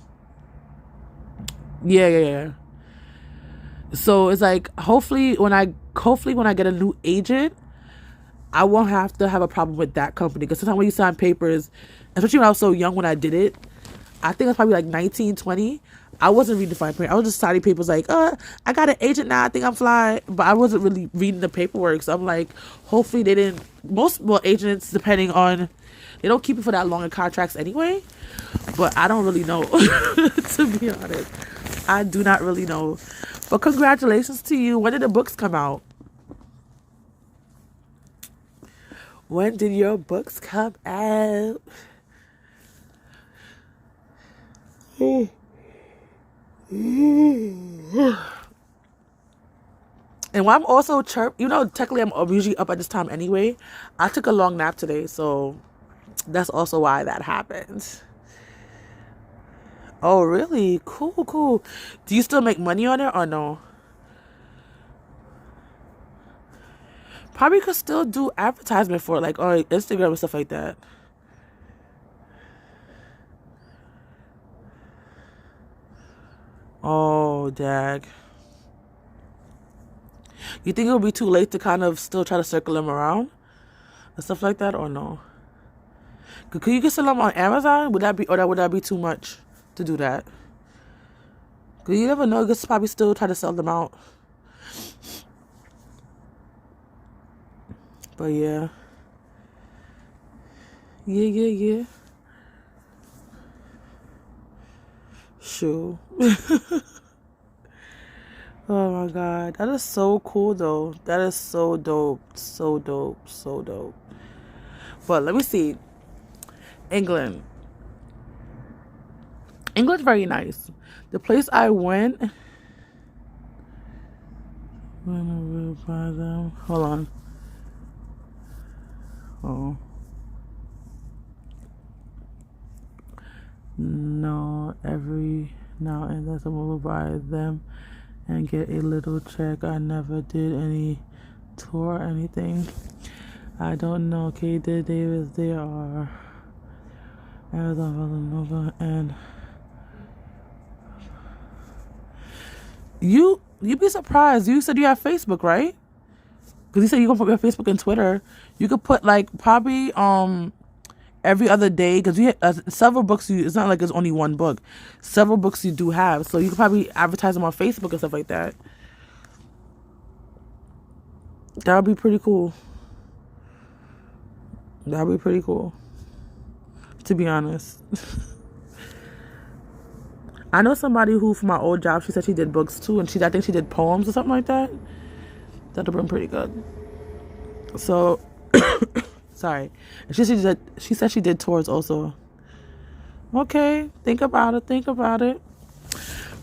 Yeah. So it's like, hopefully when I get a new agent, I won't have to have a problem with that company. Because sometimes when you sign papers, especially when I was so young when I did it, I think I was probably like 19, 20. I wasn't reading the fine print. I was just signing papers like, I got an agent now, I think I'm fly. But I wasn't really reading the paperwork. So I'm like, hopefully they didn't. Most agents, depending on, they don't keep it for that long in contracts anyway. But I don't really know, to be honest. I do not really know. But congratulations to you. When did the books come out? When did your books come out? And while I'm also technically I'm usually up at this time anyway. I took a long nap today, so that's also why that happened. Oh, really? Cool. Do you still make money on it or no? Probably could still do advertisement for it, like on Instagram and stuff like that. Oh, dag. You think it'll be too late to kind of still try to circle them around and stuff like that, or no? Could you get sell them on Amazon? Would that be too much to do that? Cause you never know. You could probably still try to sell them out. But yeah. Sure. Oh my god, that is so cool though. That is so dope. But let me see. England's very nice. The place I went. Hold on. Oh. No, every now and then someone will buy them and get a little check. I never did any tour or anything. I don't know. Kdiddavis, they are Amazon, Villanova, and you'd be surprised. You said you have Facebook, right? Because you said you can put your Facebook and Twitter. You could put like probably every other day, because you have several books. It's not like it's only one book. Several books you do have, so you could probably advertise them on Facebook and stuff like that. That would be pretty cool. To be honest. I know somebody who, from my old job, she said she did books too, and I think she did poems or something like that. That'd have been pretty good. So, sorry. She said she did tours also. Okay, think about it.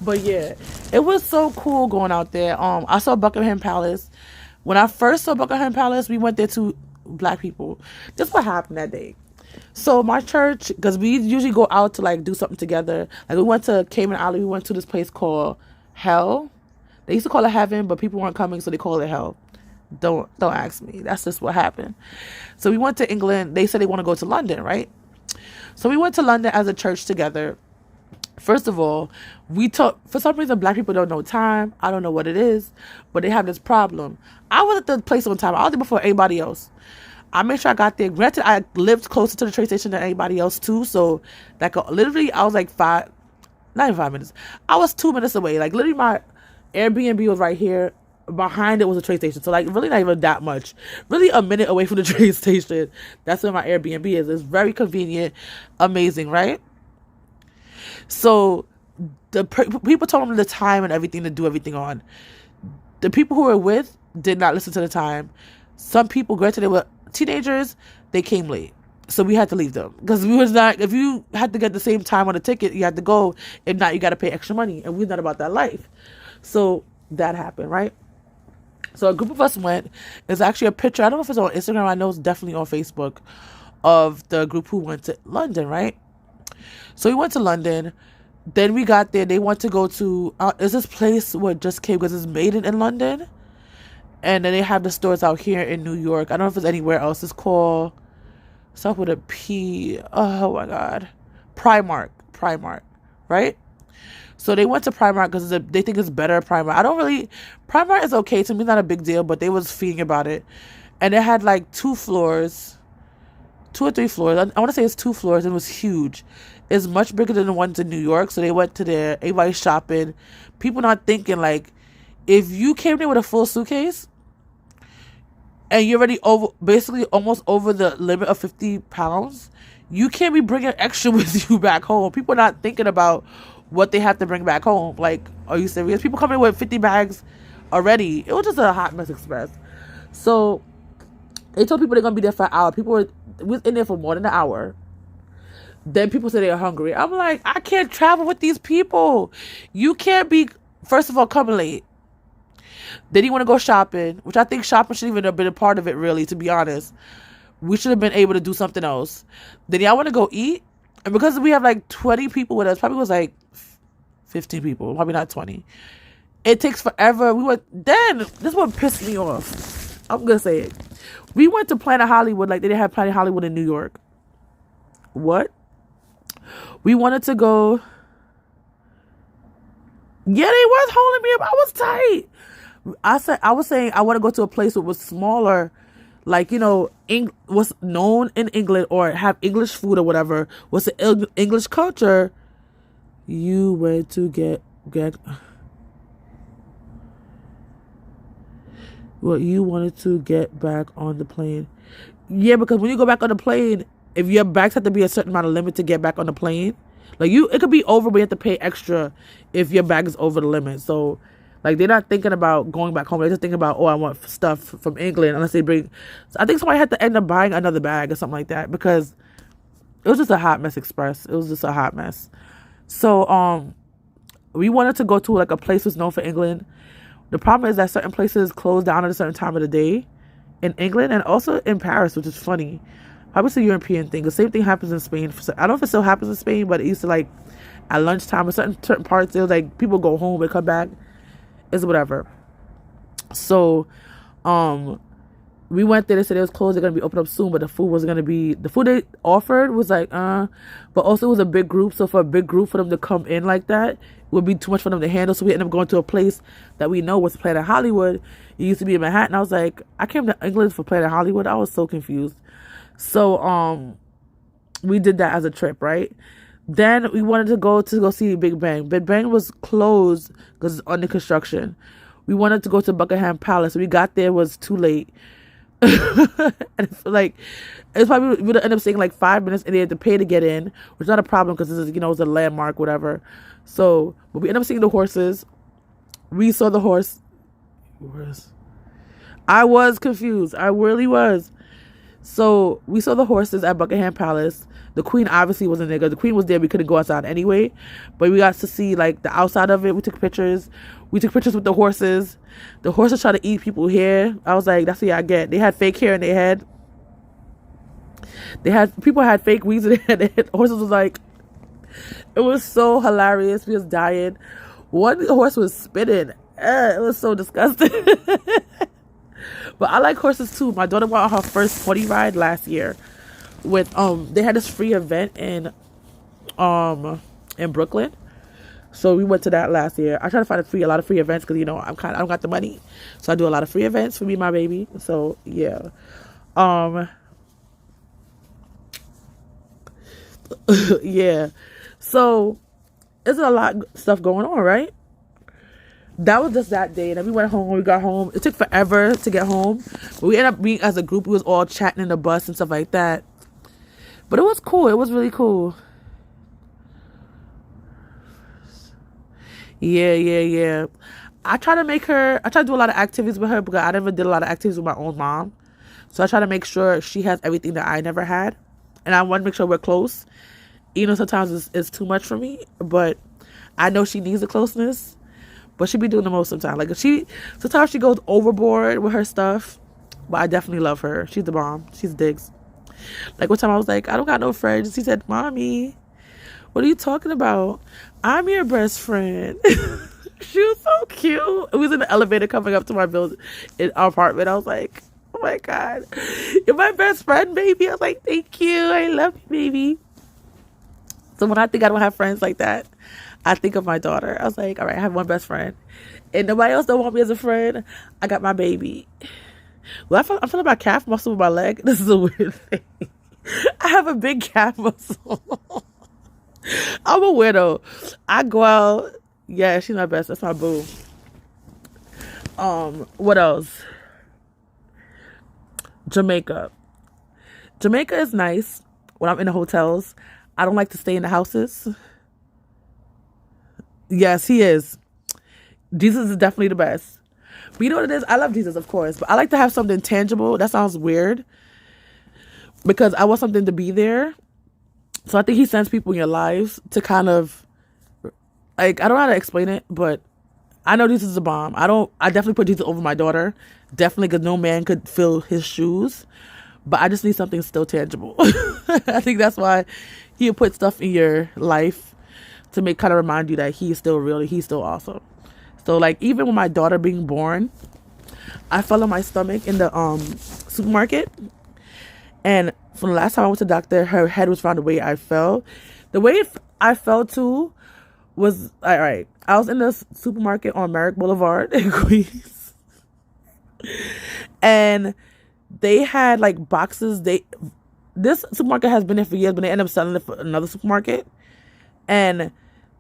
But yeah, it was so cool going out there. I saw Buckingham Palace. When I first saw Buckingham Palace, we went there to Black people. This is what happened that day. So my church, because we usually go out to like do something together. Like we went to Cayman Island. We went to this place called Hell. They used to call it Heaven, but people weren't coming, so they call it Hell. Don't ask me. That's just what happened. So we went to England. They said they want to go to London, right? So we went to London as a church together. First of all, for some reason, Black people don't know time. I don't know what it is, but they have this problem. I was at the place on time. I was there before everybody else. I made sure I got there. Granted, I lived closer to the train station than anybody else too. So like literally I was like not even 5 minutes. I was 2 minutes away. Like literally my Airbnb was right here. Behind it was a train station. So like really not even that much. Really a minute away from the train station. That's where my Airbnb is. It's very convenient. Amazing, right? So the people told them the time and everything to do everything on. The people who were with did not listen to the time. Some people, granted they were teenagers, they came late. So we had to leave them. Because we was not, if you had to get the same time on the ticket, you had to go. If not, you got to pay extra money. And we're not about that life. So that happened, right? So a group of us went. It's actually a picture. I don't know if it's on Instagram. I know it's definitely on Facebook of the group who went to London, right? So we went to London. Then we got there. They want to go to, is this place where Just Came because it's made in London? And then they have the stores out here in New York. I don't know if it's anywhere else. It's called, stuff with a P. Oh my God. Primark, right? So they went to Primark because they think it's better Primark. Primark is okay to me, not a big deal, but they was feeding about it. And it had like 2 or 3 floors. I want to say it's 2 floors, and it was huge. It's much bigger than the ones in New York. So they went to there, everybody shopping. People not thinking like, if you came there with a full suitcase and you're already basically almost over the limit of 50 pounds, you can't be bringing extra with you back home. People not thinking about what they have to bring back home. Like, are you serious? People coming with 50 bags already. It was just a hot mess express. So they told people they're going to be there for an hour. People were in there for more than an hour. Then people say they're hungry. I'm like, I can't travel with these people. You can't be, first of all, coming late. Then you want to go shopping, which I think shopping should even have been a part of it, really, to be honest. We should have been able to do something else. Then y'all want to go eat. And because we have like 20 people with us, probably was like 15 people, probably not 20. It takes forever. Then, this is what pissed me off. I'm going to say it. We went to Planet Hollywood like they didn't have Planet Hollywood in New York. What? We wanted to go. Yeah, they was holding me up. I was tight. I was saying I want to go to a place that was smaller, like, you know, what's known in England or have English food or whatever. What's the English culture? You went to get what you wanted to get back on the plane. Yeah, because when you go back on the plane, if your bags have to be a certain amount of limit to get back on the plane, like it could be over, but you have to pay extra if your bag is over the limit. So, like, they're not thinking about going back home. They're just thinking about, I want stuff from England, unless they bring. So I think somebody had to end up buying another bag or something like that because it was just a hot mess express. It was just a hot mess. So, we wanted to go to like a place that's known for England. The problem is that certain places close down at a certain time of the day in England and also in Paris, which is funny. Probably it's a European thing. The same thing happens in Spain. I don't know if it still happens in Spain, but it used to, like, at lunchtime, in certain parts, it was like people go home and come back. It's whatever. So, we went there. They said it was closed. They're going to be open up soon, but the food wasn't going to be, the food they offered was like, but also it was a big group. So for a big group, for them to come in like that would be too much for them to handle. So we ended up going to a place that we know was Planet Hollywood. It used to be in Manhattan. I was like, I came to England for Planet Hollywood. I was so confused. So, we did that as a trip, right? Then we wanted to go see Big Bang. Big Bang was closed because it's under construction. We wanted to go to Buckingham Palace. We got there, it was too late. And like, it's probably, we would end up staying like 5 minutes and they had to pay to get in, which is not a problem because this is, it's a landmark, whatever. So, but we ended up seeing the horses. We saw the horse. I was confused. I really was. So we saw the horses at Buckingham Palace. The Queen obviously wasn't there because the Queen was there. We couldn't go outside anyway. But we got to see like the outside of it. We took pictures. We took pictures with the horses. The horses try to eat people hair. I was like, that's what y'all get. They had fake hair in their head. People had fake weeds in their head. The horses was like, it was so hilarious. We was dying. One horse was spitting. It was so disgusting. But I like horses too. My daughter went on her first pony ride last year with they had this free event in Brooklyn. So we went to that last year. I try to find a lot of free events because I don't got the money. So I do a lot of free events for me and my baby. So yeah. Yeah. So there's a lot of stuff going on, right? That was just that day. And then we went home. We got home. It took forever to get home. But we ended up being, as a group, we was all chatting in the bus and stuff like that. But it was cool. It was really cool. Yeah. I try to do a lot of activities with her because I never did a lot of activities with my own mom. So I try to make sure she has everything that I never had. And I want to make sure we're close. You know, sometimes it's too much for me. But I know she needs the closeness. But she be doing the most sometimes. Like, sometimes she goes overboard with her stuff. But I definitely love her. She's the bomb. She's digs. Like, one time I was like, I don't got no friends. She said, Mommy, what are you talking about? I'm your best friend. She was so cute. It was in the elevator coming up to my building, in our apartment. I was like, oh my God, you're my best friend, baby. I was like, thank you. I love you, baby. So when I think I don't have friends like that, I think of my daughter. I was like, all right, I have one best friend. And nobody else don't want me as a friend. I got my baby. Well, I'm feeling my calf muscle with my leg. This is a weird thing. I have a big calf muscle. I'm a weirdo. I go out. Yeah, she's my best. That's my boo. What else? Jamaica. Jamaica is nice when I'm in the hotels. I don't like to stay in the houses. Yes, he is. Jesus is definitely the best. But you know what it is? I love Jesus, of course. But I like to have something tangible. That sounds weird. Because I want something to be there. So I think he sends people in your lives to kind of, like, I don't know how to explain it, but I know Jesus is a bomb. I definitely put Jesus over my daughter. Definitely, because no man could fill his shoes. But I just need something still tangible. I think that's why he'll put stuff in your life to kind of remind you that he's still real, he's still awesome. So, like, even with my daughter being born, I fell on my stomach in the supermarket. And from the last time I went to the doctor, her head was found the way I fell. The way I fell too was, all right, I was in the supermarket on Merrick Boulevard in Queens. And they had like boxes. This supermarket has been there for years, but they ended up selling it for another supermarket. And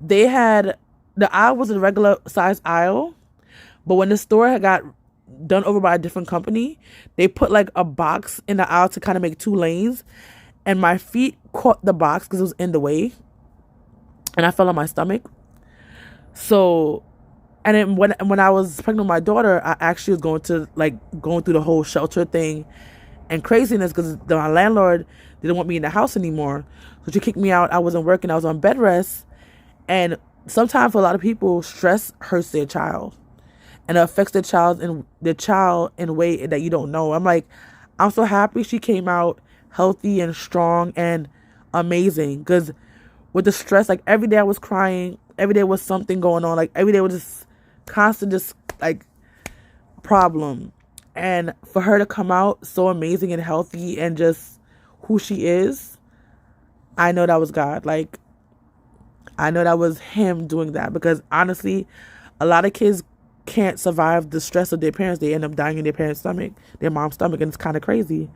they had, the aisle was a regular size aisle. But when the store had got done over by a different company, they put like a box in the aisle to kind of make two lanes, and my feet caught the box because it was in the way, and I fell on my stomach. So, and then when I was pregnant with my daughter, I actually was going through the whole shelter thing and craziness because my landlord didn't want me in the house anymore, so she kicked me out. I wasn't working. I was on bed rest, and sometimes for a lot of people, stress hurts their child. And it affects the child in a way that you don't know. I'm like, I'm so happy she came out healthy and strong and amazing. Because with the stress, like every day I was crying. Every day was something going on. Like every day was just constant, just like problem. And for her to come out so amazing and healthy and just who she is, I know that was God. Like, I know that was him doing that. Because honestly, a lot of kids can't survive the stress of their parents. They end up dying in their parents' stomach, their mom's stomach, and it's kind of crazy.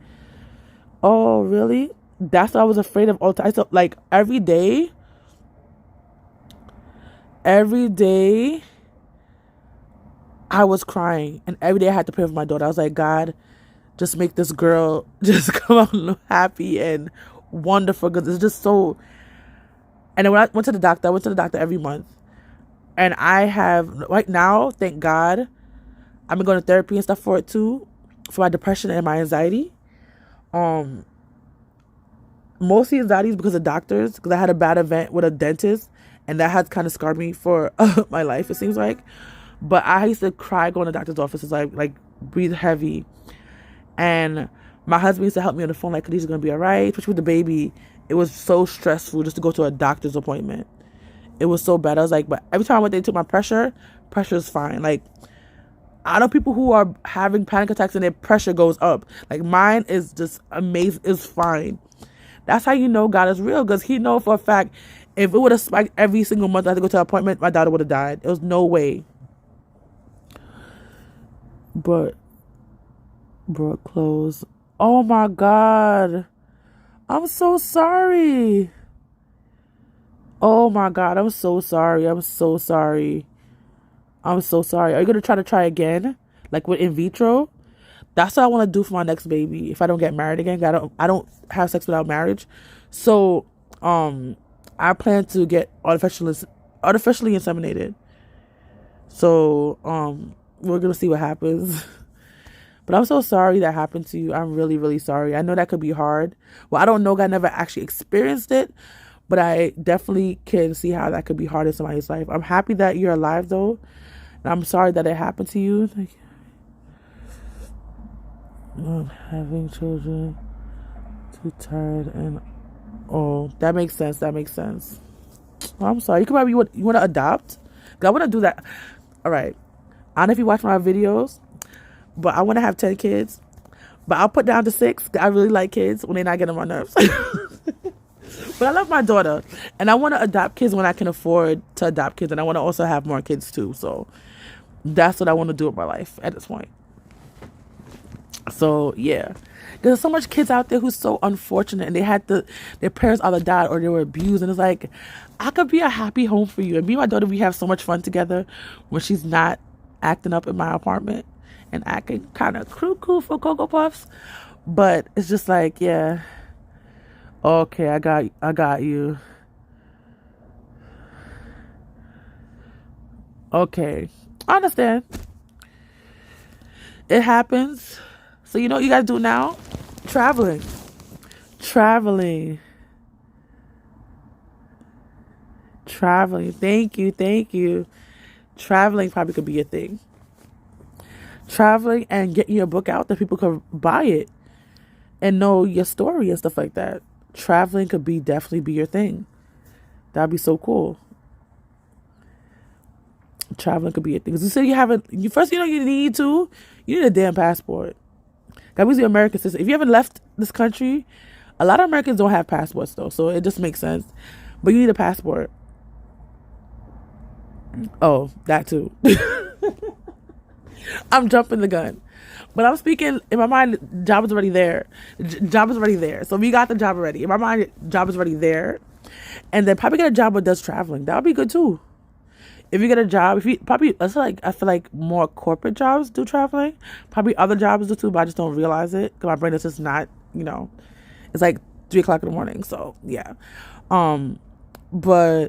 Oh, really? That's what I was afraid of all the time. So, like, every day, I was crying, and every day I had to pray for my daughter. I was like, God, just make this girl just come out happy and wonderful, because it's just so. And then when I went to the doctor every month. And I have, right now, thank God, I've been going to therapy and stuff for it too, for my depression and my anxiety. Mostly anxiety is because of doctors, because I had a bad event with a dentist, and that has kind of scarred me for my life, it seems like. But I used to cry going to the doctor's office, like breathe heavy. And my husband used to help me on the phone, like, Khadijah's going to be all right, especially with the baby. It was so stressful just to go to a doctor's appointment. It was so bad. I was like, but every time I went there, took my pressure is fine. Like, I know people who are having panic attacks and their pressure goes up. Like, mine is just amazing. It's fine. That's how you know God is real, because he knows for a fact, if it would have spiked every single month I had to go to an appointment, my daughter would have died. There was no way. But, brought clothes. Oh my God. I'm so sorry. Oh my God, I'm so sorry. I'm so sorry. I'm so sorry. Are you gonna try again? Like with in vitro? That's what I want to do for my next baby. If I don't get married again, I don't have sex without marriage. So, I plan to get artificially inseminated. So, we're gonna see what happens. But I'm so sorry that happened to you. I'm really, really sorry. I know that could be hard. Well, I don't know. I never actually experienced it, but I definitely can see how that could be hard in somebody's life. I'm happy that you're alive though. And I'm sorry that it happened to you. Like, not having children, too tired and oh, that makes sense. That makes sense. Well, I'm sorry. You could probably you want to adopt. 'Cause I want to do that. All right. I don't know if you watch my videos, but I want to have 10 kids. But I'll put down to 6. 'Cause I really like kids when they're not getting on my nerves. But I love my daughter, and I want to adopt kids when I can afford to adopt kids, and I want to also have more kids too. So that's what I want to do with my life at this point. So yeah, there's so much kids out there who's so unfortunate, and their parents either died or they were abused, and it's like I could be a happy home for you. And me and my daughter, we have so much fun together when she's not acting up in my apartment and acting kind of cuckoo for Cocoa Puffs. But it's just like, yeah, okay, I got you. Okay, I understand. It happens. So you know what you gotta do now? Traveling. Traveling. Thank you. Traveling probably could be a thing. Traveling and getting your book out that people could buy it and know your story and stuff like that. Traveling could definitely be your thing. That'd be so cool. Traveling could be a thing. Because you said you need a damn passport. That means you're American citizen. If you haven't left this country, a lot of Americans don't have passports though, so it just makes sense. But you need a passport. Oh, that too. I'm jumping the gun. But I'm speaking, in my mind, job is already there. Job is already there. So we got the job already. In my mind, job is already there. And then probably get a job that does traveling. That would be good too. If you get a job, I feel like more corporate jobs do traveling. Probably other jobs do too, but I just don't realize it. Because my brain is just not, it's like 3 o'clock in the morning. So yeah. But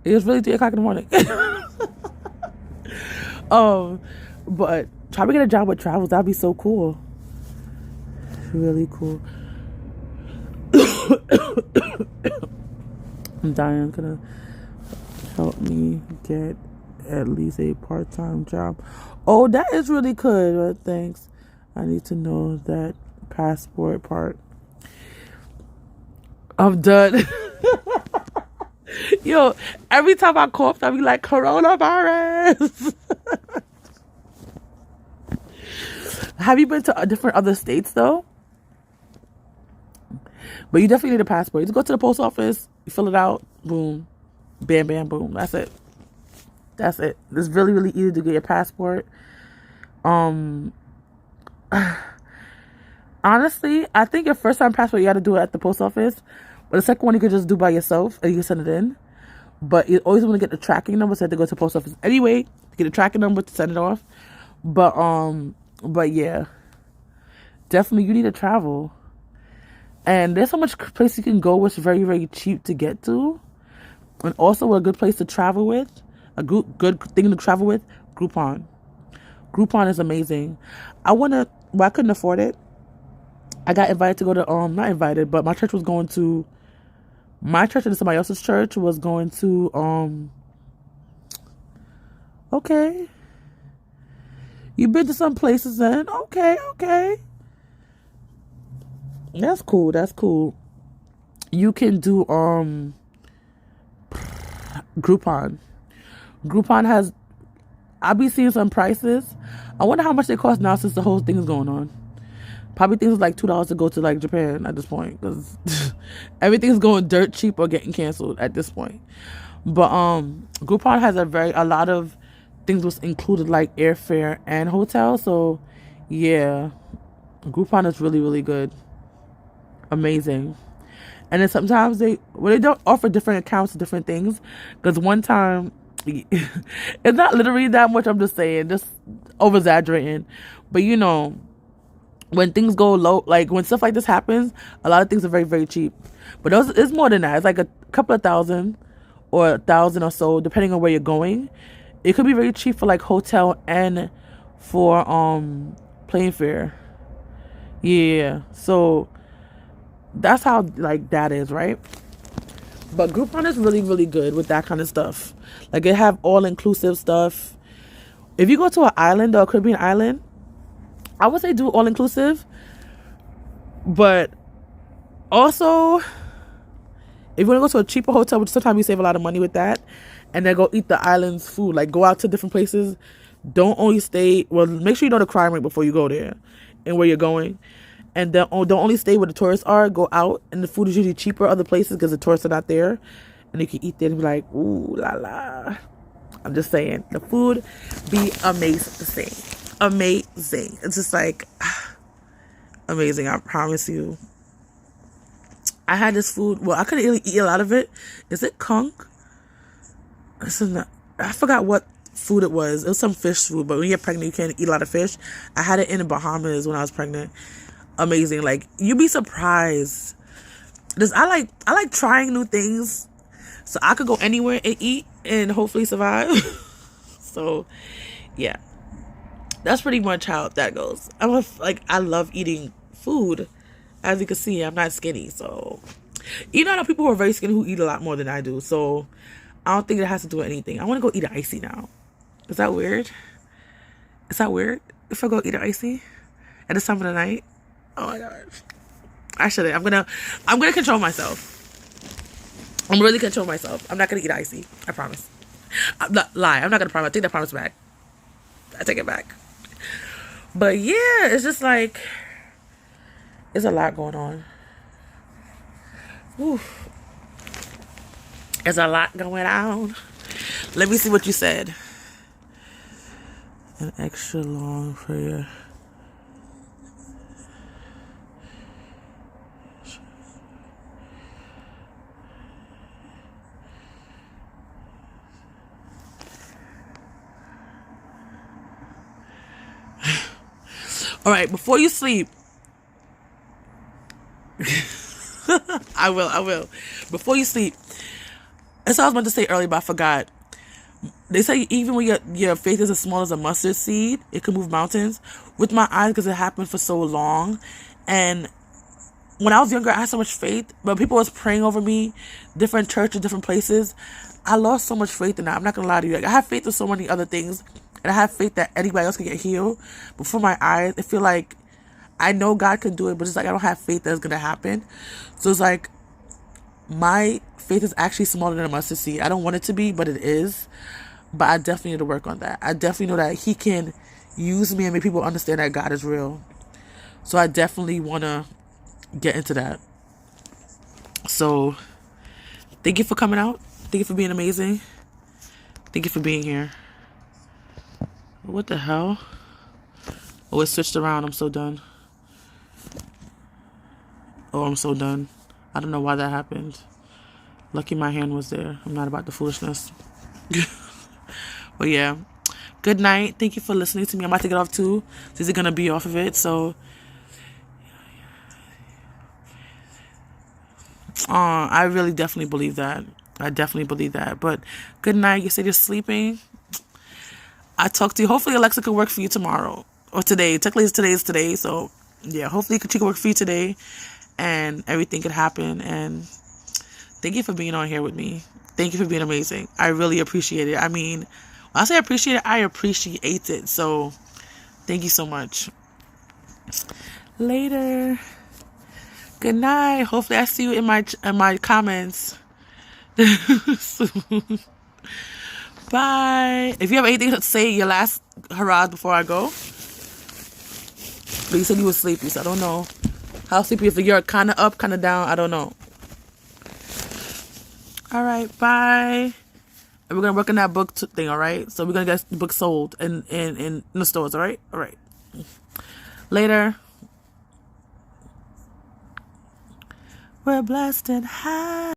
it was really 3 o'clock in the morning. But try to get a job with travels. That'd be so cool. Really cool. Diane's gonna help me get at least a part-time job. Oh, that is really good. Thanks. I need to know that passport part. I'm done. Yo, every time I cough, I be like, coronavirus. Have you been to different other states though? But you definitely need a passport. You just go to the post office, you fill it out, boom, bam, bam, boom. That's it. It's really, really easy to get your passport. Honestly, I think your first time passport, you got to do it at the post office. But the second one, you could just do by yourself and you can send it in. But you always want to get the tracking number, so you have to go to the post office anyway to get a tracking number to send it off. But yeah, definitely you need to travel. And there's so much place you can go which is very, very cheap to get to. And also a good place to travel with, a good thing to travel with, Groupon. Groupon is amazing. I couldn't afford it. I got invited to go to, not invited, but my church and somebody else's church was going to, okay. You've been to some places then? Okay. That's cool. You can do, Groupon. Groupon has, I'll be seeing some prices. I wonder how much they cost now since the whole thing is going on. Probably things like $2 to go to like Japan at this point, because everything's going dirt cheap or getting canceled at this point. But Groupon has a lot of things was included like airfare and hotel. So yeah, Groupon is really, really good. Amazing. And then sometimes they don't offer different accounts to different things. Because one time, it's not literally that much, I'm just saying, just over exaggerating. But you know, when things go low, like when stuff like this happens, a lot of things are very, very cheap. But it's more than that. It's like a couple of thousand or 1,000 or so, depending on where you're going. It could be very cheap for like hotel and for plane fare. Yeah, so that's how like that is, right? But Groupon is really, really good with that kind of stuff. Like it have all inclusive stuff. If you go to an island or a Caribbean island, I would say do all inclusive. But also, if you want to go to a cheaper hotel, which sometimes you save a lot of money with that, and then go eat the island's food, like go out to different places. Don't only stay, well, make sure you know the crime rate before you go there and where you're going. And then don't only stay where the tourists are. Go out, and the food is usually cheaper other places because the tourists are not there. And you can eat there and be like, ooh la la. I'm just saying, the food be amazing. Amazing. It's just like amazing, I promise you. I had this food, well, I couldn't really eat a lot of it. Is it conch? I forgot what food it was. It was some fish food, but when you're pregnant, you can't eat a lot of fish. I had it in the Bahamas when I was pregnant. Amazing. Like, you'd be surprised. I like trying new things, so I could go anywhere and eat and hopefully survive. So yeah, that's pretty much how that goes. I love eating food. As you can see, I'm not skinny, so you know, I know people who are very skinny who eat a lot more than I do, so I don't think it has to do with anything. I want to go eat an icy now. Is that weird? Is that weird if I go eat an icy at this time of the night? Oh my gosh. I shouldn't. I'm gonna control myself. I'm really control myself. I'm not gonna eat icy. I promise. I'm not gonna promise. I take that promise back. I take it back. But yeah, it's just like, there's a lot going on. Oof. There's a lot going on. Let me see what you said. An extra long prayer. All right, before you sleep, I will. Before you sleep, that's what I was about to say earlier, but I forgot. They say even when your faith is as small as a mustard seed, it can move mountains. With my eyes, because it happened for so long, and when I was younger, I had so much faith, but people was praying over me, different churches, different places. I lost so much faith in that. I'm not gonna lie to you. Like, I have faith in so many other things, and I have faith that anybody else can get healed. But for my eyes, I feel like I know God can do it, but it's like I don't have faith that it's gonna happen. So it's like my faith is actually smaller than a mustard seed. I don't want it to be, but it is. But I definitely need to work on that. I definitely know that He can use me and make people understand that God is real. So I definitely want to get into that. So thank you for coming out. Thank you for being amazing. Thank you for being here. What the hell? Oh, it switched around. I'm so done. Oh, I'm so done. I don't know why that happened. Lucky my hand was there. I'm not about the foolishness. But yeah. Good night. Thank you for listening to me. I'm about to get off too. This is going to be off of it. So I really definitely believe that. I definitely believe that. But good night. You said you're sleeping. I talk to you. Hopefully Alexa can work for you tomorrow or today. Technically today is today. So yeah, hopefully she can work for you today and everything could happen. And thank you for being on here with me. Thank you for being amazing. I really appreciate it. I mean, when I say appreciate it, I appreciate it. So thank you so much. Later. Good night. Hopefully I see you in my comments soon. Bye. If you have anything to say, your last hurrah before I go. But you said you were sleepy, so I don't know how sleepy. If you're kind of up, kind of down, I don't know. All right, bye. And we're gonna work on that book thing. All right. So we're gonna get the book sold in the stores. All right. All right. Later. We're blessed and high.